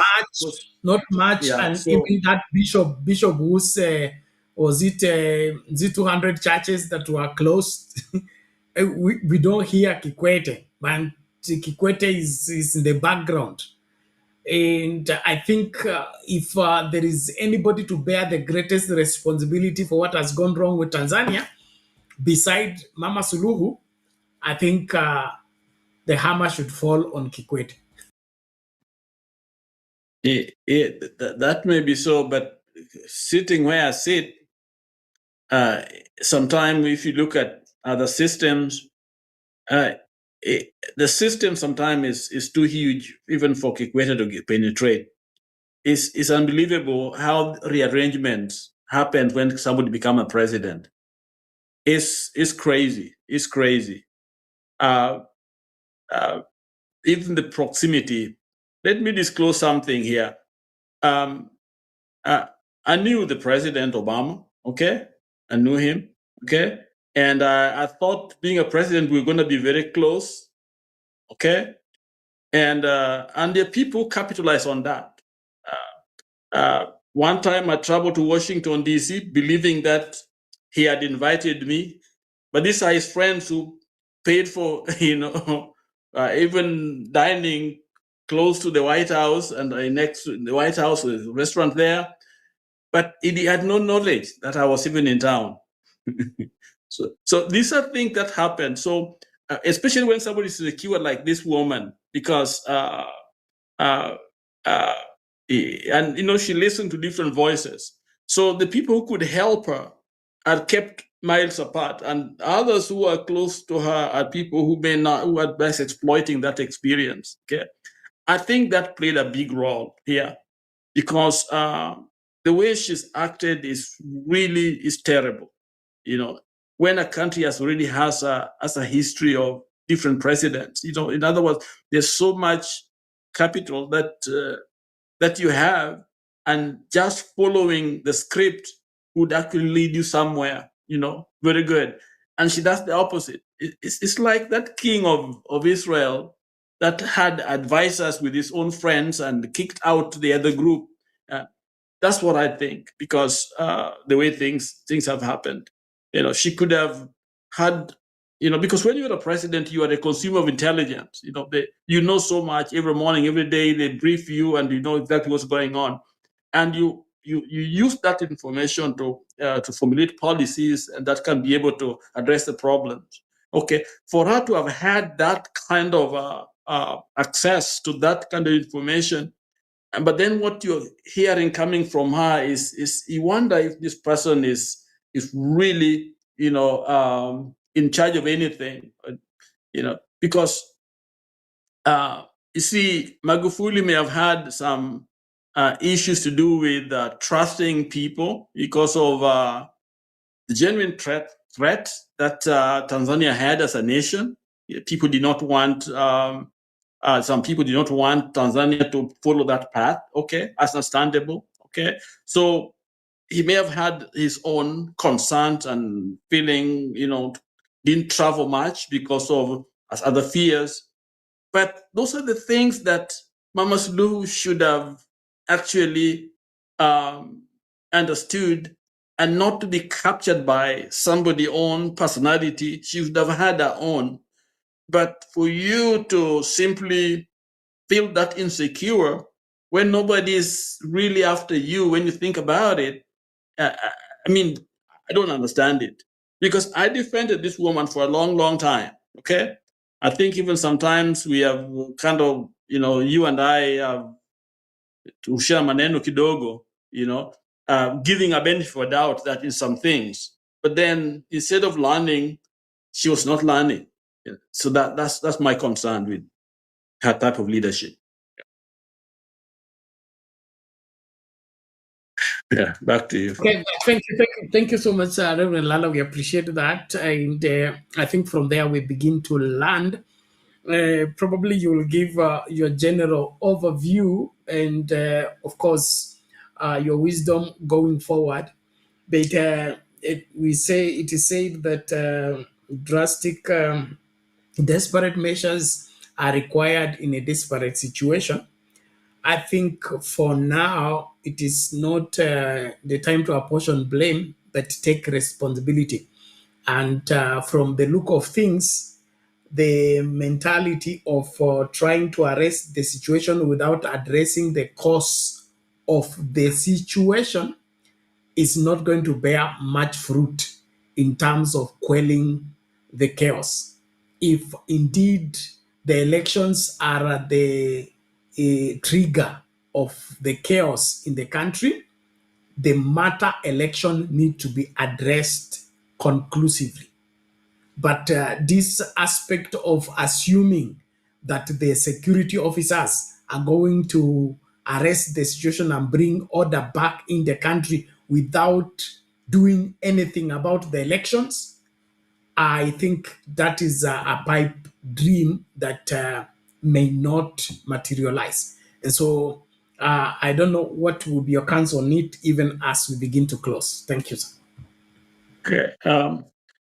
Not much. Yeah, And so, even that bishop who's was it 200 churches that were closed? we don't hear Kikwete, man. Kikwete is in the background. And I think if there is anybody to bear the greatest responsibility for what has gone wrong with Tanzania, beside Mama Suluhu, I think the hammer should fall on Kikwete. That may be so, but sitting where I sit, sometimes if you look at other systems, the system sometimes is too huge even for Kikwete to penetrate. It's unbelievable how rearrangements happen when somebody become a president. It's crazy. It's crazy. Even the proximity. Let me disclose something here. I knew the President Obama, okay? I knew him, okay? And I thought being a president, we were going to be very close, okay? And the people capitalized on that. One time I traveled to Washington, D.C., believing that he had invited me, but these are his friends who paid for, even dining close to the White House and next to the White House, a restaurant there. But he had no knowledge that I was even in town. So these are things that happen. So especially when somebody is secured like this woman, because and she listened to different voices. So the people who could help her are kept miles apart, and others who are close to her are people who may not, who are best exploiting that experience. Okay, I think that played a big role here, because the way she's acted is terrible. You know, when a country has a history of different presidents, you know, in other words, there's so much capital that you have, and just following the script would actually lead you somewhere, you know, very good. And she does the opposite. It's like that king of Israel that had advisors with his own friends and kicked out the other group. That's what I think, because the way things have happened, you know, she could have had, you know, because when you're a president, you are a consumer of intelligence. You know, you know so much every morning, every day. They brief you, and you know exactly what's going on, and you use that information to formulate policies, and that can be able to address the problems. Okay, for her to have had that kind of access to that kind of information. But then what you're hearing coming from her is you wonder if this person is really, you know, in charge of anything, you know, because you see, Magufuli may have had some issues to do with trusting people because of the genuine threat that Tanzania had as a nation. People did not want. Some people did not want Tanzania to follow that path. Okay, that's understandable. Okay, so he may have had his own concerns and feeling, you know, didn't travel much because of other fears. But those are the things that Mama Suluhu should have actually understood, and not to be captured by somebody's own personality. She should have had her own. But for you to simply feel that insecure when nobody is really after you, when you think about it, I mean, I don't understand it, because I defended this woman for a long, long time. Okay, I think even sometimes we have kind of, you know, you and I have to share maneno kidogo, you know, giving a benefit of doubt that in some things, but then instead of learning, she was not learning. So that's my concern with her type of leadership. Yeah, back to you. Okay, thank you so much, Reverend Lala. We appreciate that, and I think from there we begin to land. Probably you will give your general overview and, of course, your wisdom going forward. But it is said that drastic, desperate measures are required in a desperate situation. I think for now, it is not the time to apportion blame, but take responsibility. And from the look of things, the mentality of trying to arrest the situation without addressing the cause of the situation is not going to bear much fruit in terms of quelling the chaos. If indeed the elections are the trigger of the chaos in the country, the matter election need to be addressed conclusively. But this aspect of assuming that the security officers are going to arrest the situation and bring order back in the country without doing anything about the elections, I think that is a pipe dream that may not materialize. And so I don't know what will be your counsel on it, even as we begin to close. Thank you, sir. Okay,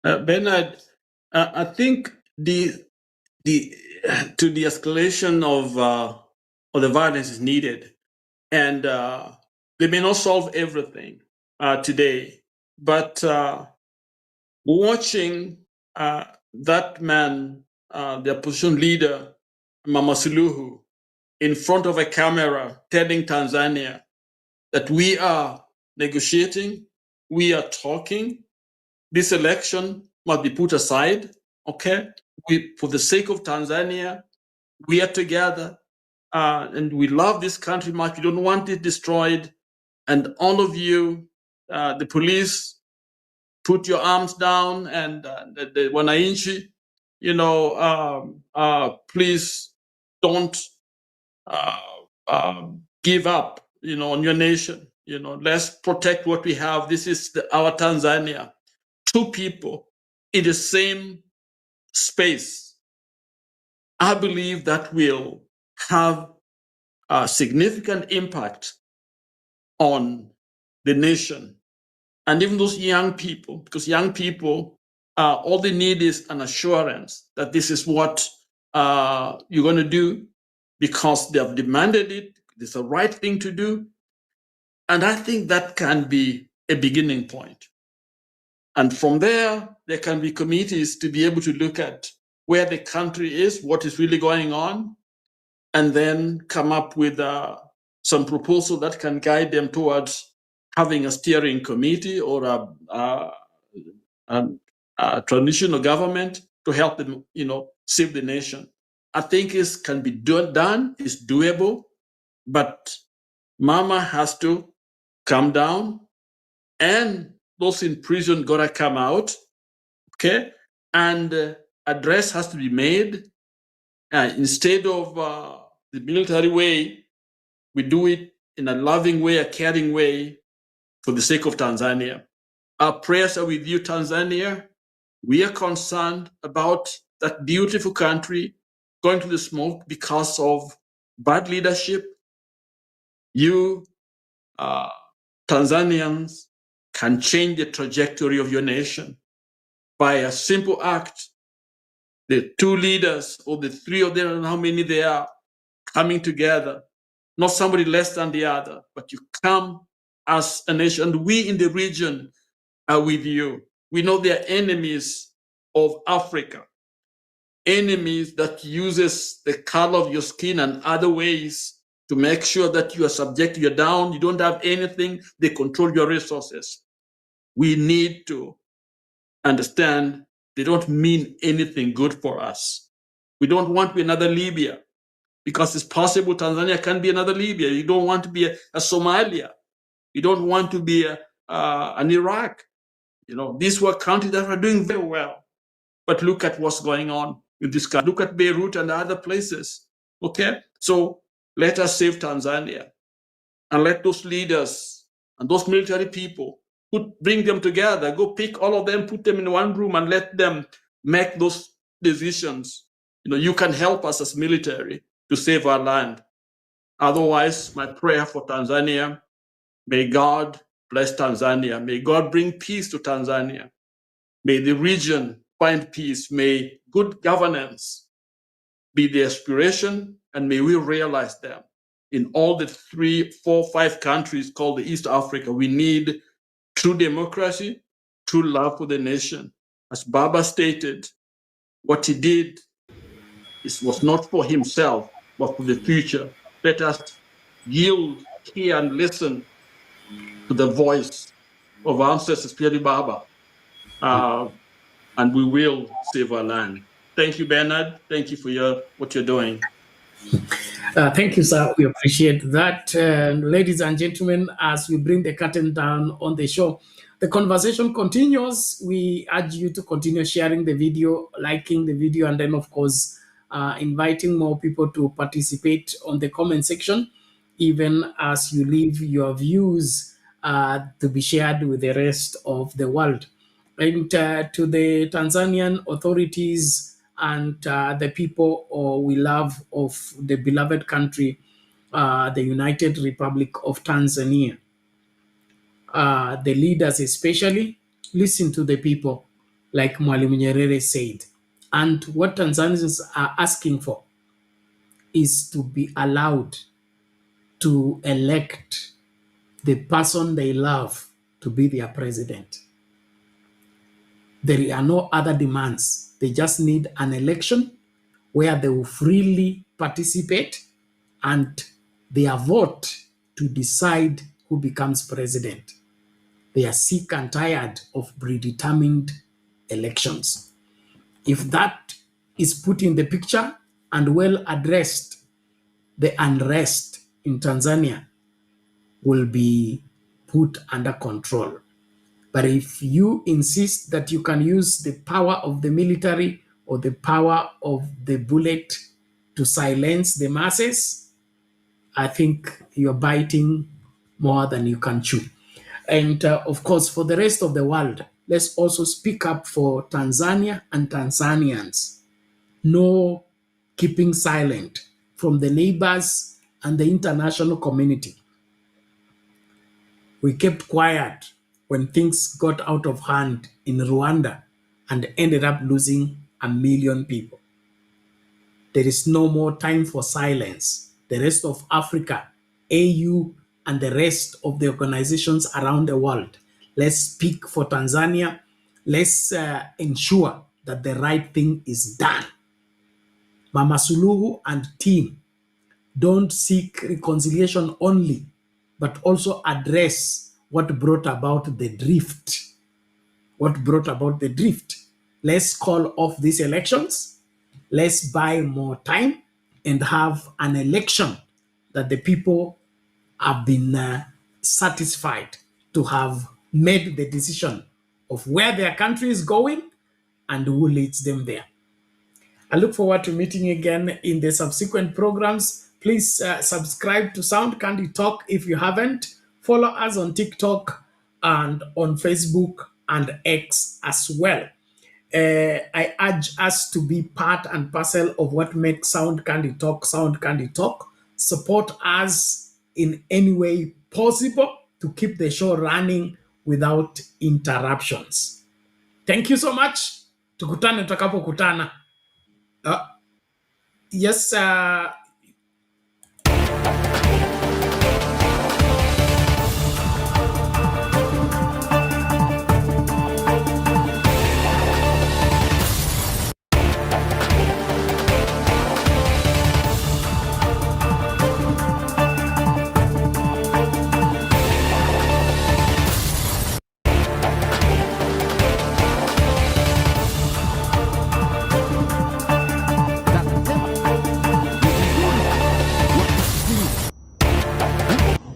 Bernard, I think the escalation of the violence is needed, and they may not solve everything today, but watching that man, the opposition leader, Mama Suluhu, in front of a camera telling Tanzania that we are negotiating, we are talking, this election must be put aside, okay? For the sake of Tanzania, we are together, and we love this country much. We don't want it destroyed. And all of you the police, put your arms down, and the wananchi, please don't give up, on your nation. Let's protect what we have. This is our Tanzania. Two people in the same space. I believe that will have a significant impact on the nation and even those young people, because young people, all they need is an assurance that this is what you're going to do because they have demanded it. It's the right thing to do. And I think that can be a beginning point. And from there can be committees to be able to look at where the country is, what is really going on, and then come up with some proposal that can guide them towards having a steering committee or a transitional government to help them, save the nation. I think it can be done, it's doable, but Mama has to come down, and those in prison gotta come out, okay? And address has to be made. Instead of the military way, we do it in a loving way, a caring way, for the sake of Tanzania. Our prayers are with you, Tanzania. We are concerned about that beautiful country going to the smoke because of bad leadership. You, Tanzanians, can change the trajectory of your nation by a simple act. The two leaders, or the three of them, and how many they are, coming together, not somebody less than the other, but you come as a nation. And we in the region are with you. We know they are enemies of Africa, enemies that uses the color of your skin and other ways to make sure that you are subject, you're down, you don't have anything, they control your resources. We need to understand they don't mean anything good for us. We don't want to be another Libya, because it's possible Tanzania can be another Libya. You don't want to be a Somalia. You don't want to be an Iraq. These were countries that are doing very well. But look at what's going on with this country. Look at Beirut and other places. Okay? So let us save Tanzania. And let those leaders and those military people bring them together. Go pick all of them, put them in one room, and let them make those decisions. You can help us as military to save our land. Otherwise, my prayer for Tanzania, may God bless Tanzania. May God bring peace to Tanzania. May the region find peace. May good governance be the aspiration, and may we realize them. In all the 3, 4, 5 countries called the East Africa, we need true democracy, true love for the nation. As Baba stated, what he did was not for himself, but for the future. Let us yield, hear, and listen to the voice of our ancestors, Pierre Baba, and we will save our land. Thank you, Bernard. Thank you for what you're doing. Thank you, sir. We appreciate that. Ladies and gentlemen, as we bring the curtain down on the show, the conversation continues. We urge you to continue sharing the video, liking the video, and then, of course, inviting more people to participate on the comment section, even as you leave your views to be shared with the rest of the world. And to the Tanzanian authorities and the people we love of the beloved country, the United Republic of Tanzania, the leaders especially, listen to the people, like Mwalimu Nyerere said. And what Tanzanians are asking for is to be allowed to elect the person they love to be their president. There are no other demands. They just need an election where they will freely participate and their vote to decide who becomes president. They are sick and tired of predetermined elections. If that is put in the picture and well addressed, the unrest in Tanzania will be put put under control. But if you insist that you can use the power of the military or the power of the bullet to silence the masses, I think you're biting more than you can chew. And of course, for the rest of the world, let's also speak up for Tanzania and Tanzanians. No keeping silent from the neighbors and the international community. We kept quiet when things got out of hand in Rwanda and ended up losing 1 million people. There is no more time for silence. The rest of Africa, AU, and the rest of the organizations around the world, let's speak for Tanzania. Let's ensure that the right thing is done. Mama Suluhu and team don't seek reconciliation only, but also address what brought about the drift. What brought about the drift? Let's call off these elections. Let's buy more time and have an election that the people have been satisfied to have made the decision of where their country is going and who leads them there. I look forward to meeting again in the subsequent programs. Please subscribe to Sound Candy Talk if you haven't. Follow us on TikTok and on Facebook and X as well. I urge us to be part and parcel of what makes Sound Candy Talk Sound Candy Talk. Support us in any way possible to keep the show running without interruptions. Thank you so much. Tukutane tutakapokutana. Yes,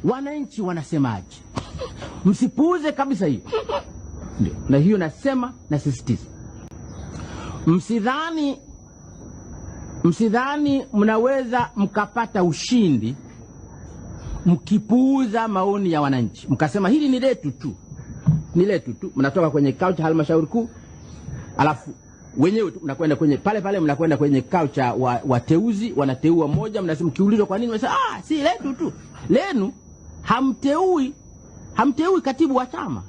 wananchi wanasemaje? Msipuuze kabisa hiyo. Ndio. Na hiyo nasema na sisitiza. Msidhani mnaweza mkapata ushindi mkipuuza maoni ya wananchi. Mkasema hili ni letu tu. Ni letu tu. Mnatoka kwenye kikao cha halmashauri kuu, alafu wenyewe mnakwenda kwenye pale mnakwenda kwenye kikao cha wateuzi, wanateua mmoja, mnasema kiulizwa kwa nini mnasema si letu tu. Lenu hamteui katibu wa chama.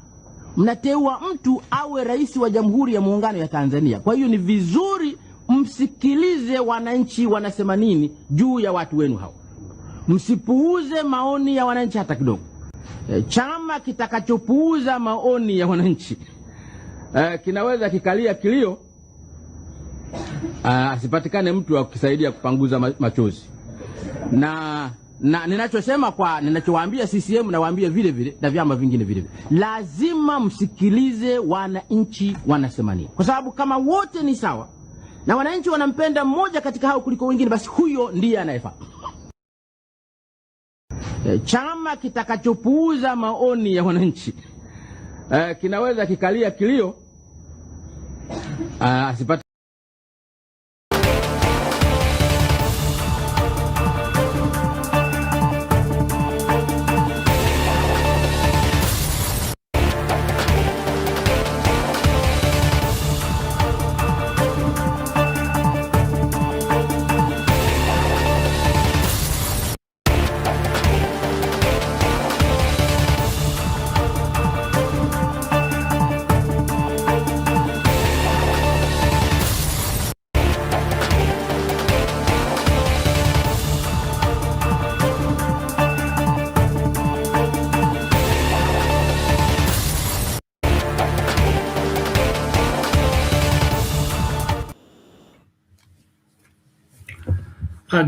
Mnateua mtu awe rais wa Jamhuri ya Muungano ya Tanzania. Kwa hiyo ni vizuri msikilize wananchi wanasema nini juu ya watu wenu hao. Msipuuze maoni ya wananchi hata kidogo. Chama kitakachopuuza maoni ya wananchi kinaweza kikalia kilio, asipatikane mtu wa kusaidia kupanguza machozi. Na ninachowaambia CCM nawaambia vile vile na vyama vingine vile vile. Lazima msikilize wananchi wanasema nini. Kwa sababu kama wote ni sawa na wananchi wanampenda mmoja katika hao kuliko wengine, basi huyo ndiye anayefaa. Chama kitakachopuuza maoni ya wananchi kinaweza kikalia kilio, asipate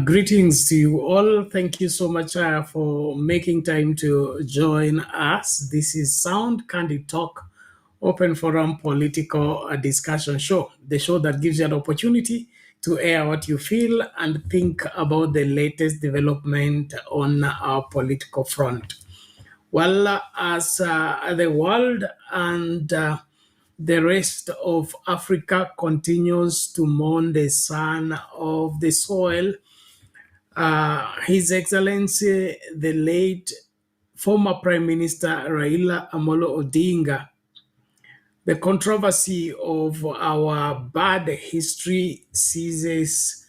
greetings to you all. Thank you so much for making time to join us. This is Sound Candy Talk, open forum political discussion show. The show that gives you an opportunity to air what you feel and think about the latest development on our political front. Well, as the world and the rest of Africa continues to mourn the son of the soil, His Excellency, the late former Prime Minister Raila Amolo Odinga, the controversy of our bad history ceases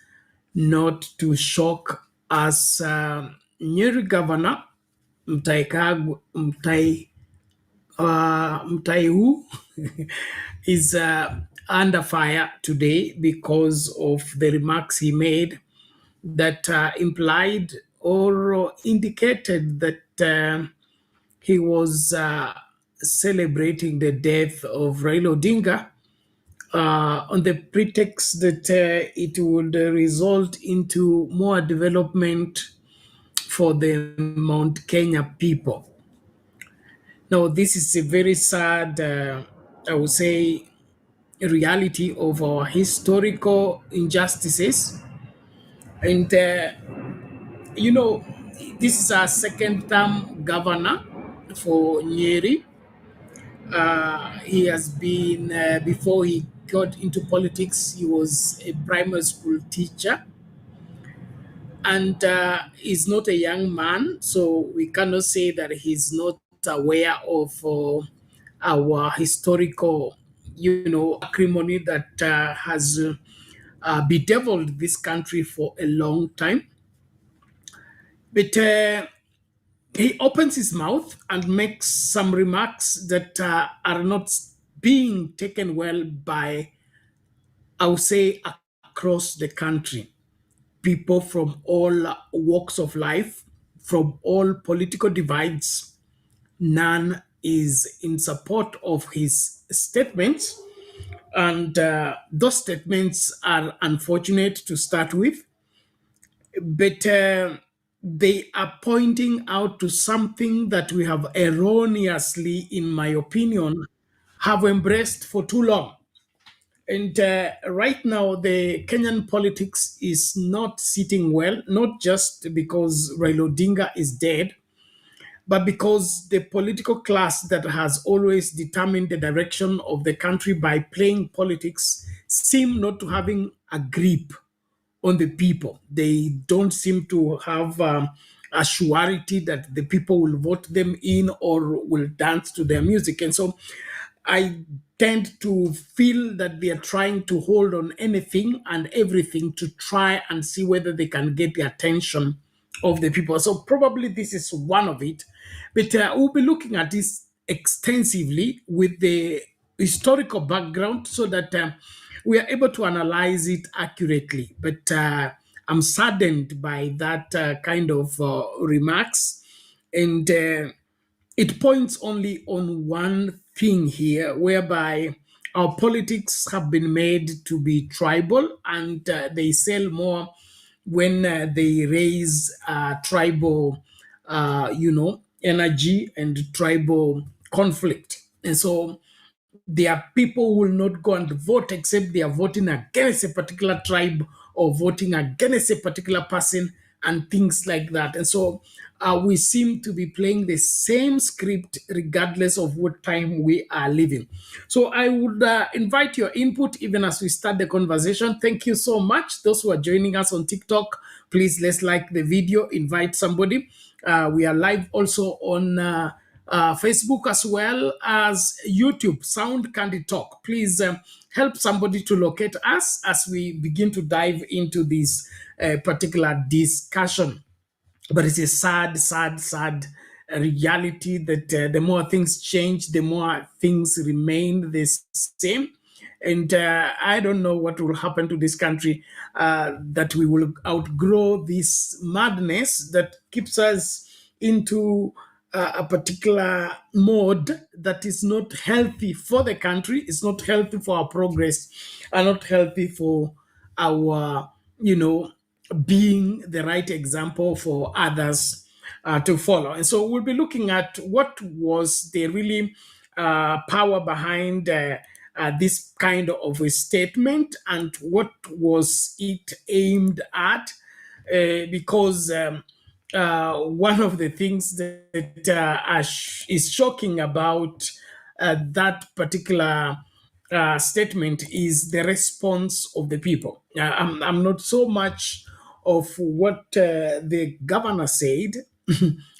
not to shock us. Nyeri Governor Mutaihu is under fire today because of the remarks he made that implied or indicated that he was celebrating the death of Raila Odinga on the pretext that it would result into more development for the Mount Kenya people. Now, this is a very sad, I would say, reality of our historical injustices. And, this is our second term governor for Nyeri. He has been, before he got into politics, he was a primary school teacher. And he's not a young man, so we cannot say that he's not aware of our historical, acrimony that has bedeviled this country for a long time. But he opens his mouth and makes some remarks that are not being taken well by, I would say, across the country. People from all walks of life, from all political divides, none is in support of his statements. And those statements are unfortunate to start with, but they are pointing out to something that we have erroneously, in my opinion, have embraced for too long. And right now, the Kenyan politics is not sitting well, not just because Raila Odinga is dead, but because the political class that has always determined the direction of the country by playing politics seem not to having a grip on the people. They don't seem to have a surety that the people will vote them in or will dance to their music. And so I tend to feel that they are trying to hold on anything and everything to try and see whether they can get the attention of the people. So probably this is one of it. But we'll be looking at this extensively with the historical background so that we are able to analyze it accurately. But I'm saddened by that kind of remarks. And it points only on one thing here, whereby our politics have been made to be tribal, and they sell more when they raise tribal, energy and tribal conflict. And so there are people who will not go and vote except they are voting against a particular tribe or voting against a particular person and things like that. And so we seem to be playing the same script regardless of what time we are living. So I would invite your input even as we start the conversation. Thank you so much. Those who are joining us on TikTok, please let's like the video, invite somebody. We are live also on Facebook as well as YouTube, Sound Candy Talk. Please help somebody to locate us as we begin to dive into this particular discussion. But it's a sad reality that the more things change, the more things remain the same. And I don't know what will happen to this country, that we will outgrow this madness that keeps us into a particular mode that is not healthy for the country, it's not healthy for our progress, and not healthy for our, being the right example for others to follow. And so we'll be looking at what was the really power behind this kind of a statement and what was it aimed at, because one of the things that is shocking about that particular statement is the response of the people. I'm not so much of what the governor said.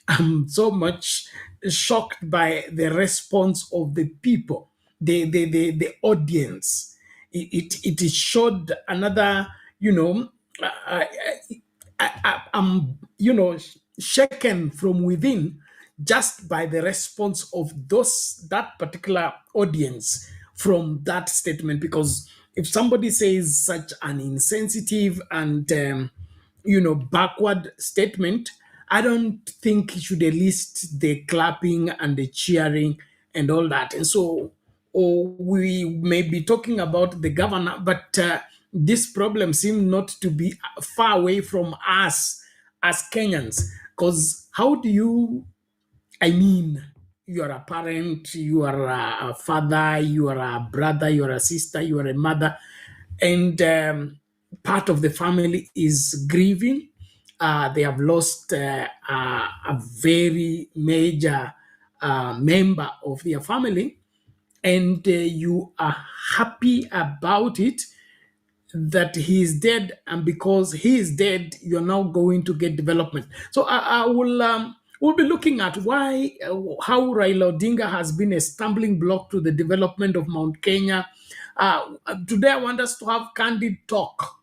I'm so much shocked by the response of the people, the audience. It showed another, I'm, shaken from within just by the response of that particular audience from that statement. Because if somebody says such an insensitive and backward statement, I don't think it should elicit the clapping and the cheering and all that. And so, we may be talking about the governor, but this problem seems not to be far away from us as Kenyans. Because how do you, you are a parent, you are a father, you are a brother, you are a sister, you are a mother, and part of the family is grieving. They have lost a very major member of their family, and you are happy about it, that he is dead, and because he is dead, you're now going to get development. So I will we'll be looking at why how Raila Odinga has been a stumbling block to the development of Mount Kenya. Today I want us to have candid talk,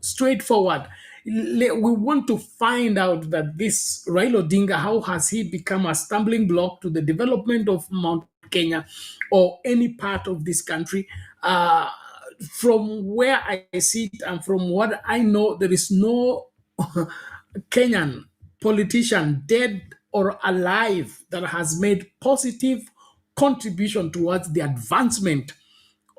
straightforward. We want to find out that this Raila Odinga, how has he become a stumbling block to the development of Mount Kenya or any part of this country? From where I sit and from what I know, there is no Kenyan politician, dead or alive, that has made positive contribution towards the advancement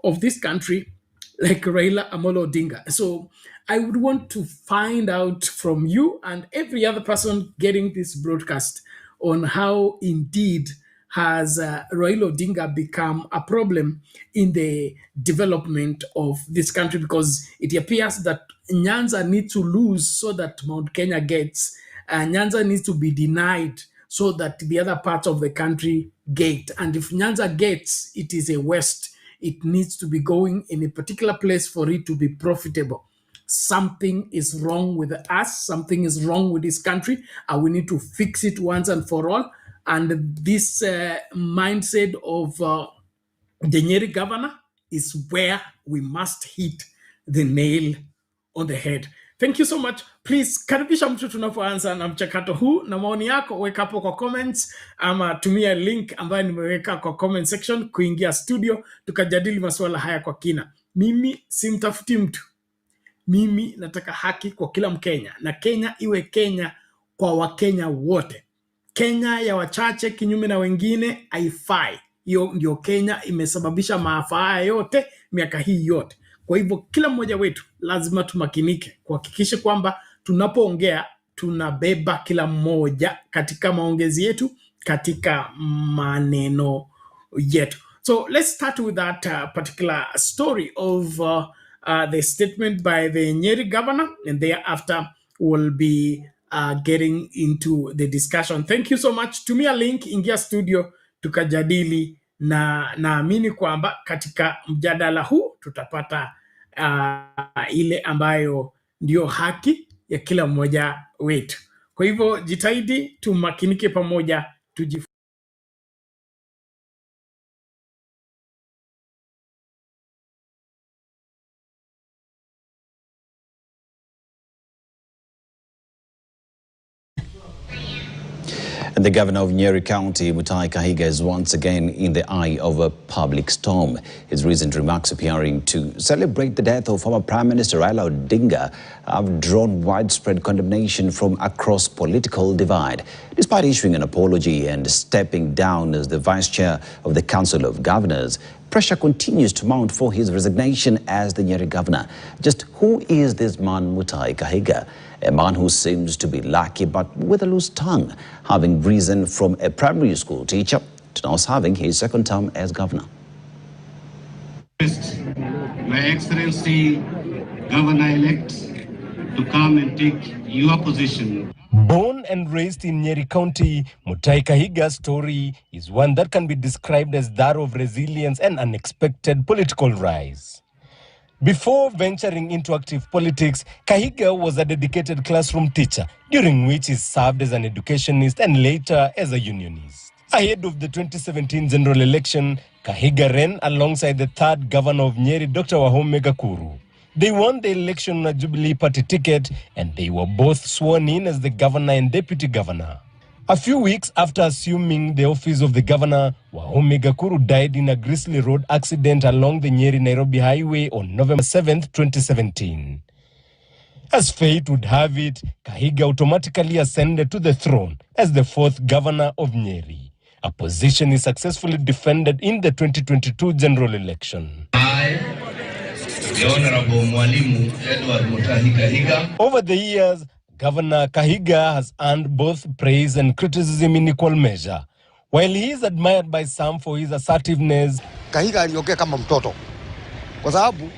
of this country like Raila Amolo Odinga. So I would want to find out from you and every other person getting this broadcast on how indeed has Raila Odinga become a problem in the development of this country, because it appears that Nyanza needs to lose so that Mount Kenya gets, Nyanza needs to be denied so that the other parts of the country get. And if Nyanza gets, it is a waste. It needs to be going in a particular place for it to be profitable. Something is wrong with us, something is wrong with this country, and we need to fix it once and for all. And this mindset of the Nyeri governor is where we must hit the nail on the head. Thank you so much. Please karibisha mtu tunapoanza na mchakato huu, na maoni yako weka hapo kwa comments, ama tumia link ambayo nimeweka kwa comment section kuingia studio tukajadili masuala haya kwa kina. Mimi simtafuti mtu. Mimi nataka haki kwa kila Mkenya, na Kenya iwe Kenya kwa Wakenya wote. Kenya ya wachache kinyume na wengine haifai. Hiyo ndio Kenya imesababisha maafa haya yote miaka hii yote. Kwa hivyo kila mmoja wetu lazima tumakinike kuhakikisha kwamba tunapoongea tunabeba kila mmoja katika maongezi yetu, katika maneno yetu. So let's start with that particular story of the statement by the Nyeri governor, and thereafter we'll be getting into the discussion. Thank you so much. Tumia link, ingia studio tukajadili, na naamini kwamba katika mjadala huu tutapata ile ambayo ndio haki ya kila mmoja wetu. Kwa hivyo jitahidi tumakinike pamoja, tujifunze. And the governor of Nyeri County, Mutahi Kahiga, is once again in the eye of a public storm. His recent remarks appearing to celebrate the death of former Prime Minister Raila Odinga have drawn widespread condemnation from across political divide. Despite issuing an apology and stepping down as the vice chair of the Council of Governors, pressure continues to mount for his resignation as the Nyeri governor. Just who is this man, Mutahi Kahiga? A man who seems to be lucky but with a loose tongue, having risen from a primary school teacher to now serving his second term as governor. Your Excellency, Governor-elect, to come and take your position Born and raised in Nyeri County, Mutahi Kahiga's story is one that can be described as that of resilience and unexpected political rise. Before venturing into active politics, Kahiga was a dedicated classroom teacher, during which he served as an educationist and later as a unionist. Ahead of the 2017 general election, Kahiga ran alongside the third governor of Nyeri, Dr. Wahome Gakuru. They won the election on a Jubilee Party ticket, and they were both sworn in as the governor and deputy governor. A few weeks after assuming the office of the governor, Wahome Gakuru died in a grisly road accident along the Nyeri-Nairobi highway on November 7, 2017. As fate would have it, Kahiga automatically ascended to the throne as the fourth governor of Nyeri, a position he successfully defended in the 2022 general election. The Honorable Mwalimu Edward Mutahi Kahiga. Over the years, Governor Kahiga has earned both praise and criticism in equal measure. While he is admired by some for his assertiveness, Kahiga aliongea kama mtoto. Kwa sababu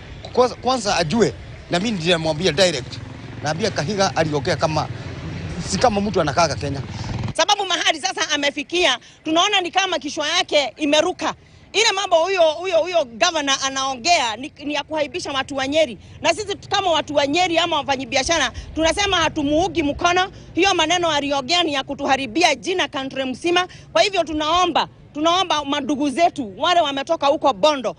kwanza ajue, na mimi ndiye mwambia direct. Naambia Kahiga aliongea kama si kama mtu anakaa Kenya. Sababu mahali sasa amefikia, tunaona ni kama kichwa yake imeruka. Ile mambo huyo governor anaongea ni ya kuhaibisha watu wa Nyeri. Na sisi kama watu wa Nyeri ama wafanyabiashara tunasema hatumuungi mkono. Hiyo maneno aliongea ni ya kutuharibia jina country mzima. Kwa hivyo tunaomba mandugu zetu wale wametoka huko Bondo,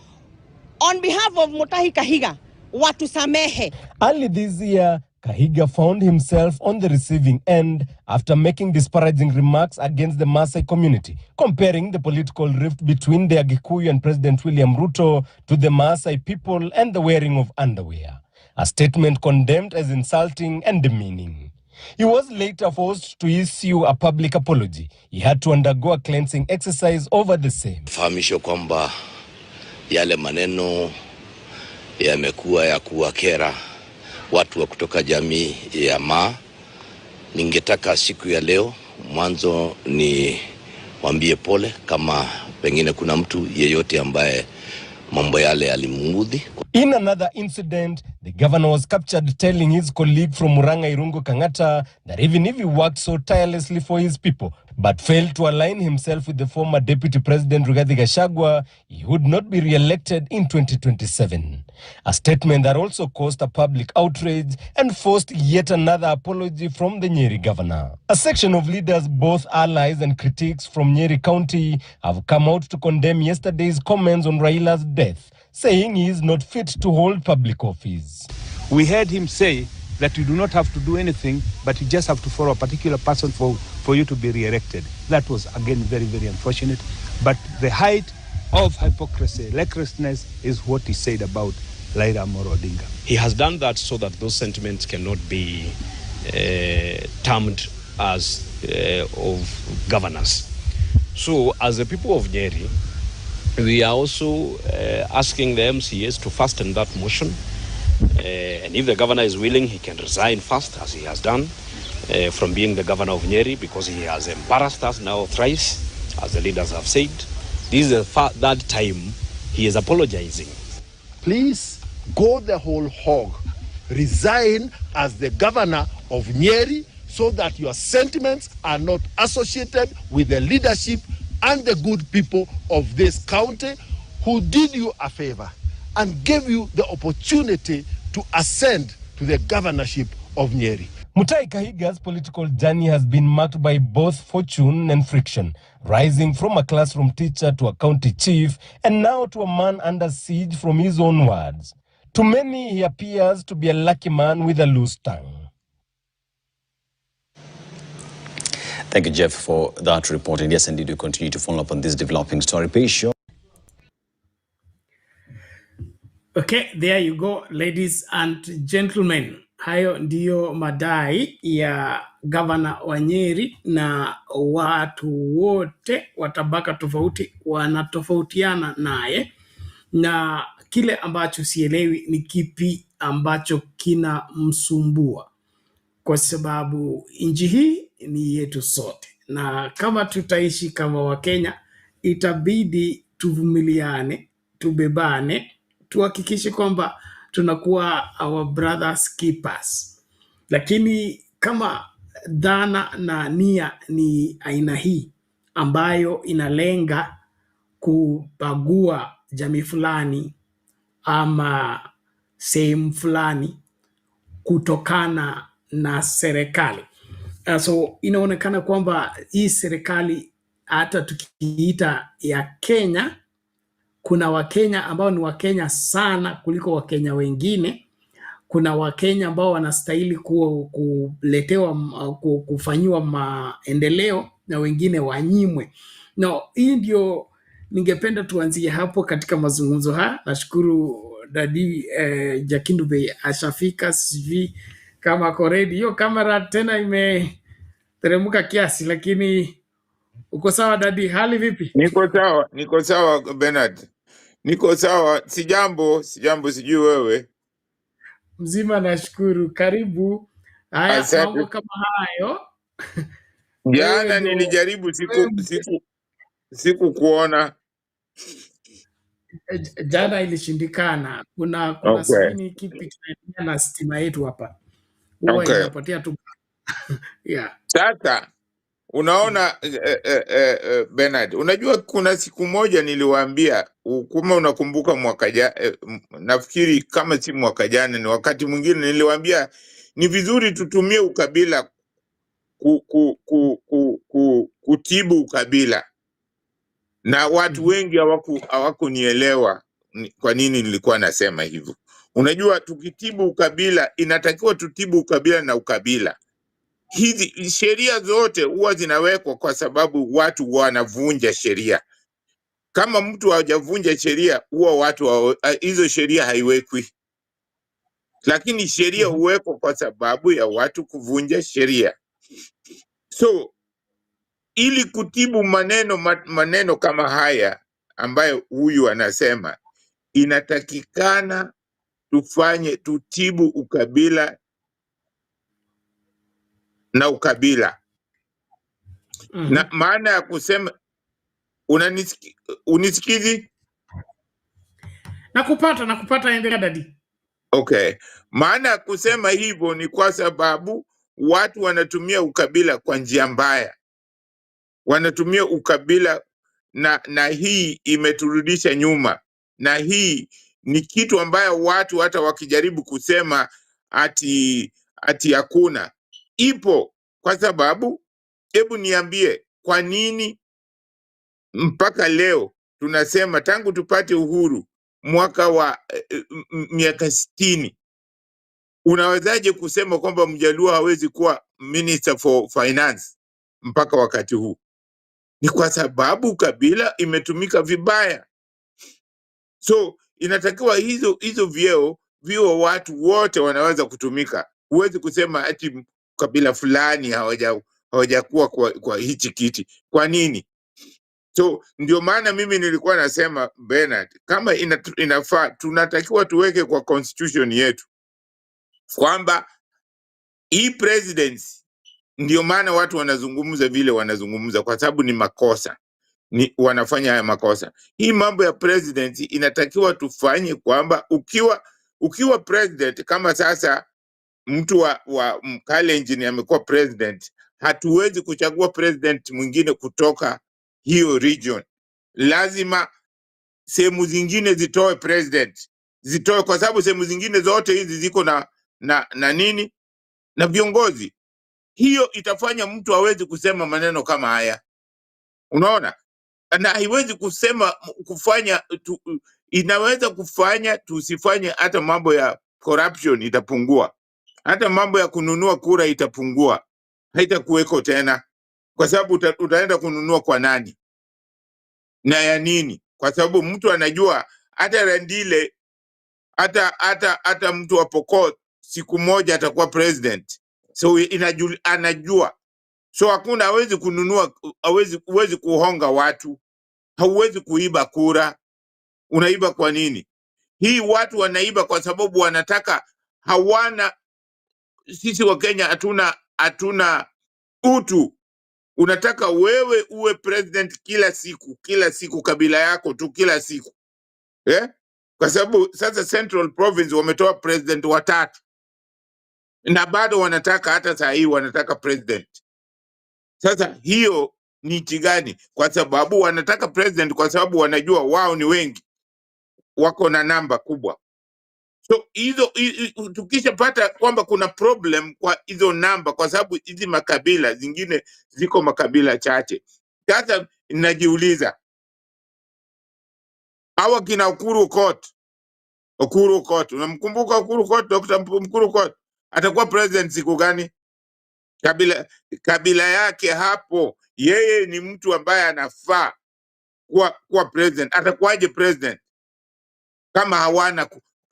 on behalf of Mutahi Kahiga, watusamehe. Early this year, Kahiga found himself on the receiving end after making disparaging remarks against the Maasai community, comparing the political rift between the Agikuyu and President William Ruto to the Maasai people and the wearing of underwear, a statement condemned as insulting and demeaning. He was later forced to issue a public apology. He had to undergo a cleansing exercise over the same. Fahamisho kwamba yale maneno yamekuwa ya kuwakera watu wa kutoka jamii ya Maa. Ningetaka siku ya leo mwanzo ni waambie pole kama pengine kuna mtu yeyote ambaye mambo yale alimuudhi. In another incident, the governor was captured telling his colleague from Murang'a Irungu Kangata that even if he worked so tirelessly for his people, but failed to align himself with the former Deputy President Rigathi Gachagua, he would not be re-elected in 2027. A statement that also caused a public outrage and forced yet another apology from the Nyeri governor. A section of leaders, both allies and critics from Nyeri County, have come out to condemn yesterday's comments on Raila's death, saying he is not fit to hold public office. We heard him say that you do not have to do anything, but you just have to follow a particular person for you to be re-elected. That was, again, very, very unfortunate. But the height of hypocrisy, recklessness, is what he said about Raila Amolo Odinga. He has done that so that those sentiments cannot be termed as of governance. So, as the people of Nyeri, we are also asking the MCAs to fasten that motion. And if the governor is willing, he can resign fast, as he has done, from being the governor of Nyeri, because he has embarrassed us now thrice, as the leaders have said. This is the third time he is apologizing. Please go the whole hog. Resign as the governor of Nyeri so that your sentiments are not associated with the leadership and the good people of this county who did you a favor and gave you the opportunity to ascend to the governorship of Nyeri. Mutahi Kahiga's political journey has been marked by both fortune and friction, rising from a classroom teacher to a county chief and now to a man under siege from his own words. To many, he appears to be a lucky man with a loose tongue. Thank you, Jeff, for that report. And yes, indeed, we continue to follow up on this developing story. Please show. Okay, there you go, ladies and gentlemen. Hayo ndiyo madai ya gavana wa Nyeri, na watu wote wa tabaka tofauti wanatofautiana naye, na kile ambacho sielewi ni kipi ambacho kina msumbua, kwa sababu nchi hii ni yetu sote, na kama tutaishi kama Wakenya itabidi tuvumiliane, tubebane, tuhakikishe kwamba tunakuwa our brothers keepers. Lakini kama dhana na nia ni aina hii ambayo inalenga kubagua jamii fulani ama sehemu fulani kutokana na serikali. So inaonekana kwamba hii serikali hata tukiita ya Kenya, kuna Wakenya ambao ni Wakenya sana kuliko Wakenya wengine. Kuna Wakenya ambao wanastahili kuletewa kufanyiwa maendeleo na wengine wanyimwe. No, hii ndio ningependa tuanzie hapo katika mazungumzo haya. Nashukuru Dadi Jakindube ashafika, sijui kama ako ready. Hiyo kamera tena imeteremka kiasi, lakini uko sawa Dadi? Hali vipi? Niko sawa Bernard. Niko sawa, sijambo, sijui wewe. Mzima, nashukuru. Karibu. Haya, mambo kama hayo. Jana nilijaribu siku kuona. Jana ilishindikana. Kuna sijui kipi kinaendelea na stima yetu hapa. Huwa inapatia tu. Yeah. Sasa unaona Bernard, unajua kuna siku moja niliwaambia, kama unakumbuka mwaka jana, nafikiri kama si mwaka jana ni wakati mwingine, niliwaambia ni vizuri tutumie ukabila kutibu ukabila, na watu wengi hawakunielewa kwa nini nilikuwa nasema hivyo. Unajua, tukitibu ukabila inatakiwa tutibu ukabila na ukabila. Hizi sheria zote huwa zinawekwa kwa sababu watu wanavunja sheria. Kama mtu hajavunja sheria, huwa watu hizo sheria haiwekwi. Lakini sheria huwekwa kwa sababu ya watu kuvunja sheria. So ili kutibu maneno kama haya ambayo huyu anasema, inatakikana tutibu ukabila na ukabila. Na maana ya kusema, unisikizi? Nakupata, endelea Dadi. Okay. Maana ya kusema hivyo ni kwa sababu watu wanatumia ukabila kwa njia mbaya. Wanatumia ukabila na hii imeturudisha nyuma. Na hii ni kitu ambayo watu hata wakijaribu kusema ati hakuna, ipo. Kwa sababu, hebu niambie, kwa nini mpaka leo tunasema tangu tupate uhuru mwaka wa miaka 60, unawezaje kusema kwamba Mjaluo hawezi kuwa Minister for Finance mpaka wakati huu? Ni kwa sababu kabila imetumika vibaya. So inatakiwa hizo vyeo watu wote wanaweza kutumika. Huwezi kusema ati kabila fulani hawajakuwa kwa hichi kiti. Kwa nini? So ndio maana mimi nilikuwa nasema Bernard, kama inafaa tunatakiwa tuweke kwa constitution yetu kwamba hii presidency, ndio maana watu wanazungumza vile wanazungumza, kwa sababu ni makosa. Wanafanya haya makosa. Hii mambo ya presidency inatakiwa tufanye kwamba ukiwa president, kama sasa mtu wa Kalenjin amekuwa president, hatuwezi kuchagua president mwingine kutoka hiyo region. Lazima sehemu zingine zitoe president, zitoe, kwa sababu sehemu zingine zote hizi ziko na nini, na viongozi. Hiyo itafanya mtu hawezi kusema maneno kama haya, unaona, na haiwezi inaweza kufanya tusifanye, hata mambo ya corruption itapungua, hata mambo ya kununua kura itapungua, haitakuweko tena, kwa sababu utaenda kununua kwa nani na ya nini? Kwa sababu mtu anajua hata Rendile, hata mtu wa Pokot siku moja atakuwa president, so anajua. So hakuna, hawezi kununua, huwezi kuhonga watu, hauwezi kuiba kura. Unaiba kwa nini? Hii watu wanaiba kwa sababu wanataka, sisi wa Kenya hatuna utu. Unataka wewe uwe president kila siku kabila yako tu kila siku. Kwa sababu sasa Central Province wametoa president 3. na bado wanataka, hata saa hii wanataka president. Sasa hiyo ni nchi gani? Kwa sababu wanataka president kwa sababu wanajua wao ni wengi, wako na namba kubwa. So hizo tukishapata kwamba kuna problem kwa hizo namba, kwa sababu hizi makabila zingine ziko makabila chache. Sasa ninajiuliza, hawa kina Ukuru Kot, unamkumbuka Ukuru Kot? Dr. Ukuru Kot atakuwa president siku gani? Kabila yake hapo, yeye ni mtu ambaye anafaa kuwa president. Atakuwaje president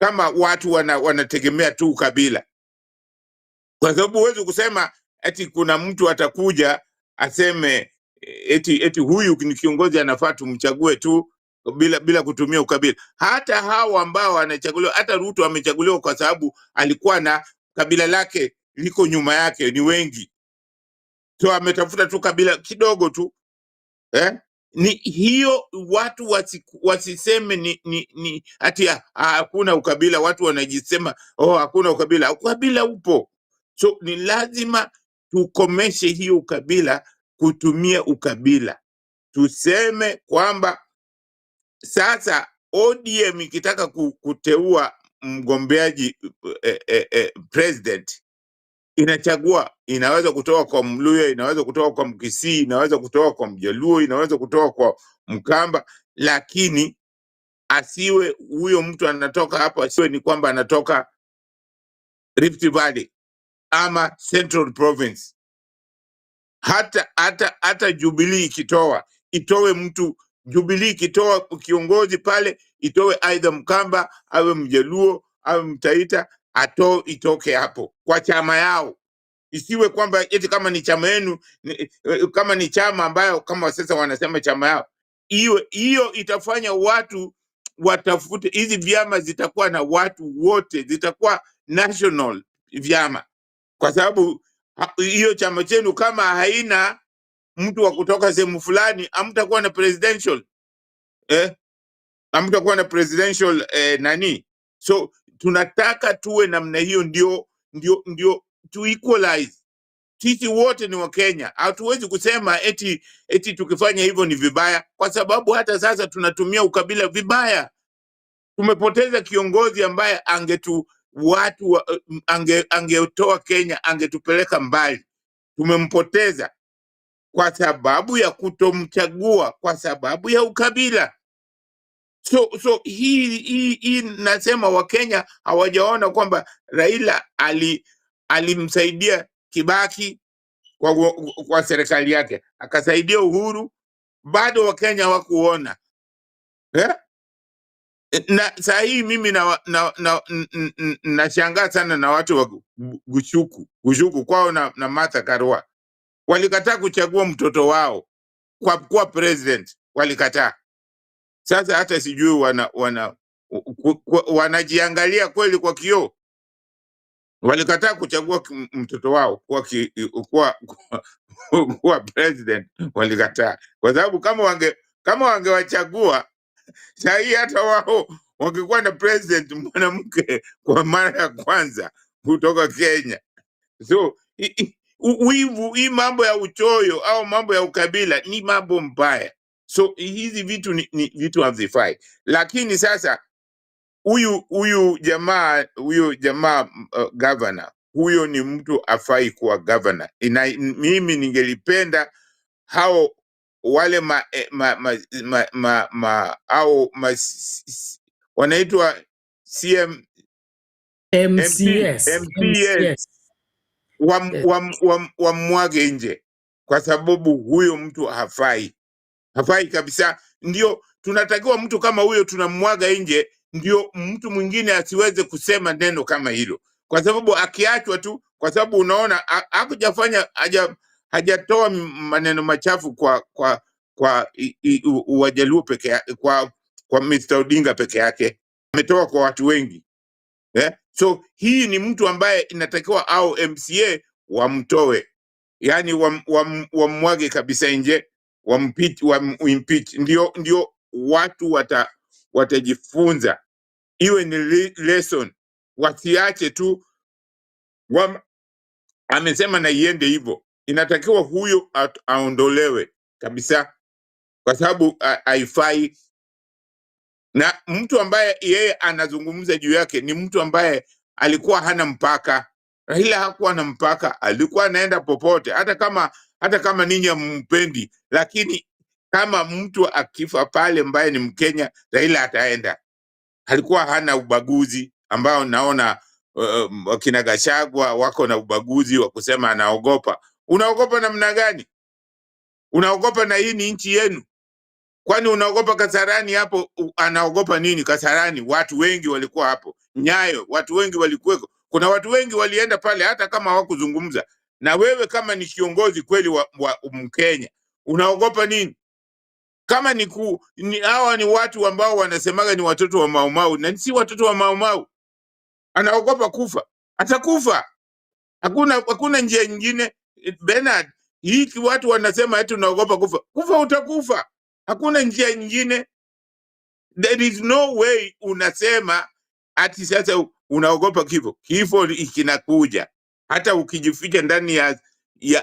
kama watu wanategemea tu kabila? Kwa sababu huwezi kusema eti kuna mtu atakuja aseme eti huyu ni kiongozi anafaa tumchague tu bila kutumia ukabila. Hata hao ambao wanachaguliwa, hata Ruto amechaguliwa kwa sababu alikuwa na kabila lake liko nyuma yake, ni wengi, so ametafuta tu kabila kidogo tu Ni hiyo, watu wasiseme ni ati hakuna ukabila. Watu wanajisema hakuna ukabila. Ukabila upo, so ni lazima tukomeshe hiyo ukabila, kutumia ukabila. Tuseme kwamba sasa ODM ikitaka kuteua mgombeaji president, inachagua, inaweza kutoka kwa Mluya, inaweza kutoka kwa Mkisii, inaweza kutoka kwa Mjaluo, inaweza kutoka kwa Mkamba, lakini asiwe huyo mtu anatoka hapo, asiwe ni kwamba anatoka Rift Valley ama Central Province. Hata Jubilee ikitoa, itowe mtu, Jubilee ikitoa kiongozi pale, itowe either Mkamba awe Mjaluo awe Mtaita, itoke hapo kwa chama yao. Isiwe kwamba eti kama ni chama yenu, kama ni chama ambayo kama sasa wanasema chama yao, hiyo itafanya watu watafute. Hizi vyama zitakuwa na watu wote, zitakuwa national vyama, kwa sababu hiyo chama chenu kama haina mtu wa kutoka sehemu fulani, hamtakuwa na presidential hamtakuwa na presidential nani. So tunataka tuwe namna hiyo, ndio to equalize. Sisi wote ni Wakenya. Hatuwezi kusema eti tukifanya hivyo ni vibaya, kwa sababu hata sasa tunatumia ukabila vibaya. Tumepoteza kiongozi ambaye angetoa Kenya, angetupeleka mbali. Tumempoteza kwa sababu ya kutomchagua, kwa sababu ya ukabila. So hii nasema Wakenya hawajaona kwamba Raila alimsaidia Kibaki kwa serikali yake, akasaidia Uhuru, bado Wakenya hawakuona. Na saa hii mimi nashangaa sana na watu wa Gushuku kwao na Martha Karua, walikataa kuchagua mtoto wao kwa kuwa president, walikataa. Sasa hata sijui wanajiangalia kweli kwa kioo. Walikataa kuchagua mtoto wao kuwa president, walikataa kwa sababu kama wangewachagua saa hii hata wao wangekuwa na president mwanamke kwa mara ya kwanza kutoka Kenya. So hii mambo ya uchoyo au mambo ya ukabila ni mambo mbaya. So hizi vitu ni vitu havifai. Lakini sasa huyu jamaa governor, huyo ni mtu afai kuwa governor. Mimi ningelipenda hao wale wanaitwa MCS wamwage nje, kwa sababu huyo mtu hafai kabisa. Ndio tunatakiwa mtu kama huyo tunamwaga nje, ndio mtu mwingine asiweze kusema neno kama hilo, kwa sababu akiachwa tu, kwa sababu unaona hakujafanya hajatoa maneno machafu kwa Wajaluo peke yake, kwa Mr. Odinga peke yake, ametoa kwa watu wengi. So hii ni mtu ambaye inatakiwa au MCA wamtoe, yani wamwage kabisa nje, wamimpeach, ndio watu watajifunza, iwe ni lesson, wasiache tu amesema na iende hivyo. Inatakiwa huyo aondolewe kabisa, kwa sababu haifai. Na mtu ambaye yeye anazungumza juu yake ni mtu ambaye alikuwa hana mpaka. Raila hakuwa na mpaka, alikuwa anaenda popote, hata kama ninyi mpendi, lakini kama mtu akifa pale ambaye ni Mkenya, Raila ataenda. Alikuwa hana ubaguzi ambao naona kina Gachagua wako na ubaguzi wa kusema anaogopa. Unaogopa namna gani? Unaogopa na hii ni nchi yenu? Kwani unaogopa Kasarani hapo? Anaogopa nini Kasarani? Watu wengi walikuwa hapo. Nyayo, watu wengi walikuweko. Kuna watu wengi walienda pale hata kama hawakuzungumza. Na wewe kama ni kiongozi kweli wa Mkenya, unaogopa nini? Kama hawa ni watu ambao wanasemaga ni watoto wa Mau Mau, na si watoto wa Mau Mau. Anaogopa kufa, atakufa. Hakuna njia nyingine. Bernard, hiki watu wanasema eti unaogopa kufa. Kufa utakufa. Hakuna njia nyingine. There is no way unasema ati sasa unaogopa kifo. Kifo kinakuja. Hata ukijificha ndani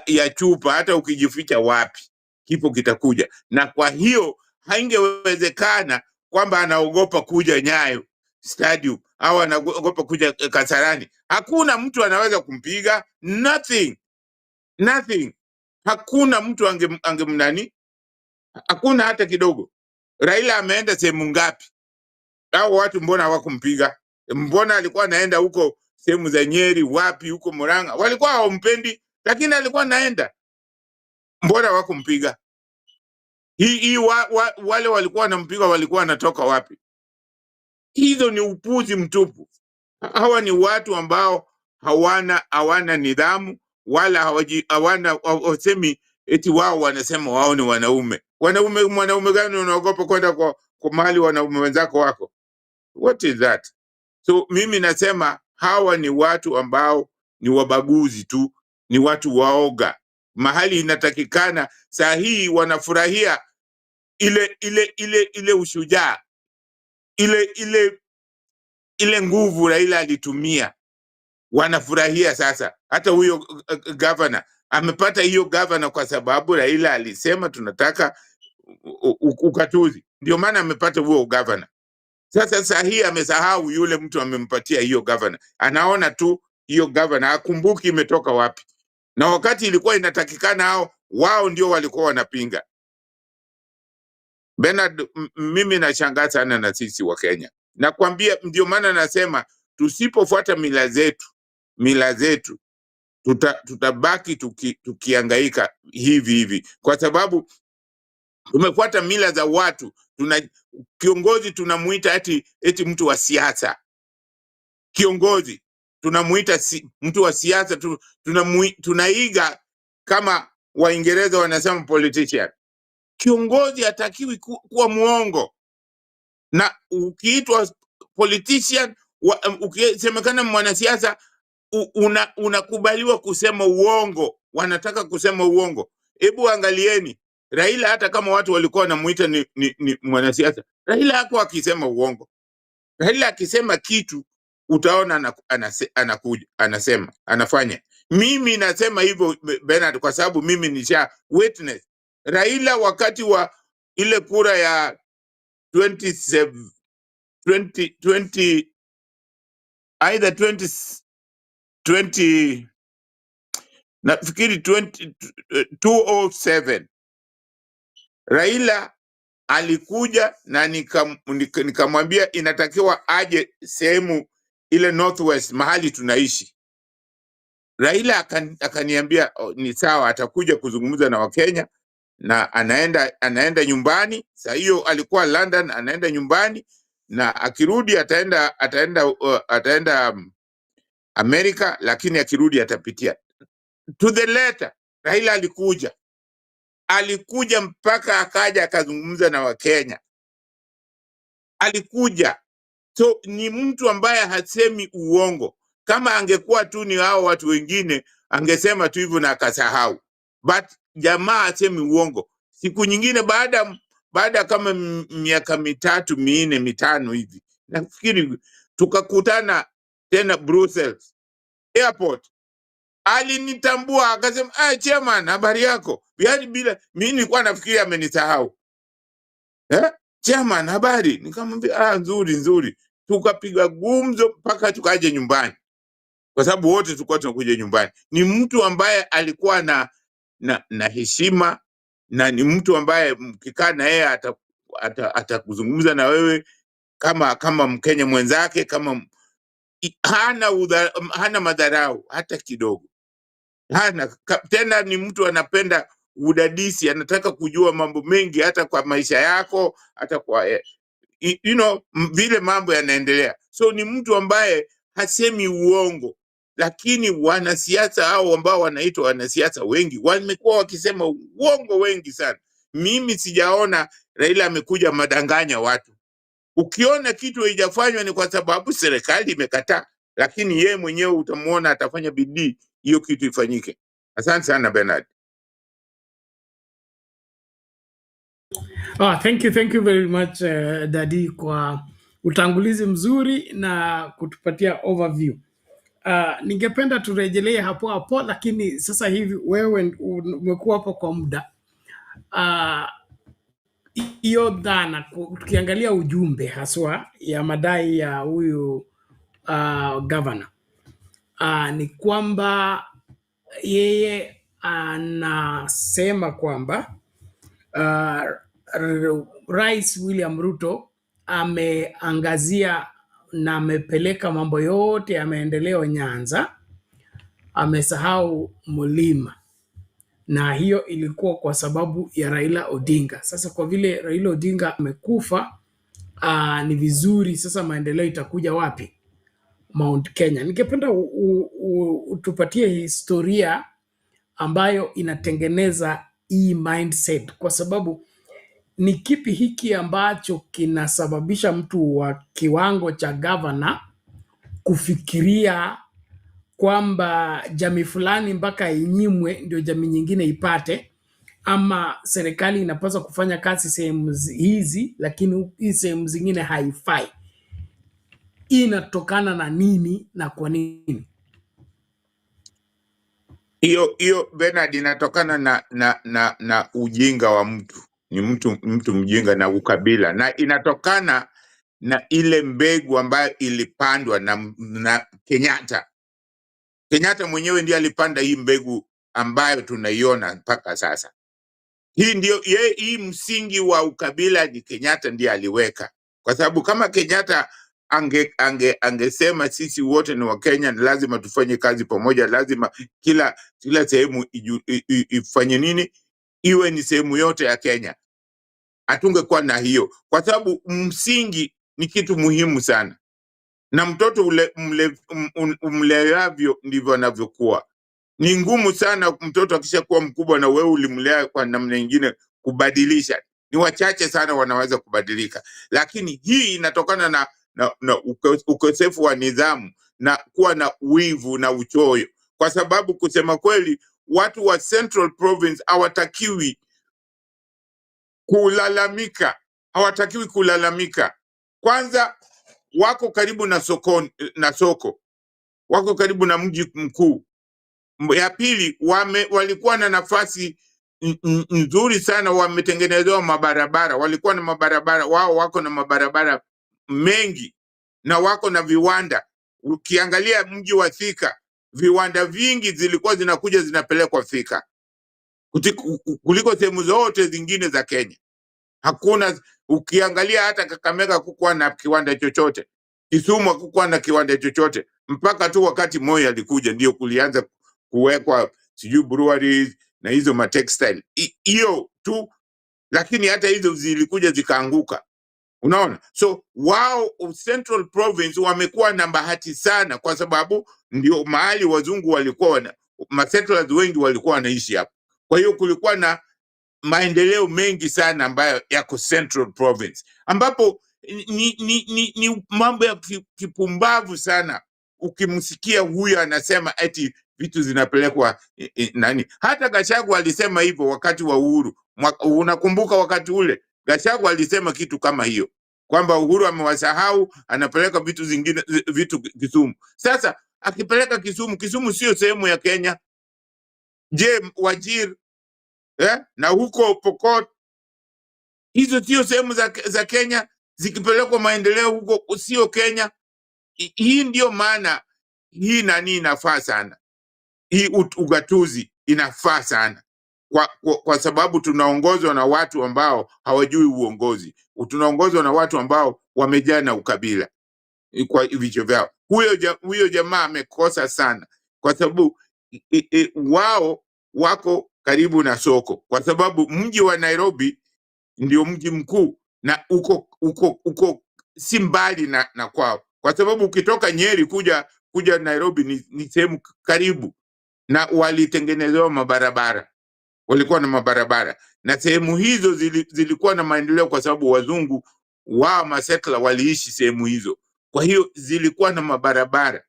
ya chupa, hata ukijificha wapi, kifo kitakuja. Na kwa hiyo haingewezekana kwamba anaogopa kuja Nyayo Stadium au anaogopa kuja Kasarani. Hakuna mtu anaweza kumpiga. Nothing. Hakuna mtu angemnani. Hakuna hata kidogo. Raila ameenda sehemu ngapi? Hao watu mbona hawakumpiga? Mbona alikuwa anaenda huko sehemu za Nyeri, wapi huko Murang'a? Walikuwa hawampendi, lakini alikuwa anaenda. Mbona hawakumpiga? Wale walikuwa wanampiga walikuwa wanatoka wapi? Hizo ni upuzi mtupu. Hawa ni watu ambao hawana nidhamu, wala hawana wasemi eti wao wanasema wao ni wanaume. Mwanaume gani unaogopa kwenda kwa mahali wanaume wenzako wako? What is that? So mimi nasema hawa ni watu ambao ni wabaguzi tu, ni watu waoga. Mahali inatakikana saa hii wanafurahia ile ushujaa, ile nguvu Raila alitumia. Wanafurahia sasa. Hata huyo governor amepata hiyo governor kwa sababu Raila alisema tunataka ukatuzi. Ndio maana amepata huo governor. Sasa hii amesahau yule mtu amempatia hiyo governor. Anaona tu hiyo governor, hakumbuki imetoka wapi. Na wakati ilikuwa inatakikana wao ndio walikuwa wanapinga. Bernard, mimi nashangaa sana na sisi wa Kenya. Nakwambia ndio maana nasema tusipofuata mila zetu tutabaki tukihangaika hivi kwa sababu tumefuata mila za watu. Kiongozi tunamuita eti mtu wa siasa. Kiongozi tunamuita mtu wa siasa, tunaiga kama Waingereza wanasema politician. Kiongozi hatakiwi kuwa muongo. Na ukiitwa politician, ukisemekana mwanasiasa, unakubaliwa kusema uongo. Wanataka kusema uongo. Hebu angalieni Raila, hata kama watu walikuwa wanamuita ni mwanasiasa, Raila hakuwa akisema uongo. Raila akisema kitu utaona anakuja anasema, anafanya. Mimi nasema hivyo Bernard kwa sababu mimi nisha witness Raila wakati wa ile kura ya 20 either 20 nafikiri 207 Raila alikuja na nikamwambia inatakiwa aje sehemu ile Northwest mahali tunaishi. Raila akaniambia ni sawa, atakuja kuzungumza na Wakenya na anaenda nyumbani. Saa hiyo alikuwa London, anaenda nyumbani na akirudi ataenda Amerika, lakini akirudi atapitia. To the letter, Raila alikuja mpaka akaja akazungumza na Wakenya. Alikuja. So ni mtu ambaye hasemi uongo. Kama angekuwa tu ni hao watu wengine angesema tu hivyo na akasahau. But jamaa hasemi uongo. Siku nyingine baada kama miaka 3, 4, 5 hivi, nafikiri tukakutana tena Brussels airport. alinitambua akasema, chairman, habari yako? Yaani bila mimi nilikuwa nafikiria amenisahau. Chairman, habari? Nikamwambia nzuri. Tukapiga gumzo mpaka tukaje nyumbani. Kwa sababu wote tulikuwa tunakuja nyumbani. Ni mtu ambaye alikuwa na heshima, na ni mtu ambaye mkikaa na yeye atakuzungumza na wewe kama Mkenya mwenzake, kama hana madharau hata kidogo. Tena ni mtu anapenda udadisi, anataka kujua mambo mengi hata kwa maisha yako, hata kwa vile mambo yanaendelea. So ni mtu ambaye hasemi uongo, lakini wanasiasa hao ambao wanaitwa wanasiasa wengi wamekuwa wakisema uongo wengi sana. Mimi sijaona Raila amekuja madanganya watu. Ukiona kitu haijafanywa ni kwa sababu serikali imekataa, lakini yeye mwenyewe utamuona atafanya bidii hiyo kitu ifanyike. Asante sana Bernard. Thank you very much Daddy, kwa utangulizi mzuri na kutupatia overview. Ningependa turejelee hapo, lakini sasa hivi wewe umekuwa hapo kwa muda. Hiyo dhana, tukiangalia ujumbe haswa ya madai ya huyu governor, ni kwamba yeye anasema kwamba Rais William Ruto ameangazia na amepeleka mambo yote ya maendeleo Nyanza, amesahau Mlima, na hiyo ilikuwa kwa sababu ya Raila Odinga. Sasa kwa vile Raila Odinga amekufa, ni vizuri sasa maendeleo itakuja wapi? Mount Kenya. Ningependa utupatie historia ambayo inatengeneza hii mindset, kwa sababu ni kipi hiki ambacho kinasababisha mtu wa kiwango cha governor kufikiria kwamba jamii fulani mpaka inyimwe ndio jamii nyingine ipate, ama serikali inapaswa kufanya kazi sehemu hizi lakini hizi sehemu zingine haifai? Inatokana na nini na kwa nini? Hiyo Bernard, inatokana na ujinga wa mtu. Ni mtu mjinga na ukabila, na inatokana na ile mbegu ambayo ilipandwa na Kenyatta. Kenyatta mwenyewe ndiye alipanda hii mbegu ambayo tunaiona mpaka sasa. Hii msingi wa ukabila ni Kenyatta ndiye aliweka, kwa sababu kama Kenyatta angesema sisi wote ni Wakenya, lazima tufanye kazi pamoja, lazima kila sehemu ifanye nini, iwe ni sehemu yote ya Kenya, hatungekuwa na hiyo, kwa sababu msingi ni kitu muhimu sana, na mtoto umleavyo ndivyo anavyokuwa. Ni ngumu sana mtoto akishakuwa mkubwa na wewe ulimlea kwa namna nyingine kubadilisha. Ni wachache sana wanaweza kubadilika, lakini hii inatokana na ukosefu wa nidhamu na kuwa na wivu na uchoyo, kwa sababu kusema kweli watu wa Central Province hawatakiwi kulalamika. Kwanza wako karibu na soko, wako karibu na mji mkuu. Ya pili, walikuwa na nafasi nzuri sana, wametengenezewa mabarabara, walikuwa na mabarabara, wao wako na mabarabara mengi na wako na viwanda. Ukiangalia mji wa Thika, viwanda vingi zilikuwa zinakuja zinapelekwa Thika kuliko sehemu zote zingine za Kenya. Hakuna, ukiangalia hata Kakamega kukuwa na kiwanda chochote, Kisumu kukuwa na kiwanda chochote, mpaka tu wakati Moi alikuja ndio kulianza kuwekwa sijui breweries na hizo ma textile hiyo tu, lakini hata hizo zilikuja zikaanguka. Unaona, so wao Central Province wamekuwa na bahati sana, kwa sababu ndio mahali wazungu walikuwa settlers wengi walikuwa wanaishi hapo. Kwa hiyo kulikuwa na maendeleo mengi sana ambayo yako Central Province, ambapo ni mambo ya kipumbavu sana ukimsikia huyu anasema eti vitu zinapelekwa nani. Hata Gachagua alisema hivyo wakati wa Uhuru. Unakumbuka wakati ule Gachagua alisema kitu kama hiyo, kwamba Uhuru amewasahau, anapeleka vitu zingine, vitu Kisumu. Sasa akipeleka Kisumu. Kisumu sio sehemu ya Kenya. Je, Wajir na huko Pokot, hizo sio sehemu za Kenya? Zikipelekwa maendeleo huko sio Kenya? Hii ndio maana hii nani inafaa sana, hii ugatuzi inafaa sana kwa sababu tunaongozwa na watu ambao hawajui uongozi. Tunaongozwa na watu ambao wamejaa na ukabila kwa vichwa vyao. Huyo jamaa amekosa sana, kwa sababu wao wako karibu na soko, kwa sababu mji wa Nairobi ndio mji mkuu na uko si mbali na kwao, kwa sababu ukitoka Nyeri kuja Nairobi ni sehemu karibu, na walitengenezewa mabarabara, walikuwa na mabarabara, na sehemu hizo zilikuwa na maendeleo kwa sababu wazungu wao masetla waliishi sehemu hizo. Kwa hiyo zilikuwa na mabarabara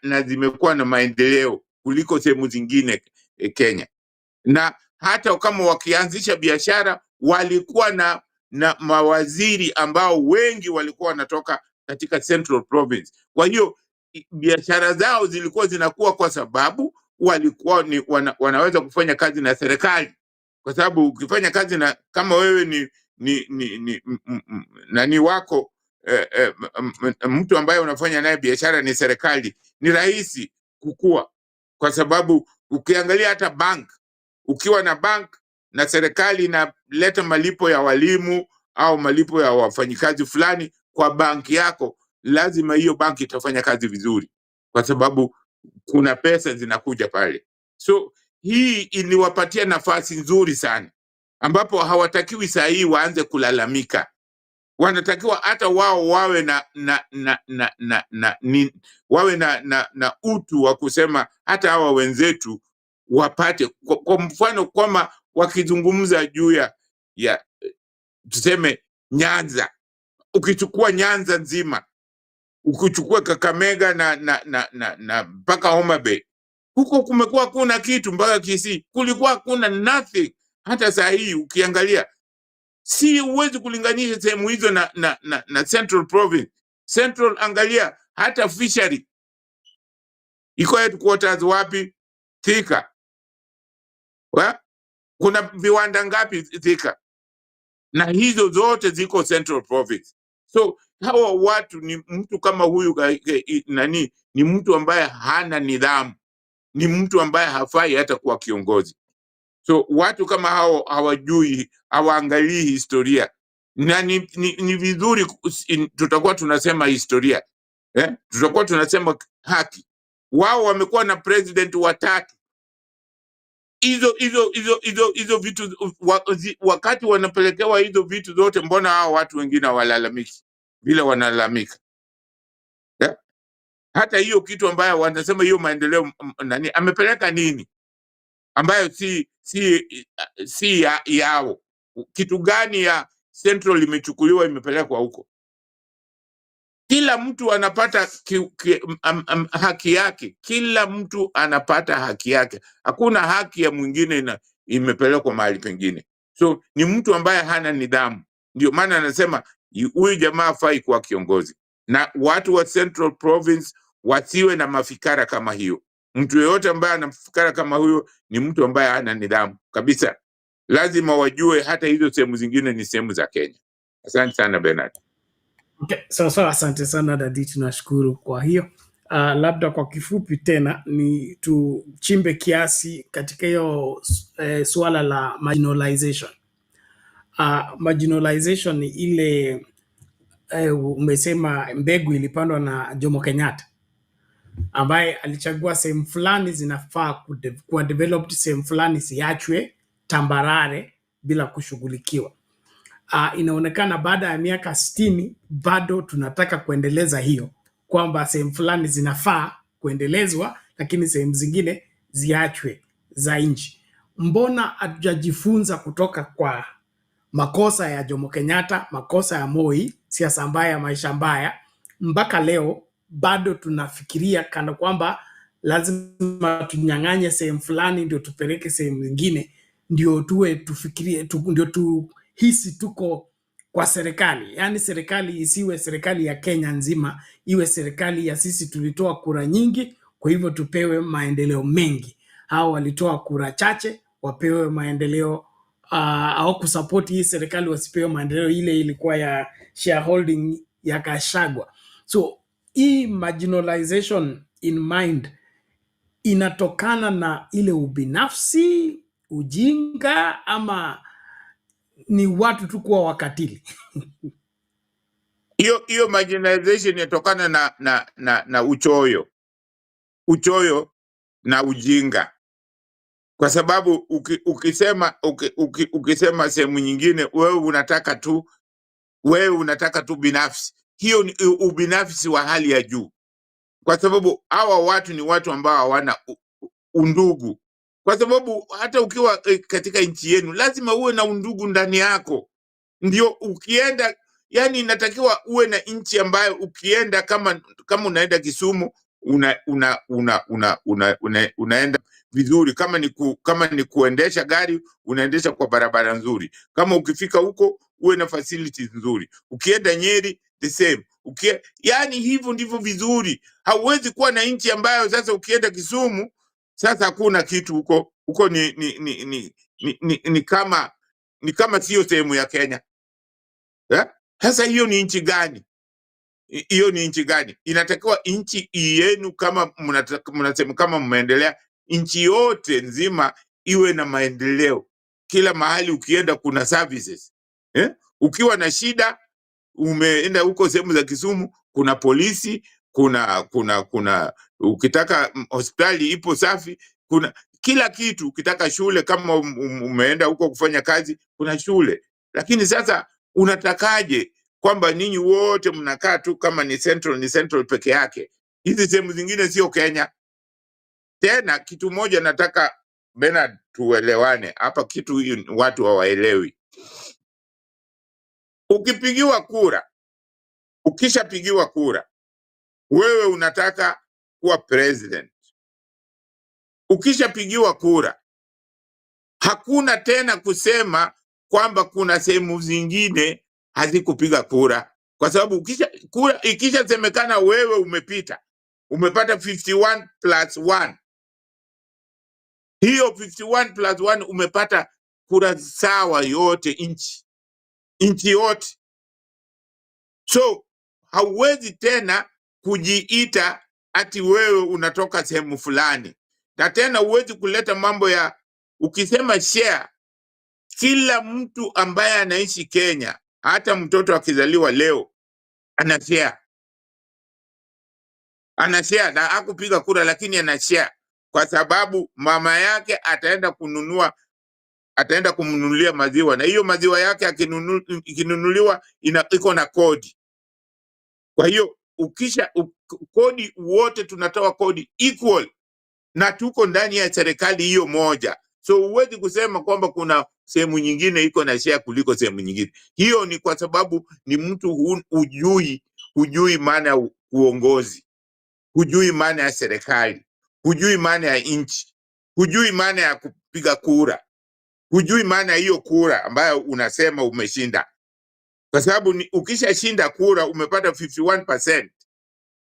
na zimekuwa na maendeleo kuliko sehemu zingine Kenya. Na hata kama wakianzisha biashara walikuwa na mawaziri ambao wengi walikuwa wanatoka katika Central Province. Kwa hiyo biashara zao zilikuwa zinakuwa kwa sababu walikuwa wanaweza kufanya kazi na serikali, kwa sababu ukifanya kazi na, kama wewe ni wako mtu ambaye unafanya naye biashara ni serikali, ni rahisi kukua, kwa sababu ukiangalia hata bank, ukiwa na bank na serikali inaleta malipo ya walimu au malipo ya wafanyikazi fulani kwa banki yako, lazima hiyo banki itafanya kazi vizuri, kwa sababu kuna pesa zinakuja pale. So hii iliwapatia nafasi nzuri sana, ambapo hawatakiwi saa hii waanze kulalamika. Wanatakiwa hata wao wawe na utu wa kusema hata hawa wenzetu wapate. Kwa mfano kwamba wakizungumza juu ya tuseme Nyanza, ukichukua Nyanza nzima, ukichukua Kakamega na mpaka Homa Bay, huko kumekuwa kuna kitu, mpaka Kisii kulikuwa kuna nothing. Hata saa hii ukiangalia, si uwezi kulinganisha sehemu hizo na Central Province. Central, angalia hata fishery iko headquarters wapi? Thika. Kuna viwanda ngapi Thika? Na hizo zote ziko Central Province. So hawa watu, ni mtu kama huyu ni mtu ambaye hana nidhamu, ni mtu ambaye hafai hata kuwa kiongozi. So watu kama hao hawajui, hawaangalii historia, na ni vizuri tutakuwa tunasema historia, tutakuwa tunasema haki. Wao wamekuwa na president watatu. Hizo vitu wakati wanapelekewa hizo vitu zote, mbona hao watu wengine hawalalamiki vile wanalalamika? Hata hiyo kitu ambayo wanasema hiyo maendeleo, nani amepeleka nini ambayo si yao? Kitu gani ya Central imechukuliwa imepelekwa huko? Kila mtu anapata haki yake, kila mtu anapata haki yake. Hakuna haki ya mwingine imepelekwa mahali pengine. So ni mtu ambaye hana nidhamu. Ndio maana anasema huyu jamaa hafai kuwa kiongozi, na watu wa Central Province wasiwe na mafikara kama hiyo. Mtu yeyote ambaye ana mafikara kama huyo ni mtu ambaye hana nidhamu kabisa. Lazima wajue hata hizo sehemu zingine ni sehemu za Kenya. Asante sana Bernard. Okay, so asante sana Dadi, tunashukuru kwa hiyo. Labda kwa kifupi tena ni tuchimbe kiasi katika hiyo suala la marginalization. Marginalization ni ile umesema mbegu ilipandwa na Jomo Kenyatta, ambaye alichagua sehemu fulani zinafaa kuwa developed, sehemu fulani siachwe tambarare bila kushughulikiwa. Inaonekana baada ya miaka 60 bado tunataka kuendeleza hiyo, kwamba sehemu fulani zinafaa kuendelezwa lakini sehemu zingine ziachwe za nchi. Mbona hatujajifunza kutoka kwa makosa ya Jomo Kenyatta, makosa ya Moi, siasa mbaya, maisha mbaya? Mpaka leo bado tunafikiria kana kwamba lazima tunyang'anye sehemu fulani ndio tupeleke sehemu nyingine, ndio tufikirie ndio tuhisi tuko kwa serikali, yaani serikali isiwe serikali ya Kenya nzima, iwe serikali ya sisi tulitoa kura nyingi, kwa hivyo tupewe maendeleo mengi. Hao walitoa kura chache wapewe maendeleo, au kusapoti hii serikali wasipewe maendeleo. Ile ilikuwa ya shareholding ya Gachagua. So hii marginalization in mind inatokana na ile ubinafsi, ujinga, ama ni watu tu kuwa wakatili? Hiyo marginalization inatokana na uchoyo na ujinga, kwa sababu ukisema sehemu nyingine wewe unataka tu binafsi, hiyo ni ubinafsi wa hali ya juu, kwa sababu hawa watu ni watu ambao hawana undugu. Kwa sababu hata ukiwa katika nchi yenu lazima uwe na undugu ndani yako, ndio ukienda, yani inatakiwa uwe na nchi ambayo ukienda kama unaenda Kisumu unaenda vizuri, kama ni kuendesha gari unaendesha kwa barabara nzuri, kama ukifika huko uwe na facilities nzuri, ukienda Nyeri the same, yani hivyo ndivyo vizuri. Hauwezi kuwa na nchi ambayo sasa ukienda Kisumu sasa hakuna kitu huko ni kama sio sehemu ya Kenya. Sasa hiyo ni nchi gani? Hiyo ni nchi gani? Inatakiwa nchi yenu, kama mnasema kama mmeendelea, nchi yote nzima iwe na maendeleo. Kila mahali ukienda kuna services. Ukiwa na shida umeenda huko sehemu za Kisumu, kuna polisi, kuna ukitaka hospitali ipo safi, kuna kila kitu. Ukitaka shule, kama umeenda huko kufanya kazi, kuna shule. Lakini sasa unatakaje kwamba ninyi wote mnakaa tu kama ni central peke yake? Hizi sehemu zingine sio Kenya. Tena kitu moja nataka Bernard tuelewane hapa, kitu hii watu hawaelewi. Ukipigiwa kura, ukishapigiwa kura, wewe unataka kuwa president. Ukishapigiwa kura, hakuna tena kusema kwamba kuna sehemu zingine hazikupiga kura, kwa sababu kura ikishasemekana wewe umepita, umepata 51+1. Hiyo 51+1 umepata kura sawa yote nchi yote. So hauwezi tena kujiita ati wewe unatoka sehemu fulani, na tena huwezi kuleta mambo ya ukisema share. Kila mtu ambaye anaishi Kenya, hata mtoto akizaliwa leo ana share na hakupiga kura, lakini ana share kwa sababu mama yake ataenda kumnunulia maziwa, na hiyo maziwa yake ikinunuliwa iko na kodi. Kwa hiyo kodi, wote tunatoa kodi equal na tuko ndani ya serikali hiyo moja. So huwezi kusema kwamba kuna sehemu nyingine iko na share kuliko sehemu nyingine. Hiyo ni kwa sababu ni mtu hujui maana ya uongozi, hujui maana ya serikali, hujui maana ya nchi, hujui maana ya kupiga kura, hujui maana ya hiyo kura ambayo unasema umeshinda. Kwa sababu ukishashinda kura umepata 51%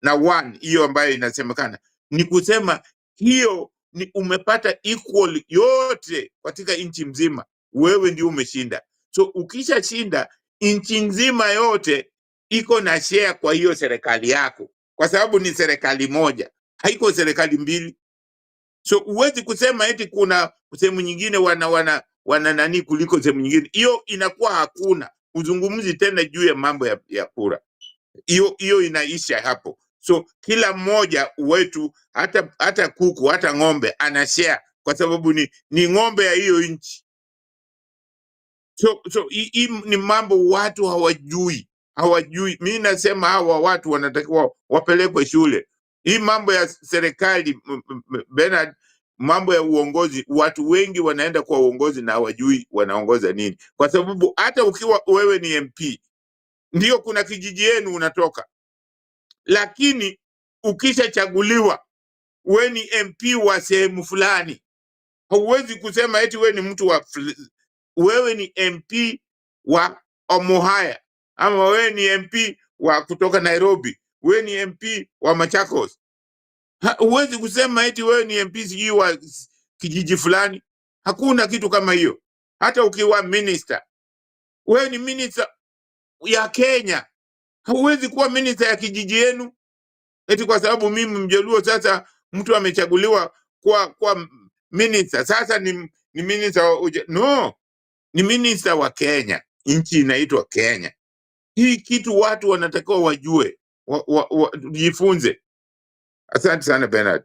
na 1, hiyo ambayo inasemekana ni kusema hiyo ni umepata equal yote katika nchi mzima, wewe ndio umeshinda. So ukishashinda, nchi nzima yote iko na share kwa hiyo serikali yako, kwa sababu ni serikali moja, haiko serikali mbili. So huwezi kusema eti kuna sehemu nyingine wana nani kuliko sehemu nyingine. Hiyo inakuwa hakuna uzungumzi tena juu ya mambo ya kura. Hiyo inaisha hapo. So kila mmoja wetu, hata kuku, hata ng'ombe ana share, kwa sababu ni ng'ombe ya hiyo nchi. So hii ni mambo watu hawajui. Mimi nasema hawa watu wanatakiwa wapelekwe shule. Hii mambo ya serikali, Bernard, mambo ya uongozi, watu wengi wanaenda kwa uongozi na hawajui wanaongoza nini, kwa sababu hata ukiwa wewe ni MP, ndio kuna kijiji yenu unatoka, lakini ukishachaguliwa wewe ni MP wa sehemu fulani, hauwezi kusema eti wewe ni mtu wewe ni MP wa Omuhaya, ama wewe ni MP wa kutoka Nairobi, wewe ni MP wa Machakos. Huwezi kusema eti wewe ni MP sijui wa kijiji fulani. Hakuna kitu kama hiyo. Hata ukiwa minister, wewe ni minister ya Kenya. Huwezi kuwa minister ya kijiji yenu eti kwa sababu mimi Mjaluo sasa mtu amechaguliwa kwa minister. Sasa ni minister no, ni minister wa Kenya. Nchi inaitwa Kenya. Hii kitu watu wanatakiwa wajue, jifunze. Asante sana Bernard.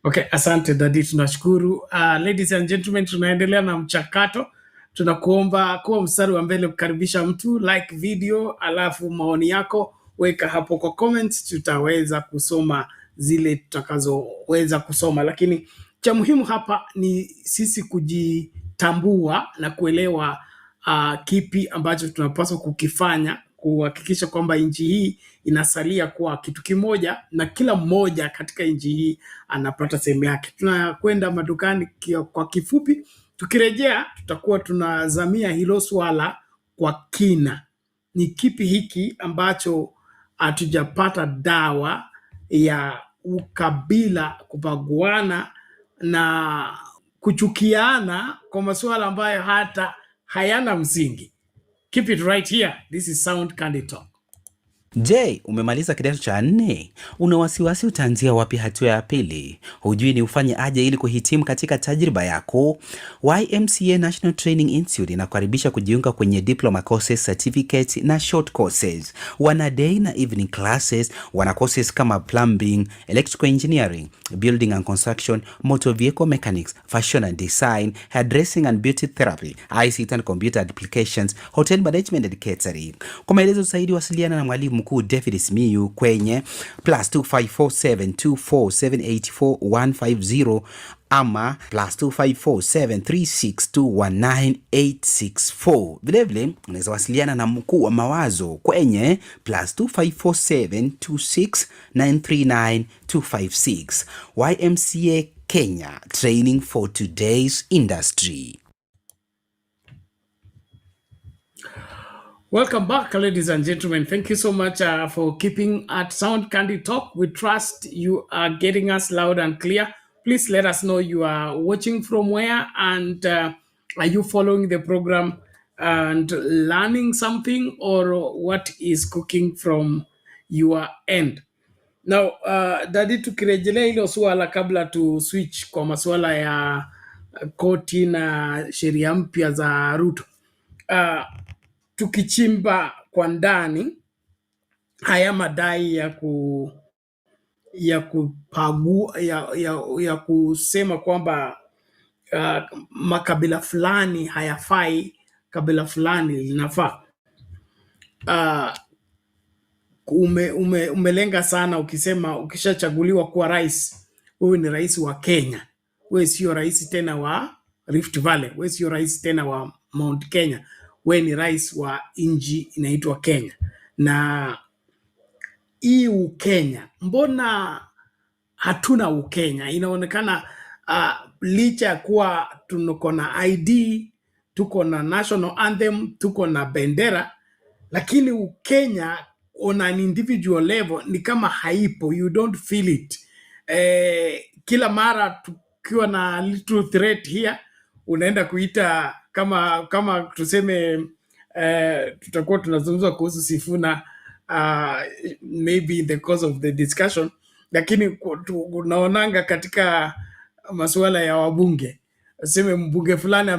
Okay, asante Dadi, tunashukuru. Ladies and gentlemen, tunaendelea na mchakato. Tunakuomba kuwa mstari wa mbele kukaribisha mtu, like video, alafu maoni yako weka hapo kwa comments, tutaweza kusoma zile tutakazoweza kusoma. Lakini cha muhimu hapa ni sisi kujitambua na kuelewa kipi ambacho tunapaswa kukifanya kuhakikisha kwamba nchi hii inasalia kuwa kitu kimoja na kila mmoja katika nchi hii anapata sehemu yake. Tunakwenda madukani kwa kifupi, tukirejea tutakuwa tunazamia hilo swala kwa kina. Ni kipi hiki ambacho hatujapata dawa ya ukabila, kubaguana na kuchukiana kwa masuala ambayo hata hayana msingi. Keep it right here. This is Sound Candy Talk. Je, umemaliza kidato cha 4? Una wasiwasi utaanzia wapi hatua ya pili? Hujui ni ufanye aje ili kuhitimu katika tajriba yako? YMCA National Training Institute inakukaribisha kujiunga kwenye diploma courses, certificate na short courses. Wana day na evening classes, wana courses kama plumbing, electrical engineering, building and construction, motor vehicle mechanics, fashion and design, hairdressing and beauty therapy, ICT and computer applications, hotel management and catering. Kwa maelezo zaidi wasiliana na mwalimu mkuu David Simiyu kwenye +254724784150 ama +254736219864. Vilevile unaweza wasiliana na mkuu wa mawazo kwenye +254726939256. YMCA Kenya, training for today's industry. Welcome back, ladies and gentlemen. Thank you so much for keeping at Sound Candy Talk. We trust you are getting us loud and clear. Please let us know you are watching from where, and are you following the program and learning something, or what is cooking from your end? Now, Dadi, tukirejelea hilo swala kabla tu switch kwa masuala ya koti na sheria mpya za Ruto. Tukichimba kwa ndani haya madai ya kusema kwamba makabila fulani hayafai, kabila fulani linafaa. Umelenga sana ukisema ukishachaguliwa kuwa rais, wewe ni rais wa Kenya. Wewe sio rais tena wa Rift Valley, wewe sio rais tena wa Mount Kenya. Wewe ni rais wa nchi inaitwa Kenya. Na hii Ukenya, mbona hatuna Ukenya? Inaonekana licha ya kuwa tuko na ID, tuko na national anthem, tuko na bendera, lakini Ukenya on an individual level ni kama haipo. You don't feel it. Kila mara tukiwa na little threat here, unaenda kuita kama tuseme tutakuwa tunazungumza kuhusu Sifuna maybe in the course of the discussion, lakini unaonanga katika masuala ya wabunge, sema mbunge fulani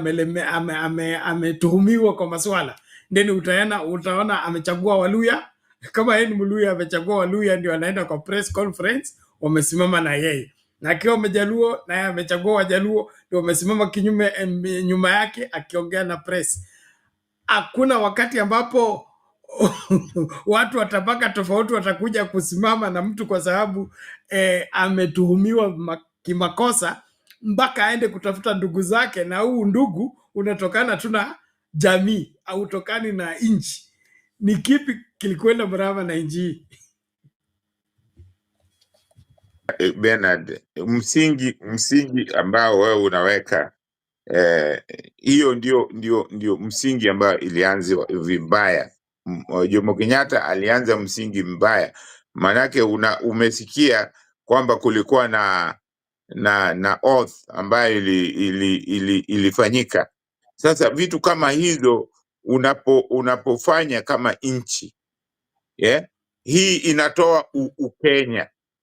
ametuhumiwa kwa masuala, then utaona amechagua Waluya. Kama yeye ni Mluya amechagua Waluya, ndio anaenda kwa press conference, wamesimama na yeye. Na akiwa Mjaluo na yeye amechagua Wajaluo, ndio wamesimama kinyume nyuma yake akiongea na press. Hakuna wakati ambapo watu watabaka tofauti watakuja kusimama na mtu kwa sababu ametuhumiwa kimakosa mpaka aende kutafuta ndugu zake, na huu ndugu unatokana tu na jamii au utokani na nchi. Ni kipi kilikwenda mrama na nchi? Bernard, msingi ambao wewe unaweka hiyo ndio msingi ambayo ilianza vibaya. Jomo Kenyatta alianza msingi mbaya, manake umesikia kwamba kulikuwa na oath ambayo ilifanyika. Sasa vitu kama hizo unapofanya kama nchi, hii inatoa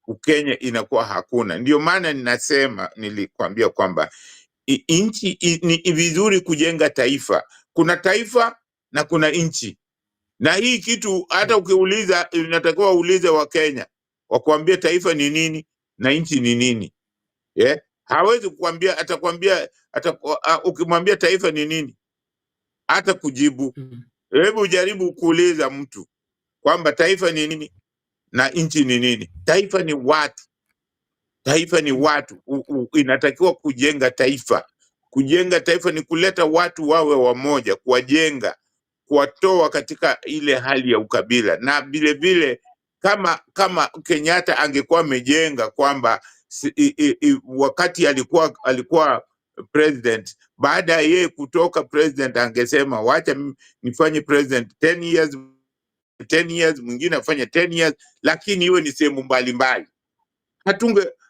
Ukenya inakuwa hakuna. Ndio maana nilikwambia kwamba nchi ni vizuri kujenga taifa. Kuna taifa na kuna nchi, na hii kitu hata ukiuliza, inatakiwa uulize wa Kenya wakuambie taifa ni nini na nchi ni nini. Hawezi kukwambia, atakwambia ukimwambia taifa ni nini hata kujibu. Hebu ujaribu kuuliza mtu kwamba taifa ni nini na nchi ni nini. Taifa ni watu. Taifa ni watu. Inatakiwa kujenga taifa. Kujenga taifa ni kuleta watu wawe wamoja, kuwajenga, kuwatoa katika ile hali ya ukabila. Na vile vile kama Kenyatta angekuwa amejenga kwamba wakati alikuwa president, baada ya yeye kutoka president angesema wacha nifanye president 10 years, mwingine afanye 10 years, lakini iwe ni sehemu mbalimbali.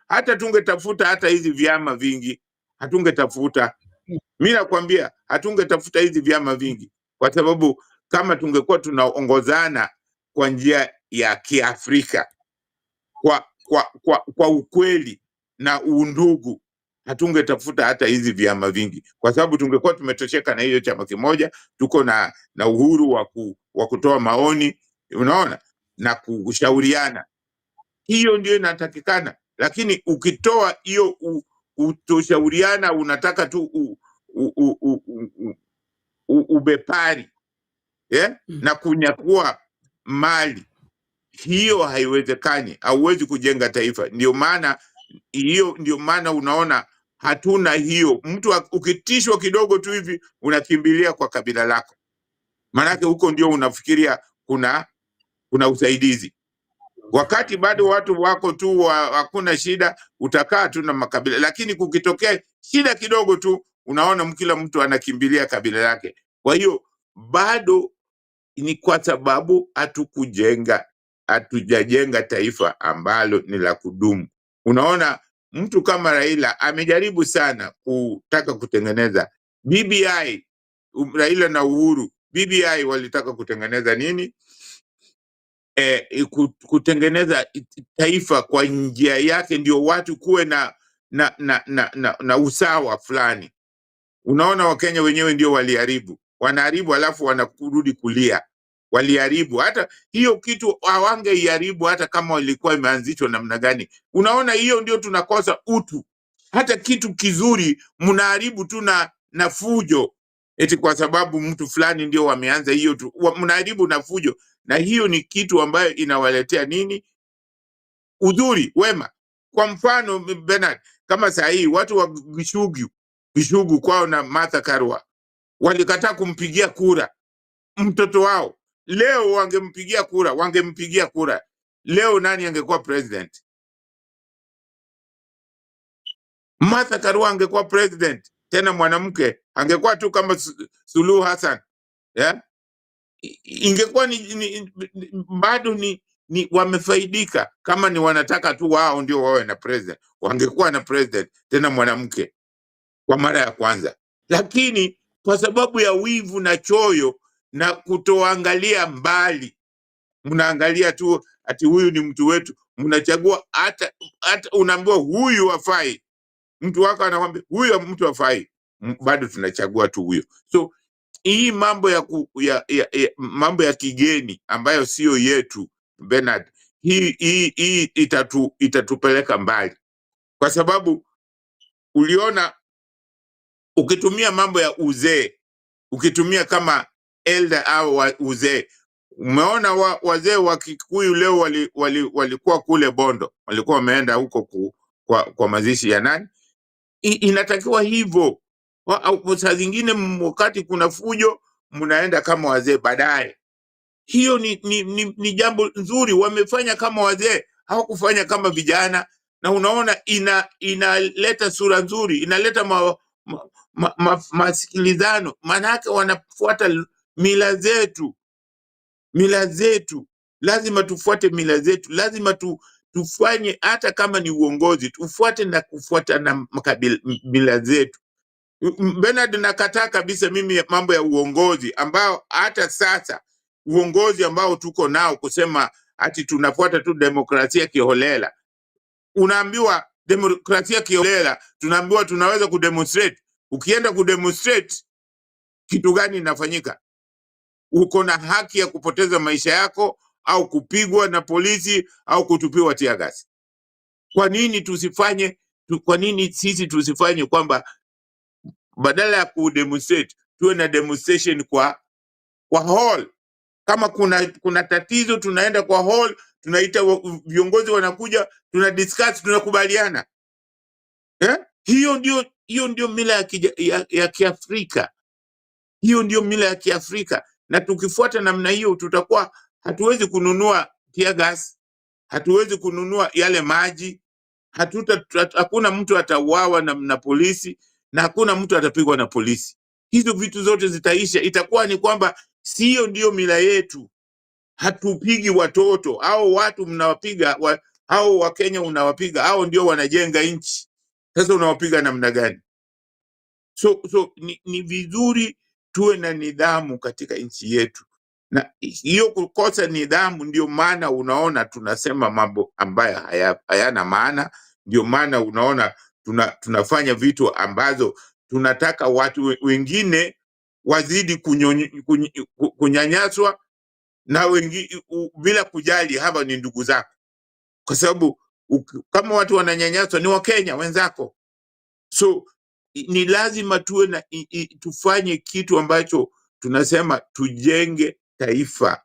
Hata tungetafuta hata hizi vyama vingi, hatungetafuta. Mimi nakwambia hatungetafuta hizi vyama vingi, kwa sababu kama tungekuwa tunaongozana kwa njia ya Kiafrika, kwa ukweli na undugu, hatungetafuta hata hizi vyama vingi, kwa sababu tungekuwa tumetosheka na hiyo chama kimoja. Tuko na uhuru wa kutoa maoni, unaona, na kushauriana. Hiyo ndio inatakikana. Lakini ukitoa hiyo utoshauriana, unataka tu ubepari na kunyakua mali, hiyo haiwezekani. Hauwezi kujenga taifa. Ndio maana unaona hatuna hiyo. Mtu ukitishwa kidogo tu hivi unakimbilia kwa kabila lako, manake huko ndio unafikiria kuna usaidizi. Wakati bado watu wako tu hakuna shida, utakaa tu na makabila. Lakini kukitokea shida kidogo tu, unaona kila mtu anakimbilia kabila lake. Kwa hiyo bado ni kwa sababu hatujajenga taifa ambalo ni la kudumu. Unaona, mtu kama Raila amejaribu sana kutaka kutengeneza BBI. Raila na Uhuru, BBI walitaka kutengeneza nini? Kutengeneza taifa kwa njia yake, ndio watu kuwe na usawa fulani. Unaona, Wakenya wenyewe ndio waliharibu, wanaharibu alafu wanakurudi kulia. Waliharibu. Hata hiyo kitu hawangeiharibu hata kama ilikuwa imeanzishwa namna gani. Unaona, hiyo ndio tunakosa utu. Hata kitu kizuri mnaharibu tu na fujo, eti kwa sababu mtu fulani ndio wameanza hiyo tu, mnaharibu na fujo. Na hiyo ni kitu ambayo inawaletea nini? Udhuri, wema. Kwa mfano Bernard, kama saa hii watu wa Gishugu kwao na Martha Karua walikataa kumpigia kura mtoto wao. Leo wangempigia kura, leo nani angekuwa president? Martha Karua angekuwa president, tena mwanamke, angekuwa tu kama Suluhu Hassan. Ingekuwa bado ni wamefaidika. Kama ni wanataka tu wao ndio wawe na president, wangekuwa na president tena mwanamke kwa mara ya kwanza. Lakini kwa sababu ya wivu na choyo na kutoangalia mbali, mnaangalia tu ati huyu ni mtu wetu, mnachagua. Hata unaambiwa huyu hafai, mtu wako anakuambia huyu mtu hafai, bado tunachagua tu huyo. So hii mambo ya kigeni ambayo sio yetu, Bernard, hii itatupeleka mbali, kwa sababu uliona ukitumia mambo ya uzee, ukitumia kama elder au uzee. Umeona wazee wa Kikuyu leo walikuwa kule Bondo, walikuwa wameenda huko kwa mazishi ya nani. Inatakiwa hivyo. Saa zingine wakati kuna fujo mnaenda kama wazee baadaye. Hiyo ni jambo nzuri, wamefanya kama wazee, hawakufanya kama vijana. Na unaona inaleta sura nzuri, inaleta masikilizano, manake wanafuata mila zetu. Mila zetu lazima tufuate mila zetu, lazima tufanye, hata kama ni uongozi tufuate na kufuata na mila zetu. Bernard, nakataa kabisa mimi mambo ya uongozi ambao hata sasa uongozi ambao tuko nao kusema ati tunafuata tu demokrasia kiholela. Unaambiwa demokrasia kiholela, tunaambiwa tunaweza kudemonstrate. Ukienda kudemonstrate, kitu gani inafanyika? Uko na haki ya kupoteza maisha yako au kupigwa na polisi au kutupiwa tear gas. Kwa nini tusifanye? Kwa nini sisi tusifanye kwamba badala ya kudemonstrate tuwe na demonstration kwa hall? Kama kuna tatizo, tunaenda kwa hall, tunaita viongozi, wanakuja, tuna discuss, tunakubaliana. Hiyo ndio mila ya Kiafrika. Hiyo ndio mila ya Kiafrika, na tukifuata namna hiyo tutakuwa hatuwezi kununua tear gas, hatuwezi kununua yale maji, hakuna mtu atauawa na polisi, na hakuna mtu atapigwa na polisi. Hizo vitu zote zitaisha. Itakuwa ni kwamba sio ndio mila yetu. Hatupigi watoto au watu mnawapiga au Wakenya unawapiga, au ndio wanajenga nchi. Sasa unawapiga namna gani? So ni vizuri tuwe na nidhamu katika nchi yetu, na hiyo kukosa nidhamu ndio maana unaona tunasema mambo ambayo hayana maana. Ndio maana unaona tunafanya vitu ambazo tunataka watu wengine wazidi kunyanyaswa, na bila kujali hapa ni ndugu zako, kwa sababu kama watu wananyanyaswa ni Wakenya wenzako. So ni lazima tuwe na tufanye kitu ambacho tunasema tujenge taifa.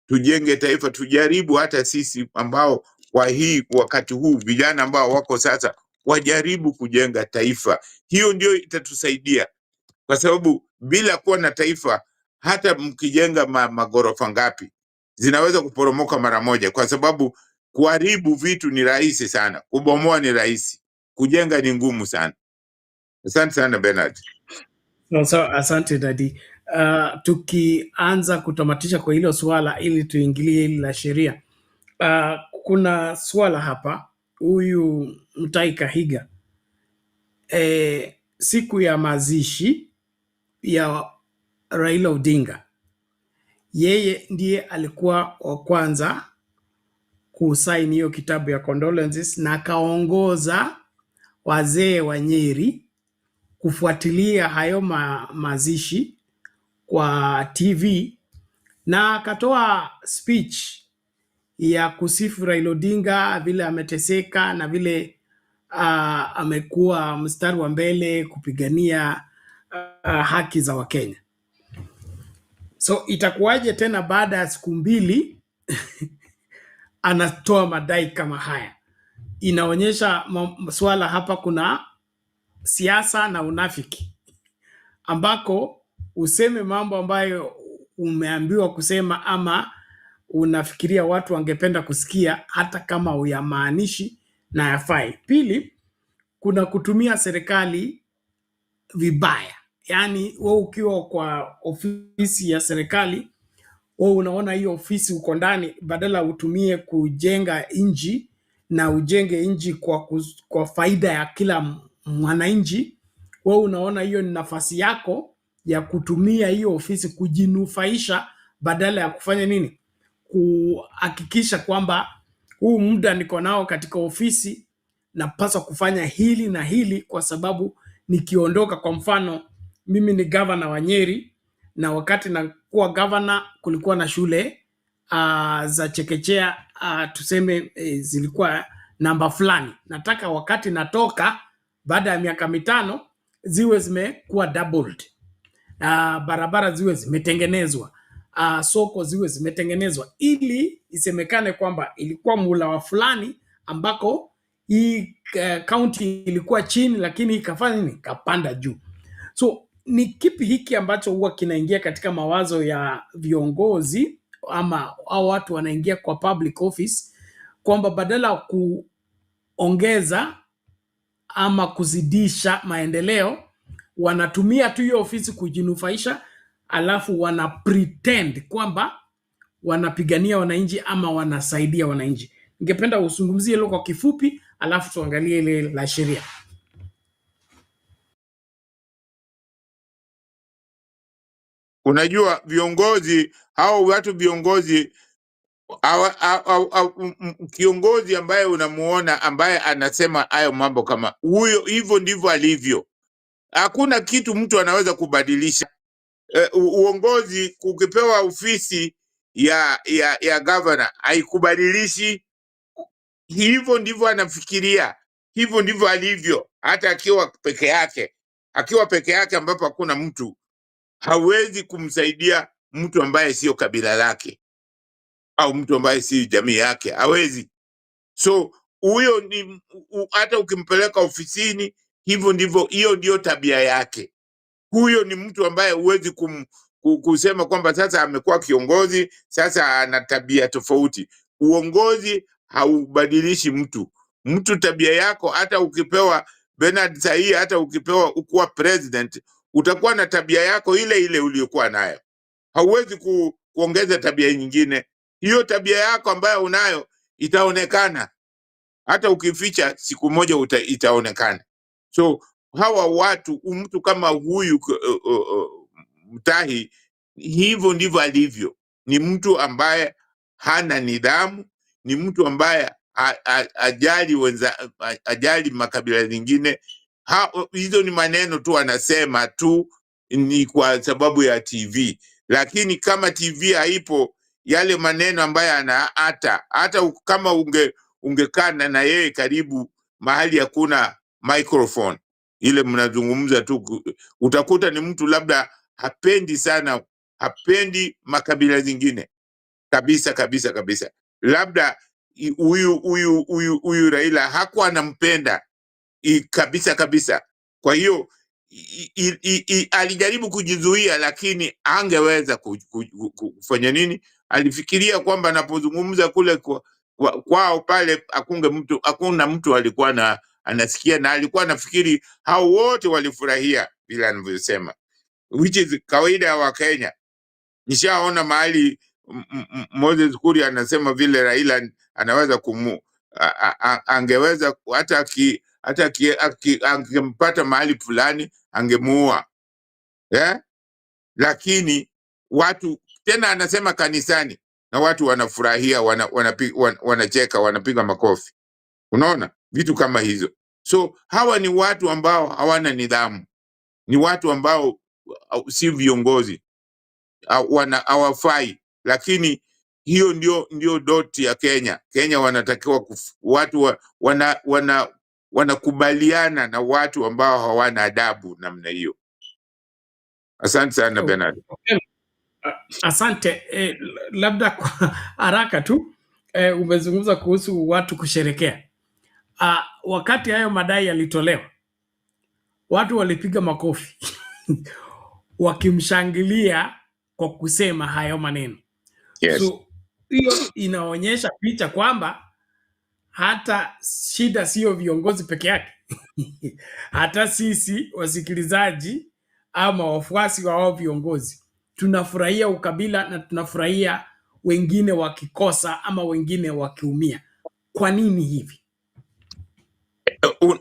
Tujenge taifa, tujaribu hata sisi ambao kwa wakati huu vijana ambao wako sasa wajaribu kujenga taifa. Hiyo ndio itatusaidia, kwa sababu bila kuwa na taifa, hata mkijenga magorofa ngapi zinaweza kuporomoka mara moja, kwa sababu kuharibu vitu ni rahisi sana, kubomoa ni rahisi, kujenga ni ngumu sana. Asante sana Bernard. Asante Dadi. Tukianza kutamatisha kwa hilo swala ili tuingilie hili la sheria. Kuna swala hapa, huyu Mutahi Kahiga, siku ya mazishi ya Raila Odinga, yeye ndiye alikuwa wa kwanza kusaini hiyo kitabu ya condolences, na akaongoza wazee wa Nyeri kufuatilia hayo mazishi kwa TV, na akatoa speech ya kusifu Raila Odinga vile ameteseka na vile amekuwa mstari wa mbele kupigania haki za Wakenya. So itakuwaje tena baada ya siku mbili anatoa madai kama haya? Inaonyesha swala hapa kuna siasa na unafiki, ambako useme mambo ambayo umeambiwa kusema ama unafikiria watu wangependa kusikia, hata kama uyamaanishi na yafai. Pili, kuna kutumia serikali vibaya. Yani wewe ukiwa kwa ofisi ya serikali, wewe unaona hiyo ofisi uko ndani, badala utumie kujenga nchi na ujenge nchi kwa faida ya kila mwananchi, wewe unaona hiyo ni nafasi yako ya kutumia hiyo ofisi kujinufaisha, badala ya kufanya nini? Kuhakikisha kwamba huu muda niko nao katika ofisi napaswa kufanya hili na hili, kwa sababu nikiondoka, kwa mfano mimi ni gavana wa Nyeri, na wakati nakuwa gavana kulikuwa na shule za chekechea tuseme zilikuwa namba fulani. Nataka wakati natoka baada ya miaka 5 ziwe zimekuwa doubled, barabara ziwe zimetengenezwa, soko ziwe zimetengenezwa, ili isemekane kwamba ilikuwa mula wa fulani ambako hii county ilikuwa chini, lakini ikafanya nini? Kapanda juu. So ni kipi hiki ambacho huwa kinaingia katika mawazo ya viongozi au watu wanaingia kwa public office, kwamba badala ya kuongeza ama kuzidisha maendeleo, wanatumia tu hiyo ofisi kujinufaisha, alafu wana pretend kwamba wanapigania wananchi ama wanasaidia wananchi. Ningependa usungumzie hilo kwa kifupi, alafu tuangalie ile la sheria. Unajua viongozi hao, watu viongozi kiongozi ambaye unamuona ambaye anasema hayo mambo kama huyo, hivyo ndivyo alivyo. Hakuna kitu mtu anaweza kubadilisha. Uongozi ukipewa ofisi ya governor haikubadilishi. Hivyo ndivyo anafikiria, hivyo ndivyo alivyo. Hata akiwa peke yake, ambapo hakuna mtu, hawezi kumsaidia mtu ambaye sio kabila lake au mtu ambaye si jamii yake, hawezi. So huyo ni hata ukimpeleka ofisini, hivyo ndivyo, hiyo ndio tabia yake. Huyo ni mtu ambaye huwezi kusema kwamba sasa amekuwa kiongozi, sasa ana tabia tofauti. Uongozi haubadilishi mtu. Mtu tabia yako, hata ukipewa Bernard sahi, hata ukipewa ukuwa president, utakuwa na tabia yako ile ile uliyokuwa nayo. Hauwezi kuongeza tabia nyingine. Hiyo tabia yako ambayo unayo itaonekana. Hata ukificha, siku moja itaonekana. So hawa watu, mtu kama huyu Mutahi, hivyo ndivyo alivyo. Ni mtu ambaye hana nidhamu, ni mtu ambaye ajali makabila zingine. Hizo ni maneno tu anasema tu, ni kwa sababu ya TV. Lakini kama TV haipo, yale maneno ambaye hata kama ungekaa na yeye karibu mahali hakuna microphone ile mnazungumza tu, utakuta ni mtu labda hapendi makabila zingine kabisa. Labda huyu Raila hakuwa anampenda kabisa. Kwa hiyo alijaribu kujizuia, lakini angeweza kufanya nini? Alifikiria kwamba anapozungumza kule kwao pale, hakuna mtu alikuwa anasikia, na alikuwa anafikiri hao wote walifurahia vile anavyosema, which is kawaida ya Wakenya. Nishaona mahali Moses Kuria anasema vile Raila anaweza angeweza hata angempata mahali fulani angemuua, lakini watu tena, anasema kanisani na watu wanafurahia, wanacheka, wanapiga makofi. Unaona vitu kama hizo. So hawa ni watu ambao hawana nidhamu, ni watu ambao si viongozi, hawafai. Lakini hiyo ndio doti ya Kenya. Kenya wanatakiwa watu wanakubaliana na watu ambao hawana adabu namna hiyo. Asante sana Bernard. Asante. Labda kwa haraka tu, umezungumza kuhusu watu kusherekea. Wakati hayo madai yalitolewa, watu walipiga makofi wakimshangilia kwa kusema hayo maneno. Yes. So hiyo inaonyesha picha kwamba hata shida sio viongozi peke yake hata sisi wasikilizaji ama wafuasi wa wao viongozi tunafurahia ukabila na tunafurahia wengine wakikosa ama wengine wakiumia. Kwa nini hivi?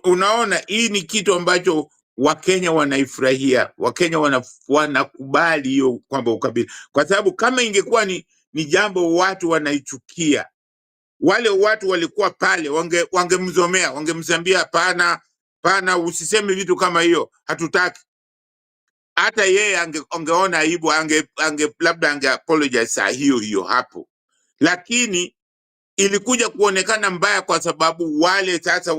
Unaona, hii ni kitu ambacho Wakenya wanaifurahia. Wakenya wanakubali hiyo kwamba ukabila, kwa sababu kama ingekuwa ni jambo watu wanaichukia, wale watu walikuwa pale wangemzomea, wangemsambia hapana, usiseme vitu kama hiyo, hatutaki. Hata yeye angeona aibu, labda ange apologize saa hiyo hapo. Lakini ilikuja kuonekana mbaya kwa sababu wale sasa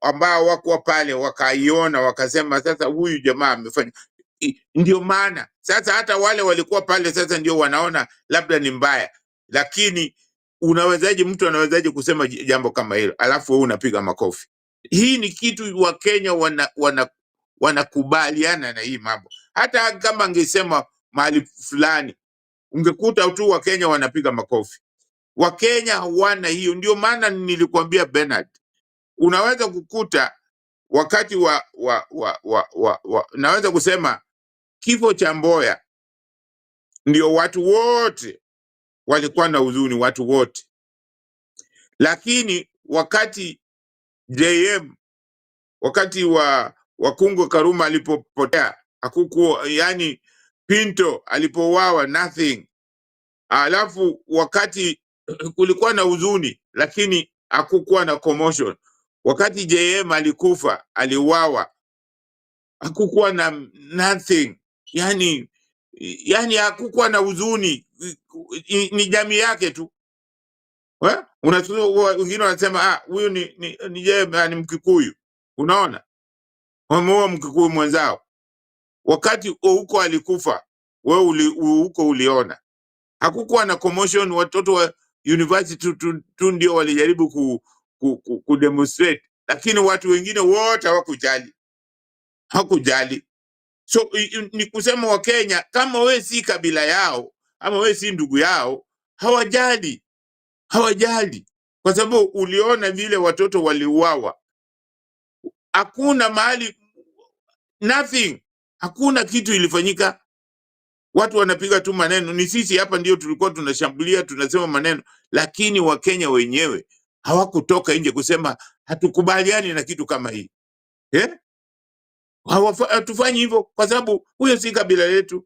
ambao wako pale wakaiona, wakasema sasa huyu jamaa amefanya. Ndio maana sasa hata wale walikuwa pale sasa ndio wanaona labda ni mbaya. Lakini mtu anawezaje kusema jambo kama hilo alafu wewe unapiga makofi? Hii ni kitu Wakenya wanakubaliana na hii mambo. Hata kama angesema mahali fulani, ungekuta tu Wakenya wanapiga makofi. Wakenya hawana hiyo. Ndio maana nilikwambia Bernard, unaweza kukuta wakati naweza kusema kifo cha Mboya ndio watu wote walikuwa na huzuni, watu wote. Lakini wakati JM, wakati wa Kungo Karuma alipopotea, hakukuwa, yani Pinto alipouawa, nothing. Alafu wakati kulikuwa na huzuni, lakini hakukuwa na commotion. Wakati JM alikufa, aliuawa, hakukuwa na nothing. Yani hakukuwa na huzuni, ni jamii yake tu. Wengine wanasema huyu ni JM, ni Mkikuyu. Unaona, wameoa Mkikuyu mwenzao. Wakati huko alikufa, wewe huko uliona hakukuwa na commotion. Watoto wa university tu ndio walijaribu ku demonstrate, lakini watu wengine wote hakujali. So ni kusema wa Kenya, kama we si kabila yao ama we si ndugu yao, hawajali, kwa sababu uliona vile watoto waliuawa. Hakuna mahali, nothing, hakuna kitu ilifanyika. Watu wanapiga tu maneno. Ni sisi hapa ndio tulikuwa tunashambulia, tunasema maneno, lakini Wakenya wenyewe hawakutoka nje kusema hatukubaliani na kitu kama hii. Hatufanyi hivyo kwa sababu huyo si kabila letu.